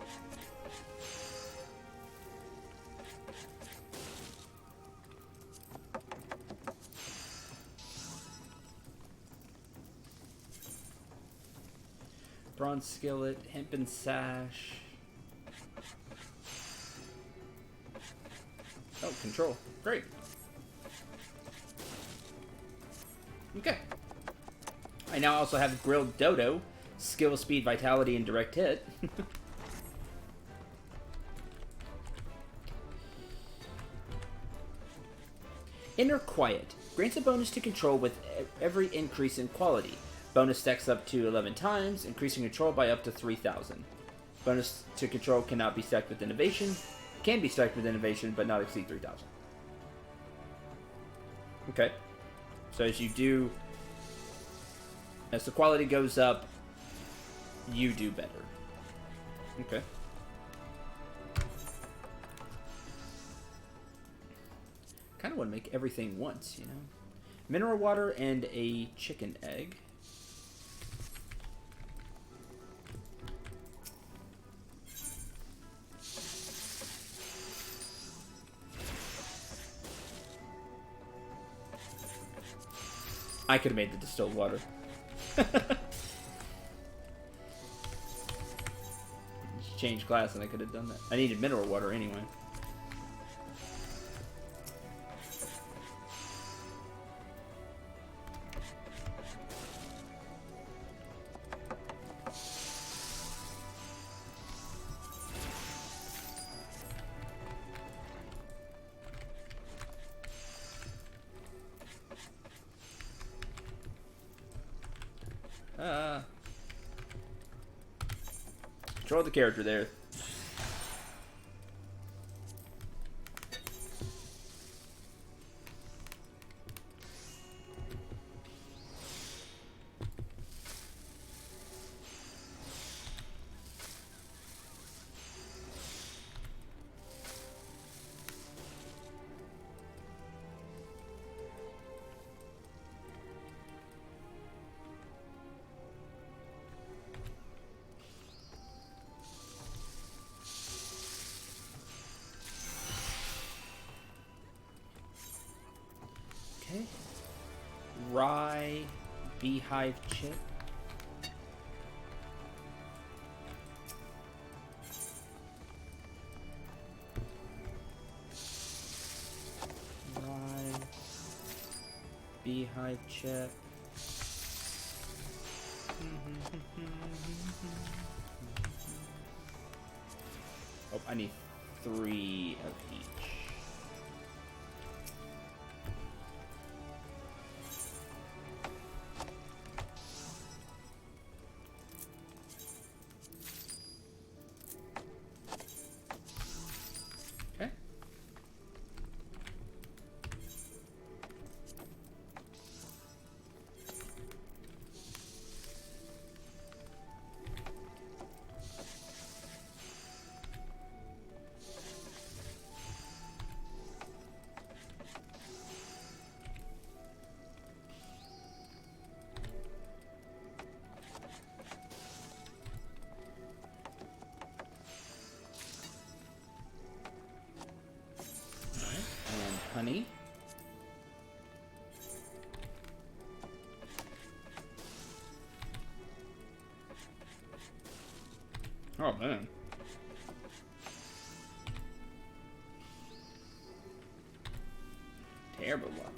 Bronze skillet, hempen sash. Oh, control. Great. Okay. I now also have grilled dodo, skill, speed, vitality, and direct hit. Inner Quiet grants a bonus to control with every increase in quality. Bonus stacks up to 11 times, increasing control by up to 3,000. Bonus to control cannot be stacked with innovation. Can be stacked with innovation, but not exceed 3,000. Okay. So as you do... As the quality goes up, you do better. Okay. kind of want to make everything once, you know. Mineral water and a chicken egg. I could have made the distilled water. Just change glass and I could have done that. I needed mineral water anyway. Control the character there. Okay. Rye beehive chip. Rye beehive chip. Oh, I need 3 of each. Okay. And honey. Oh man. Terrible luck.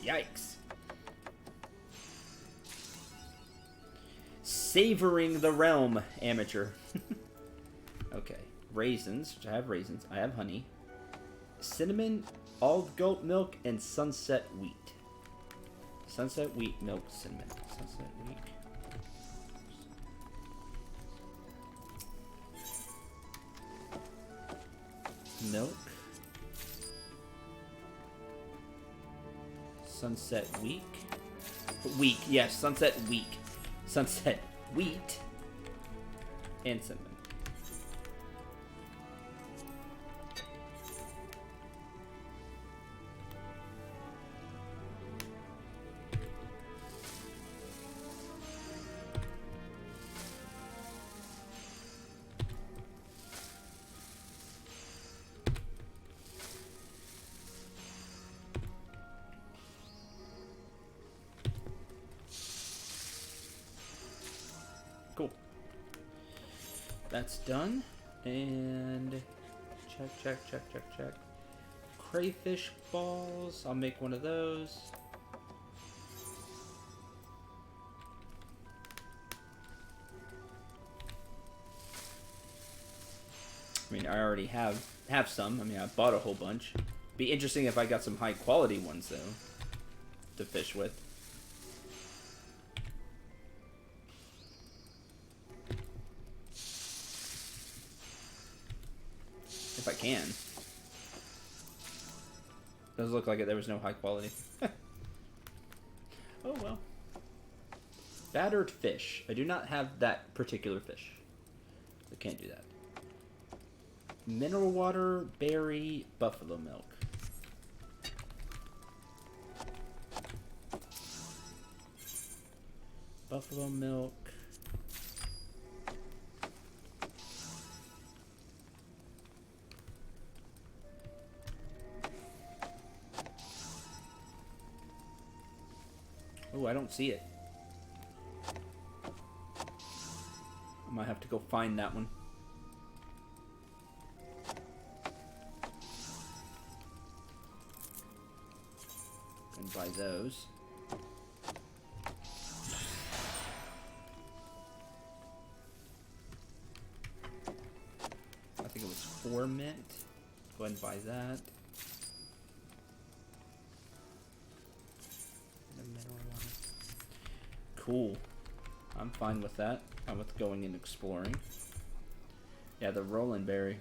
Yikes. Savoring the realm, amateur. Okay. Raisins, which I have raisins. I have honey. Cinnamon, all goat milk, and sunset wheat. Sunset wheat, milk, cinnamon. Sunset wheat. Milk. Sunset week. Week, yes, sunset week. Sunset wheat. And cinnamon. Cool. That's done. And check. Crayfish balls. I'll make one of those. I mean, I already have some. I mean, I bought a whole bunch. Be interesting if I got some high quality ones though to fish with. If I can. Does look like it. There was no high quality. Oh well. Battered fish. I do not have that particular fish. I can't do that. Mineral water, berry, buffalo milk. Buffalo milk. Oh, I don't see it. I might have to go find that one. And buy those. I think it was 4 mint. Go ahead and buy that. Cool. I'm fine with that. I'm with going and exploring. Yeah, the Roland Berry.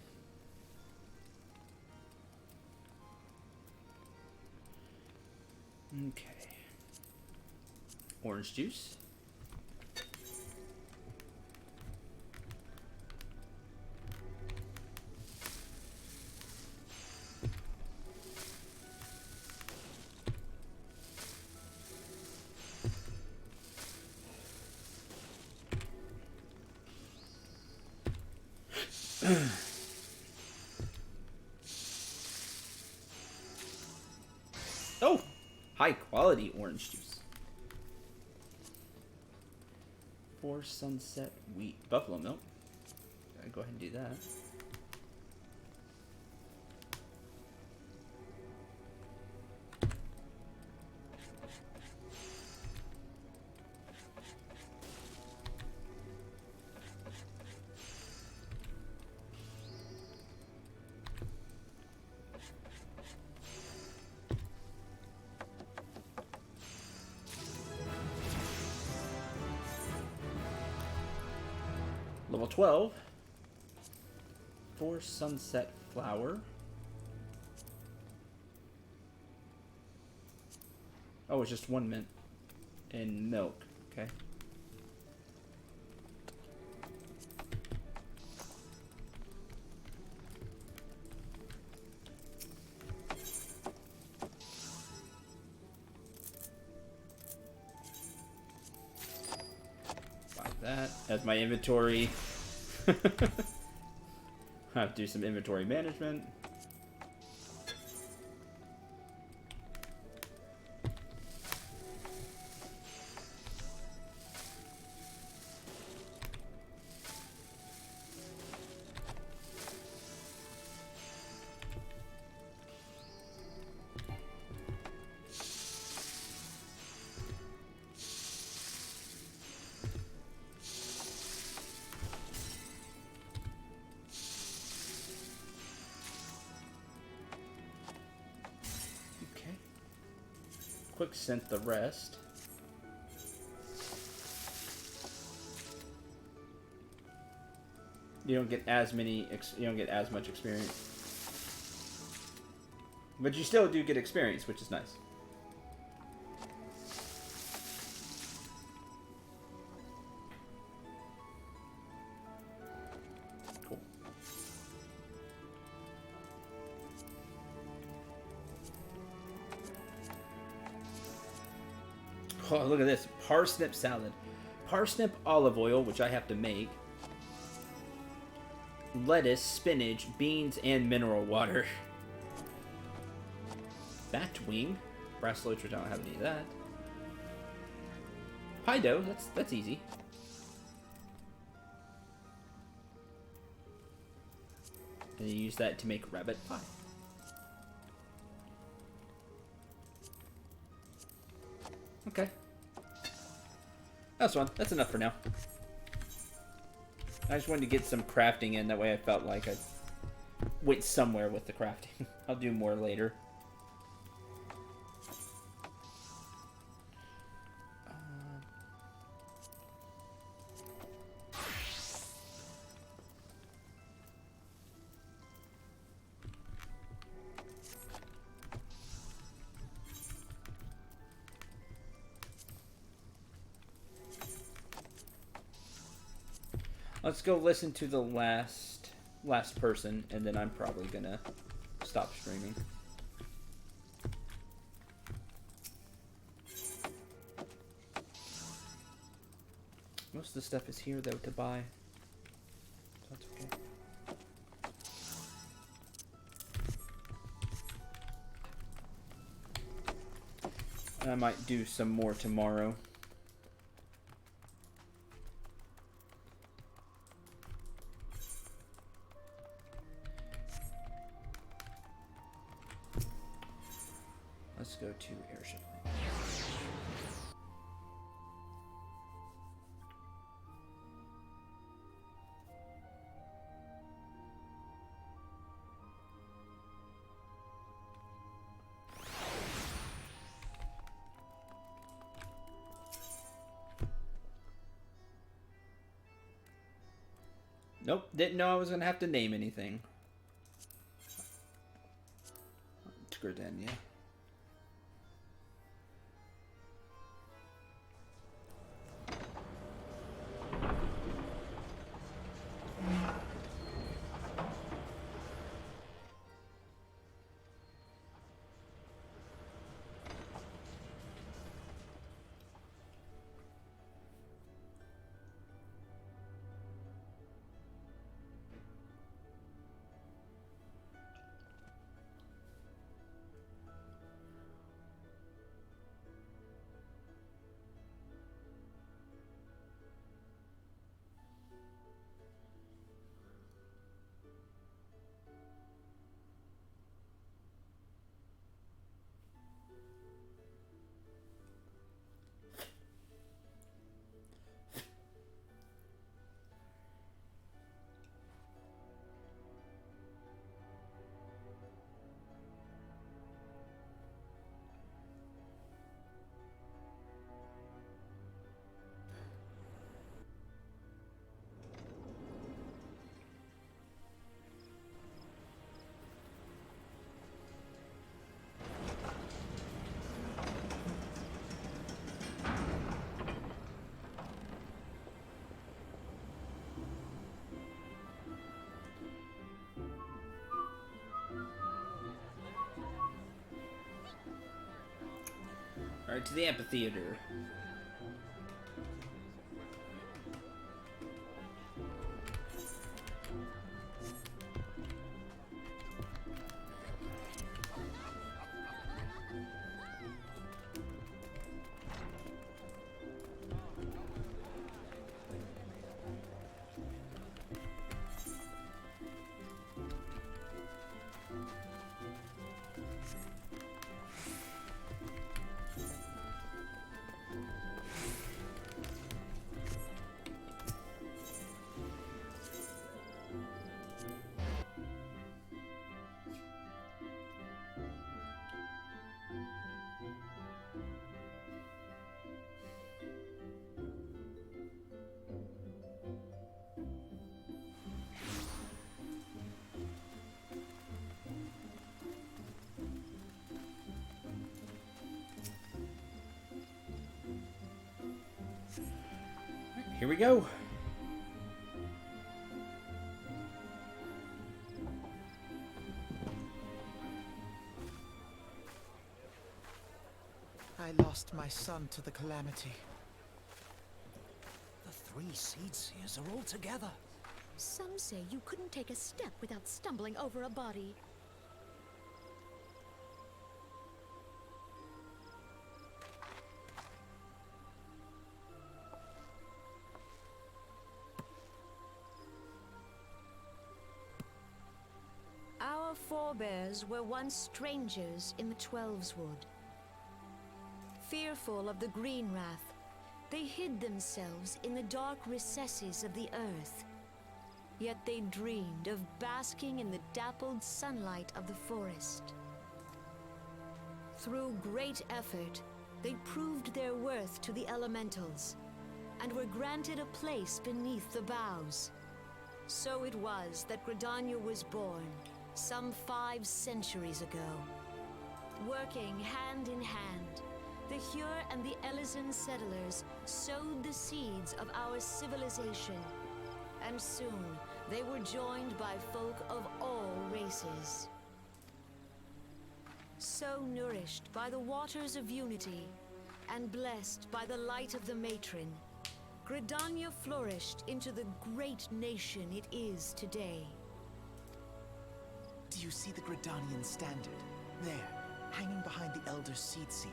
Okay. Orange juice. Oh, high quality orange juice. 4 Sunset Wheat Buffalo milk. Gotta go ahead and do that. Level 12. 4 Sunset Flower. Oh, it's just 1 mint. And milk. Okay. Buy that as my inventory. I have to do some inventory management. Quick scent the rest. You don't get as many. You don't get as much experience, but you still do get experience, which is nice. Cool. Oh, look at this. Parsnip salad. Parsnip olive oil, which I have to make. Lettuce, spinach, beans, and mineral water. Bat wing. Brass loach, which I don't have any of that. Pie dough. That's easy. And you use that to make rabbit pie. Okay. That's fun. That's enough for now. I just wanted to get some crafting in. That way I felt like I went somewhere with the crafting. I'll do more later. Let's go listen to the last person, and then I'm probably gonna stop streaming. Most of the stuff is here, though, to buy. So that's okay. I might do some more tomorrow. Let's go to airship. Nope, didn't know I was gonna have to name anything. Gridania. Alright, to the amphitheater. Here we go. I lost my son to the calamity. The three seed seers are all together. Some say you couldn't take a step without stumbling over a body. Our forebears were once strangers in the Twelveswood. Fearful of the Green Wrath, they hid themselves in the dark recesses of the earth. Yet they dreamed of basking in the dappled sunlight of the forest. Through great effort, they proved their worth to the elementals, and were granted a place beneath the boughs. So it was that Gridania was born, some 5 centuries ago. Working hand in hand, the Hyur and the Elysian settlers sowed the seeds of our civilization, and soon they were joined by folk of all races. So nourished by the waters of unity, and blessed by the light of the matron, Gridania flourished into the great nation it is today. Do you see the Gridanian standard? There, hanging behind the Elder Seedseer.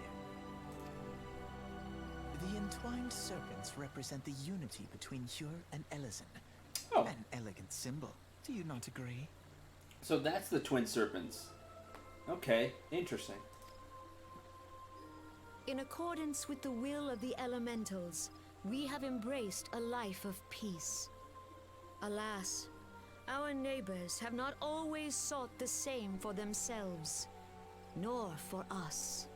The entwined serpents represent the unity between Hyur and Elezen. Oh. An elegant symbol. Do you not agree? So that's the twin serpents. Okay, interesting. In accordance with the will of the elementals, we have embraced a life of peace. Alas, our neighbors have not always sought the same for themselves, nor for us.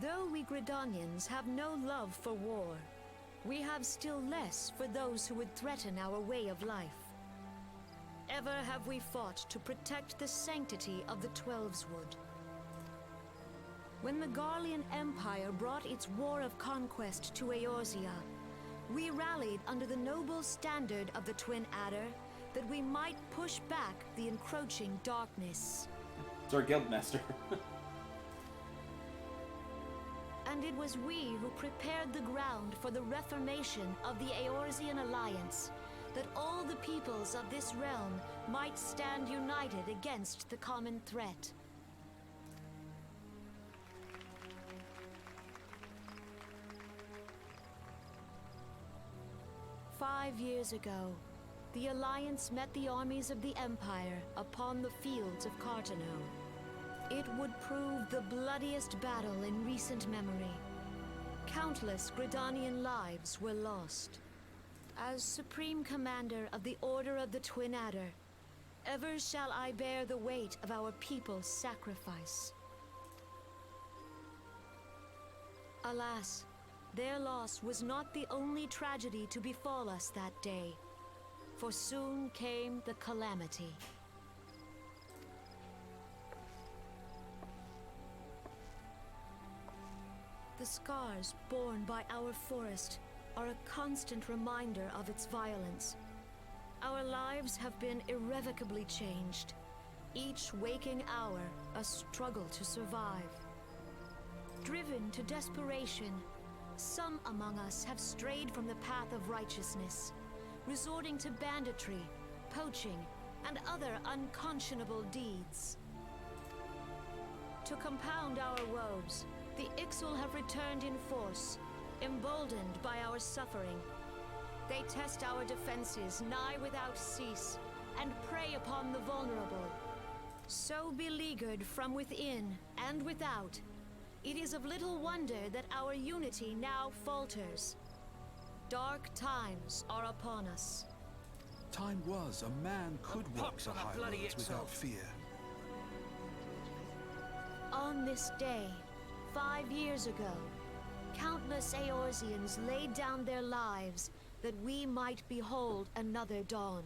Though we Gridanians have no love for war, we have still less for those who would threaten our way of life. Ever have we fought to protect the sanctity of the Twelveswood. When the Garlean Empire brought its war of conquest to Eorzea, we rallied under the noble standard of the Twin Adder that we might push back the encroaching darkness. It's our guildmaster. And it was we who prepared the ground for the reformation of the Eorzean Alliance, that all the peoples of this realm might stand united against the common threat. "5 years ago, the Alliance met the armies of the Empire upon the fields of Carteneau. It would prove the bloodiest battle in recent memory. Countless Gridanian lives were lost. As Supreme Commander of the Order of the Twin Adder, ever shall I bear the weight of our people's sacrifice. Alas, their loss was not the only tragedy to befall us that day, for soon came the calamity. The scars borne by our forest are a constant reminder of its violence. Our lives have been irrevocably changed, each waking hour a struggle to survive. Driven to desperation, some among us have strayed from the path of righteousness, resorting to banditry, poaching, and other unconscionable deeds. To compound our woes, the Ixal have returned in force, emboldened by our suffering. They test our defenses nigh without cease, and prey upon the vulnerable. So beleaguered from within and without, it is of little wonder that our unity now falters. Dark times are upon us. Time was a man could walk the high roads without fear. On this day, 5 years ago, countless Eorzeans laid down their lives that we might behold another dawn.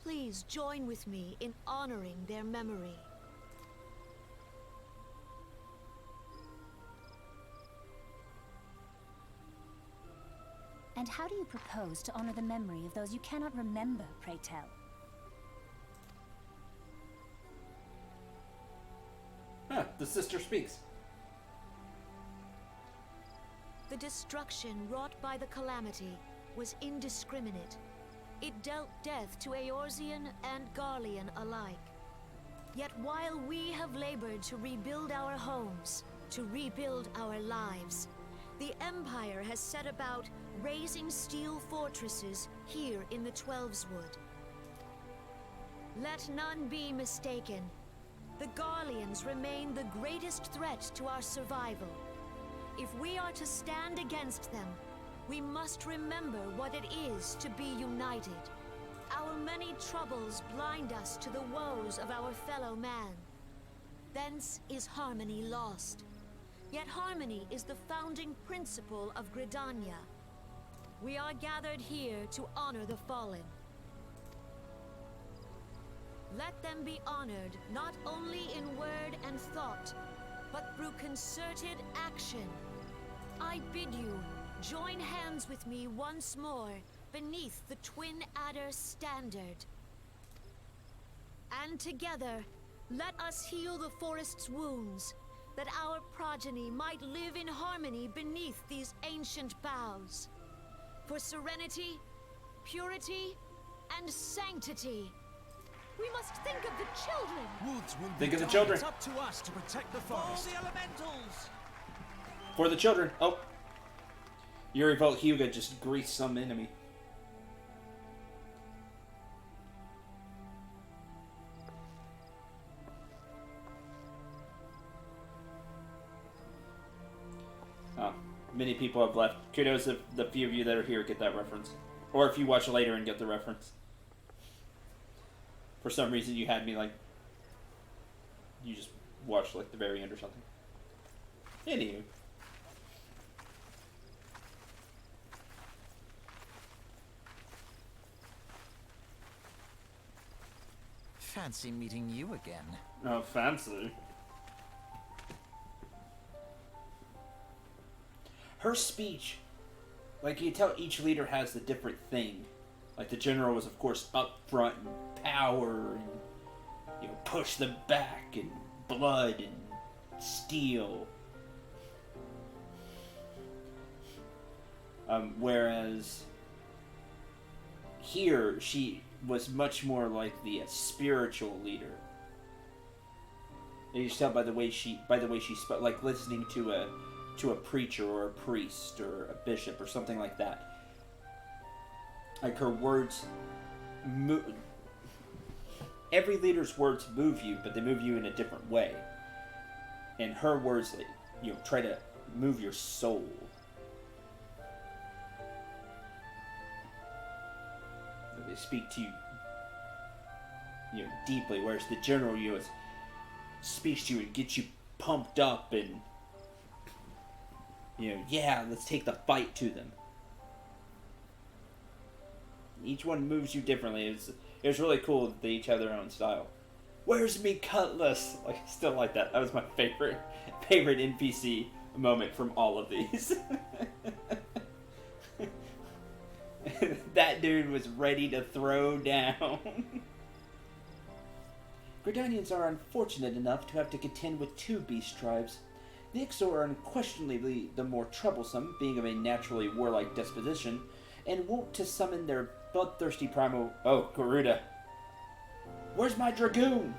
Please join with me in honoring their memory. And how do you propose to honor the memory of those you cannot remember, pray tell? The sister speaks. The destruction wrought by the calamity was indiscriminate. It dealt death to Eorzean and Garlean alike. Yet while we have labored to rebuild our homes, to rebuild our lives, the Empire has set about raising steel fortresses here in the Twelveswood. Let none be mistaken. The Garleans remain the greatest threat to our survival. If we are to stand against them, we must remember what it is to be united. Our many troubles blind us to the woes of our fellow man. Thence is harmony lost. Yet harmony is the founding principle of Gridania. We are gathered here to honor the fallen. Let them be honored not only in word and thought, but through concerted action. I bid you join hands with me once more beneath the Twin Adder standard. And together, let us heal the forest's wounds, that our progeny might live in harmony beneath these ancient boughs. For serenity, purity, and sanctity. We must think of the children. Woods will Think be of the done. children. It's up to us to protect the forest. For the elementals. For the children. Oh. Your revolt Hyuga just greased some enemy. Oh. Many people have left. Kudos if the few of you that are here get that reference. Or if you watch later and get the reference. For some reason you had me like... You just watched like the very end or something. Anywho. Fancy meeting you again. Oh, fancy. Her speech, like you can tell each leader has a different thing. Like the general was of course upfront and power and, you know, push them back and blood and steel. Whereas here she was much more like the spiritual leader. And you just tell by the way she spoke, like listening to a preacher or a priest or a bishop or something like that. Like her words every leader's words move you, but they move you in a different way. And her words, you know, try to move your soul. They speak to you, you know, deeply, whereas the general, you know, speaks to you and gets you pumped up and, you know, yeah, let's take the fight to them. Each one moves you differently. It was really cool that they each have their own style. Where's me cutlass? Like, still like that. That was my favorite NPC moment from all of these. That dude was ready to throw down. Gridanians are unfortunate enough to have to contend with two beast tribes. The Ixo are unquestionably the more troublesome, being of a naturally warlike disposition, and wont to summon their bloodthirsty primal... Oh, Garuda. Where's my dragoon?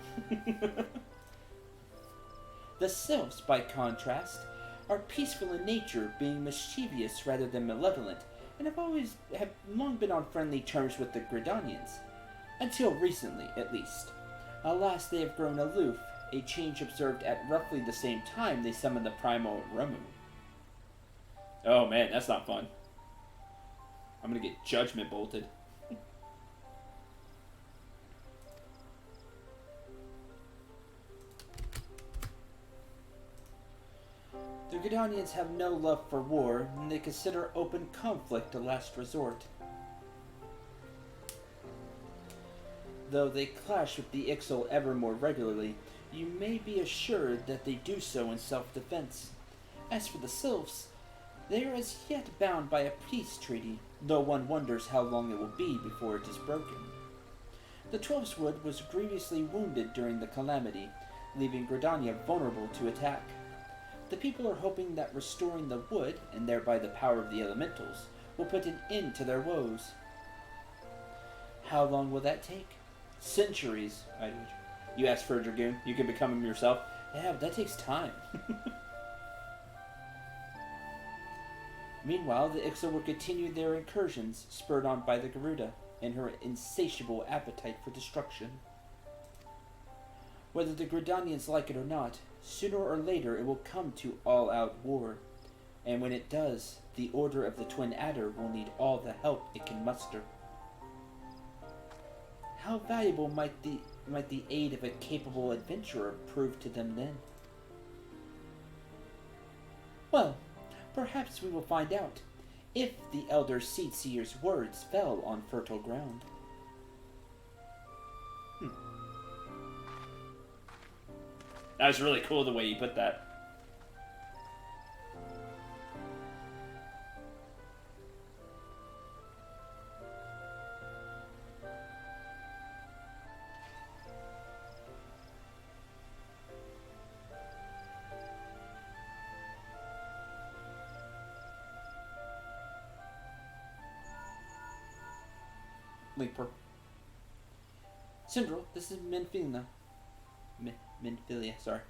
The Sylphs, by contrast, are peaceful in nature, being mischievous rather than malevolent, and have long been on friendly terms with the Gridanians. Until recently, at least. Alas, they have grown aloof, a change observed at roughly the same time they summoned the primal Ramu. Oh man, that's not fun. I'm gonna get judgment bolted. The Gridanians have no love for war, and they consider open conflict a last resort. Though they clash with the Ixal ever more regularly, you may be assured that they do so in self-defense. As for the Sylphs, they are as yet bound by a peace treaty, though one wonders how long it will be before it is broken. The Twelveswood was grievously wounded during the calamity, leaving Gridania vulnerable to attack. The people are hoping that restoring the wood, and thereby the power of the elementals, will put an end to their woes. How long will that take? Centuries. You ask for a dragoon, you can become him yourself. Yeah, but that takes time. Meanwhile, the Ixal will continue their incursions, spurred on by the Garuda, and her insatiable appetite for destruction. Whether the Gridanians like it or not, sooner or later it will come to all-out war. And when it does, the Order of the Twin Adder will need all the help it can muster. How valuable might the aid of a capable adventurer prove to them then? Well, perhaps we will find out, if the Elder Seedseer's words fell on fertile ground. That was really cool the way you put that. Leaper. Syndril, this is Minfilia. Minfilia, sorry.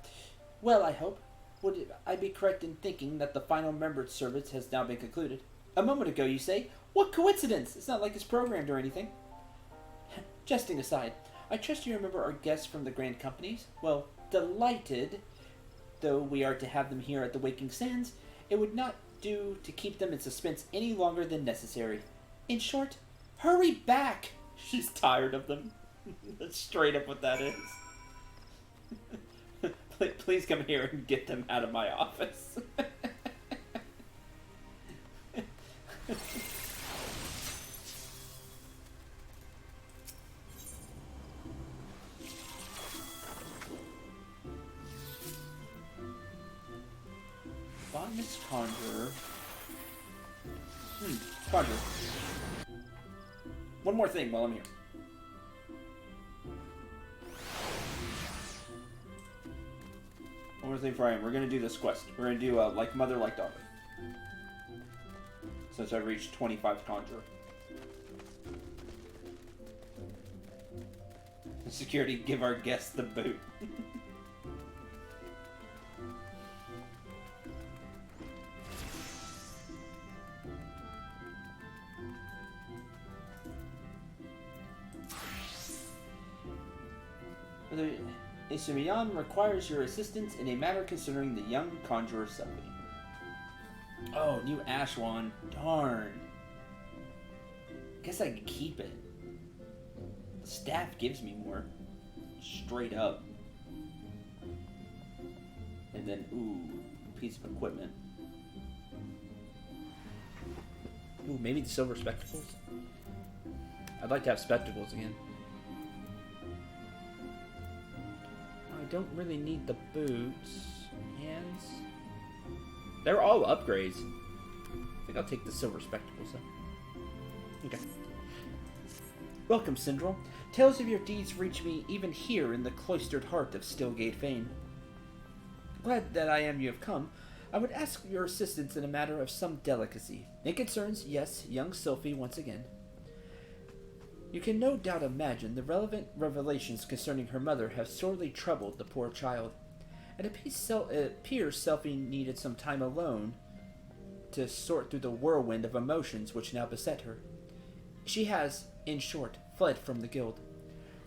Well, I hope. Would I be correct in thinking that the final member service has now been concluded? A moment ago, you say? What coincidence! It's not like it's programmed or anything. Jesting aside, I trust you remember our guests from the Grand Companies? Well, delighted, though we are to have them here at the Waking Sands, it would not do to keep them in suspense any longer than necessary. In short, hurry back! She's tired of them. That's straight up what that is. Please come here and get them out of my office. Botanist Conjurer. Conjurer. One more thing while I'm here. One more thing for Ian. We're going to do this quest. We're going to do like mother, like daughter. Since I reached 25 Conjurer. Security, give our guests the boot. Isumiyan requires your assistance in a matter concerning the young conjurer Selby. Oh, new ash wand. Darn. Guess I could keep it. The staff gives me more. Straight up. And then, ooh, piece of equipment. Ooh, maybe the silver spectacles? I'd like to have spectacles again. I don't really need the boots. Hands. They're all upgrades. I think I'll take the silver spectacles though. Okay. Welcome, Syndril. Tales of your deeds reach me even here in the cloistered heart of Stillgate Fane. Glad that I am you have come. I would ask your assistance in a matter of some delicacy. It concerns, yes, young Sylphie once again. You can no doubt imagine the relevant revelations concerning her mother have sorely troubled the poor child. It appears Sylphie needed some time alone to sort through the whirlwind of emotions which now beset her. She has, in short, fled from the guild.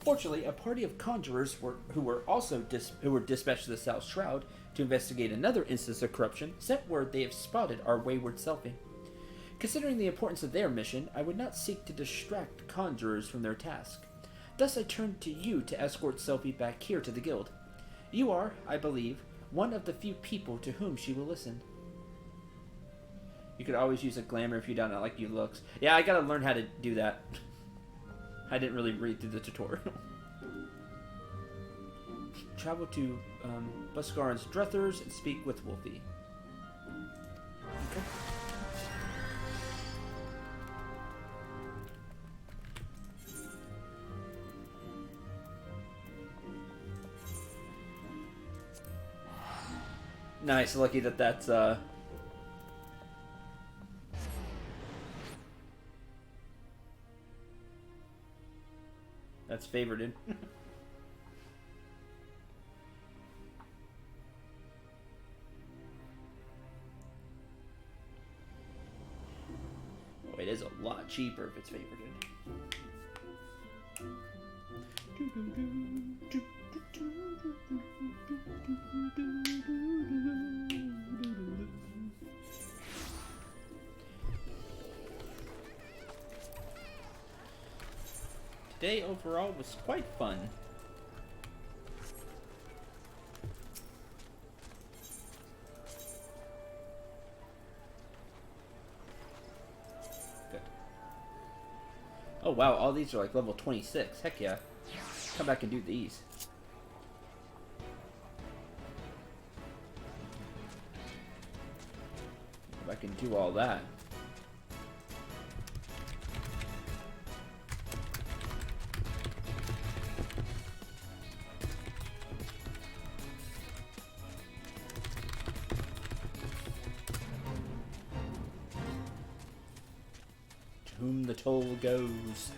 Fortunately, a party of conjurers who were dispatched to the South Shroud to investigate another instance of corruption sent word they have spotted our wayward Sylphie. Considering the importance of their mission, I would not seek to distract conjurers from their task. Thus I turn to you to escort Sylphie back here to the guild. You are, I believe, one of the few people to whom she will listen. You could always use a glamour if you don't like your looks. Yeah, I gotta learn how to do that. I didn't really read through the tutorial. Travel to Buscaron's Druthers and speak with Wolfie. Okay. Nice, lucky that's favorited. Oh, it is a lot cheaper if it's favorited. Today overall was quite fun. Good. Oh wow, all these are like level 26. Heck yeah. Come back and do these. Come back and do all that. To whom the toll goes.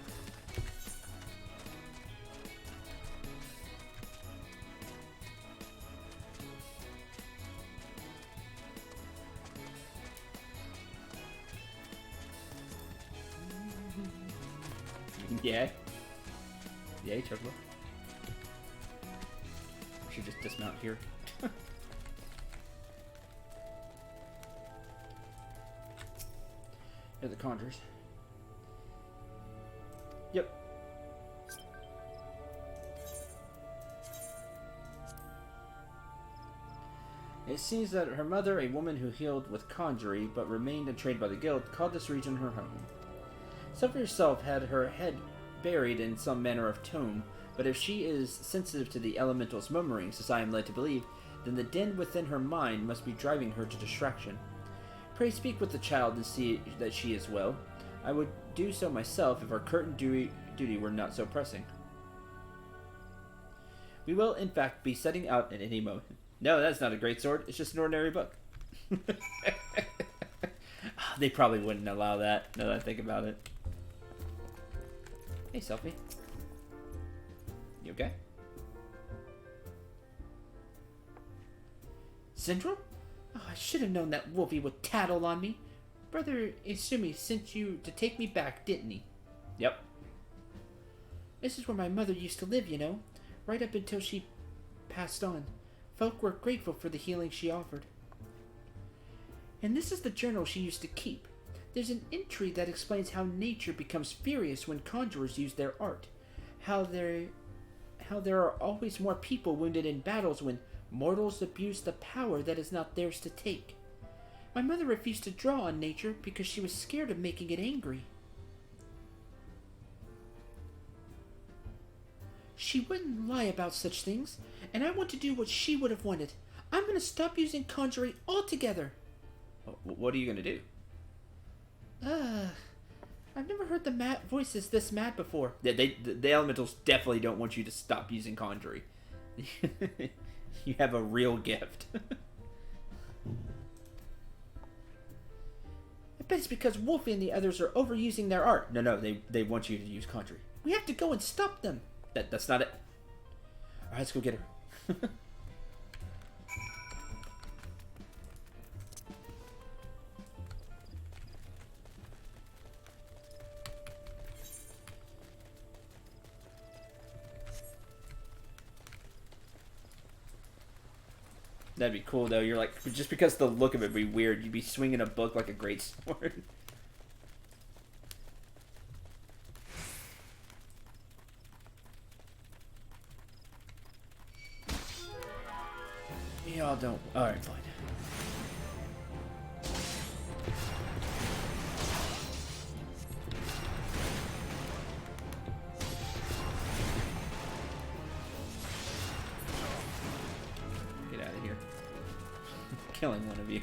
Yeah. Yay, Chocobo. I should just dismount here. They're the Conjurers. Yep. It seems that her mother, a woman who healed with conjury but remained untrained by the guild, called this region her home. Sylvia herself had her head buried in some manner of tomb, but if she is sensitive to the elemental's murmurings, as I am led to believe, then the din within her mind must be driving her to distraction. Pray speak with the child and see that she is well. I would do so myself if our current duty were not so pressing. We will, in fact, be setting out at any moment. No, that's not a great sword. It's just an ordinary book. They probably wouldn't allow that, now that I think about it. Hey, Selfie. You okay? Syndrome? Oh, I should have known that Wolfie would tattle on me. Brother Isumi sent you to take me back, didn't he? Yep. This is where my mother used to live, you know. Right up until she passed on. Folk were grateful for the healing she offered. And this is the journal she used to keep. There's an entry that explains how nature becomes furious when conjurers use their art. How there are always more people wounded in battles when mortals abuse the power that is not theirs to take. My mother refused to draw on nature because she was scared of making it angry. She wouldn't lie about such things, and I want to do what she would have wanted. I'm going to stop using conjuring altogether. What are you going to do? I've never heard the voices this mad before. Yeah, the elementals definitely don't want you to stop using conjuring. You have a real gift. I bet it's because Wolfie and the others are overusing their art. No, they want you to use conjuring. We have to go and stop them. That's not it. Alright, let's go get her. That'd be cool, though. You're like, just because the look of it would be weird, you'd be swinging a book like a great sword. Y'all don't. Alright, fine. Get out of here. Killing one of you.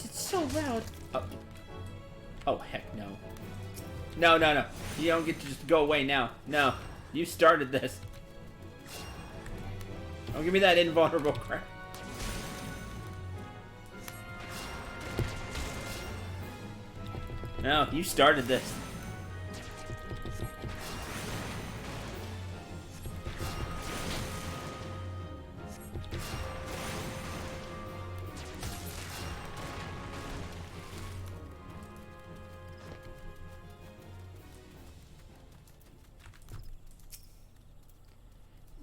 It's so loud. Oh, heck no. No. You don't get to just go away now. No. You started this. Don't give me that invulnerable crap. No, you started this.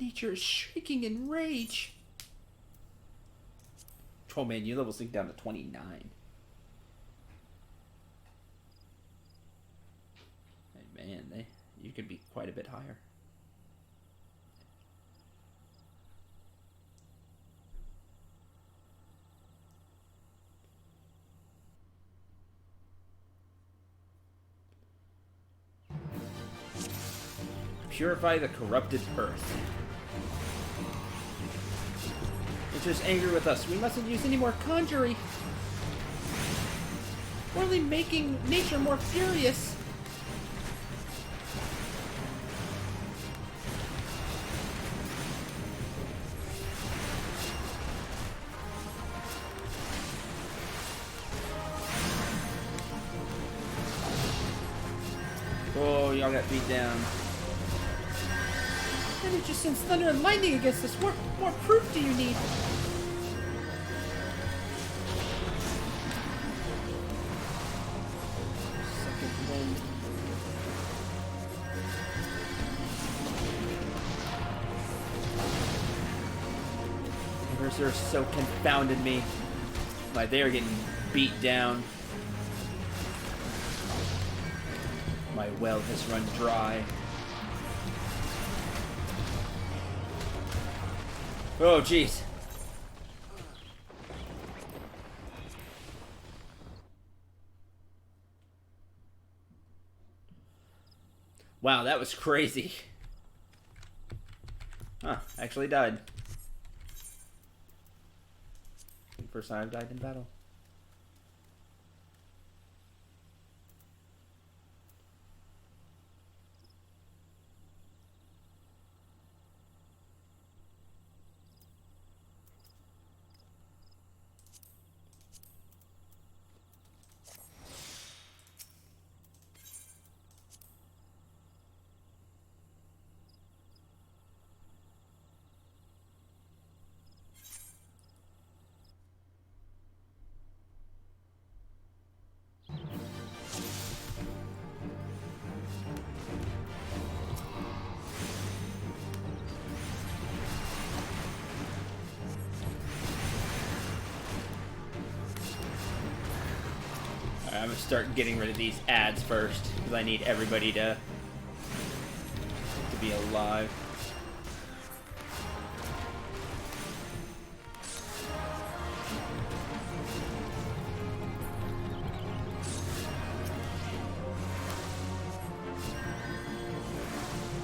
Nature is shrieking in rage. Oh man, you level sync down to 29. Hey man, you could be quite a bit higher. Purify the corrupted earth. Nature's angry with us. We mustn't use any more conjuring. We're only making nature more furious. Oh, y'all got beat down. And it just sends thunder and lightning against us. What more proof do you need? Second wind. They're so confounded me. Like they are getting beat down. My well has run dry. Oh, jeez. Wow, that was crazy. Huh, actually died. First time I've died in battle. Alright, I'm gonna start getting rid of these ads first, because I need everybody to be alive.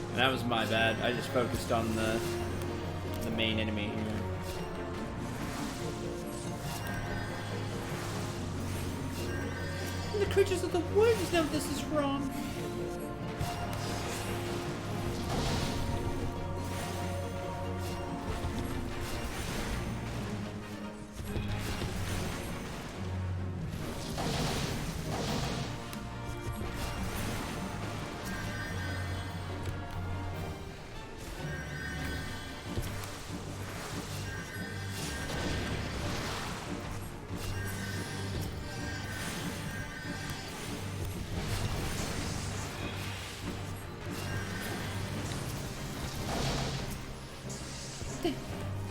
And that was my bad. I just focused on the main enemy here. And the creatures of the woods know this is wrong.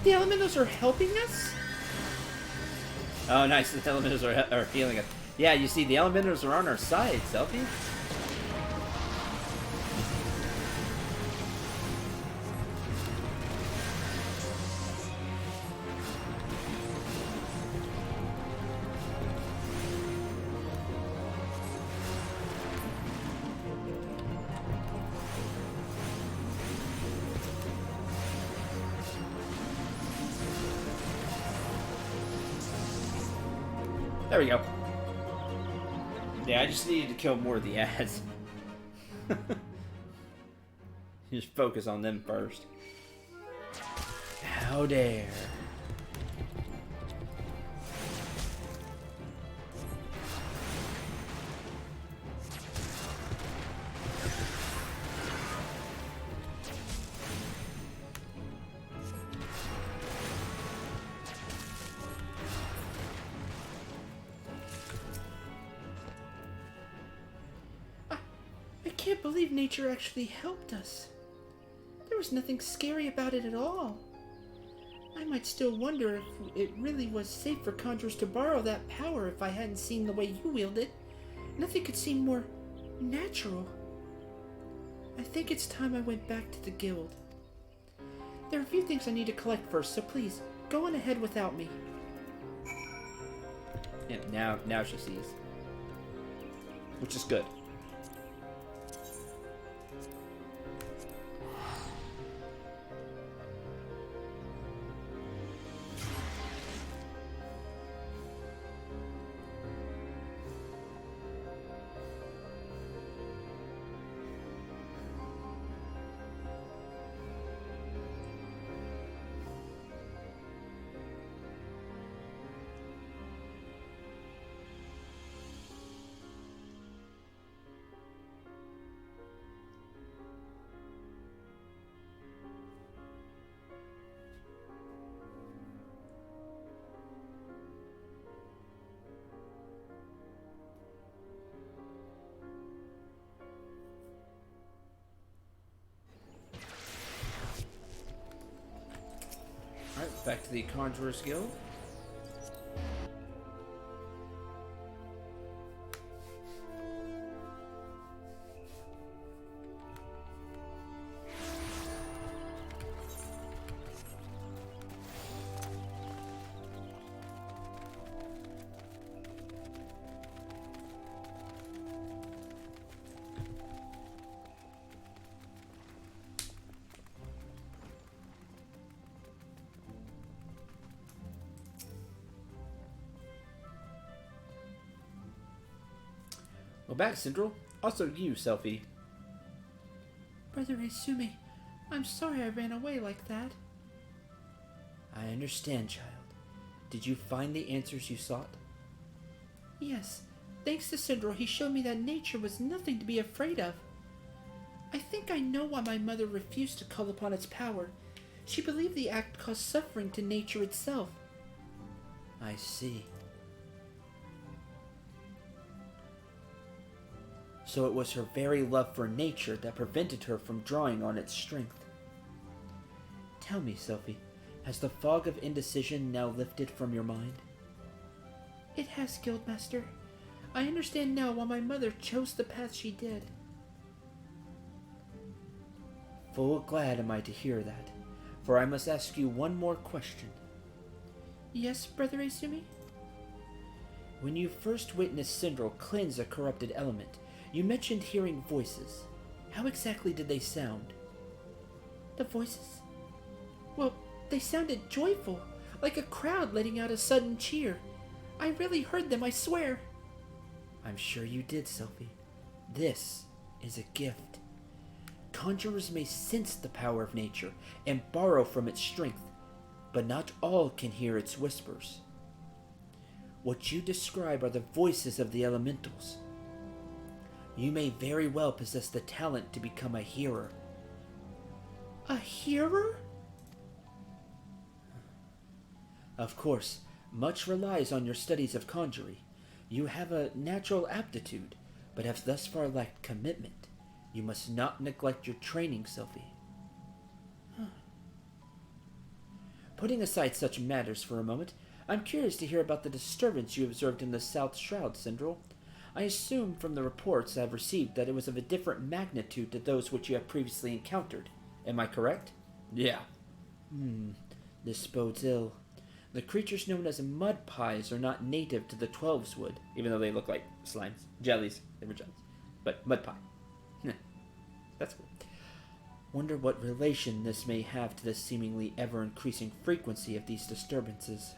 The elementals are helping us? Oh, nice. The elementals are healing us. Yeah, you see, the elementals are on our side, Selfie. There we go. Yeah, I just needed to kill more of the ads. Just focus on them first. How dare. I can't believe nature actually helped us. There was nothing scary about it at all. I might still wonder if it really was safe for conjurers to borrow that power if I hadn't seen the way you wield it. Nothing could seem more natural. I think it's time I went back to the guild. There are a few things I need to collect first, so please, go on ahead without me. Yeah, now she sees. Which is good. Back to the Conjurer's Guild. Well, back, Syndril. Also you, Selfie. Brother Izumi, I'm sorry I ran away like that. I understand, child. Did you find the answers you sought? Yes. Thanks to Syndril, he showed me that nature was nothing to be afraid of. I think I know why my mother refused to call upon its power. She believed the act caused suffering to nature itself. I see. So it was her very love for nature that prevented her from drawing on its strength. Tell me, Selfie, has the fog of indecision now lifted from your mind? It has, Guildmaster. I understand now why my mother chose the path she did. Full glad am I to hear that, for I must ask you one more question. Yes, Brother Izumi? When you first witnessed Syndril cleanse a corrupted element, you mentioned hearing voices. How exactly did they sound? The voices? Well, they sounded joyful, like a crowd letting out a sudden cheer. I really heard them, I swear. I'm sure you did, Selfie. This is a gift. Conjurers may sense the power of nature and borrow from its strength, but not all can hear its whispers. What you describe are the voices of the elementals. You may very well possess the talent to become a hearer. A hearer? Of course, much relies on your studies of conjury. You have a natural aptitude, but have thus far lacked commitment. You must not neglect your training, Selfie. Putting aside such matters for a moment, I'm curious to hear about the disturbance you observed in the South Shroud, Syndril. I assume from the reports I have received that it was of a different magnitude to those which you have previously encountered. Am I correct? Yeah. This bodes ill. The creatures known as mud pies are not native to the Twelveswood, even though they look like slimes. Jellies. They were jellies. But mud pie. That's cool. Wonder what relation this may have to the seemingly ever-increasing frequency of these disturbances.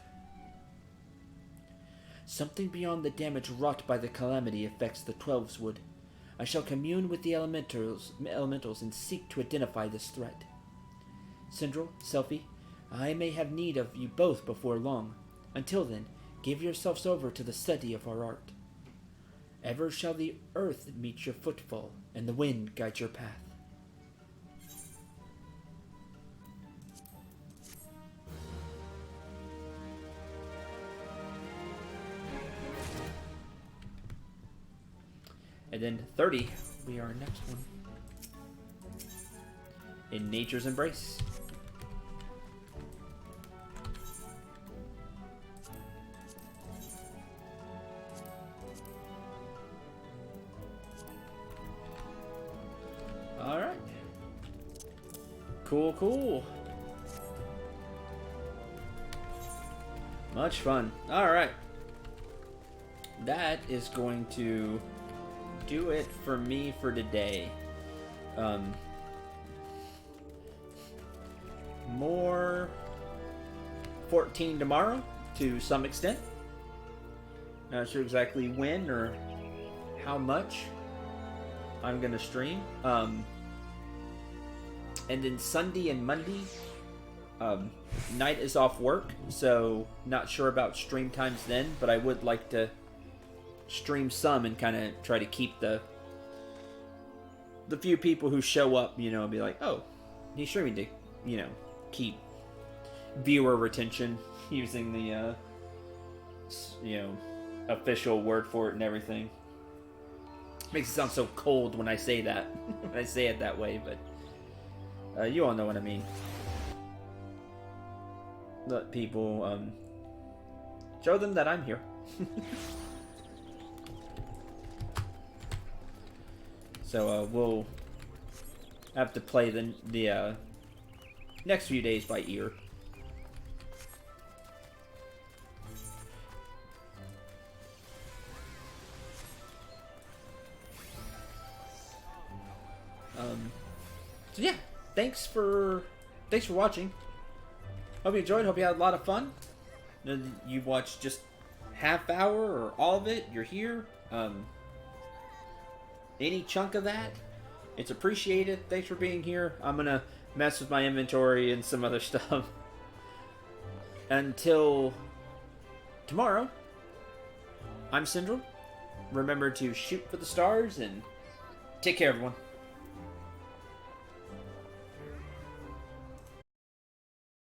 Something beyond the damage wrought by the calamity affects the Twelveswood. I shall commune with the elementals and seek to identify this threat. Syndril, Selfie, I may have need of you both before long. Until then, give yourselves over to the study of our art. Ever shall the earth meet your footfall, and the wind guide your path. And then 30 will be our next one. In Nature's Embrace. Alright. Cool, cool. Much fun. Alright. That is going to do it for me for today. More 14 tomorrow to some extent. Not sure exactly when or how much I'm gonna stream. And then Sunday and Monday, Night is off work, so not sure about stream times then, but I would like to stream some and kind of try to keep the few people who show up, you know, be like, oh, he's streaming to, you know, keep viewer retention using the, you know, official word for it and everything. Makes it sound so cold when I say that, when I say it that way, but you all know what I mean. let people show them that I'm here. So we'll have to play the next few days by ear. So yeah, thanks for watching. Hope you enjoyed. Hope you had a lot of fun. You watched just half hour or all of it. You're here. Any chunk of that, it's appreciated. Thanks for being here. I'm gonna mess with my inventory and some other stuff. Until tomorrow, I'm Syndrome. Remember to shoot for the stars and take care, everyone.